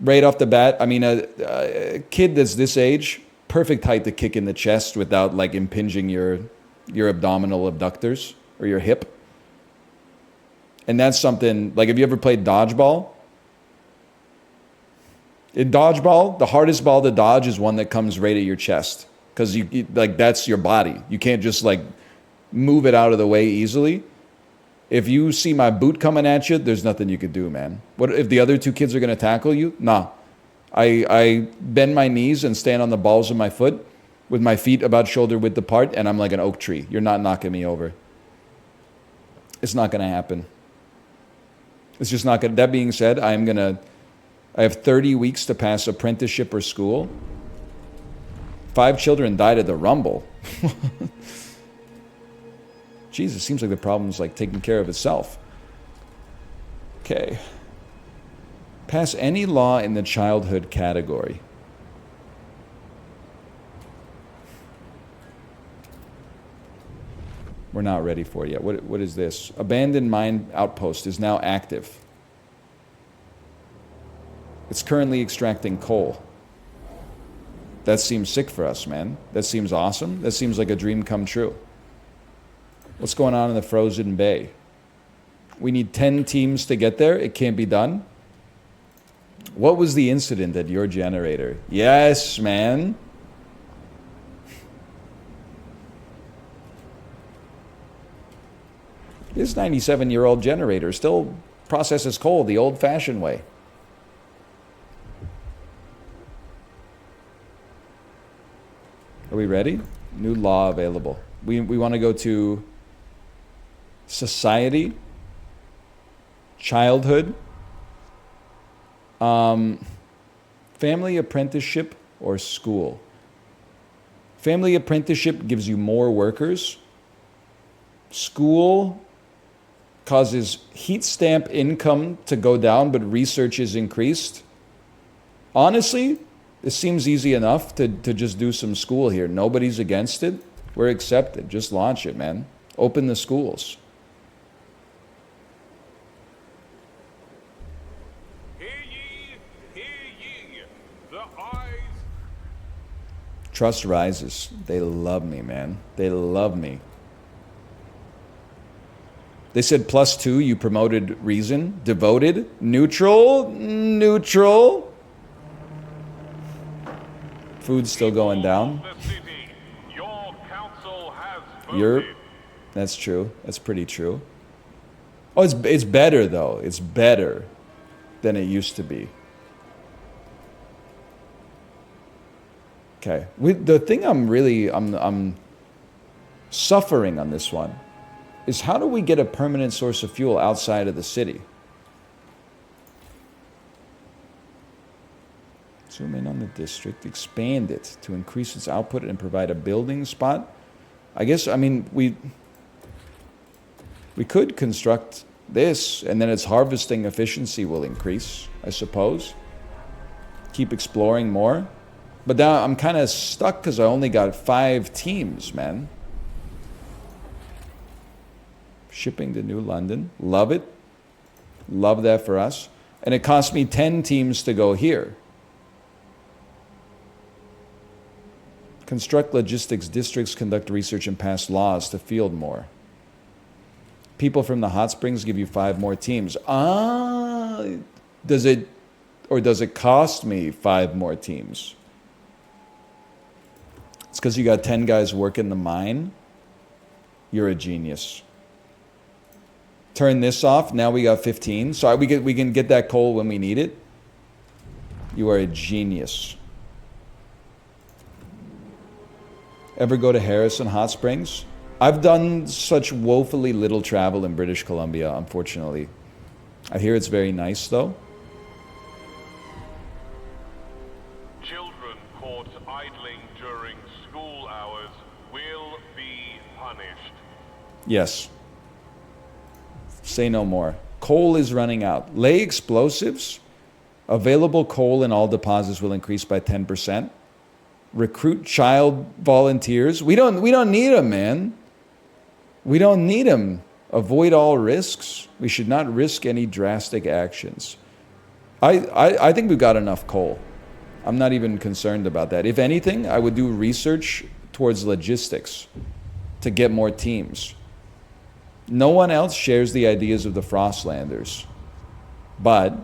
Right off the bat, I mean, a kid that's this age, perfect height to kick in the chest without like impinging your abdominal abductors or your hip. And that's something, like, have you ever played dodgeball? In dodgeball, the hardest ball to dodge is one that comes right at your chest. Because you like, that's your body. You can't just like move it out of the way easily. If you see my boot coming at you, there's nothing you could do, man. What if the other 2 kids are going to tackle you? Nah. I bend my knees and stand on the balls of my foot with my feet about shoulder width apart, and I'm like an oak tree. You're not knocking me over. It's not going to happen. It's just not going to. That being said, I have 30 weeks to pass apprenticeship or school. 5 children died at the Rumble. Jesus, seems like the problem's like taking care of itself. Okay. Pass any law in the childhood category. We're not ready for it yet. What is this? Abandoned mine outpost is now active. It's currently extracting coal. That seems sick for us, man. That seems awesome. That seems like a dream come true. What's going on in the frozen bay? We need 10 teams to get there. It can't be done. What was the incident at your generator? Yes, man. This 97-year-old generator still processes coal the old-fashioned way. Are we ready? New law available. We want to go to society, childhood, family apprenticeship, or school. Family apprenticeship gives you more workers. School causes heat stamp income to go down, but research is increased. Honestly, It seems easy enough to just do some school here. Nobody's against it. We're accepted. Just launch it, man. Open the schools. Hear ye, hear ye. The eyes. Trust rises. They love me, man. They love me. They said +2, you promoted reason. Devoted. Neutral. Neutral. Food's still going down. The city. Your council has You're... voted. That's true. That's pretty true. Oh, it's better, though. It's better than it used to be. Okay. The thing I'm suffering on this one is how do we get a permanent source of fuel outside of the city? Zoom in on the district, expand it to increase its output and provide a building spot. I guess, I mean, we could construct this, and then its harvesting efficiency will increase, I suppose. Keep exploring more. But now I'm kind of stuck because I only got 5 teams, man. Shipping to New London. Love it. Love that for us. And it cost me 10 teams to go here. Construct logistics districts, conduct research, and pass laws to field more. People from the hot springs give you 5 more teams. Does it cost me 5 more teams? It's because you got 10 guys working the mine. You're a genius. Turn this off. Now we got 15. So we can get that coal when we need it. You are a genius. Ever go to Harrison Hot Springs? I've done such woefully little travel in British Columbia, unfortunately. I hear it's very nice, though. Children caught idling during school hours will be punished. Yes. Say no more. Coal is running out. Lay explosives. Available coal in all deposits will increase by 10%. Recruit child volunteers. We don't need them, man. We don't need them. Avoid all risks. We should not risk any drastic actions. I think we've got enough coal. I'm not even concerned about that. If anything, I would do research towards logistics to get more teams. No one else shares the ideas of the Frostlanders. But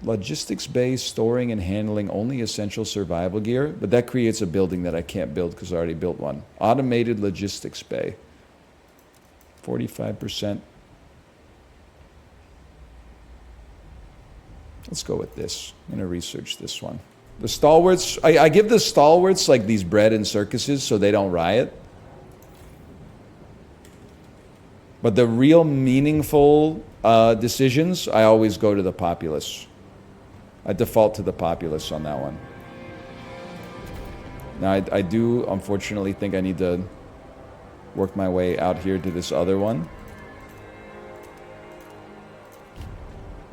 logistics bay, storing and handling only essential survival gear, but that creates a building that I can't build because I already built one. Automated logistics bay. 45%. Let's go with this. I'm going to research this one. The stalwarts, I give the stalwarts like these bread and circuses so they don't riot. But the real meaningful decisions, I always go to the populace. I default to the populace on that one. Now, I do, unfortunately, think I need to work my way out here to this other one.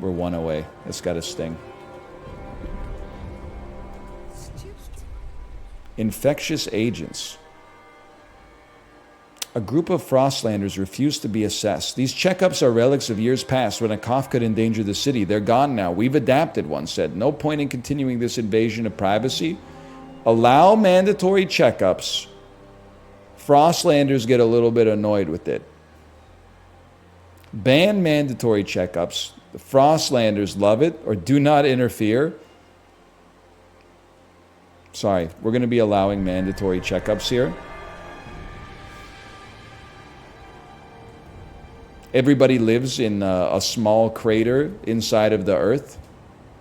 We're 1 away. It's got a sting. Infectious agents. A group of Frostlanders refuse to be assessed. These checkups are relics of years past when a cough could endanger the city. They're gone now. We've adapted, one said. No point in continuing this invasion of privacy. Allow mandatory checkups. Frostlanders get a little bit annoyed with it. Ban mandatory checkups. The Frostlanders love it, or do not interfere. Sorry, we're going to be allowing mandatory checkups here. Everybody lives in a small crater inside of the Earth.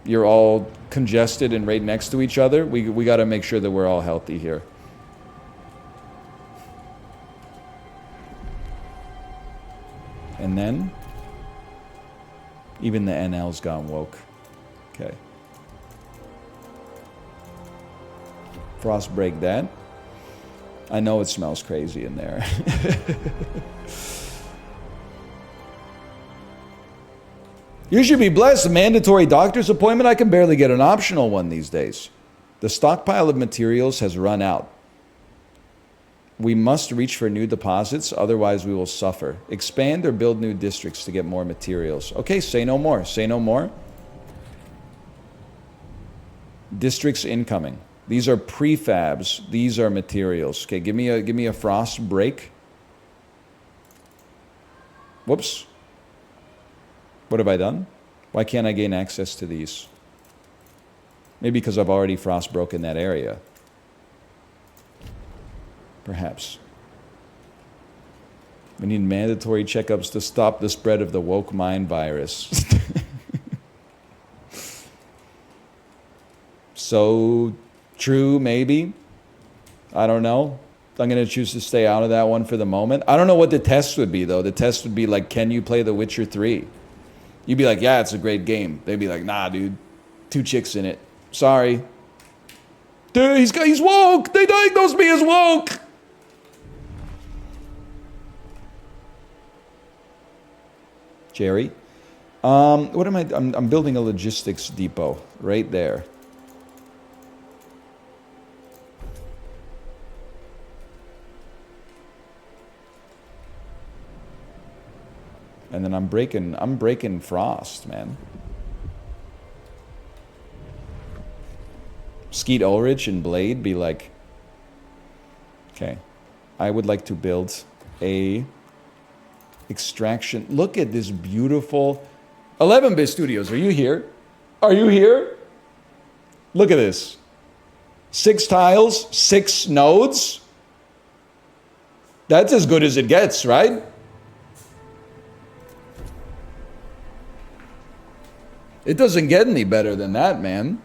You're all congested and right next to each other. We got to make sure that we're all healthy here. And then, even the NL's gone woke. Okay. Frost break that. I know it smells crazy in there. You should be blessed. A mandatory doctor's appointment? I can barely get an optional one these days. The stockpile of materials has run out. We must reach for new deposits, otherwise we will suffer. Expand or build new districts to get more materials. Okay, say no more. Say no more. Districts incoming. These are prefabs. These are materials. Okay, give me a frost break. Whoops. What have I done? Why can't I gain access to these? Maybe because I've already frost broken that area. Perhaps. We need mandatory checkups to stop the spread of the woke mind virus. So true, maybe. I don't know. I'm going to choose to stay out of that one for the moment. I don't know what the test would be, though. The test would be like, can you play The Witcher 3? You'd be like, yeah, it's a great game. They'd be like, nah, dude. 2 chicks in it. Sorry. Dude, he's woke. They diagnosed me as woke. Jerry. What am I? I'm building a logistics depot right there. And then I'm breaking frost, man. Skeet Ulrich and Blade be like, okay, I would like to build a extraction. Look at this beautiful 11-bit studios. Are you here? Are you here? Look at this. 6 tiles, 6 nodes. That's as good as it gets, right? It doesn't get any better than that, man.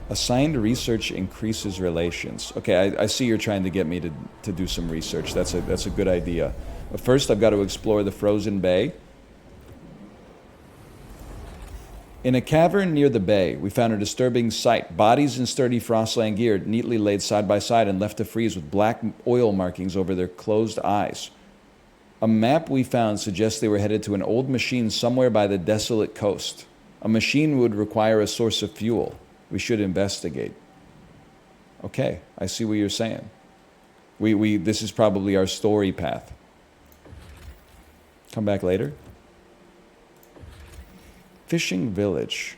Assigned research increases relations. Okay, I see you're trying to get me to do some research. That's a good idea. But first, I've got to explore the frozen bay. In a cavern near the bay, we found a disturbing sight. Bodies in sturdy frostland gear, neatly laid side by side and left to freeze with black oil markings over their closed eyes. A map we found suggests they were headed to an old machine somewhere by the desolate coast. A machine would require a source of fuel. We should investigate. Okay, I see what you're saying. This is probably our story path. Come back later. Fishing village.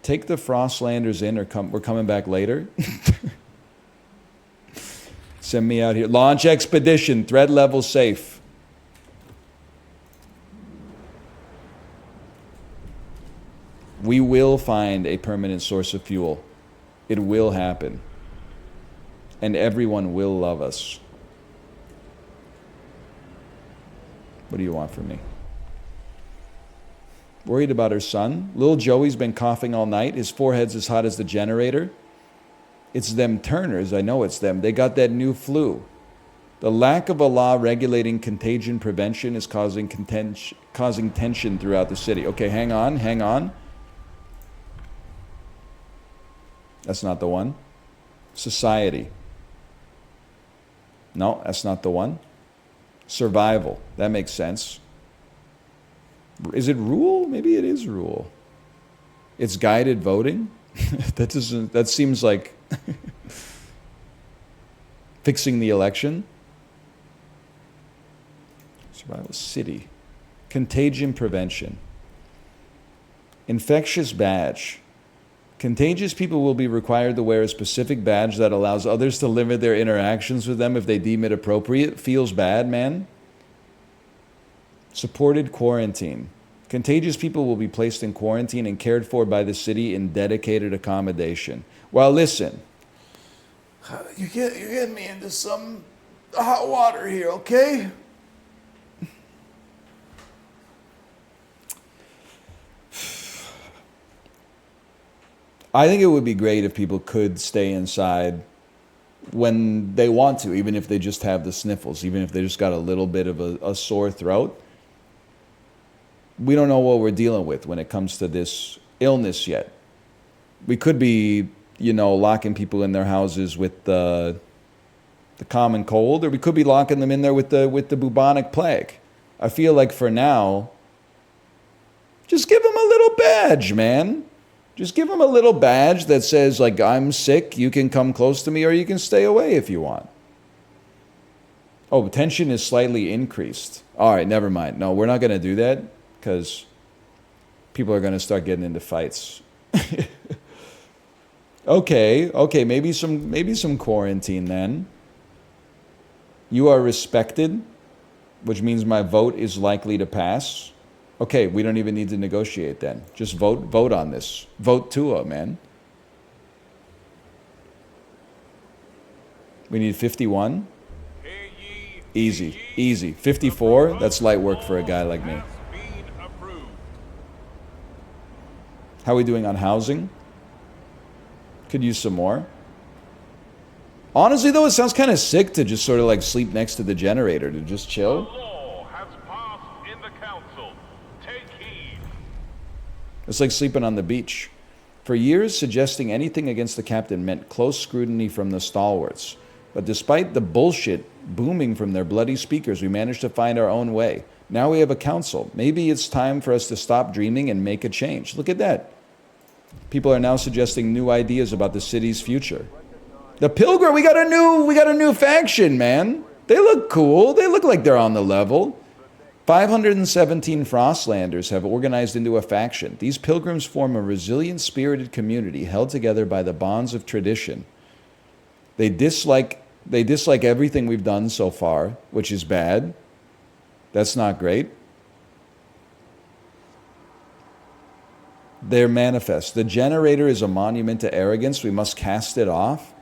Take the Frostlanders in, or we're coming back later. Send me out here. Launch expedition. Threat level safe. We will find a permanent source of fuel. It will happen. And everyone will love us. What do you want from me? Worried about her son? Little Joey's been coughing all night. His forehead's as hot as the generator. It's them Turners. I know it's them. They got that new flu. The lack of a law regulating contagion prevention is causing tension throughout the city. Okay, hang on. That's not the one. Society. No, that's not the one. Survival. That makes sense. Is it rule? Maybe it is rule. It's guided voting? That seems like fixing the election. Survival. City. Contagion prevention. Infectious badge. Contagious people will be required to wear a specific badge that allows others to limit their interactions with them if they deem it appropriate. Feels bad, man. Supported quarantine. Contagious people will be placed in quarantine and cared for by the city in dedicated accommodation. Well, listen. You're getting me into some hot water here, okay? I think it would be great if people could stay inside when they want to, even if they just have the sniffles, even if they just got a little bit of a sore throat. We don't know what we're dealing with when it comes to this illness yet. We could be, locking people in their houses with the common cold, or we could be locking them in there with the bubonic plague. I feel like for now, just give badge, man. Just give them a little badge that says, like, I'm sick, you can come close to me, or you can stay away if you want. Oh, tension is slightly increased. All right, never mind. No, we're not going to do that, because people are going to start getting into fights. Okay, maybe some quarantine then. You are respected, which means my vote is likely to pass. Okay, we don't even need to negotiate then. Just vote on this. Vote Tua, man. We need 51. Easy. 54, that's light work for a guy like me. How are we doing on housing? Could use some more. Honestly, though, it sounds kind of sick to just sort of like sleep next to the generator, to just chill. It's like sleeping on the beach. For years, suggesting anything against the captain meant close scrutiny from the stalwarts. But despite the bullshit booming from their bloody speakers, we managed to find our own way. Now we have a council. Maybe it's time for us to stop dreaming and make a change. Look at that. People are now suggesting new ideas about the city's future. The Pilgrim, we got a new faction, man. They look cool. They look like they're on the level. 517 Frostlanders have organized into a faction. These pilgrims form a resilient, spirited community held together by the bonds of tradition. They dislike everything we've done so far, which is bad. That's not great. Their manifest. The generator is a monument to arrogance. We must cast it off.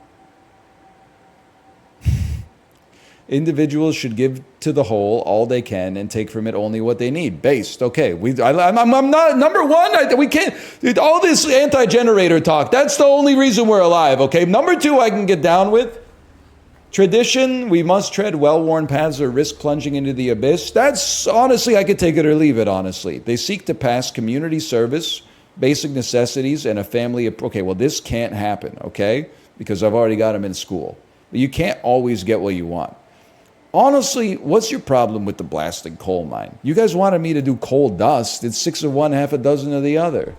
Individuals should give to the whole all they can and take from it only what they need. Based. Okay. I'm not number one. We can't. All this anti-generator talk. That's the only reason we're alive. Okay. Number two, I can get down with. Tradition. We must tread well-worn paths or risk plunging into the abyss. That's honestly, I could take it or leave it. Honestly, they seek to pass community service, basic necessities, and a family. Okay. Well, this can't happen. Okay, because I've already got them in school. But you can't always get what you want. Honestly, what's your problem with the blasting coal mine? You guys wanted me to do coal dust. It's 6 of one, half a dozen of the other.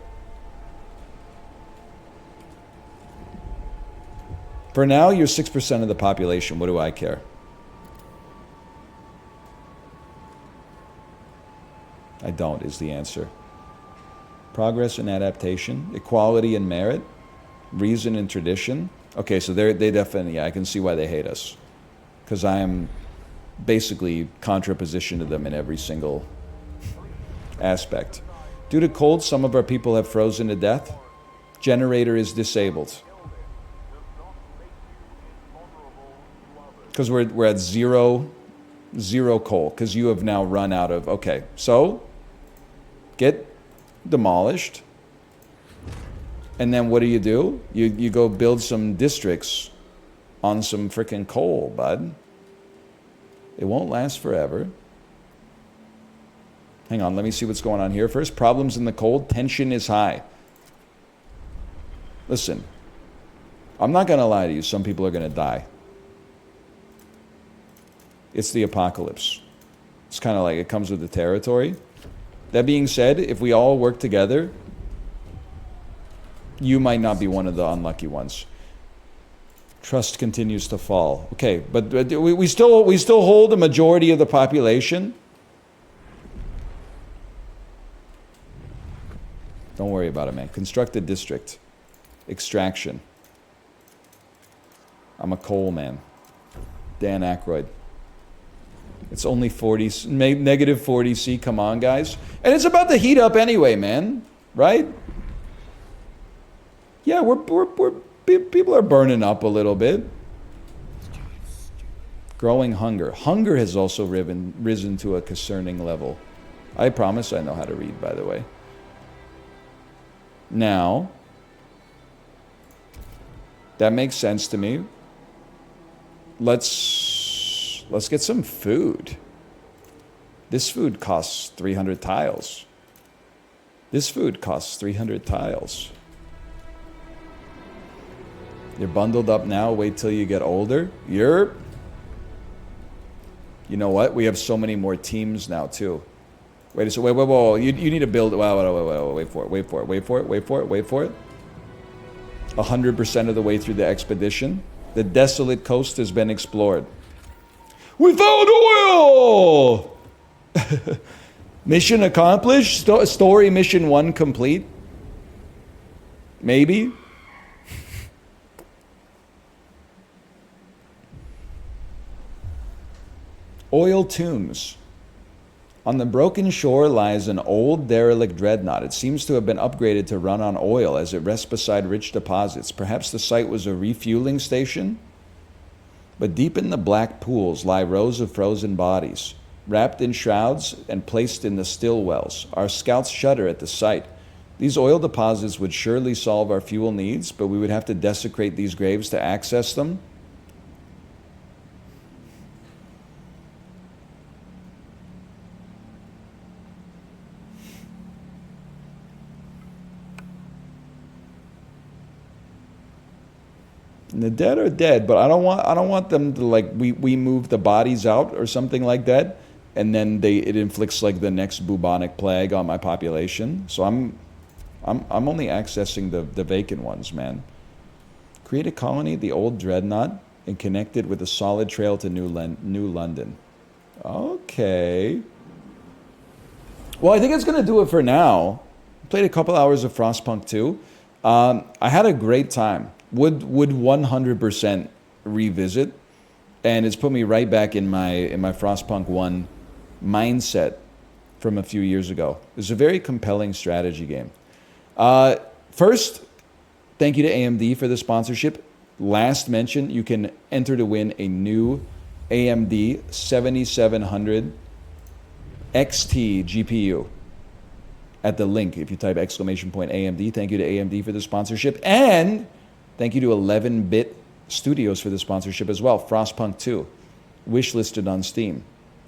For now, you're 6% of the population. What do I care? I don't, is the answer. Progress and adaptation, equality and merit, reason and tradition. Okay, so they definitely, yeah, I can see why they hate us. Because I am basically contraposition to them in every single aspect. Due to cold, some of our people have frozen to death. Generator is disabled. Because we're at zero coal, because you have now run out of, okay, so get demolished. And then what do? You go build some districts on some frickin' coal, bud. It won't last forever. Hang on, let me see what's going on here first. Problems in the cold. Tension is high. Listen, I'm not going to lie to you. Some people are going to die. It's the apocalypse. It's kind of like it comes with the territory. That being said, if we all work together, you might not be one of the unlucky ones. Trust continues to fall. Okay, but we still hold a majority of the population. Don't worry about it, man. Construct a district. Extraction. I'm a coal man. Dan Aykroyd. It's only 40, negative 40 C. Come on, guys. And it's about to heat up anyway, man. Right? Yeah, people are burning up a little bit. Growing hunger. Hunger has also risen to a concerning level. I promise I know how to read, by the way. Now, that makes sense to me. Let's get some food. This food costs 300 tiles. This food costs 300 tiles. You're bundled up now. Wait till you get older. You know what? We have so many more teams now, too. Wait a second. Wait. You need to build. Wait for it. Wait for it. 100% of the way through the expedition. The desolate coast has been explored. We found oil! Mission accomplished? Story mission 1 complete? Maybe? Oil tombs. On the broken shore lies an old derelict dreadnought. It seems to have been upgraded to run on oil as it rests beside rich deposits. Perhaps the site was a refueling station? But deep in the black pools lie rows of frozen bodies, wrapped in shrouds and placed in the still wells. Our scouts shudder at the sight. These oil deposits would surely solve our fuel needs, but we would have to desecrate these graves to access them. And the dead are dead, but I don't want them to, like, we move the bodies out or something like that, and then it inflicts like the next bubonic plague on my population. So I'm only accessing the vacant ones, man. Create a colony, the old dreadnought, and connect it with a solid trail to New London. Okay. Well, I think it's gonna do it for now. Played a couple hours of Frostpunk 2. I had a great time. Would 100% revisit, and it's put me right back in my Frostpunk 1 mindset from a few years ago. It's a very compelling strategy game. First, thank you to AMD for the sponsorship. Last mention, you can enter to win a new AMD 7700 XT GPU at the link if you type !AMD. Thank you to AMD for the sponsorship, and thank you to 11-Bit Studios for the sponsorship as well. Frostpunk 2, wishlisted on Steam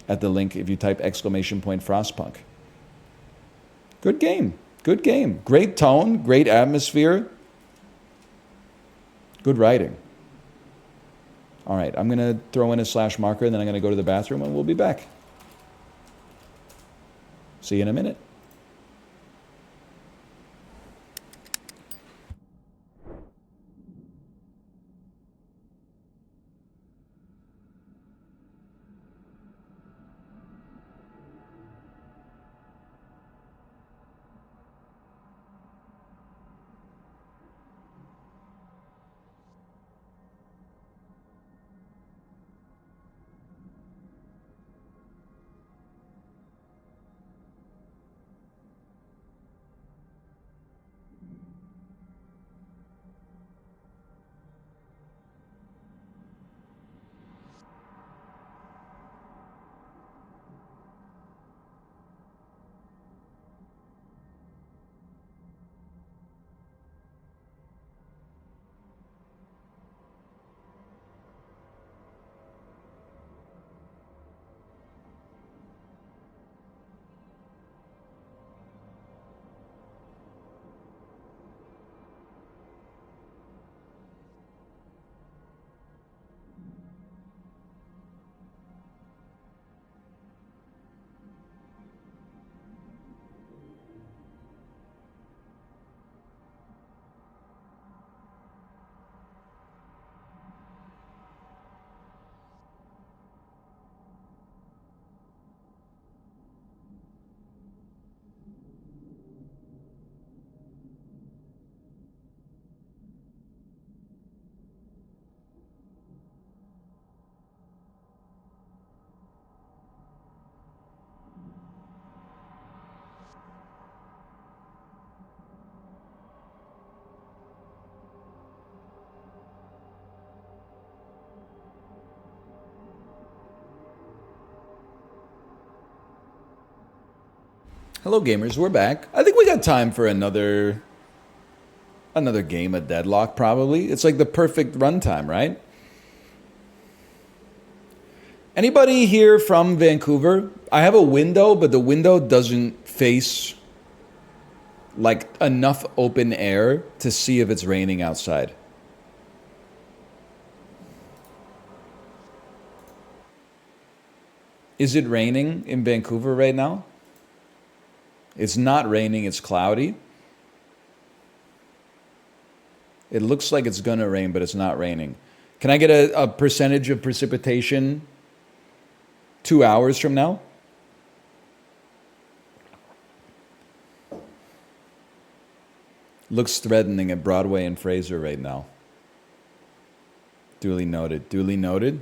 at the link if you type !Frostpunk. Good game. Good game. Great tone, great atmosphere, good writing. All right, I'm going to throw in a slash marker, and then I'm going to go to the bathroom, and we'll be back. See you in a minute. Hello, gamers. We're back. I think we got time for another game of Deadlock, probably. It's like the perfect runtime, right? Anybody here from Vancouver? I have a window, but the window doesn't face like enough open air to see if it's raining outside. Is it raining in Vancouver right now? It's not raining, it's cloudy. It looks like it's gonna rain, but it's not raining. Can I get a percentage of precipitation 2 hours from now? Looks threatening at Broadway and Fraser right now. Duly noted. Duly noted.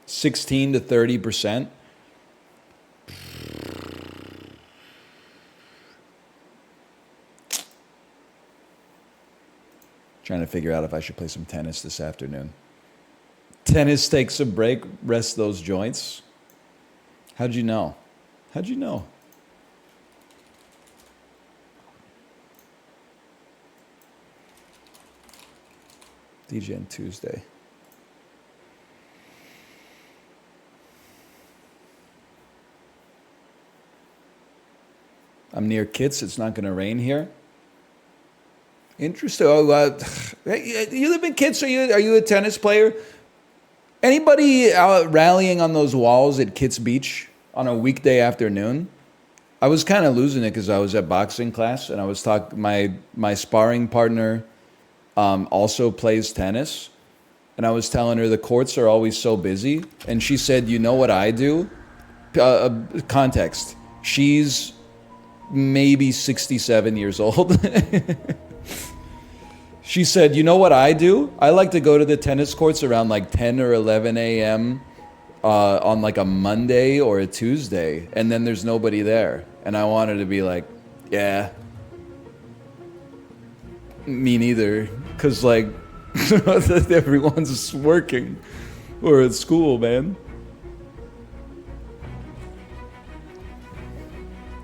16 to 30%. Trying to figure out if I should play some tennis this afternoon. Tennis takes a break, rest those joints. How'd you know? How'd you know? DJ on Tuesday. I'm near Kits. It's not going to rain here. Interesting. Oh, you live in Kits. Are you a tennis player? Anybody out rallying on those walls at Kits Beach on a weekday afternoon? I was kind of losing it because I was at boxing class and I was talking. My sparring partner also plays tennis, and I was telling her the courts are always so busy, and she said, "You know what I do?" Context: she's maybe 67 years old. She said, "You know what I do? I like to go to the tennis courts around like 10 or 11 a.m. On like a Monday or a Tuesday, and then there's nobody there." And I wanted to be like, "Yeah, me neither," because like everyone's working or at school, man.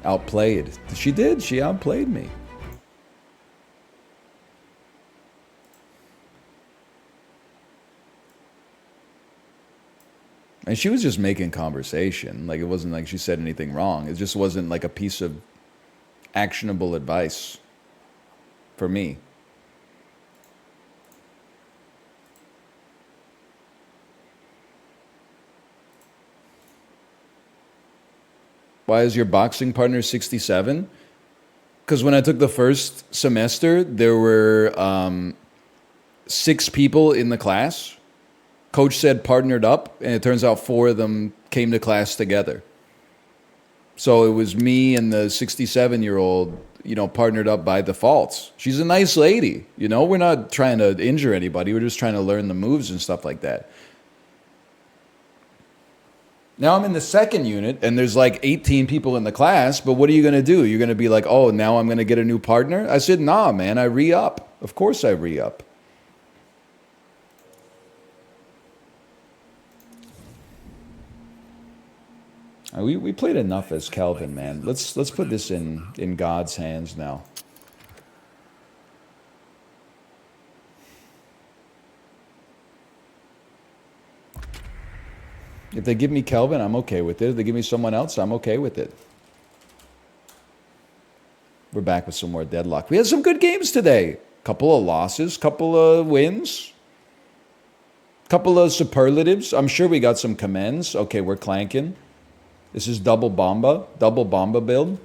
Outplayed. She did. She outplayed me. And she was just making conversation. Like, it wasn't like she said anything wrong. It just wasn't like a piece of actionable advice for me. Why is your boxing partner 67? Because when I took the first semester, there were 6 people in the class. Coach said partnered up, and it turns out 4 of them came to class together. So it was me and the 67-year-old, partnered up by default. She's a nice lady, We're not trying to injure anybody. We're just trying to learn the moves and stuff like that. Now I'm in the second unit, and there's like 18 people in the class, but what are you going to do? You're going to be like, oh, now I'm going to get a new partner? I said, nah, man, I re-up. Of course I re-up. We played enough as Kelvin, man. Let's put this in God's hands now. If they give me Kelvin, I'm okay with it. If they give me someone else, I'm okay with it. We're back with some more deadlock. We had some good games today. Couple of losses, couple of wins, couple of superlatives. I'm sure we got some commends. Okay, we're clanking. This is double bomba build.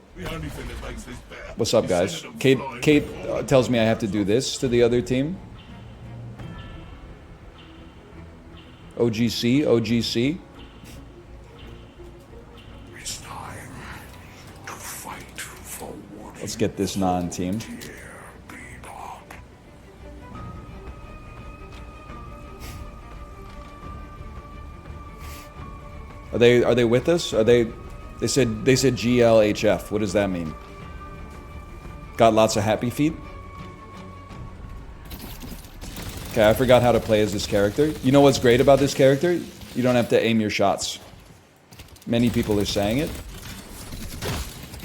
What's up, guys? Kate tells me I have to do this to the other team. OGC. It's time to fight for what Let's get this non-team. Are they with us? They said GLHF. What does that mean? Got lots of happy feet? Okay, I forgot how to play as this character. You know what's great about this character? You don't have to aim your shots. Many people are saying it.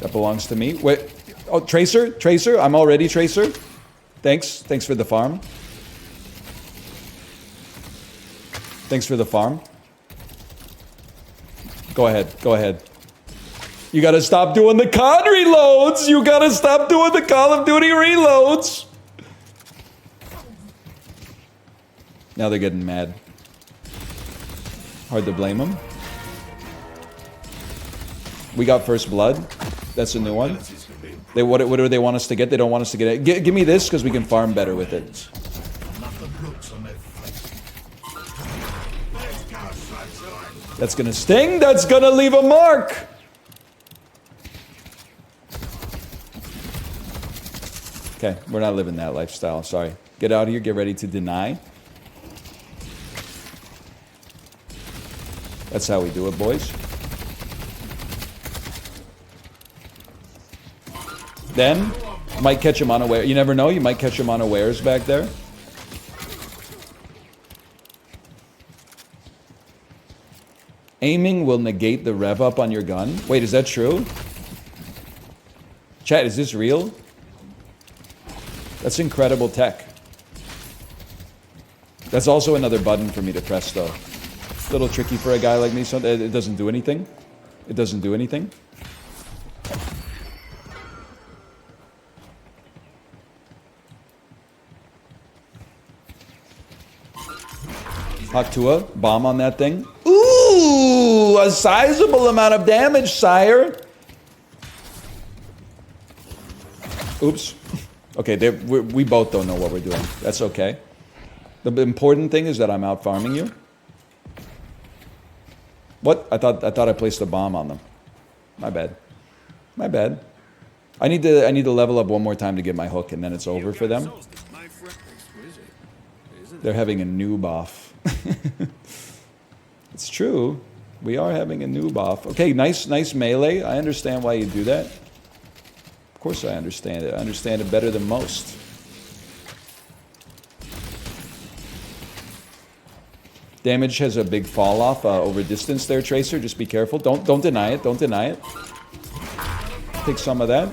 That belongs to me. Wait. Oh, Tracer? I'm already Tracer. Thanks for the farm. Thanks for the farm. Go ahead. You gotta stop doing the COD reloads! You gotta stop doing the Call of Duty reloads! Now they're getting mad. Hard to blame them. We got first blood. That's a new one. What do they want us to get? They don't want us to get it. Give me this because we can farm better with it. That's gonna sting. That's gonna leave a mark. Okay, we're not living that lifestyle. Sorry. Get out of here. Get ready to deny. That's how we do it, boys. Then, might catch him unaware. You never know, you might catch him unawares back there. Aiming will negate the rev up on your gun. Wait, is that true? Chat, is this real? That's incredible tech. That's also another button for me to press, though. A little tricky for a guy like me, so it doesn't do anything. It doesn't do anything. Haktua, bomb on that thing. Ooh, a sizable amount of damage, sire. Oops. Okay, we both don't know what we're doing. That's okay. The important thing is that I'm out farming you. What? I thought I placed a bomb on them. My bad. My bad. I need to level up one more time to get my hook, and then it's over for them. They're having a noob off. It's true. We are having a noob off. Okay, nice melee. I understand why you do that. Of course I understand it. I understand it better than most. Damage has a big fall off over distance there, Tracer. Just be careful. Don't deny it. Don't deny it. Take some of that.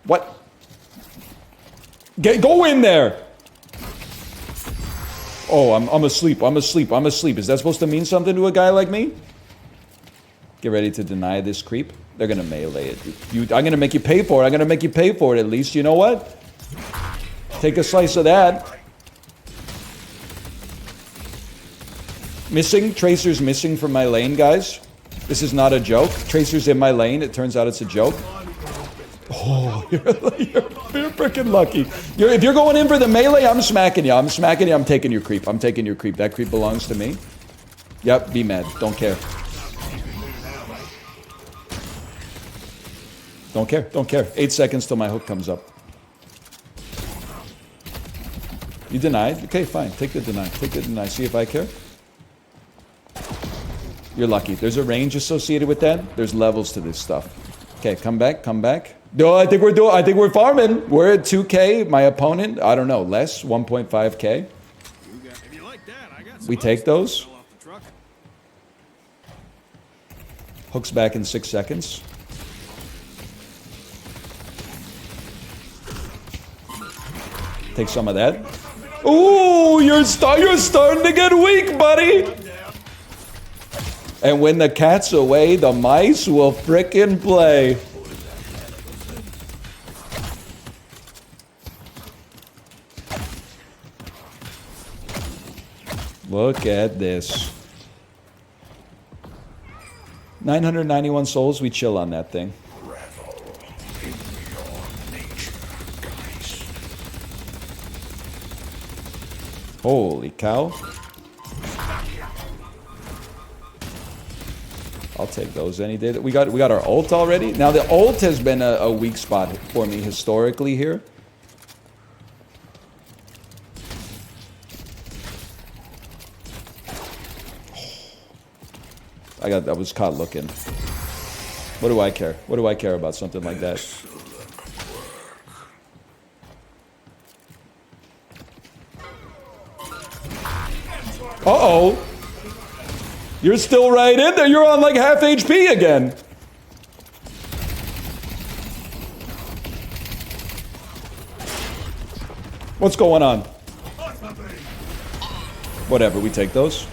What? Go in there! Oh, I'm asleep. I'm asleep. I'm asleep. Is that supposed to mean something to a guy like me? Get ready to deny this creep. They're gonna melee it. I'm gonna make you pay for it. I'm gonna make you pay for it at least. You know what? Take a slice of that. Missing. Tracer's missing from my lane, guys. This is not a joke. Tracer's in my lane. It turns out it's a joke. Oh, you're freaking lucky. If you're going in for the melee, I'm smacking you. I'm smacking you. I'm taking your creep. I'm taking your creep. That creep belongs to me. Yep, be mad. Don't care. Don't care. Don't care. 8 seconds till my hook comes up. You denied? Okay, fine. Take the deny. Take the deny. See if I care. You're lucky. There's a range associated with that. There's levels to this stuff. Okay, come back. Come back. No, I think we're farming. We're at 2K. My opponent, I don't know, less, 1.5K. We take those. Hooks back in 6 seconds. Take some of that. Ooh, you're starting to get weak, buddy. And when the cat's away, the mice will frickin' play. Look at this. 991 souls, we chill on that thing. Holy cow. I'll take those any day. We got our ult already. Now the ult has been a weak spot for me historically here. I was caught looking. What do I care? What do I care about something like that? Uh-oh. You're still right in there. You're on like half HP again. What's going on? Whatever, we take those.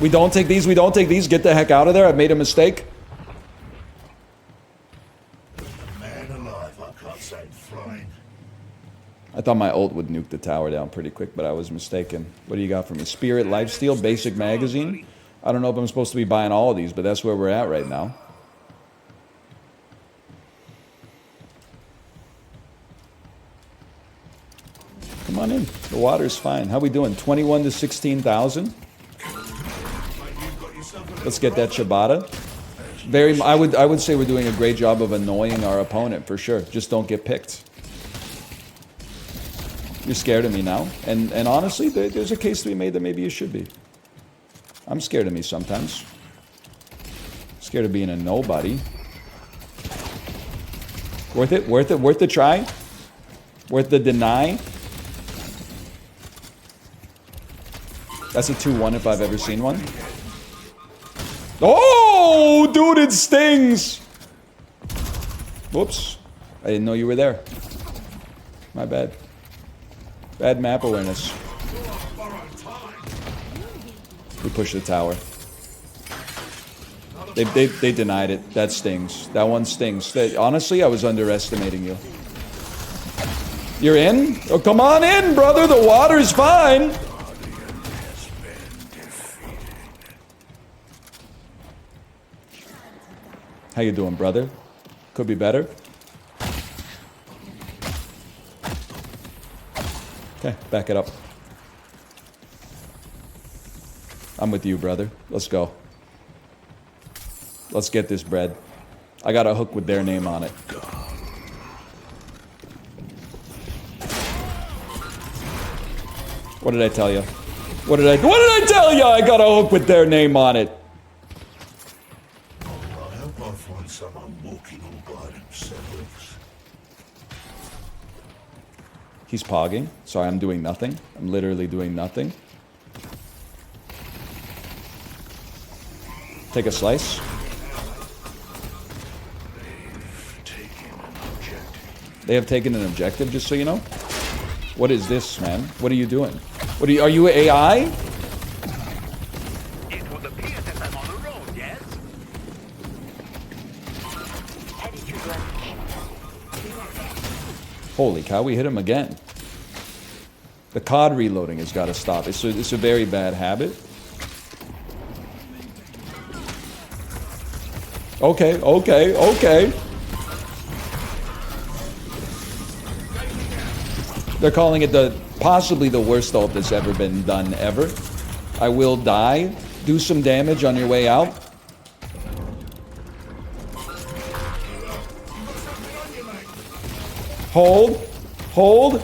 We don't take these, we don't take these. Get the heck out of there. I've made a mistake. Man alive, I can't say flying. I thought my ult would nuke the tower down pretty quick, but I was mistaken. What do you got for me? Spirit Lifesteal, basic magazine. I don't know if I'm supposed to be buying all of these, but that's where we're at right now. Come on in. The water's fine. How we doing? 21 to 16,000. Let's get that Ciabatta. I would say we're doing a great job of annoying our opponent for sure. Just don't get picked. You're scared of me now, and honestly, there's a case to be made that maybe you should be. I'm scared of me sometimes. Scared of being a nobody. Worth it? Worth it? Worth the try? Worth the deny? That's a 2-1 if I've ever seen one. Oh, dude, it stings! Whoops. I didn't know you were there. My bad. Bad map awareness. We pushed the tower. They denied it. That stings. That one stings. Honestly, I was underestimating you. You're in? Oh, come on in, brother. The water's fine. How you doing, brother? Could be better. Okay, back it up. I'm with you, brother. Let's go. Let's get this bread. I got a hook with their name on it. What did I tell you? What did I tell you? I got a hook with their name on it. He's pogging. Sorry, I'm doing nothing. I'm literally doing nothing. Take a slice. They have taken an objective, just so you know. What is this, man? What are you doing? What are you AI? It would appear that I'm on the road, yes? Holy cow, we hit him again. The COD reloading has got to stop. It's a very bad habit. Okay, okay, okay. They're calling it possibly the worst ult that's ever been done ever. I will die. Do some damage on your way out. Hold. Hold.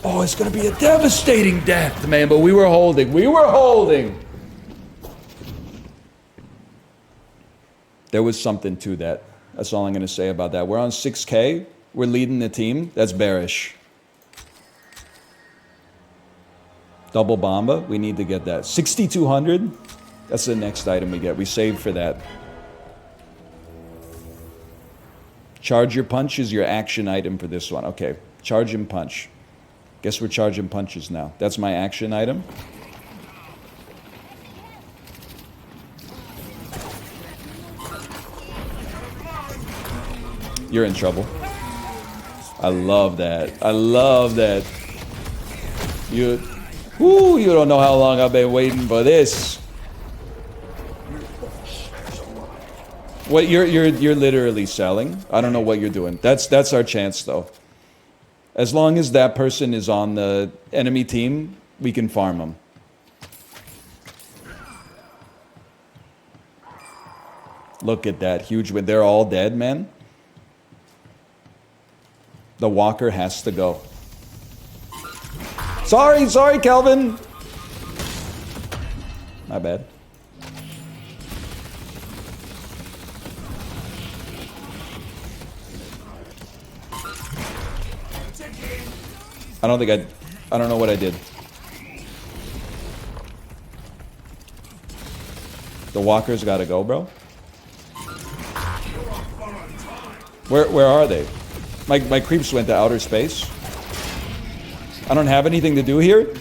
Oh, it's going to be a devastating death, man. But we were holding. We were holding. There was something to that. That's all I'm going to say about that. We're on 6K. We're leading the team. That's bearish. Double Bomba. We need to get that. 6,200. That's the next item we get. We saved for that. Charge your punch is your action item for this one. Okay. Charge and punch. Guess we're charging punches now. That's my action item. You're in trouble. I love that. I love that. You don't know how long I've been waiting for this. What you're literally selling. I don't know what you're doing. That's our chance though. As long as that person is on the enemy team, we can farm them. Look at that huge win. They're all dead, man. The walker has to go. Sorry, Kelvin. My bad. I don't know what I did. The walker's gotta go, bro. Where are they? My creeps went to outer space. I don't have anything to do here?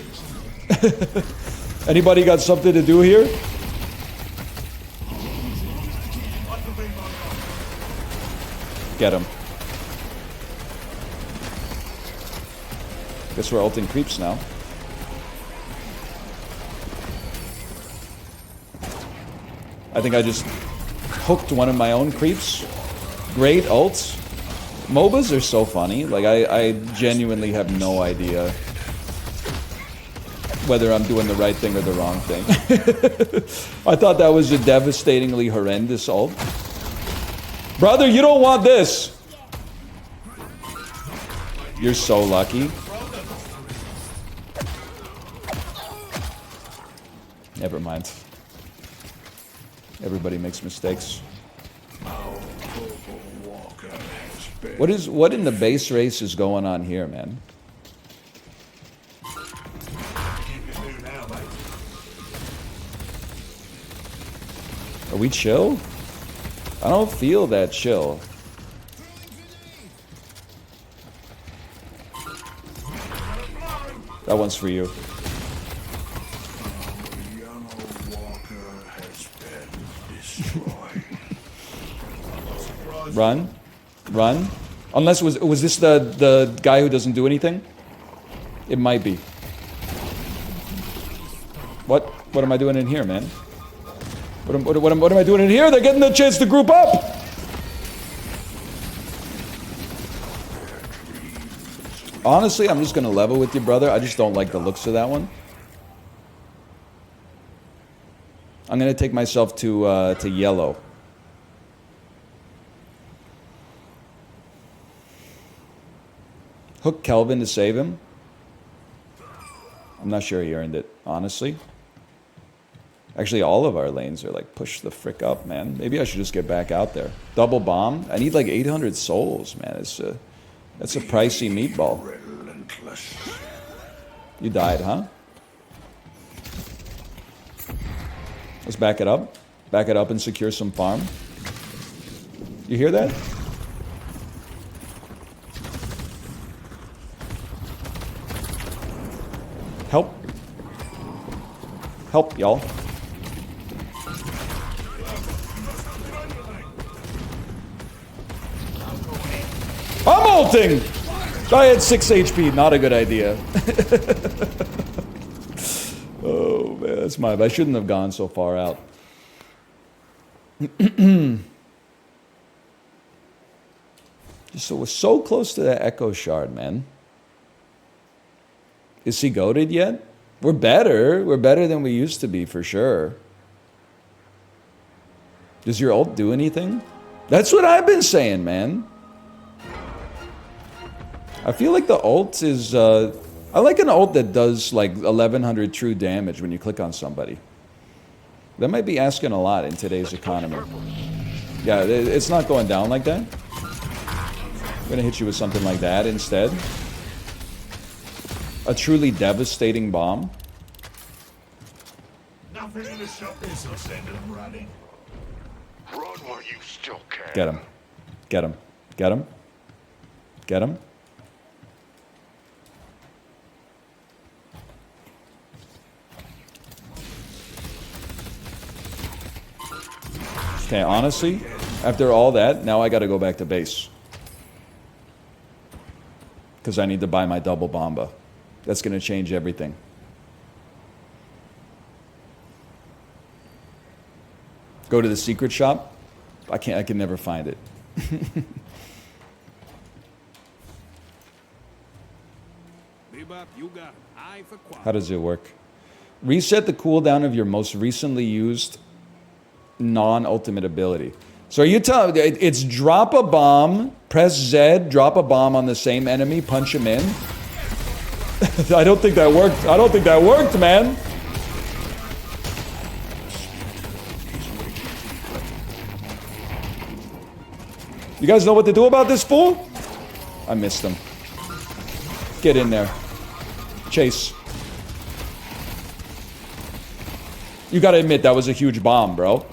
Anybody got something to do here? Get him. Guess we're ulting creeps now. I think I just hooked one of my own creeps. Great ults. MOBAs are so funny. Like, I genuinely have no idea whether I'm doing the right thing or the wrong thing. I thought that was a devastatingly horrendous ult. Brother, you don't want this! You're so lucky. Never mind. Everybody makes mistakes. What in the base race is going on here, man? Are we chill? I don't feel that chill. That one's for you. Run. Run. Unless was this the guy who doesn't do anything? It might be. What am I doing in here, man? What am I doing in here? They're getting the chance to group up! Honestly, I'm just gonna level with you, brother. I just don't like the looks of that one. I'm gonna take myself to yellow. Hook Kelvin to save him. I'm not sure he earned it, honestly. Actually, all of our lanes are like, push the frick up, man. Maybe I should just get back out there. Double bomb. I need like 800 souls, man. That's a pricey meatball. You died, huh? Let's back it up. Back it up and secure some farm. You hear that? Help. Help, y'all. I'm ulting! I had 6 HP, not a good idea. Oh man, that's my bad. I shouldn't have gone so far out. So we're so close to that Echo Shard, man. Is he goated yet? We're better. We're better than we used to be, for sure. Does your ult do anything? That's what I've been saying, man. I feel like the ult is... I like an ult that does like 1100 true damage when you click on somebody. That might be asking a lot in today's economy. Yeah, it's not going down like that. I'm gonna hit you with something like that instead. A truly devastating bomb. Nothing in the shop is will send them running. Run while you still can. Get him. Get him. Get him. Get him. Okay, honestly, after all that, now I gotta go back to base. Because I need to buy my double bomba. That's gonna change everything. Go to the secret shop? I can never find it. Bebop, you got it. Eye for quality. How does it work? Reset the cooldown of your most recently used non-ultimate ability. So are you telling it's drop a bomb, press Z, drop a bomb on the same enemy, punch him in? I don't think that worked. I don't think that worked, man. You guys know what to do about this fool? I missed him. Get in there. Chase. You gotta admit, that was a huge bomb, bro.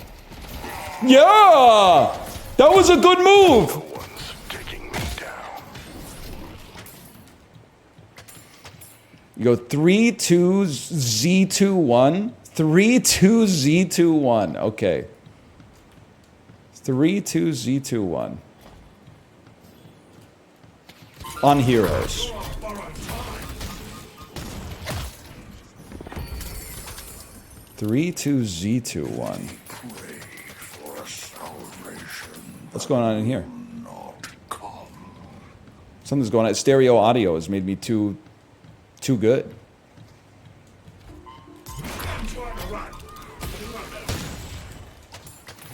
Yeah! That was a good move! You go 3-2-Z-2-1. 3-2-Z-2-1. Okay. 3-2-Z-2-1. On heroes. 32Z21. Pray for salvation. What's going on in here? Not come. Something's going on. Stereo audio has made me too good.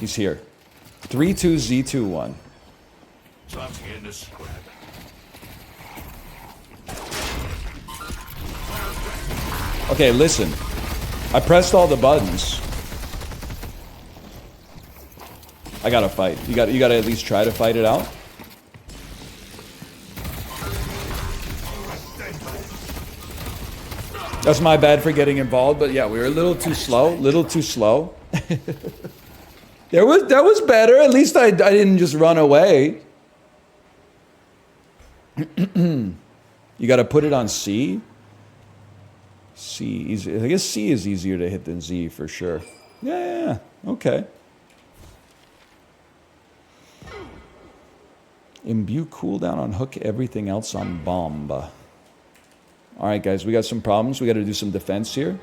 He's here. 32Z21. Something in the scrap. Okay, listen. I pressed all the buttons. I gotta fight. You gotta at least try to fight it out. That's my bad for getting involved, but yeah, we were a little too slow. Little too slow. That was better. At least I didn't just run away. You gotta put it on C. C, easy. I guess C is easier to hit than Z for sure. Yeah, okay. Imbue cooldown on hook, everything else on bomb. Alright guys, we got some problems. We gotta do some defense here.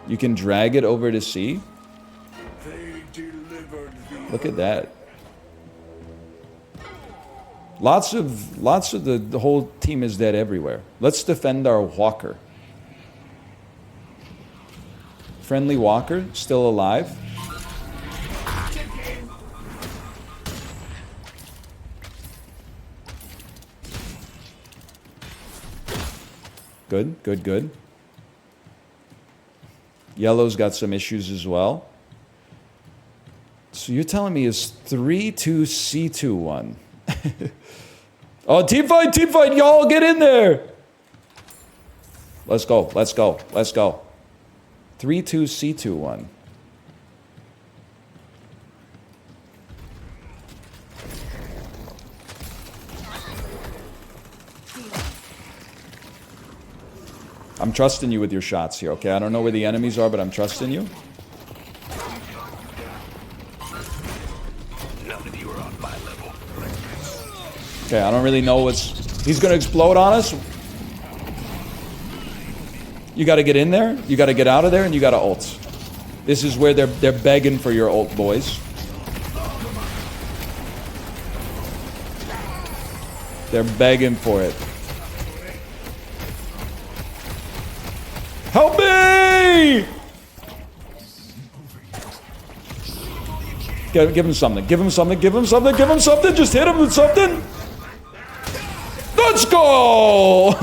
You can drag it over to C. They delivered the Look at that. Lots of the whole team is dead everywhere. Let's defend our walker. Friendly walker, still alive. Good, good, good. Yellow's got some issues as well. So you're telling me it's 3-2-C-2-1. Oh, team fight, y'all, get in there. Let's go, let's go, let's go. 3-2-C-2-1. I'm trusting you with your shots here, okay? I don't know where the enemies are, but I'm trusting you. None of you are on my level. Okay, I don't really know what's... He's gonna explode on us. You gotta get in there, you gotta get out of there, and you gotta ult. This is where they're begging for your ult, boys. They're begging for it. Help me! Give him something, give him something, give him something, give him something, just hit him with something! Let's go!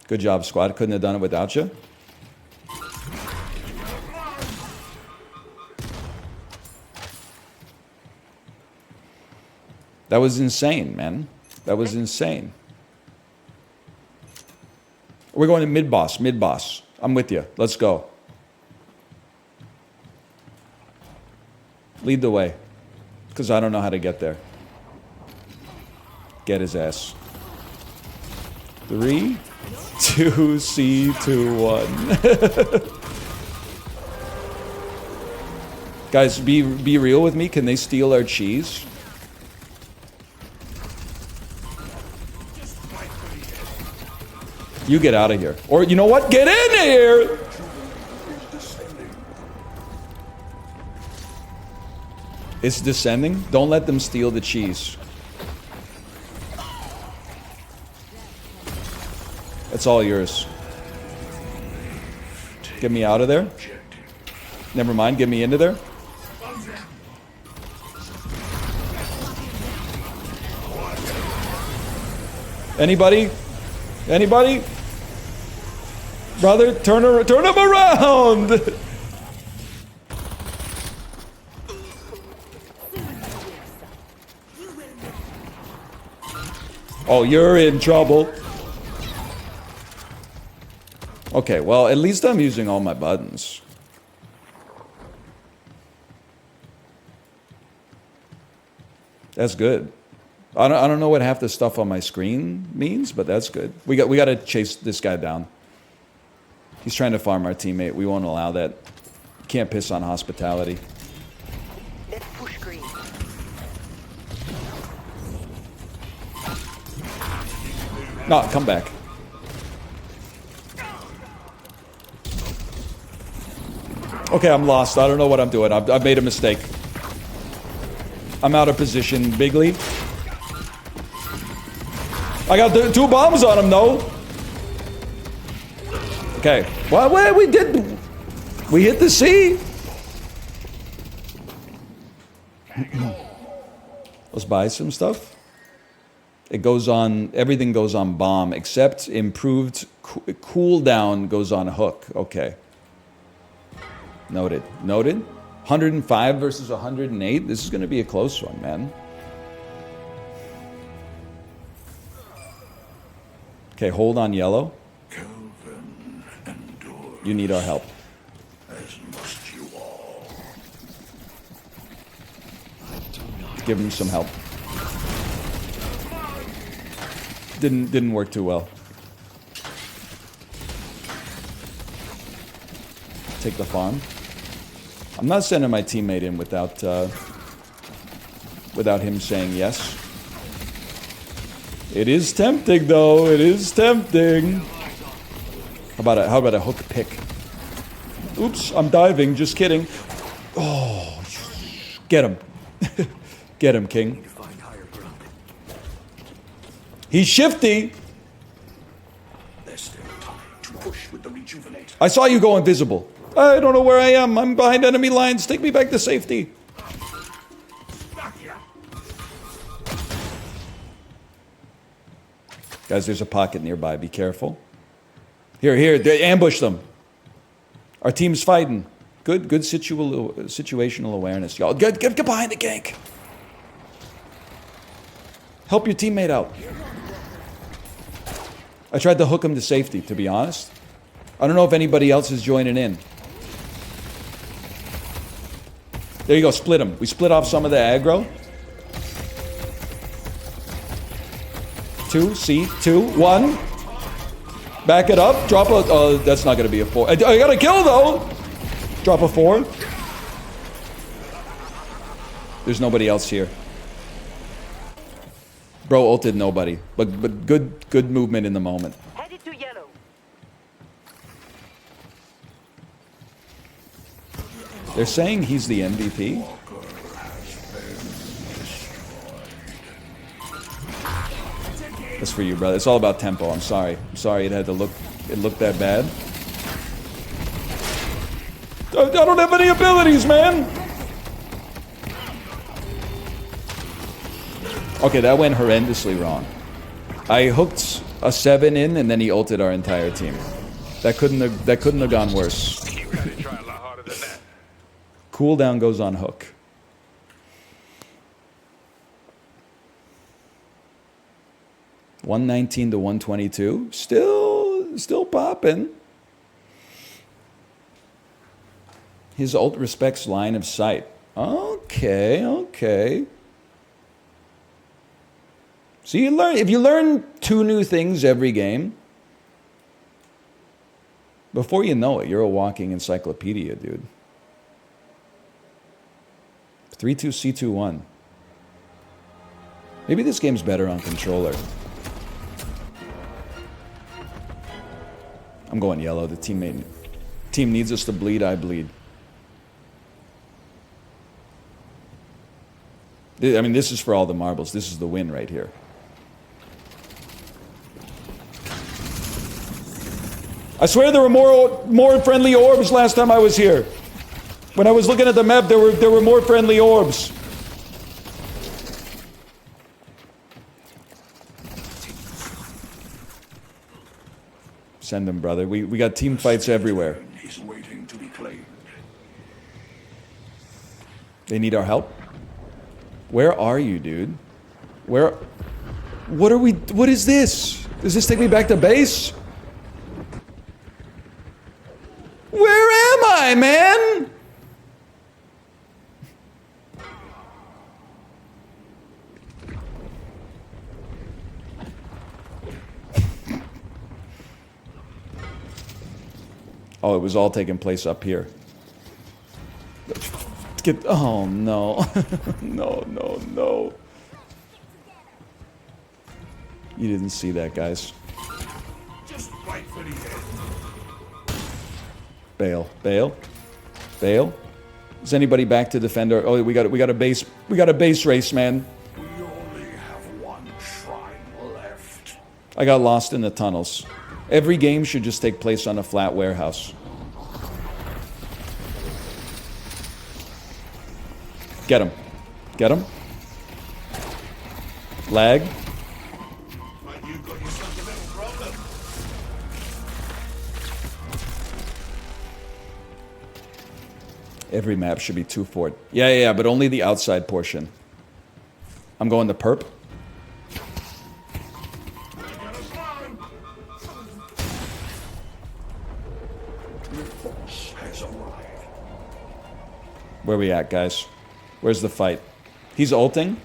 Good job, squad. Couldn't have done it without you. That was insane, man. That was insane. We're going to mid-boss, mid-boss. I'm with you. Let's go. Lead the way. Because I don't know how to get there. Get his ass. 3, 2, C, 2, 1. Guys, be real with me. Can they steal our cheese? You get out of here. Or you know what? Get in here! It's descending. Don't let them steal the cheese. It's all yours. Get me out of there. Never mind, get me into there. Anybody? Anybody? Brother, turn him around! Oh, you're in trouble. Okay, well, at least I'm using all my buttons. That's good. I don't know what half the stuff on my screen means, but that's good. We got to chase this guy down. He's trying to farm our teammate. We won't allow that. You can't piss on hospitality. Let's push green. No, come back. Okay, I'm lost. I don't know what I'm doing. I've made a mistake. I'm out of position, Bigly. I got 2 bombs on him, though. Okay. Well, we did... We hit the sea. Let's buy some stuff. It goes on... Everything goes on bomb, except improved cooldown goes on hook. Okay. Noted. Noted. 105 versus 108. This is going to be a close one, man. Okay, hold on yellow. Kelvin endures. You need our help. As must you all. Give him some help. Didn't work too well. Take the farm. I'm not sending my teammate in without him saying yes. It is tempting, though. It is tempting. How about a hook pick? Oops, I'm diving. Just kidding. Oh, get him. Get him, King. He's shifty. There's still time to push with the rejuvenate. I saw you go invisible. I don't know where I am. I'm behind enemy lines. Take me back to safety. Guys, there's a pocket nearby. Be careful. Here. They ambush them. Our team's fighting. Good situational awareness, y'all. Get behind the gank. Help your teammate out. I tried to hook him to safety, to be honest. I don't know if anybody else is joining in. There you go, split him. We split off some of the aggro. 2, 1. Back it up. Drop a... Oh, that's not going to be a 4. I got a kill, though. Drop a 4. There's nobody else here. Bro ulted nobody. But good movement in the moment. Headed to yellow. They're saying he's the MVP. That's for you, brother. It's all about tempo. I'm sorry. I'm sorry it looked that bad. I don't have any abilities, man. Okay, that went horrendously wrong. I hooked a 7 in, and then he ulted our entire team. That couldn't have gone worse. You gotta try a lot harder than that. Cooldown goes on hook. $119 to $122. Still popping. His ult respects line of sight. Okay. So if you learn 2 new things every game, before you know it, you're a walking encyclopedia, dude. 3-2-C-2-1. Maybe this game's better on controller. I'm going yellow. The team needs us to bleed, I bleed. I mean, this is for all the marbles. This is the win right here. I swear there were more friendly orbs last time I was here. When I was looking at the map, there were more friendly orbs. Send them, brother. We got team fights everywhere. He's waiting to be claimed. They need our help. Where are you, dude? What is this? Does this take me back to base? Where am I, man? Oh, it was all taking place up here. Oh, no. No. You didn't see that, guys. Just fight for the end. Bail. Bail. Is anybody back to defend our... Oh, we got a base race, man. We only have one shrine left. I got lost in the tunnels. Every game should just take place on a flat warehouse. Get him. Get him. Lag. Every map should be 2 fort. Yeah, but only the outside portion. I'm going to perp. Where we at, guys? Where's the fight? He's ulting.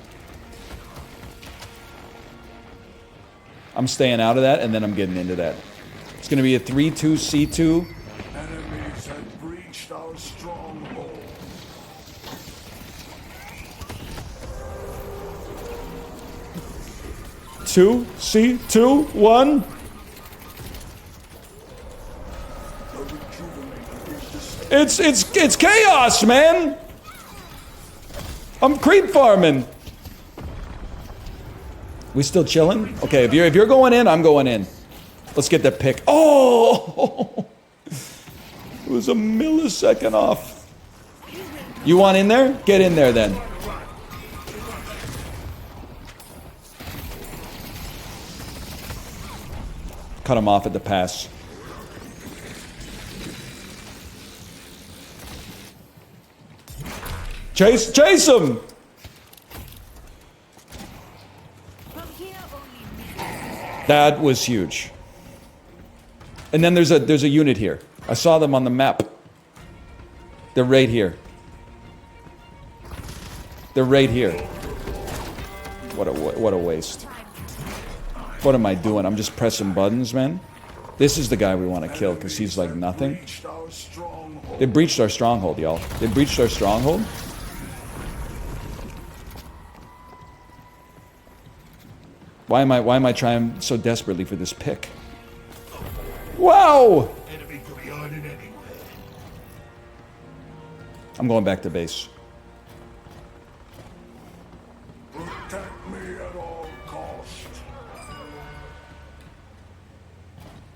I'm staying out of that, and then I'm getting into that. It's going to be a 3-2 C2. Enemies have breached our stronghold. Two, C2, 1. It's chaos, man. I'm creep farming. We still chilling? Okay, if you're going in, I'm going in. Let's get that pick. Oh, it was a millisecond off. You want in there? Get in there then. Cut him off at the pass. Chase him! That was huge. And then there's a unit here. I saw them on the map. They're right here. They're right here. What a waste. What am I doing? I'm just pressing buttons, man. This is the guy we want to kill because he's like nothing. They breached our stronghold, y'all. They breached our stronghold. Why am I trying so desperately for this pick? Wow! I'm going back to base. Protect me at all costs.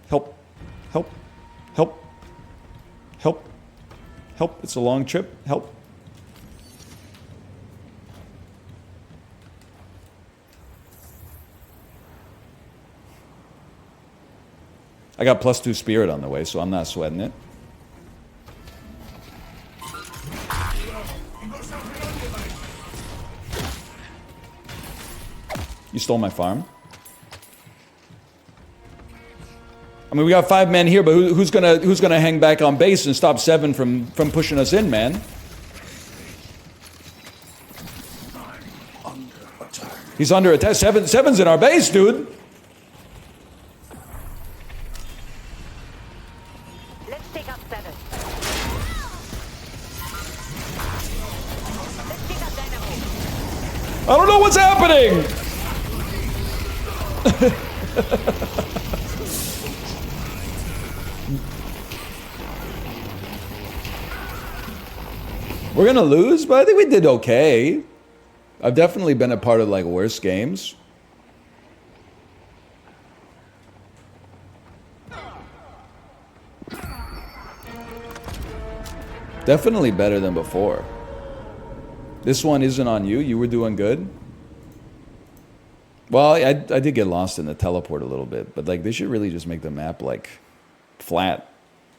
Help. Help. Help. Help. Help. It's a long trip. Help. I got +2 spirit on the way, so I'm not sweating it. You stole my farm? I mean, we got 5 men here, but who's gonna hang back on base and stop 7 from pushing us in, man? He's under attack. 7's in our base, dude. Let's take out 7. Let's take out Dynamo. I don't know what's happening. We're gonna lose, but I think we did okay. I've definitely been a part of like worse games. Definitely better than before. This one isn't on you. You were doing good. Well, I did get lost in the teleport a little bit, but like they should really just make the map like flat.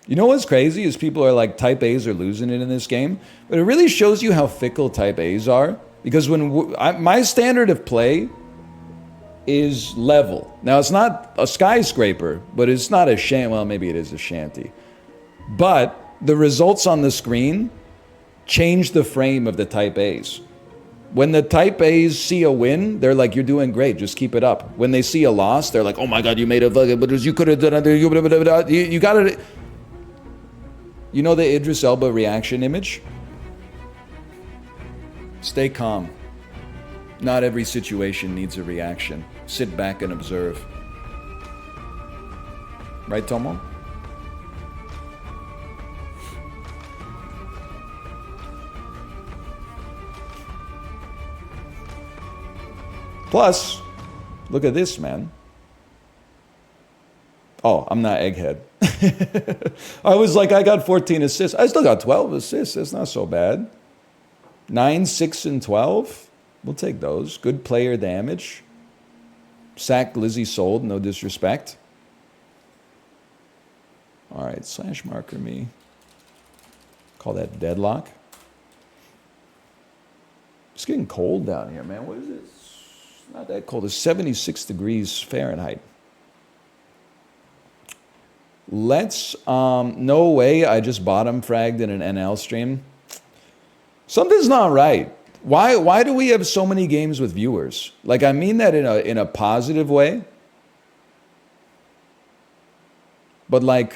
You know what's crazy is people are like type A's are losing it in this game, but it really shows you how fickle type A's are. Because when my standard of play is level. Now it's not a skyscraper, but it's not a shanty. Well, maybe it is a shanty. But the results on the screen change the frame of the type A's. When the type A's see a win, they're like, you're doing great, just keep it up. When they see a loss, they're like, oh my God, you made a fucking, but you could have done it. You got it. You know the Idris Elba reaction image? Stay calm. Not every situation needs a reaction. Sit back and observe. Right, Tomo? Plus, look at this, man. Oh, I'm not egghead. I was like, I got 14 assists. I still got 12 assists. That's not so bad. 9, 6, and 12. We'll take those. Good player damage. Sack, Glizzy sold. No disrespect. All right, slash marker me. Call that deadlock. It's getting cold down here, man. What is it? It's not that cold. It's 76 degrees Fahrenheit. Let's, no way I just bottom fragged in an NL stream. Something's not right. Why do we have so many games with viewers? Like, I mean that in a positive way. But like,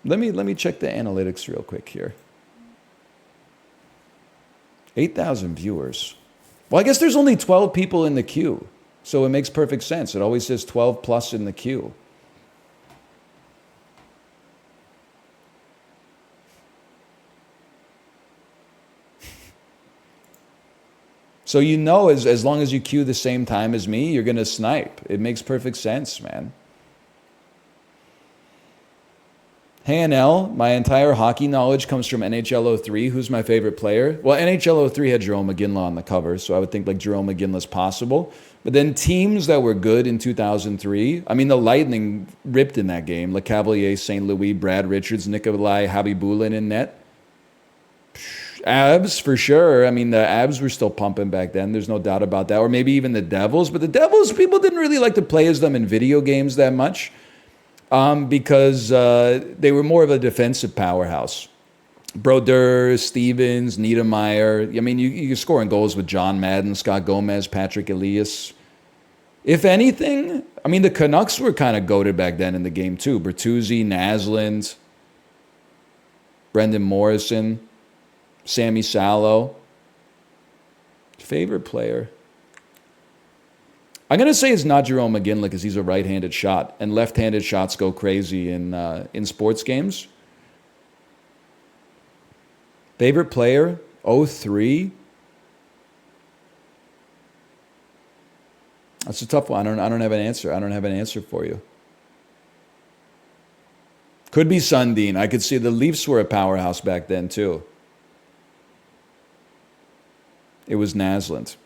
let me check the analytics real quick here. 8,000 viewers. Well, I guess there's only 12 people in the queue. So it makes perfect sense. It always says 12 plus in the queue. So you know, as long as you queue the same time as me, you're going to snipe. It makes perfect sense, man. Hey, NL, my entire hockey knowledge comes from NHL 03. Who's my favorite player? Well, NHL 03 had Jerome McGinley on the cover, so I would think like Jerome McGinley's possible. But then teams that were good in 2003, I mean, the Lightning ripped in that game. Le Cavalier, St. Louis, Brad Richards, Nikolai Habibulin in net. Abs, for sure. I mean, the Abs were still pumping back then. There's no doubt about that. Or maybe even the Devils. But the Devils, people didn't really like to play as them in video games that much because they were more of a defensive powerhouse. Brodeur, Stevens, Niedermeyer. I mean, you scoring goals with John Madden, Scott Gomez, Patrick Elias. If anything, I mean, the Canucks were kind of goated back then in the game too. Bertuzzi, Naslund, Brendan Morrison, Sammy Sallow. Favorite player? I'm going to say it's not Jerome McGinley because he's a right-handed shot, and left-handed shots go crazy in sports games. Favorite player? 03? That's a tough one. I don't have an answer. I don't have an answer for you. Could be Sundin. I could see the Leafs were a powerhouse back then too. It was Naslund.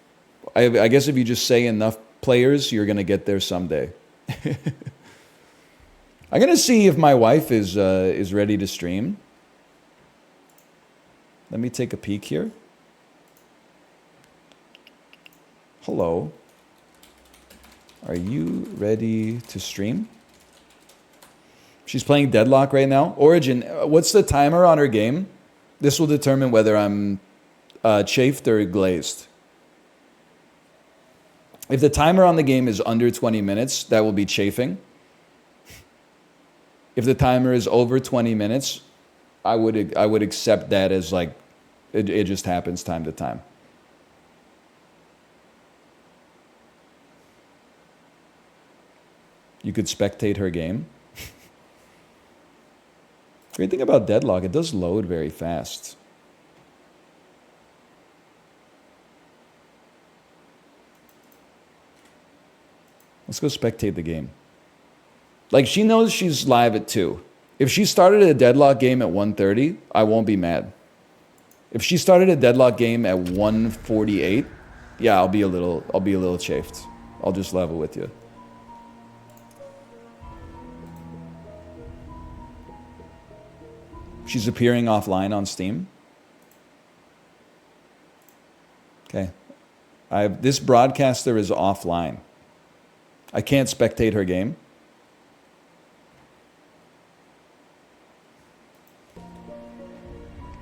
I guess if you just say enough players, you're going to get there someday. I'm going to see if my wife is ready to stream. Let me take a peek here. Hello. Are you ready to stream? She's playing Deadlock right now. Origin, what's the timer on her game? This will determine whether I'm chafed or glazed. If the timer on the game is under 20 minutes, that will be chafing. If the timer is over 20 minutes, I would accept that as like it just happens time to time. You could spectate her game. Great thing about Deadlock, it does load very fast. Let's go spectate the game. Like, she knows she's live at 2. If she started a Deadlock game at 1:30, I won't be mad. If she started a Deadlock game at 1:48, yeah, I'll be a little chafed. I'll just level with you. She's appearing offline on Steam. Okay. This broadcaster is offline. I can't spectate her game.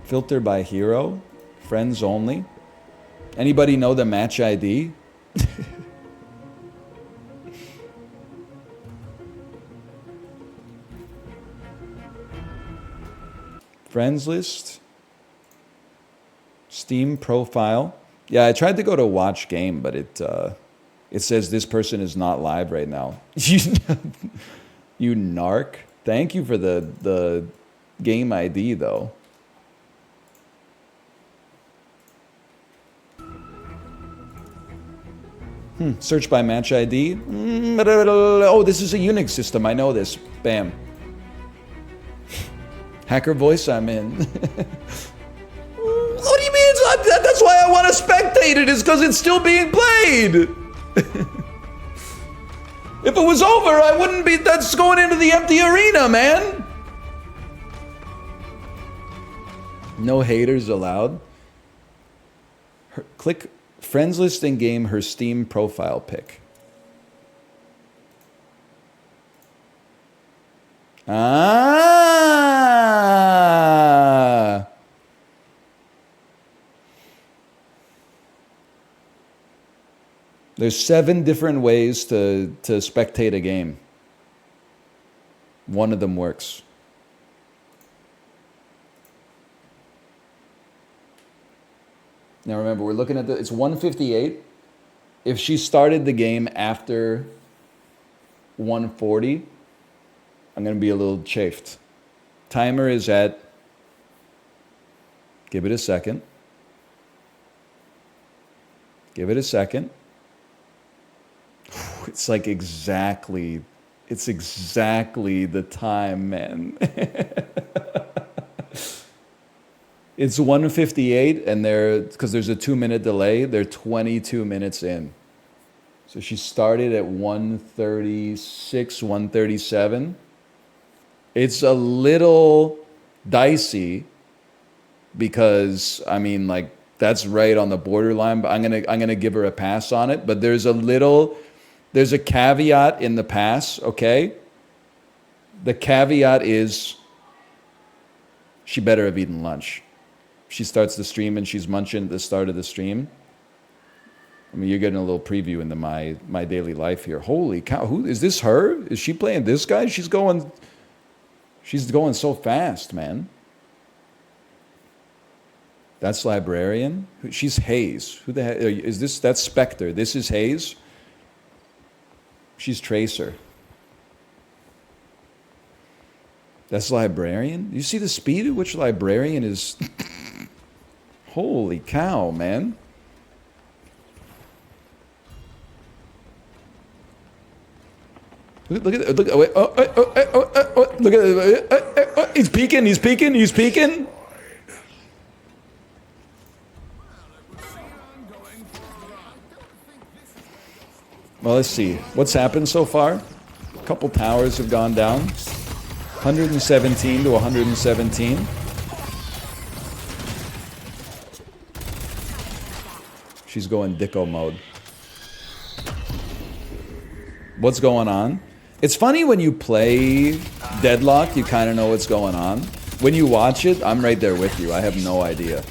Filter by hero. Friends only. Anybody know the match ID? Friends list. Steam profile. Yeah, I tried to go to watch game, but it says this person is not live right now. You narc. Thank you for the game ID though. Search by match ID. Oh, this is a Unix system. I know this. Bam. Hacker voice, I'm in. What do you mean it's not? That's why I want to spectate it, is because it's still being played. If it was over, I wouldn't be. That's going into the empty arena, man. No haters allowed. Click friends list in game, her Steam profile pic. Ah. There's 7 different ways to spectate a game. One of them works. Now remember, we're looking at it's 158. If she started the game after 140, I'm going to be a little chafed. Timer is at, give it a second. Give it a second. It's like exactly the time, man. It's 1:58, and because there's a 2-minute delay, they're 22 minutes in. So she started at 1:36, 1:37. It's a little dicey because, I mean, like, that's right on the borderline, but I'm gonna give her a pass on it. But there's a caveat in the pass, okay? The caveat is she better have eaten lunch. She starts the stream and she's munching at the start of the stream. I mean, you're getting a little preview into my daily life here. Holy cow, who is this? Her? Is she playing this guy? She's going so fast, man. That's Librarian. She's Hayes. Who the heck is this? That's Spectre. This is Hayes. She's Tracer. That's Librarian. You see the speed at which Librarian is? Holy cow, man. Look at look at he's peeking. Well, let's see. What's happened so far? A couple towers have gone down. 117 to 117. She's going Dicko mode. What's going on? It's funny when you play Deadlock, you kind of know what's going on. When you watch it, I'm right there with you. I have no idea.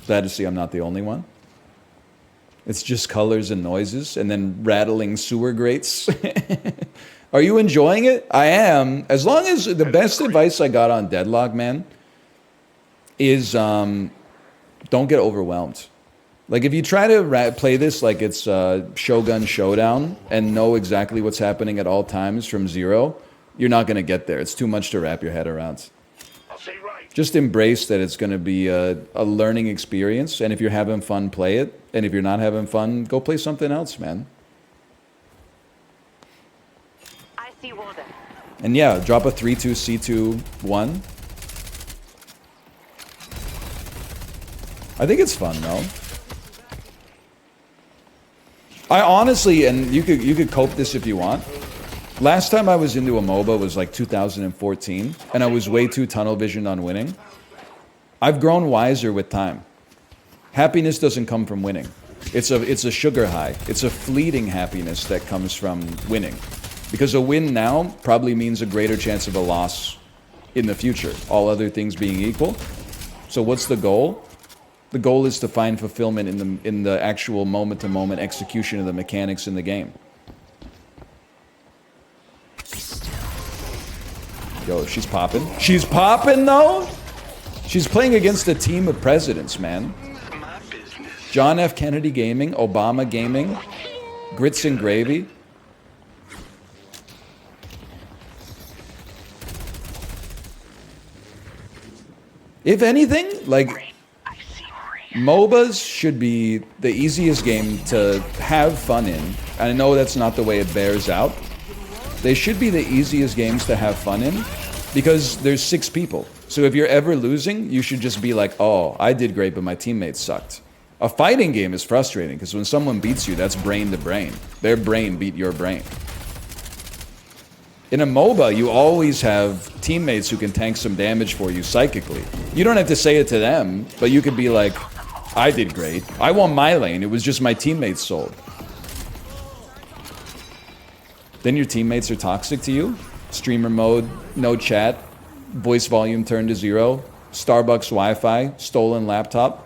Glad to see I'm not the only one. It's just colors and noises and then rattling sewer grates. Are you enjoying it? I am. As long as the best advice I got on Deadlock, man, is don't get overwhelmed. Like, if you try to play this like it's Shogun Showdown and know exactly what's happening at all times from zero, you're not going to get there. It's too much to wrap your head around. Just embrace that it's going to be a learning experience, and if you're having fun, play it. And if you're not having fun, go play something else, man. I see water. And yeah, drop a 3-2, C2, 1. I think it's fun, though. I honestly, and you could cope this if you want. Last time I was into a MOBA was like 2014, and I was way too tunnel visioned on winning. I've grown wiser with time. Happiness doesn't come from winning. It's a sugar high. It's a fleeting happiness that comes from winning. Because a win now probably means a greater chance of a loss in the future, all other things being equal. So what's the goal? The goal is to find fulfillment in the actual moment-to-moment execution of the mechanics in the game. Yo, she's popping. She's popping, though? She's playing against a team of presidents, man. John F. Kennedy Gaming, Obama Gaming, Grits and Gravy. If anything, like, MOBAs should be the easiest game to have fun in. And I know that's not the way it bears out. They should be the easiest games to have fun in because there's 6 people. So if you're ever losing, you should just be like, oh, I did great, but my teammates sucked. A fighting game is frustrating because when someone beats you, that's brain to brain. Their brain beat your brain. In a MOBA, you always have teammates who can tank some damage for you psychically. You don't have to say it to them, but you could be like, I did great. I won my lane. It was just my teammates sold. Then your teammates are toxic to you. Streamer mode, no chat, voice volume turned to 0, Starbucks Wi-Fi, stolen laptop.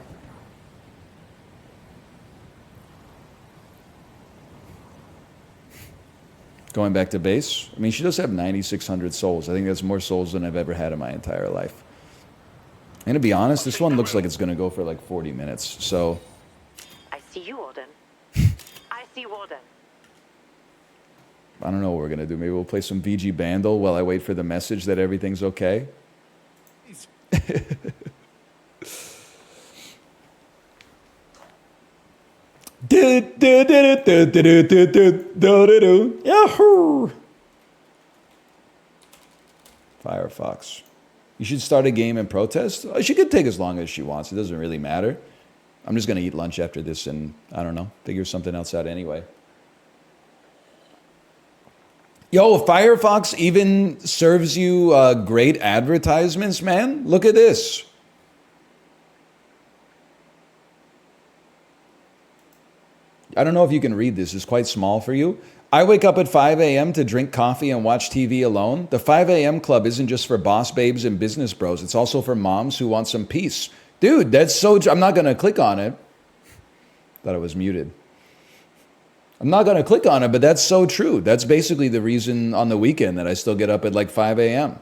Going back to base. I mean, she does have 9,600 souls. I think that's more souls than I've ever had in my entire life. And to be honest, this one looks like it's going to go for like 40 minutes, so... I see you, Warden. I see Warden. I don't know what we're going to do. Maybe we'll play some VG Bandle while I wait for the message that everything's okay. Yahoo! Firefox. You should start a game and protest? She could take as long as she wants. It doesn't really matter. I'm just going to eat lunch after this and, I don't know, figure something else out anyway. Yo, Firefox even serves you great advertisements, man. Look at this. I don't know if you can read this. It's quite small for you. I wake up at 5 a.m. to drink coffee and watch TV alone. The 5 a.m. club isn't just for boss babes and business bros. It's also for moms who want some peace. Dude, that's so... I'm not going to click on it. Thought it was muted. I'm not going to click on it, but that's so true. That's basically the reason on the weekend that I still get up at like 5 a.m.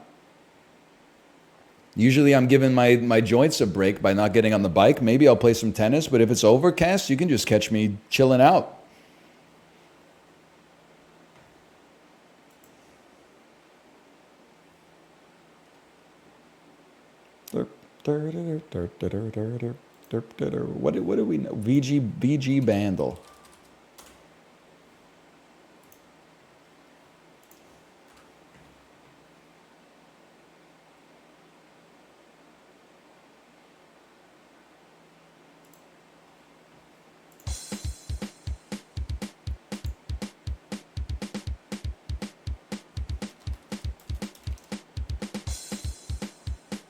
Usually I'm giving my joints a break by not getting on the bike. Maybe I'll play some tennis, but if it's overcast, you can just catch me chilling out. What do we know? VG Bandle.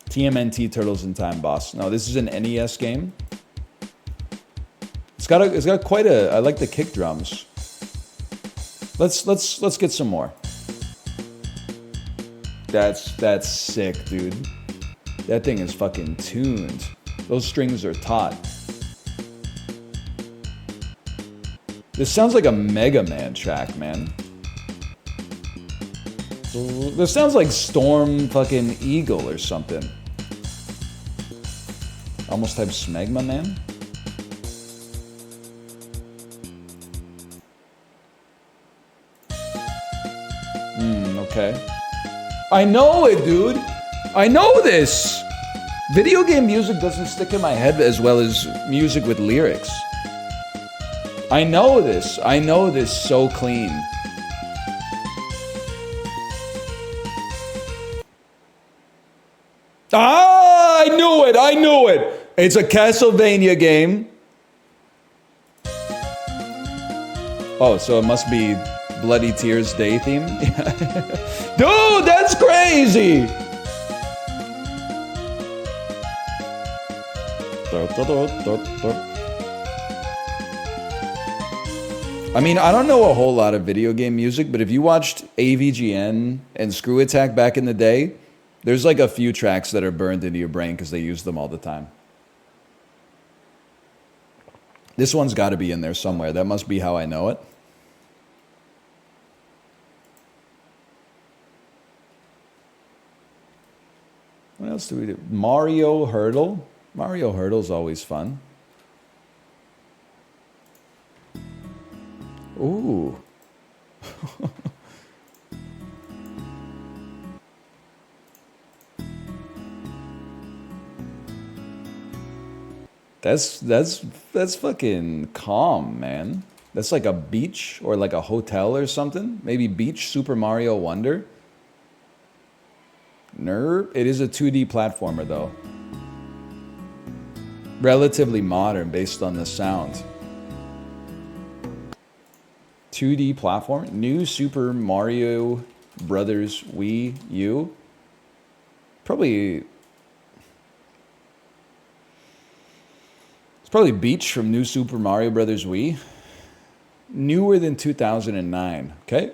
TMNT Turtles in Time boss. No, this is an NES game. It's got quite a... I like the kick drums. Let's get some more. That's sick, dude. That thing is fucking tuned. Those strings are taut. This sounds like a Mega Man track, man. This sounds like Storm fucking Eagle or something. Almost type Smegma Man. Okay. I know it, dude. I know this. Video game music doesn't stick in my head as well as music with lyrics. I know this. I know this so clean. Ah, I knew it. I knew it. It's a Castlevania game. Oh, so it must be Bloody Tears Day theme? Dude, that's crazy! I mean, I don't know a whole lot of video game music, but if you watched AVGN and Screw Attack back in the day, there's like a few tracks that are burned into your brain because they use them all the time. This one's got to be in there somewhere. That must be how I know it. What else do we do? Mario Hurdle. Mario Hurdle's always fun. Ooh. That's fucking calm, man. That's like a beach or like a hotel or something. Maybe Beach Super Mario Wonder. Nerp. It is a 2D platformer though. Relatively modern based on the sound. 2D platform. New Super Mario Brothers Wii U. Probably. It's probably Beach from New Super Mario Brothers Wii. Newer than 2009. Okay.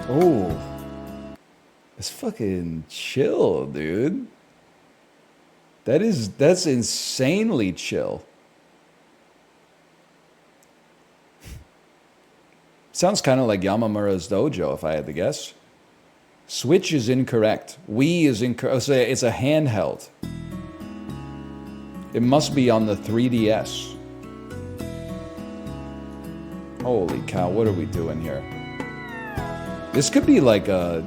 Oh. It's fucking chill, dude. That's insanely chill. Sounds kind of like Yamamura's Dojo, if I had to guess. Switch is incorrect. Wii is incorrect. So it's a handheld. It must be on the 3DS. Holy cow, what are we doing here? This could be like a...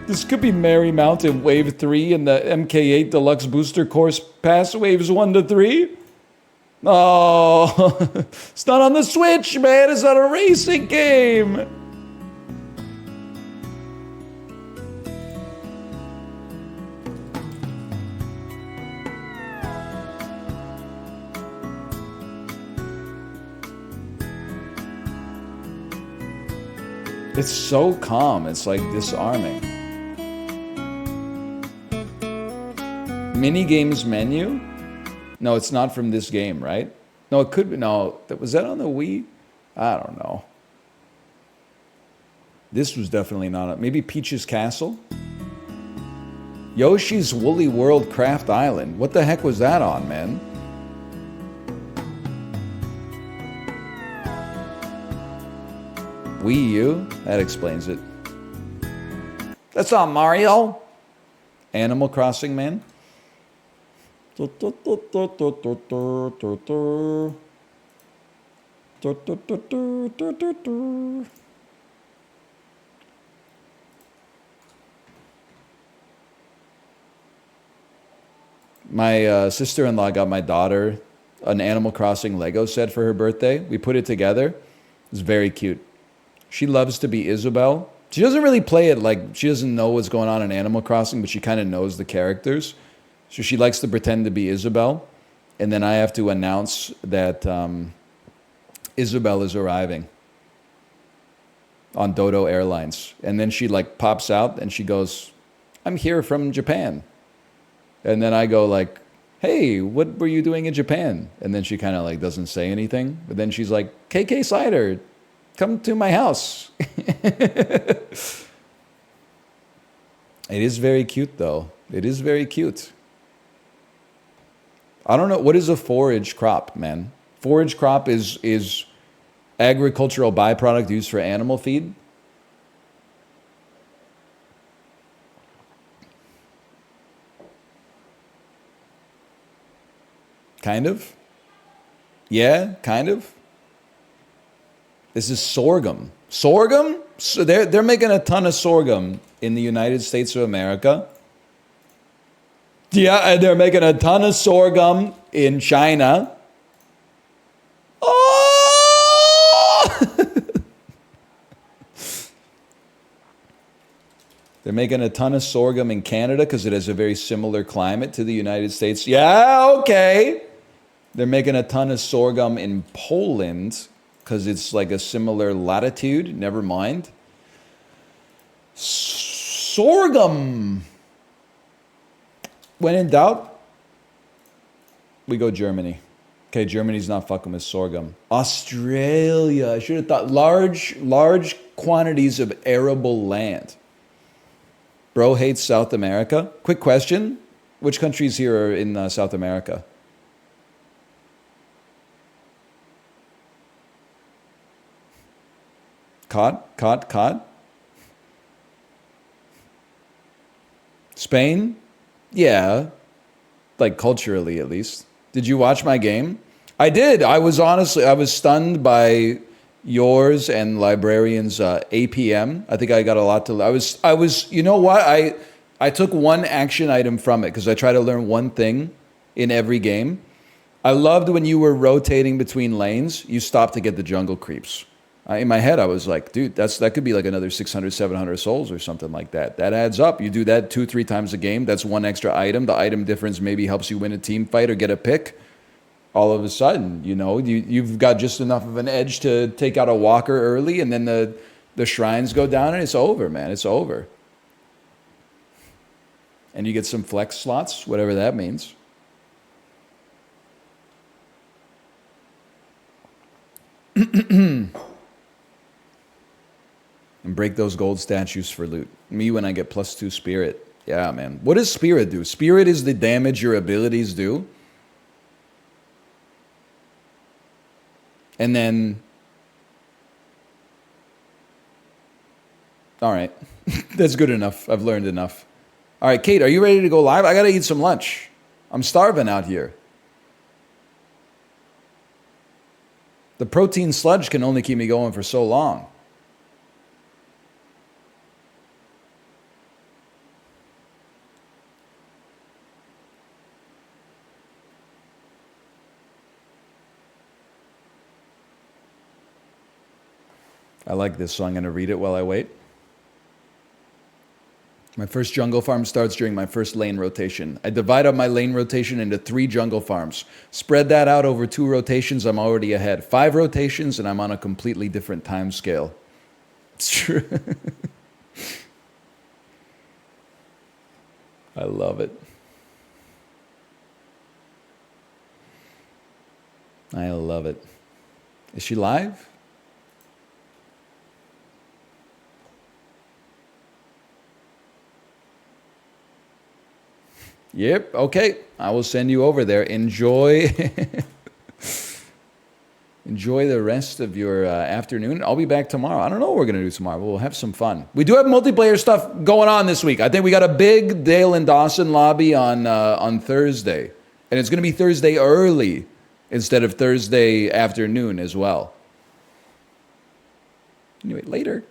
This could be Merry Mountain Wave 3 and the MK8 Deluxe Booster Course Pass Waves 1 to 3. Oh, it's not on the Switch, man. It's not a racing game. It's so calm. It's like disarming. Mini games menu? No, it's not from this game, right? No, it could be. No, was that on the Wii? I don't know. This was definitely not. Maybe Peach's Castle? Yoshi's Woolly World Craft Island. What the heck was that on, man? Wii U? That explains it. That's not Mario. Animal Crossing, man. My sister-in-law got my daughter an Animal Crossing Lego set for her birthday. We put it together. It's very cute. She loves to be Isabelle. She doesn't really play it like, she doesn't know what's going on in Animal Crossing, but she kind of knows the characters. So she likes to pretend to be Isabelle. And then I have to announce that Isabelle is arriving on Dodo Airlines. And then she like pops out and she goes, I'm here from Japan. And then I go like, hey, what were you doing in Japan? And then she kind of like doesn't say anything. But then she's like, KK Cider, come to my house. It is very cute though. It is very cute. I don't know. What is a forage crop, man? Forage crop is agricultural byproduct used for animal feed. Kind of. Yeah, kind of. This is sorghum. Sorghum? So they're making a ton of sorghum in the United States of America. Yeah, and they're making a ton of sorghum in China. Oh! They're making a ton of sorghum in Canada because it has a very similar climate to the United States. Yeah, okay. They're making a ton of sorghum in Poland because it's like a similar latitude. Never mind. Sorghum. When in doubt, we go Germany. Okay, Germany's not fucking with sorghum. Australia. I should have thought large quantities of arable land. Bro hates South America. Quick question. Which countries here are in South America? Cod? Spain? Yeah. Like culturally, at least. Did you watch my game? I did. I was stunned by yours and Librarian's APM. I think I got a lot to. You know what? I took one action item from it because I try to learn one thing in every game. I loved when you were rotating between lanes, you stopped to get the jungle creeps. In my head, I was like, dude, that could be like another 600, 700 souls or something like that. That adds up. You do that 2-3 times a game. That's one extra item. The item difference maybe helps you win a team fight or get a pick. All of a sudden, you know, you've got just enough of an edge to take out a walker early, and then the shrines go down, and it's over, man. It's over. And you get some flex slots, whatever that means. And break those gold statues for loot. Me when I get +2 spirit. Yeah, man. What does spirit do? Spirit is the damage your abilities do. And then... All right. That's good enough. I've learned enough. All right, Kate, are you ready to go live? I got to eat some lunch. I'm starving out here. The protein sludge can only keep me going for so long. I like this, so I'm going to read it while I wait. My first jungle farm starts during my first lane rotation. I divide up my lane rotation into 3 jungle farms. Spread that out over 2 rotations, I'm already ahead. 5 rotations, and I'm on a completely different time scale. It's true. I love it. I love it. Is she live? Yep, okay. I will send you over there. Enjoy enjoy the rest of your afternoon. I'll be back tomorrow. I don't know what we're going to do tomorrow. We'll have some fun. We do have multiplayer stuff going on this week. I think we got a big Dale and Dawson lobby on Thursday. And it's going to be Thursday early instead of Thursday afternoon as well. Anyway, later.